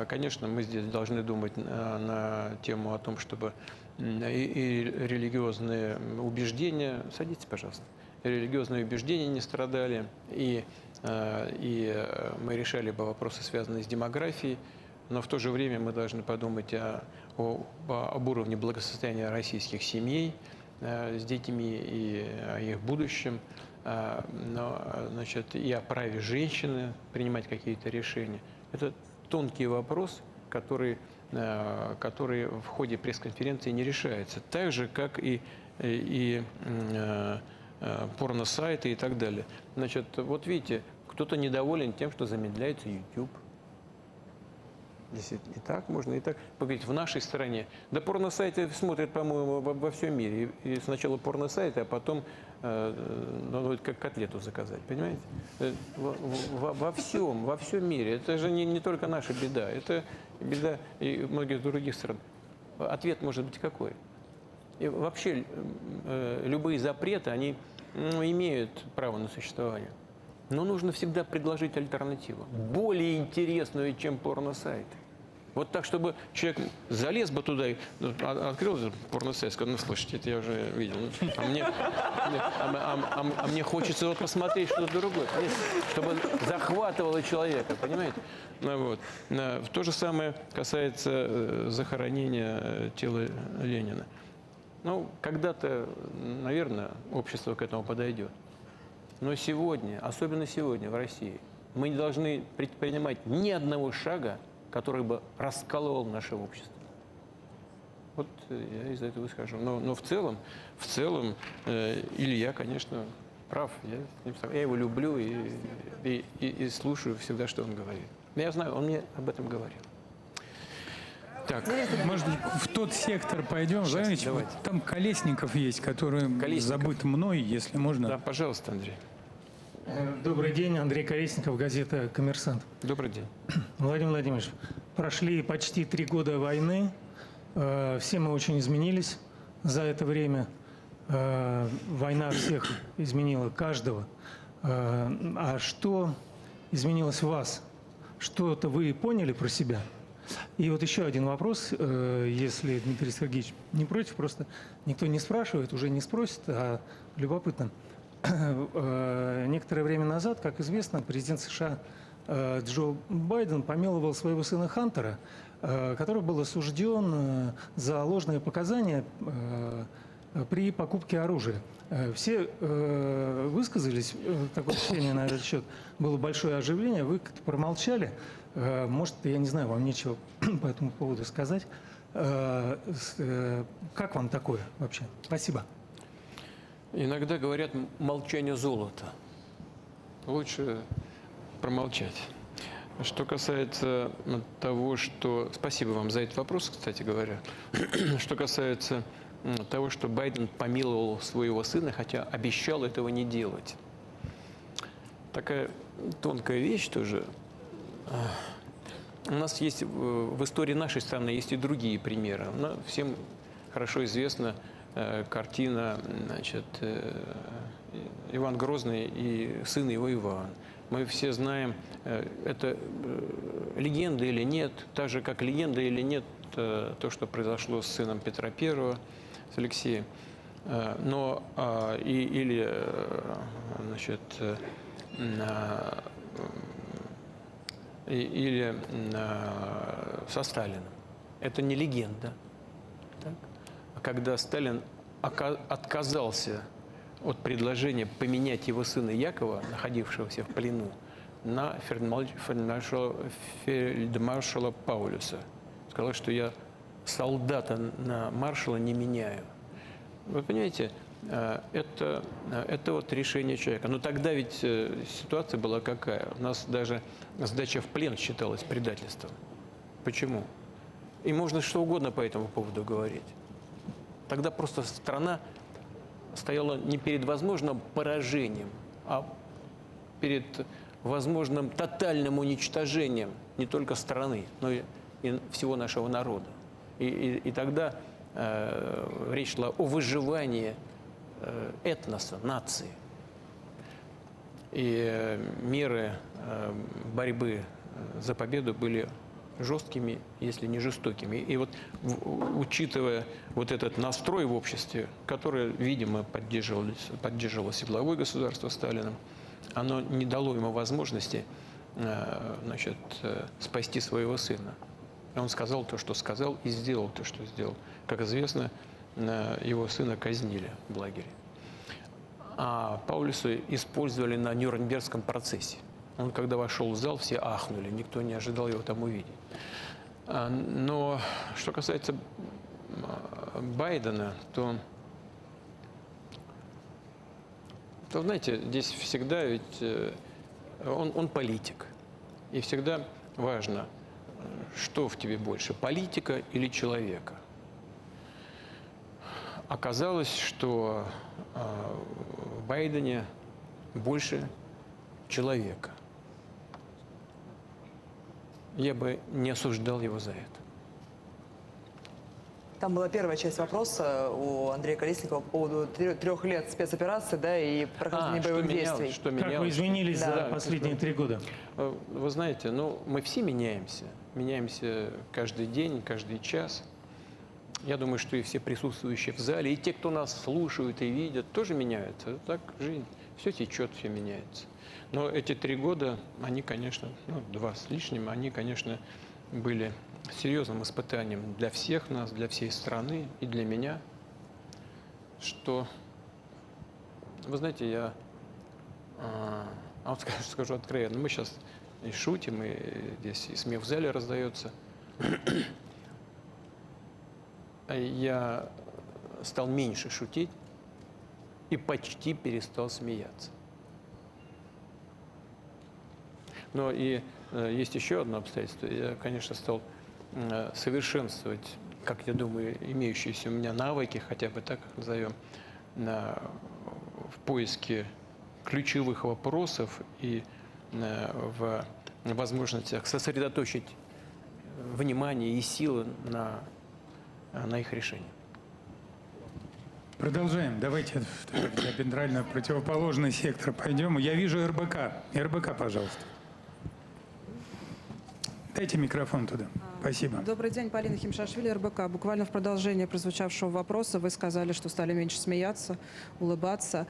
конечно, мы здесь должны думать на тему о том, чтобы и религиозные убеждения, садитесь, пожалуйста, религиозные убеждения не страдали, и мы решали бы вопросы, связанные с демографией, но в то же время мы должны подумать об уровне благосостояния российских семей с детьми и о их будущем. Значит, и о праве женщины принимать какие-то решения. Это тонкий вопрос, который в ходе пресс-конференции не решается. Так же, как и порно-сайты и так далее. Значит, вот видите, кто-то недоволен тем, что замедляется YouTube. Здесь и так можно, и так. Поговорить в нашей стране. Да порно-сайты смотрят, по-моему, во всем мире. И сначала порно-сайты, а потом как котлету заказать, понимаете? Во всем мире. Это же не только наша беда. Это беда и многих других стран. Ответ может быть какой? И вообще любые запреты, они имеют право на существование. Но нужно всегда предложить альтернативу, более интересную, чем порносайт. Вот так, чтобы человек залез бы туда и открыл порносайт, сказал, ну, слушайте, это я уже видел. А мне хочется вот посмотреть что-то другое, чтобы захватывало человека, понимаете? Ну, вот. То же самое касается захоронения тела Ленина. Ну, когда-то, наверное, общество к этому подойдет. Но сегодня, особенно сегодня в России, мы не должны предпринимать ни одного шага, который бы раскалывал наше общество. Вот я из этого исхожу. Но в целом Илья, конечно, прав. Я его люблю и слушаю всегда, что он говорит. Я знаю, он мне об этом говорил. Так. Может быть, в тот сектор пойдем? Знаете, вот там Колесников есть, который забыт мной, если можно. Да, пожалуйста, Андрей. Добрый день, Андрей Колесников, газета «Коммерсант». Добрый день. Владимир Владимирович, прошли почти 3 года войны, все мы очень изменились за это время. Война всех изменила, каждого. А что изменилось в вас? Что-то вы поняли про себя? И вот еще один вопрос, если Дмитрий Сергеевич не против, просто никто не спрашивает, уже не спросит, а любопытно. Некоторое время назад, как известно, президент США Джо Байден помиловал своего сына Хантера, который был осужден за ложные показания при покупке оружия. Все высказались, такое впечатление на этот счет, было большое оживление, вы как-то промолчали. Может, я не знаю, вам нечего по этому поводу сказать. Как вам такое вообще? Спасибо. Иногда говорят молчание золота. Лучше промолчать. Что касается того, что... Спасибо вам за этот вопрос, кстати говоря. Что касается того, что Байден помиловал своего сына, хотя обещал этого не делать. Такая тонкая вещь тоже. У нас есть в истории нашей страны есть и другие примеры. Всем хорошо известна картина, значит, Иван Грозный и сын его Иван. Мы все знаем, это легенда или нет, так же, как легенда или нет то, что произошло с сыном Петра I, с Алексеем. Но или, значит, или со Сталиным. Это не легенда. Так? Когда Сталин отказался от предложения поменять его сына Якова, находившегося в плену, на фельдмаршала Паулюса. Сказал, что я солдата на маршала не меняю. Вы понимаете, это вот решение человека. Но тогда ведь ситуация была какая? У нас даже сдача в плен считалась предательством. Почему? И можно что угодно по этому поводу говорить. Тогда просто страна стояла не перед возможным поражением, а перед возможным тотальным уничтожением не только страны, но и всего нашего народа. И тогда речь шла о выживании этноса, нации. И меры борьбы за победу были жесткими, если не жестокими. И вот, учитывая вот этот настрой в обществе, который, видимо, поддерживалось и главой государства Сталиным, оно не дало ему возможности, значит, спасти своего сына. Он сказал то, что сказал, и сделал то, что сделал. Как известно, его сына казнили в лагере. А Паулюса использовали на Нюрнбергском процессе. Он, когда вошел в зал, все ахнули, никто не ожидал его там увидеть. Но что касается Байдена, то знаете, здесь всегда ведь он политик. И всегда важно, что в тебе больше, политика или человека. Оказалось, что в Байдене больше человека. Я бы не осуждал его за это. Там была первая часть вопроса у Андрея Колесникова по поводу 3 лет спецоперации, да, и прохождения боевых действий. Что Как вы менялось? изменились за последние 3 года? Вы знаете, ну, мы все меняемся. Меняемся каждый день, каждый час. Я думаю, что и все присутствующие в зале, и те, кто нас слушают и видят, тоже меняются. Так жизнь, все течет, все меняется. Но эти 3 года, они, конечно, 2 с лишним, они, конечно, были серьезным испытанием для всех нас, для всей страны и для меня, что, вы знаете, я вот скажу откровенно, мы сейчас и шутим, и здесь и смех в зале раздается. Я стал меньше шутить и почти перестал смеяться. Но и есть еще одно обстоятельство. Я, конечно, стал совершенствовать, как я думаю, имеющиеся у меня навыки, хотя бы так назовем, в поиске ключевых вопросов и в возможностях сосредоточить внимание и силы на их решение. Продолжаем. Давайте в диаметрально противоположный сектор пойдем. Я вижу РБК. РБК, пожалуйста. Дайте микрофон туда. Спасибо. Добрый день, Полина Химшашвили, РБК. Буквально в продолжение прозвучавшего вопроса вы сказали, что стали меньше смеяться, улыбаться.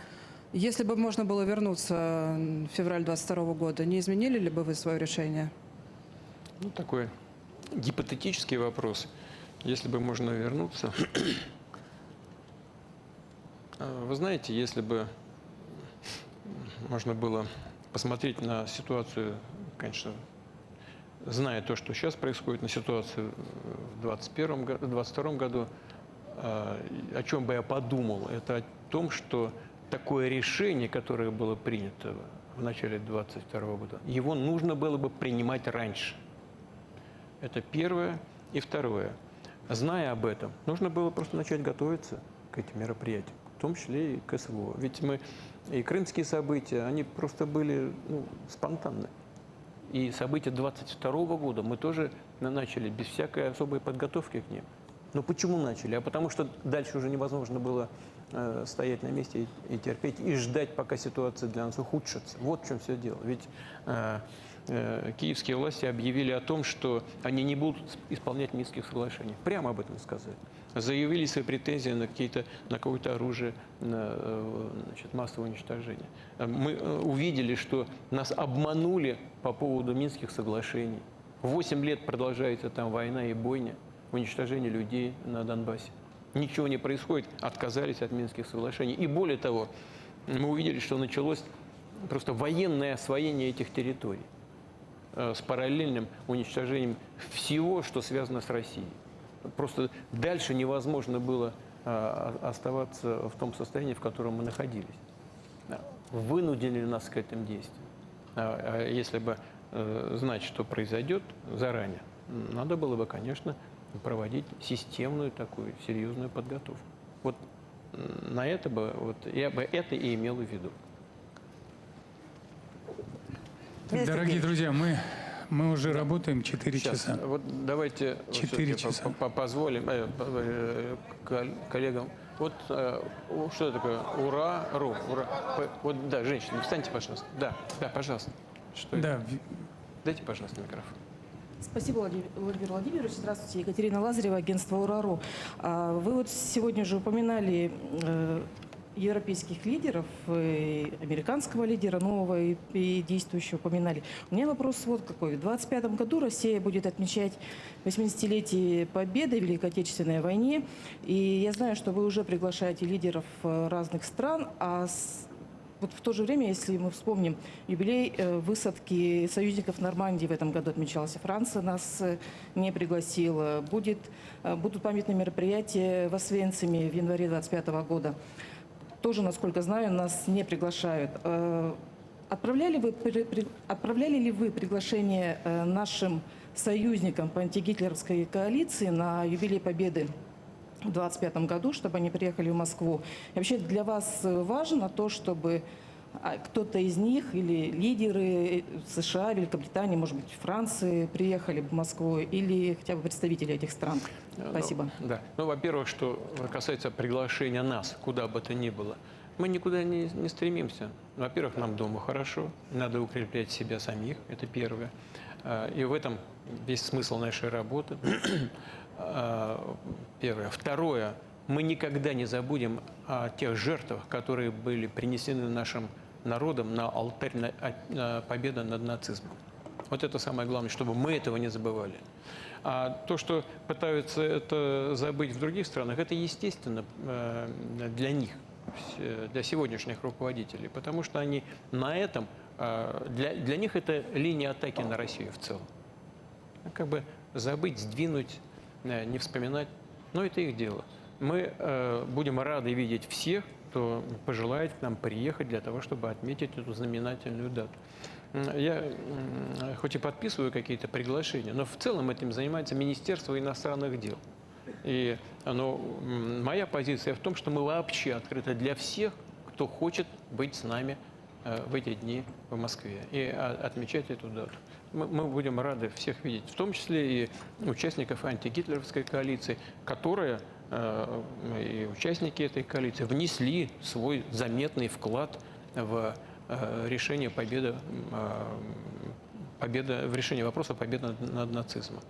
Если бы можно было вернуться в февраль 2022 года, не изменили ли бы вы свое решение? Ну, такой гипотетический вопрос. Если бы можно вернуться... Вы знаете, если бы можно было посмотреть на ситуацию, конечно, зная то, что сейчас происходит, на ситуацию в 2022 году, о чем бы я подумал, это о том, что такое решение, которое было принято в начале 2022 года, его нужно было бы принимать раньше. Это первое. И второе. Зная об этом, нужно было просто начать готовиться к этим мероприятиям, в том числе и к СВО. Ведь и крымские события, они просто были спонтанны. И события 2022 года мы тоже начали без всякой особой подготовки к ним. Но почему начали? А потому что дальше уже невозможно было стоять на месте и терпеть, и ждать, пока ситуация для нас ухудшится. Вот в чем все дело. Ведь киевские власти объявили о том, что они не будут исполнять Минских соглашений. Прямо об этом сказали. Заявили свои претензии на какое-то оружие массового уничтожения. Мы увидели, что нас обманули по поводу Минских соглашений. 8 лет продолжается там война и бойня, уничтожение людей на Донбассе. Ничего не происходит, отказались от Минских соглашений. И более того, мы увидели, что началось просто военное освоение этих территорий с параллельным уничтожением всего, что связано с Россией. Просто дальше невозможно было оставаться в том состоянии, в котором мы находились. Вынудили нас к этим действиям. А если бы знать, что произойдет заранее, надо было бы, конечно, проводить системную такую серьезную подготовку. Вот на это бы, я бы это и имел в виду. Дорогие друзья, мы уже работаем 4 часа. Вот давайте 4 часа. Позволим коллегам. Вот что такое? Ура-ру. Ура. Вот, да, женщины, встаньте, пожалуйста. Да, пожалуйста. Что да. Это? Дайте, пожалуйста, микрофон. Спасибо, Владимир Владимирович. Здравствуйте, Екатерина Лазарева, агентство «Урару». Вы вот сегодня же упоминали европейских лидеров, американского лидера, нового и действующего упоминали. У меня вопрос вот какой. В 2025 году Россия будет отмечать 80-летие победы в Великой Отечественной войне. И я знаю, что вы уже приглашаете лидеров разных стран, вот в то же время, если мы вспомним юбилей высадки союзников в Нормандии в этом году отмечался, Франция нас не пригласила, будут памятные мероприятия в Освенциме в январе 2025 года. Тоже, насколько знаю, нас не приглашают. Отправляли ли вы приглашение нашим союзникам по антигитлеровской коалиции на юбилей Победы в 2025 году, чтобы они приехали в Москву? И вообще для вас важно то, чтобы кто-то из них или лидеры США, Великобритании, может быть, Франции приехали в Москву или хотя бы представители этих стран? Спасибо. Да. Ну, во-первых, что касается приглашения нас, куда бы то ни было, мы никуда не стремимся. Во-первых, нам дома хорошо, надо укреплять себя самих, это первое. И в этом весь смысл нашей работы. Первое. Второе. Мы никогда не забудем о тех жертвах, которые были принесены нашим народом на алтарь победы над нацизмом. Вот это самое главное, чтобы мы этого не забывали. А то, что пытаются это забыть в других странах, это естественно для них, для сегодняшних руководителей, потому что они на этом, для них это линия атаки на Россию в целом. Как бы забыть, сдвинуть, не вспоминать, но это их дело. Мы будем рады видеть всех, кто пожелает к нам приехать для того, чтобы отметить эту знаменательную дату. Я хоть и подписываю какие-то приглашения, но в целом этим занимается Министерство иностранных дел. И моя позиция в том, что мы вообще открыты для всех, кто хочет быть с нами в эти дни в Москве и отмечать эту дату. Мы будем рады всех видеть, в том числе и участников антигитлеровской коалиции, которые и участники этой коалиции внесли свой заметный вклад в решение в решение вопроса победы над нацизмом.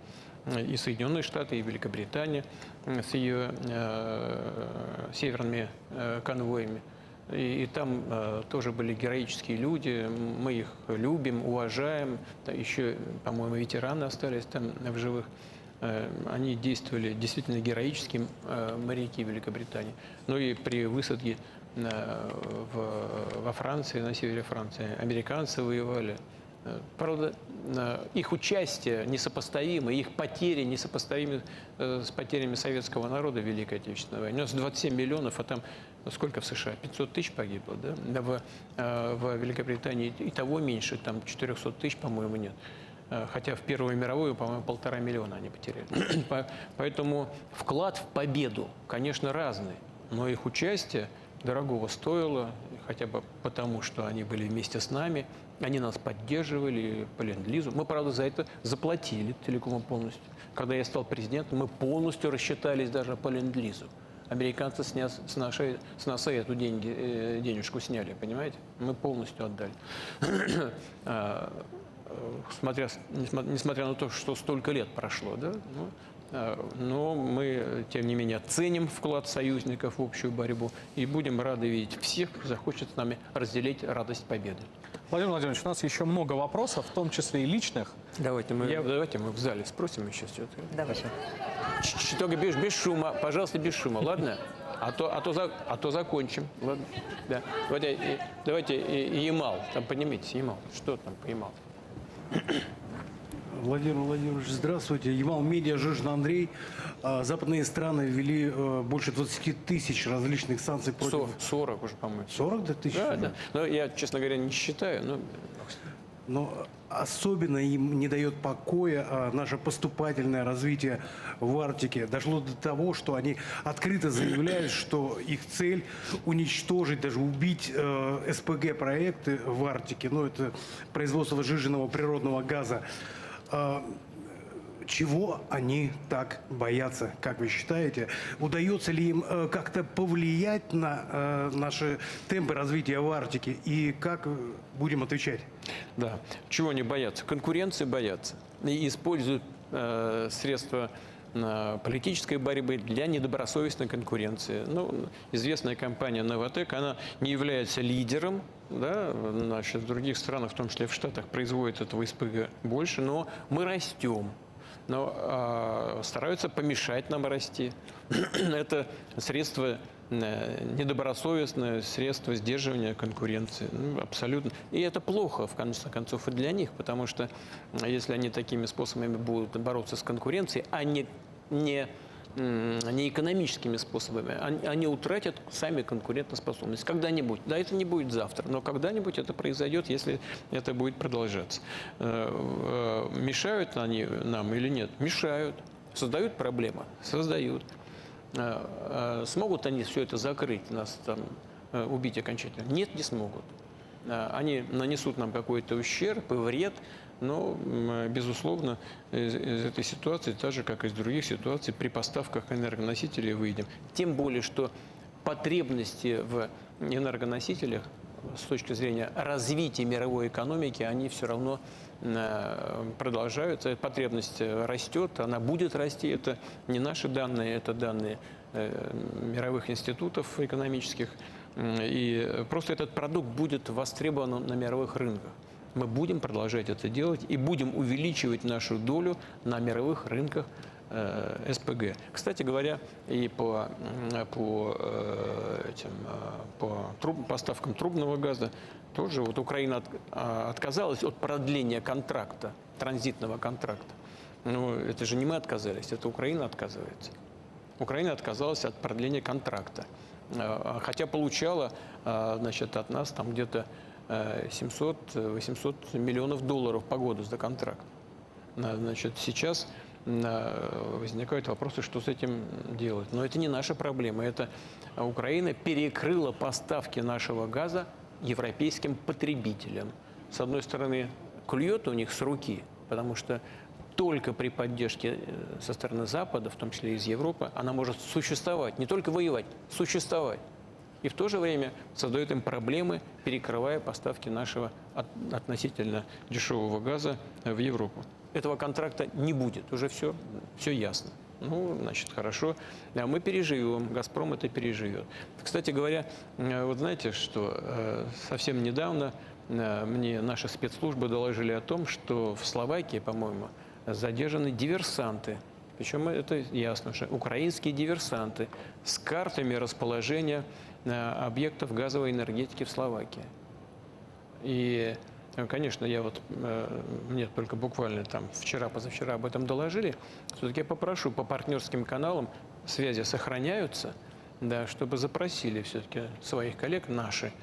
И Соединенные Штаты, и Великобритания с ее северными конвоями. И там тоже были героические люди, мы их любим, уважаем. Еще, по-моему, ветераны остались там в живых. Они действовали действительно героически, моряки Великобритании. Но и при высадке во Франции, на севере Франции, американцы воевали. Правда, их участие несопоставимо, их потери несопоставимы с потерями советского народа в Великой Отечественной войне. У нас 27 миллионов, а там сколько в США? 500 тысяч погибло, да? В Великобритании и того меньше, там 400 тысяч, по-моему, нет. Хотя в Первую мировую, по-моему, 1,5 миллиона они потеряли. Поэтому вклад в победу, конечно, разный, но их участие дорогого стоило, хотя бы потому, что они были вместе с нами, они нас поддерживали по ленд-лизу. Мы, правда, за это заплатили целиком и полностью. Когда я стал президентом, мы полностью рассчитались даже по ленд-лизу. Американцы с нас эту денежку сняли, понимаете? Мы полностью отдали. Несмотря на то, что столько лет прошло, да? Но мы, тем не менее, ценим вклад союзников в общую борьбу и будем рады видеть всех, кто захочет с нами разделить радость победы. Владимир Владимирович, у нас еще много вопросов, в том числе и личных. Давайте мы в зале спросим еще что-то. Давайте. Только без шума, пожалуйста, без шума, ладно? А то закончим, ладно? Да. Давайте Ямал, там поднимитесь, Ямал. Что там по Ямалу? Владимир Владимирович, здравствуйте. Ямал Медиа, Жижин Андрей. Западные страны ввели больше 20 тысяч различных санкций против... 40 уже, по-моему. 40 тысяч? Да. Но я, честно говоря, не считаю. Но особенно им не дает покоя наше поступательное развитие в Арктике. Дошло до того, что они открыто заявляют, что их цель уничтожить, даже убить СПГ-проекты в Арктике. Это производство сжиженного природного газа. Чего они так боятся, как вы считаете? Удается ли им как-то повлиять на наши темпы развития в Арктике? И как будем отвечать? Да. Чего они боятся? Конкуренции боятся. И используют средства политической борьбы для недобросовестной конкуренции. Известная компания «Новотек», она не является лидером, да, в других странах, в том числе в Штатах, производят этого СПГ больше, но мы растем. Но стараются помешать нам расти. Это средство недобросовестное, средство сдерживания конкуренции. Абсолютно. И это плохо, в конце концов, и для них, потому что если они такими способами будут бороться с конкуренцией, а не экономическими способами, они утратят сами конкурентоспособность. Когда-нибудь. Да, это не будет завтра, но когда-нибудь это произойдет, если это будет продолжаться. Мешают они нам или нет? Мешают. Создают проблемы? Создают. Смогут они все это закрыть, нас там убить окончательно? Нет, не смогут. они нанесут нам какой-то ущерб и вред, но, безусловно, из этой ситуации, так же, как и из других ситуаций, при поставках энергоносителей выйдем. Тем более, что потребности в энергоносителях с точки зрения развития мировой экономики, они все равно продолжаются. Потребность растет, она будет расти. Это не наши данные, это данные мировых институтов экономических. И просто этот продукт будет востребован на мировых рынках. Мы будем продолжать это делать и будем увеличивать нашу долю на мировых рынках СПГ. Кстати говоря, и по поставкам трубного газа тоже вот Украина отказалась от продления контракта, транзитного контракта. Но это же не мы отказались, это Украина отказывается. Украина отказалась от продления контракта, хотя получала, значит, от нас там где-то 700-800 миллионов долларов по году за контракт. Значит, сейчас возникают вопросы, что с этим делать. Но это не наша проблема. Это Украина перекрыла поставки нашего газа европейским потребителям. С одной стороны, клюет у них с руки, потому что только при поддержке со стороны Запада, в том числе из Европы, она может существовать, не только воевать, существовать. И в то же время создает им проблемы, перекрывая поставки нашего относительно дешевого газа в Европу. Этого контракта не будет, уже все ясно. Ну, значит, хорошо. Мы переживем, «Газпром» это переживет. Кстати говоря, вот знаете, что совсем недавно мне наши спецслужбы доложили о том, что в Словакии, по-моему, задержаны диверсанты. Причем это ясно, что украинские диверсанты с картами расположения объектов газовой энергетики в Словакии. И, конечно, мне только буквально там вчера-позавчера об этом доложили. Все-таки я попрошу по партнерским каналам, связи сохраняются, да, чтобы запросили все-таки своих коллег, наши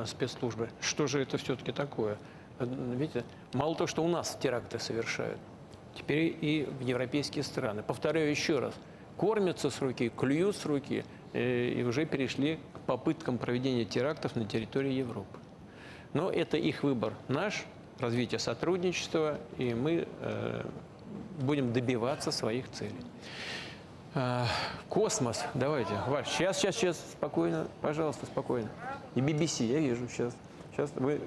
спецслужбы, что же это все-таки такое. Видите, мало того, что у нас теракты совершают, теперь и в европейские страны. Повторяю еще раз, кормятся с руки, клюют с руки, и уже перешли к попыткам проведения терактов на территории Европы. Но это их выбор. Наш – развитие сотрудничества, и мы будем добиваться своих целей. Космос, давайте. Ваш, сейчас, спокойно, пожалуйста, спокойно. И BBC, я вижу сейчас. Сейчас вы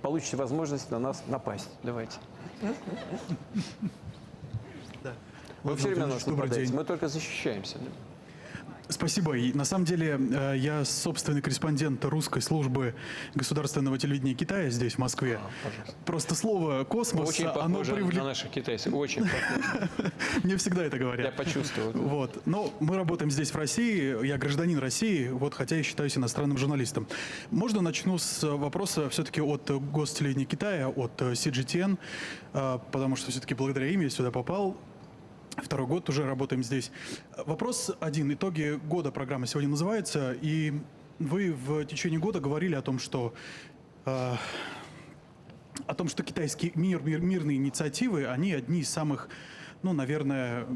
получите возможность на нас напасть. Давайте. Вы все время нас нападаете, мы только защищаемся. Спасибо. И на самом деле я собственный корреспондент русской службы государственного телевидения Китая здесь, в Москве. Просто слово «космос», очень оно на наших китайцев, очень похоже. Мне всегда это говорят. Я почувствовал. Вот. Но мы работаем здесь, в России. Я гражданин России, вот, хотя я считаюсь иностранным журналистом. Можно начну с вопроса все-таки от гостелевидения Китая, от CGTN, потому что все-таки благодаря им я сюда попал. Второй год уже работаем здесь. Вопрос один. Итоги года программа сегодня называется. И вы в течение года говорили о том, что китайские мирные инициативы, они одни из самых, ну, наверное,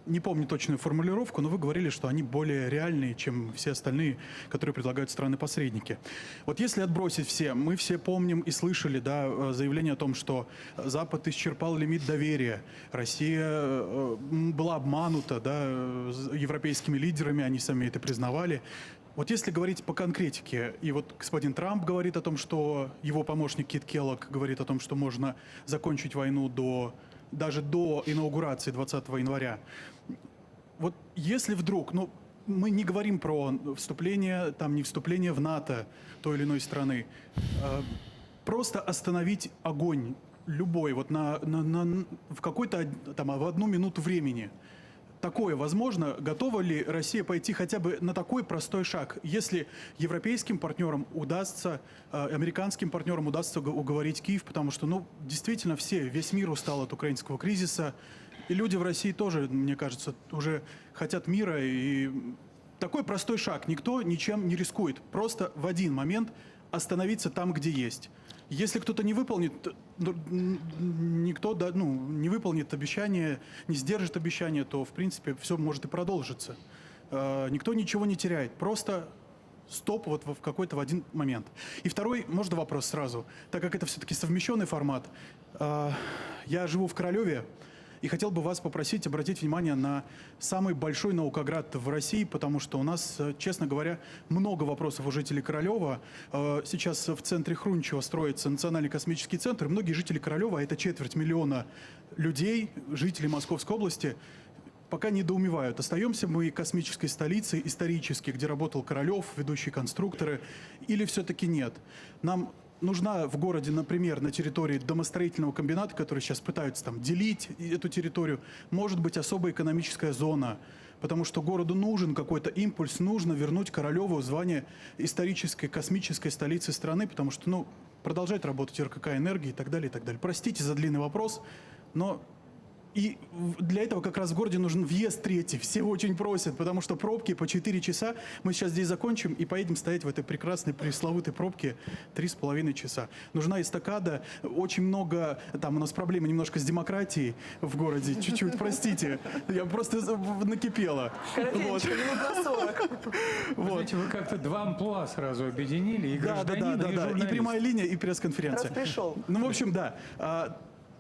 не помню точную формулировку, но вы говорили, что они более реальные, чем все остальные, которые предлагают страны-посредники. Вот если отбросить все, мы все помним и слышали, да, заявление о том, что Запад исчерпал лимит доверия, Россия была обманута, да, европейскими лидерами, они сами это признавали. Вот если говорить по конкретике, и вот господин Трамп говорит о том, что его помощник Кит Келлог говорит о том, что можно закончить войну даже до инаугурации 20 января. Вот если вдруг, ну, мы не говорим про вступление, там, не вступление в НАТО той или иной страны, просто остановить огонь любой, вот в какой-то, там, в одну минуту времени. Такое возможно? Готова ли Россия пойти хотя бы на такой простой шаг, если европейским партнерам удастся, американским партнерам удастся уговорить Киев, потому что, ну, действительно весь мир устал от украинского кризиса, и люди в России тоже, мне кажется, уже хотят мира, и такой простой шаг, никто ничем не рискует, просто в один момент остановиться там, где есть. Если кто-то не выполнит, никто, да, ну, не выполнит обещание, не сдержит обещание, то, в принципе, все может и продолжиться. Никто ничего не теряет. Просто стоп вот в какой-то в один момент. И второй, можно вопрос сразу, так как это все-таки совмещенный формат. Я живу в Королеве и хотел бы вас попросить обратить внимание на самый большой наукоград в России, потому что у нас, честно говоря, много вопросов у жителей Королева. Сейчас в центре Хрунчева строится Национальный космический центр. Многие жители Королева, а это 250 000 людей, жителей Московской области, пока недоумевают, остаемся мы космической столицей исторически, где работал Королев, ведущие конструкторы, или все-таки нет? Нам нужна в городе, например, на территории домостроительного комбината, который сейчас пытаются там делить эту территорию, может быть особая экономическая зона, потому что городу нужен какой-то импульс, нужно вернуть Королеву в звание исторической космической столицы страны, потому что, ну, продолжает работать РКК «Энергия» и так далее, и так далее. Простите за длинный вопрос, но... И для этого как раз в городе нужен въезд третий. Все очень просят, потому что пробки по 4 часа. Мы сейчас здесь закончим и поедем стоять в этой прекрасной пресловутой пробке 3,5 часа. Нужна эстакада. Очень много... Там у нас проблемы немножко с демократией в городе. Чуть-чуть, простите. Я просто накипела. Коротенько, минут на 40. Знаете, вы как-то два амплуа сразу объединили. И гражданина, и журналист. И прямая линия, и пресс-конференция. Раз пришел. Ну, в общем, да.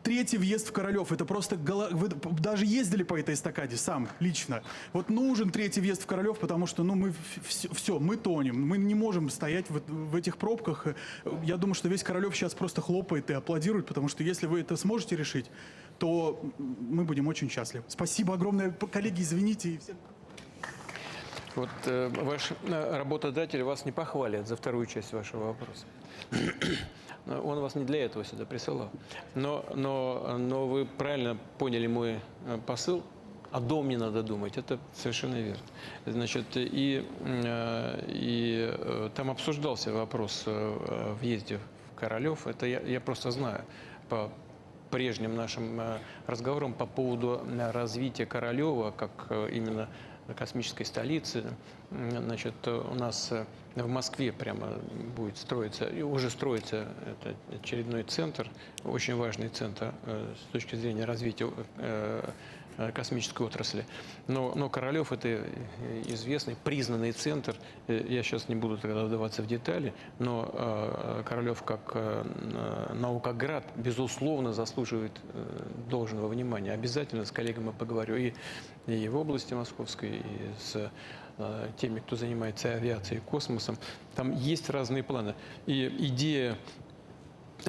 Третий въезд в Королев, это просто... Вы даже ездили по этой эстакаде сам, лично. Вот нужен третий въезд в Королев, потому что, ну, мы все, мы тонем. Мы не можем стоять в этих пробках. Я думаю, что весь Королев сейчас просто хлопает и аплодирует, потому что если вы это сможете решить, то мы будем очень счастливы. Спасибо огромное, коллеги, извините. И всем... Вот ваш работодатель вас не похвалит за вторую часть вашего вопроса. Он вас не для этого сюда присылал. Но вы правильно поняли мой посыл. О дом не надо думать. Это совершенно верно. Значит, и там обсуждался вопрос о въезде в Королев. Это я просто знаю по прежним нашим разговорам по поводу развития Королева как именно космической столицы. Значит, у нас в Москве прямо будет строиться, и уже строится это очередной центр, очень важный центр с точки зрения развития космической отрасли. Но Королев – это известный, признанный центр. Я сейчас не буду тогда вдаваться в детали, но Королев как наукоград, безусловно, заслуживает должного внимания. Обязательно с коллегами поговорю и в области Московской, и с теми, кто занимается авиацией и космосом. Там есть разные планы. И идея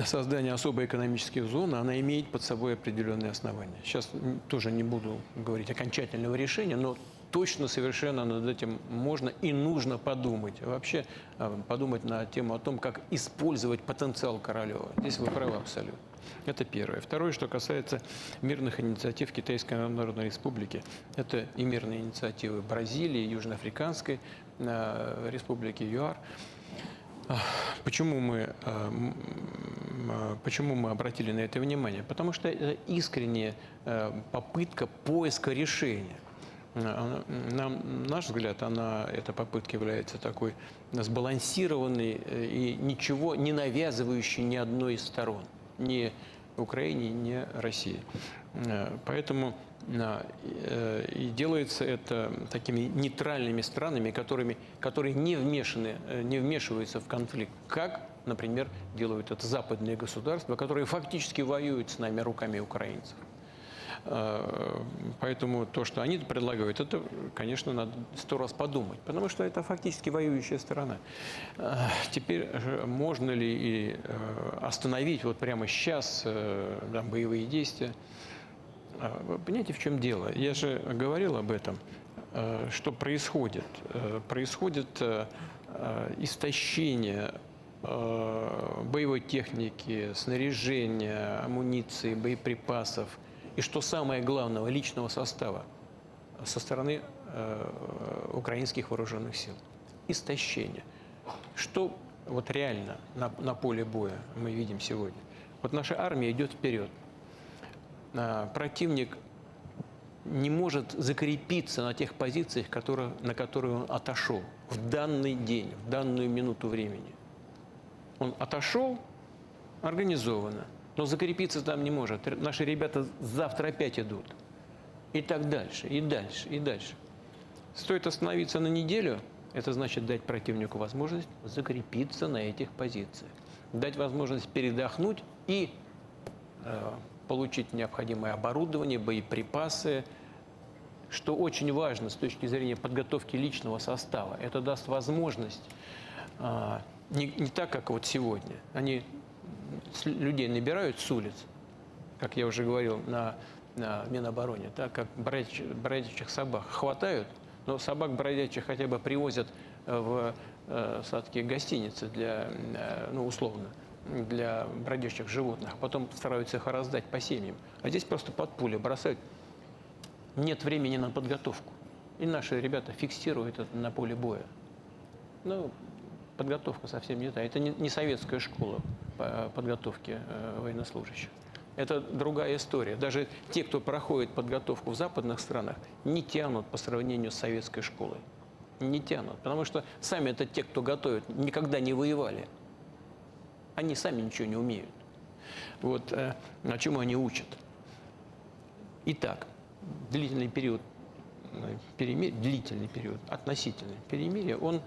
создания особой экономической зоны, она имеет под собой определенные основания. Сейчас тоже не буду говорить окончательного решения, но точно совершенно над этим можно и нужно подумать. Вообще подумать на тему о том, как использовать потенциал Королева. Здесь вы правы абсолютно. Это первое. Второе, что касается мирных инициатив Китайской Народной Республики. Это и мирные инициативы Бразилии, Южноафриканской Республики, ЮАР. Почему мы обратили на это внимание? Потому что это искренняя попытка поиска решения. На наш взгляд, эта попытка является такой сбалансированной и ничего не навязывающей ни одной из сторон. Ни Украине, ни России. Поэтому и делается это такими нейтральными странами, которые не вмешиваются в конфликт, как, например, делают это западные государства, которые фактически воюют с нами руками украинцев. Поэтому то, что они предлагают, это, конечно, надо 100 раз подумать, потому что это фактически воюющая сторона. Теперь можно ли остановить вот прямо сейчас боевые действия? Вы понимаете, в чем дело? Я же говорил об этом, что происходит. Происходит истощение боевой техники, снаряжения, амуниции, боеприпасов. И что самое главное, личного состава со стороны украинских вооруженных сил. Истощение. Что вот реально на поле боя мы видим сегодня? Вот наша армия идет вперед. Противник не может закрепиться на тех позициях, на которые он отошел в данный день, в данную минуту времени. Он отошел организованно, но закрепиться там не может. Наши ребята завтра опять идут. И так дальше, и дальше, и дальше. Стоит остановиться на неделю, Это значит дать противнику возможность закрепиться на этих позициях, дать возможность передохнуть и получить необходимое оборудование, боеприпасы, что очень важно с точки зрения подготовки личного состава. Это даст возможность, не так, как вот сегодня, они людей набирают с улиц, как я уже говорил на Минобороне, так как бродячих собак хватают, но собак бродячих хотя бы привозят в садки гостиницы для, ну, условно, для бродячих животных, а потом стараются их раздать по семьям. А здесь просто под пули бросают. Нет времени на подготовку. И наши ребята фиксируют это на поле боя. Ну, подготовка совсем не та. Это не советская школа по подготовке военнослужащих. Это другая история. Даже те, кто проходит подготовку в западных странах, не тянут по сравнению с советской школой. Не тянут. Потому что сами это те, кто готовят, никогда не воевали. Они сами ничего не умеют. Вот чему они учат. Итак, длительный период относительный перемирия, он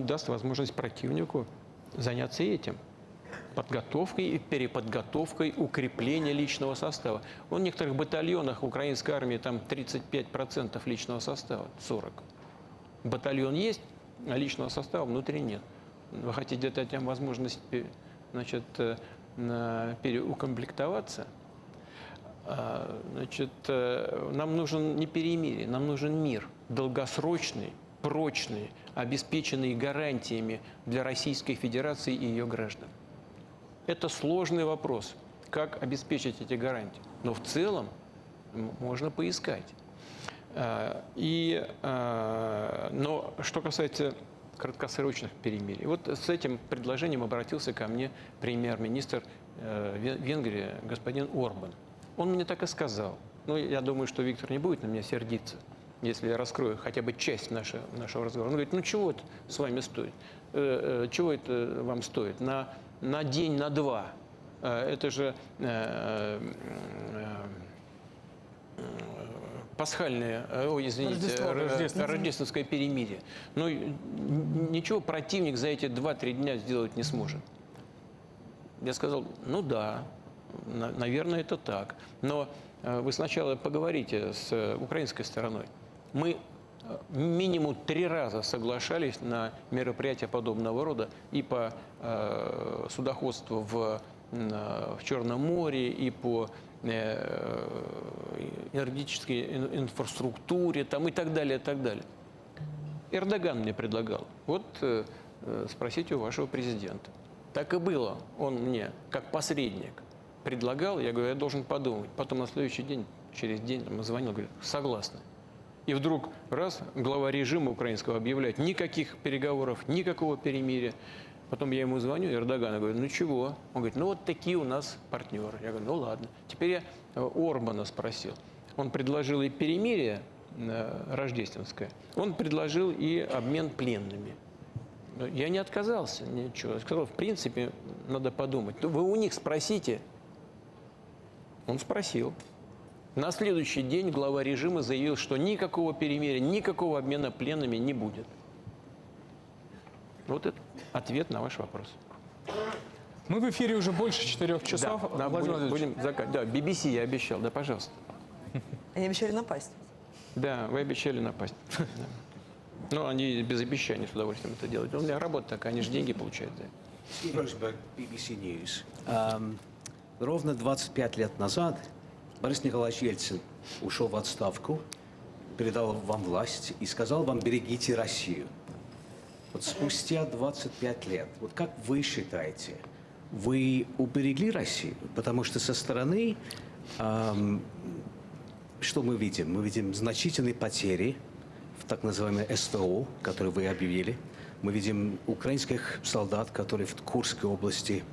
даст возможность противнику заняться этим. Подготовкой и переподготовкой, укрепления личного состава. В некоторых батальонах украинской армии там 35% личного состава, 40%. Батальон есть, а личного состава внутри нет. Вы хотите дать им возможность, значит, переукомплектоваться? Значит, нам нужен не перемирие, нам нужен мир, долгосрочный, прочный, обеспеченный гарантиями для Российской Федерации и ее граждан. Это сложный вопрос, как обеспечить эти гарантии. Но в целом можно поискать. Но что касается краткосрочных перемирий, вот с этим предложением обратился ко мне премьер-министр Венгрии господин Орбан. Он мне так и сказал. Ну, я думаю, что Виктор не будет на меня сердиться, если я раскрою хотя бы часть нашего разговора. Он говорит, ну чего это с вами стоит? Чего это вам стоит? На день, на два. Это же пасхальное, рождественское перемирие. Ну, ничего противник за эти 2-3 дня сделать не сможет. Я сказал, ну да, наверное, это так. Но вы сначала поговорите с украинской стороной. Мы минимум 3 раза соглашались на мероприятия подобного рода и по судоходству в Черном море, и по энергетической инфраструктуре, там, и так далее, и так далее. Эрдоган мне предлагал. Вот спросите у вашего президента. Так и было. Он мне, как посредник, предлагал. Я говорю, я должен подумать. Потом на следующий день, через день, он звонил, говорит, согласны. И вдруг раз, глава режима украинского объявляет, никаких переговоров, никакого перемирия. Потом я ему звоню, Эрдоган, говорю, ну чего? Он говорит, ну вот такие у нас партнеры. Я говорю, ну ладно. Теперь я Орбана спросил. Он предложил и перемирие рождественское, он предложил и обмен пленными. Я не отказался, ничего. Я сказал, в принципе, надо подумать. Вы у них спросите. Он спросил. На следующий день глава режима заявил, что никакого перемирия, никакого обмена пленными не будет. Вот это ответ на ваш вопрос. Мы в эфире уже больше 4 часов. Да, будем да, BBC я обещал, да, пожалуйста. Они обещали напасть. Да, вы обещали напасть. Но они без обещаний с удовольствием это делают. У меня работа такая, они же деньги получают. Да. BBC News. Ровно 25 лет назад Борис Николаевич Ельцин ушел в отставку, передал вам власть и сказал вам, берегите Россию. Вот спустя 25 лет, вот как вы считаете, вы уберегли Россию? Потому что со стороны, что мы видим? Мы видим значительные потери в так называемой СВО, которую вы объявили. Мы видим украинских солдат, которые в Курской области.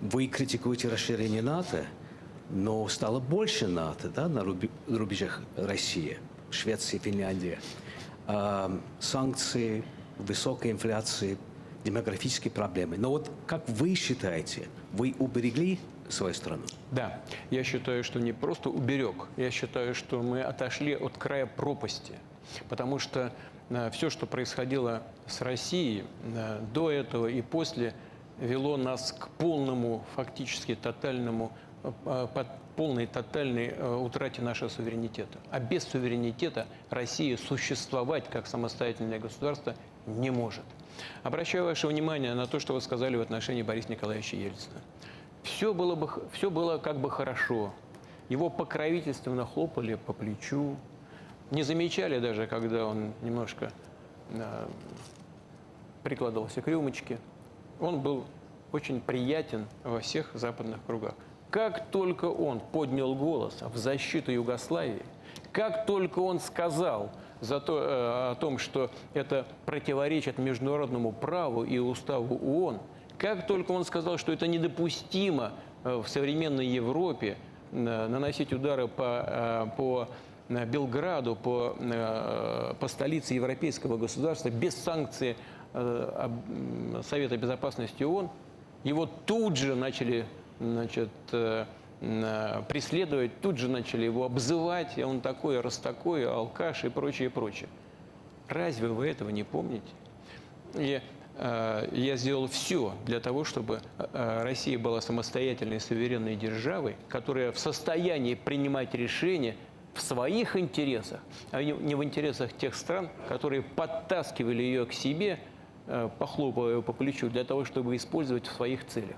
Вы критикуете расширение НАТО, но стало больше НАТО, да, на рубежах России, Швеции, Финляндии. Санкции, высокая инфляция, демографические проблемы. Но вот как вы считаете, вы уберегли свою страну? Да, я считаю, что не просто уберег, я считаю, что мы отошли от края пропасти. Потому что все, что происходило с Россией до этого и после, вело нас к полному, фактически полной тотальной утрате нашего суверенитета. А без суверенитета Россия существовать как самостоятельное государство не может. Обращаю ваше внимание на то, что вы сказали в отношении Бориса Николаевича Ельцина. Все было как бы хорошо. Его покровительственно хлопали по плечу. Не замечали даже, когда он немножко прикладывался к рюмочке. Он был очень приятен во всех западных кругах. Как только он поднял голос в защиту Югославии, как только он сказал о том, что это противоречит международному праву и уставу ООН, как только он сказал, что это недопустимо в современной Европе наносить удары по Белграду, по столице европейского государства без санкций Совета Безопасности ООН, его тут же начали преследовать, тут же начали его обзывать, и он такой, раз такой, алкаш и прочее, прочее. Разве вы этого не помните? Я сделал все для того, чтобы Россия была самостоятельной, суверенной державой, которая в состоянии принимать решения в своих интересах, а не в интересах тех стран, которые подтаскивали ее к себе, похлопывая ее по плечу, для того, чтобы использовать в своих целях.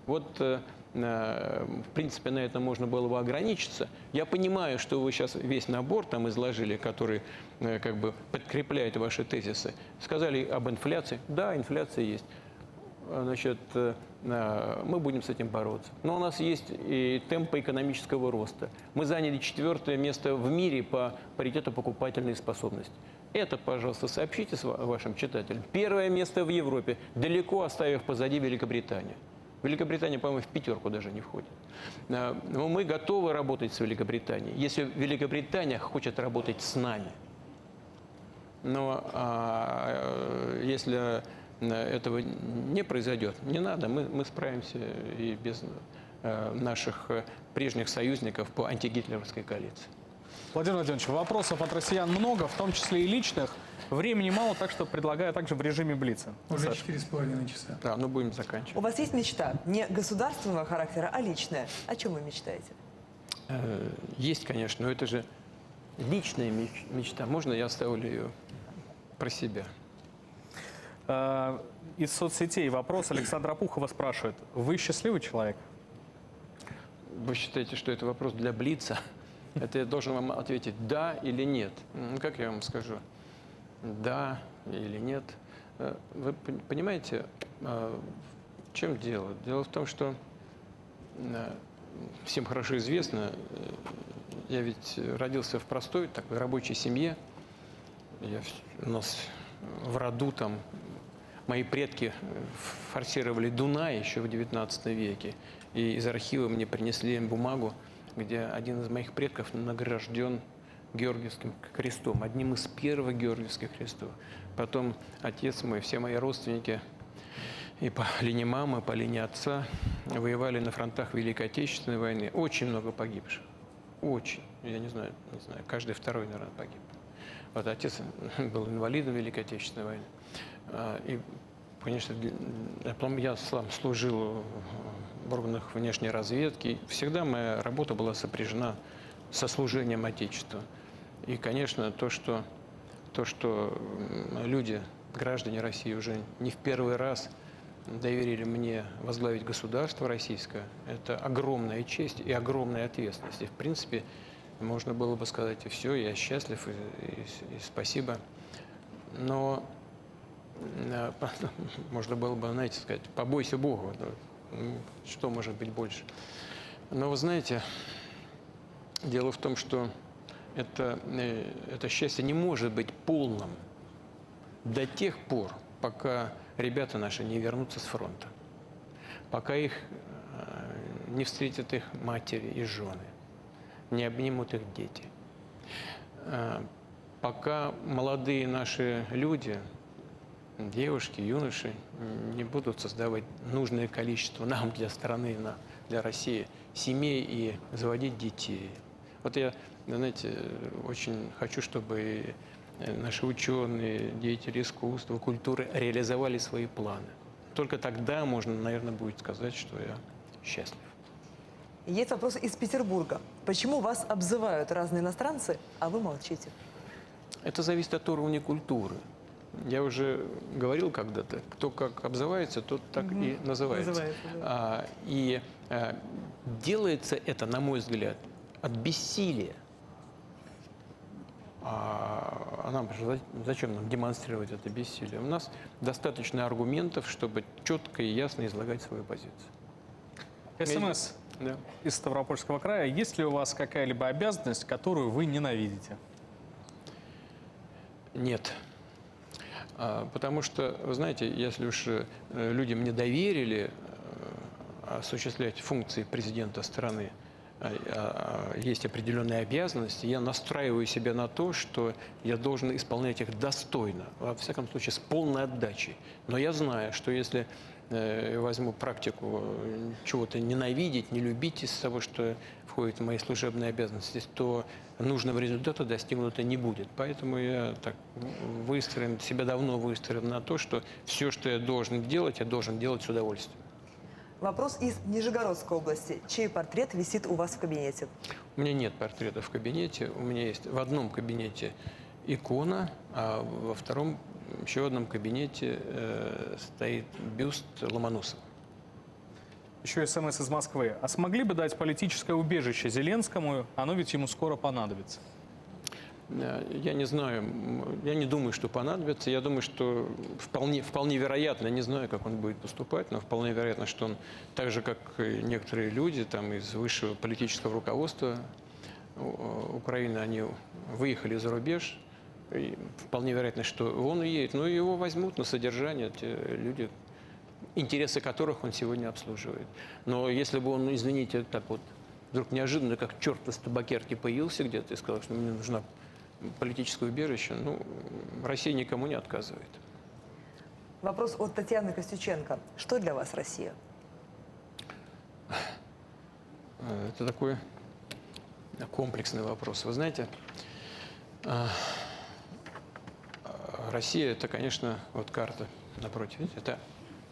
Вот, в принципе, на этом можно было бы ограничиться. Я понимаю, что вы сейчас весь набор там изложили, который как бы подкрепляет ваши тезисы. Сказали об инфляции. Да, инфляция есть. Значит, мы будем с этим бороться. Но у нас есть и темпы экономического роста. Мы заняли 4-е место в мире по паритету покупательной способности. Это, пожалуйста, сообщите вашим читателям. 1-е место в Европе, далеко оставив позади Великобританию. Великобритания, по-моему, в 5-ку даже не входит. Но мы готовы работать с Великобританией, если Великобритания хочет работать с нами. Но если этого не произойдет, не надо, мы справимся и без наших прежних союзников по антигитлеровской коалиции. Владимир Владимирович, вопросов от россиян много, в том числе и личных. Времени мало, так что предлагаю также в режиме блица. Уже 4,5 часа. Да, ну будем заканчивать. У вас есть мечта? Не государственного характера, а личная. О чем вы мечтаете? Есть, конечно, но это же личная мечта. Можно я оставлю ее про себя? Из соцсетей вопрос. Александр Апухова спрашивает. Вы счастливый человек? Вы считаете, что это вопрос для блица? Это я должен вам ответить да или нет. Ну, как я вам скажу? Да или нет. Вы понимаете, в чем дело? Дело в том, что всем хорошо известно, я ведь родился в простой такой рабочей семье. У нас в роду там мои предки форсировали Дунай еще в XIX веке. И из архива мне принесли бумагу, где один из моих предков награжден Георгиевским крестом, одним из первых Георгиевских крестов. Потом отец мой, все мои родственники и по линии мамы, по линии отца воевали на фронтах Великой Отечественной войны. Очень много погибших. Очень. Я не знаю, каждый второй, наверное, погиб. Вот отец был инвалидом Великой Отечественной войны. И, конечно, я сам служил в органах внешней разведки. Всегда моя работа была сопряжена со служением Отечеству. И, конечно, то, что люди, граждане России, уже не в первый раз доверили мне возглавить государство российское, это огромная честь и огромная ответственность. И, в принципе, можно было бы сказать, и все, я счастлив, и спасибо. Но можно было бы, знаете, сказать, побойся Бога. Что может быть больше? Но вы знаете, дело в том, что это счастье не может быть полным до тех пор, пока ребята наши не вернутся с фронта, пока их не встретят их матери и жены, не обнимут их дети, пока молодые наши люди, девушки, юноши не будут создавать нужное количество нам для страны, для России семей и заводить детей. Вот я, знаете, очень хочу, чтобы наши ученые, деятели искусства, культуры реализовали свои планы. Только тогда можно, наверное, будет сказать, что я счастлив. Есть вопрос из Петербурга. Почему вас обзывают разные иностранцы, а вы молчите? Это зависит от уровня культуры. Я уже говорил когда-то, кто как обзывается, тот так и называется. Делается это, на мой взгляд, от бессилия. А нам зачем нам демонстрировать это бессилие? У нас достаточно аргументов, чтобы четко и ясно излагать свою позицию. СМС из Ставропольского края. Есть ли у вас какая-либо обязанность, которую вы ненавидите? Нет. Потому что, вы знаете, если уж люди мне доверили осуществлять функции президента страны, есть определенные обязанности, я настраиваю себя на то, что я должен исполнять их достойно, во всяком случае, с полной отдачей. Но я знаю, что если я возьму практику чего-то ненавидеть, не любить из того, что входит в мои служебные обязанности, то нужного результата достигнуто не будет. Поэтому я так себя давно выстроил на то, что все, что я должен делать с удовольствием. Вопрос из Нижегородской области. Чей портрет висит у вас в кабинете? У меня нет портрета в кабинете. У меня есть в одном кабинете икона, а во втором, еще в одном кабинете стоит бюст Ломоносова. Еще СМС из Москвы. А смогли бы дать политическое убежище Зеленскому? Оно ведь ему скоро понадобится. Я не знаю, я не думаю, что понадобится. Я думаю, что вполне вероятно, не знаю, как он будет поступать, но вполне вероятно, что он, так же, как и некоторые люди там, из высшего политического руководства Украины, они выехали за рубеж. И вполне вероятно, что он уедет, но его возьмут на содержание те люди, интересы которых он сегодня обслуживает. Но если бы он, извините, так вот вдруг неожиданно, как черт из табакерки появился где-то и сказал, что мне нужна политическое убежище, Россия никому не отказывает. Вопрос от Татьяны Костюченко. Что для вас Россия? Это такой комплексный вопрос. Вы знаете, Россия – это, конечно, вот карта напротив. Видите, это,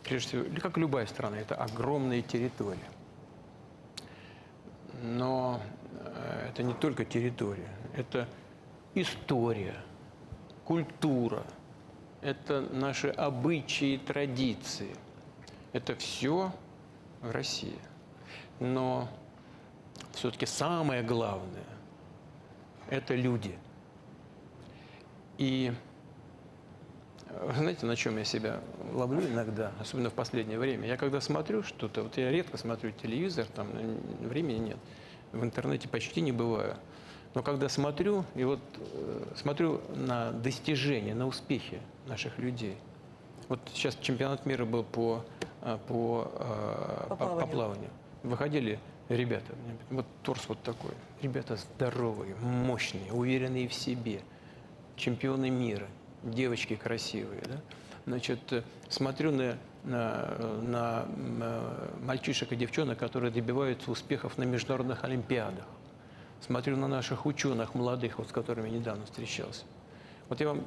прежде всего, как любая страна, это огромная территория. Но это не только территория, это история, культура, это наши обычаи, традиции. Это все в России. Но все-таки самое главное – это люди. И вы знаете, на чем я себя ловлю иногда, особенно в последнее время? Я когда смотрю что-то, вот я редко смотрю телевизор, там времени нет, в интернете почти не бываю. Но когда смотрю, и вот смотрю на достижения, на успехи наших людей. Вот сейчас чемпионат мира был по плаванию. Выходили ребята, вот торс вот такой. Ребята здоровые, мощные, уверенные в себе. Чемпионы мира, девочки красивые. Да? Значит, смотрю на мальчишек и девчонок, которые добиваются успехов на международных олимпиадах. Смотрю на наших ученых молодых, вот с которыми недавно встречался. Вот я вам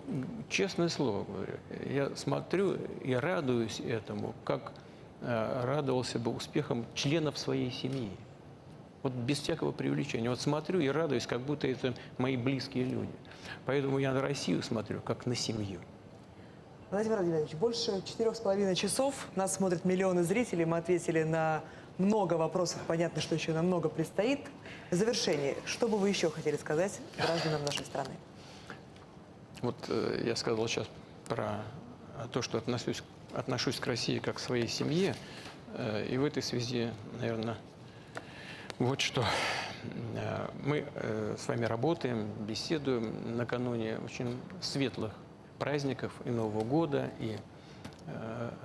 честное слово говорю, я смотрю и радуюсь этому, как радовался бы успехам членов своей семьи. Вот без всякого преувеличения. Вот смотрю и радуюсь, как будто это мои близкие люди. Поэтому я на Россию смотрю, как на семью. Владимир Владимирович, больше 4,5 часов. Нас смотрят миллионы зрителей. Мы ответили на много вопросов. Понятно, что еще намного предстоит. В завершении, что бы вы еще хотели сказать гражданам нашей страны? Вот я сказал сейчас про то, что отношусь к России как к своей семье. И в этой связи, наверное, вот что. Мы с вами работаем, беседуем накануне очень светлых праздников и Нового года, и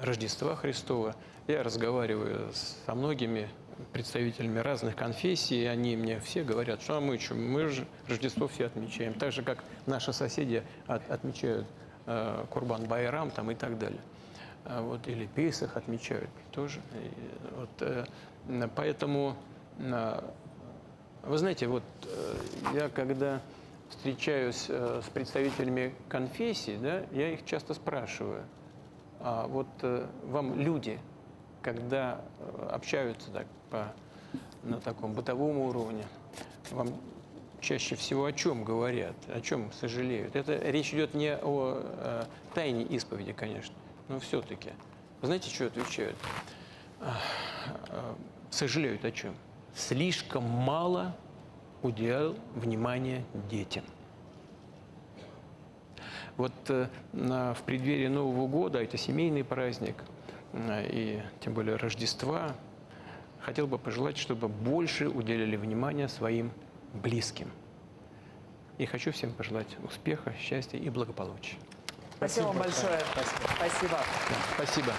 Рождества Христова. Я разговариваю со многими представителями разных конфессий, и они мне все говорят, что мы же Рождество все отмечаем, так же, как наши соседи отмечают Курбан-Байрам там, и так далее. Вот, или Песах отмечают тоже. Вот, поэтому, вы знаете, вот я когда встречаюсь с представителями конфессий, да, я их часто спрашиваю, а вот вам люди, когда общаются так, на таком бытовом уровне, вам чаще всего о чем говорят, о чем сожалеют? Это речь идет не о тайне исповеди, конечно, но все-таки. Вы знаете, что отвечают? Сожалеют о чем? Слишком мало уделял внимания детям. Вот в преддверии Нового года, это семейный праздник, и тем более Рождества, хотел бы пожелать, чтобы больше уделяли внимания своим близким. И хочу всем пожелать успеха, счастья и благополучия. Спасибо вам большое. Спасибо. Спасибо.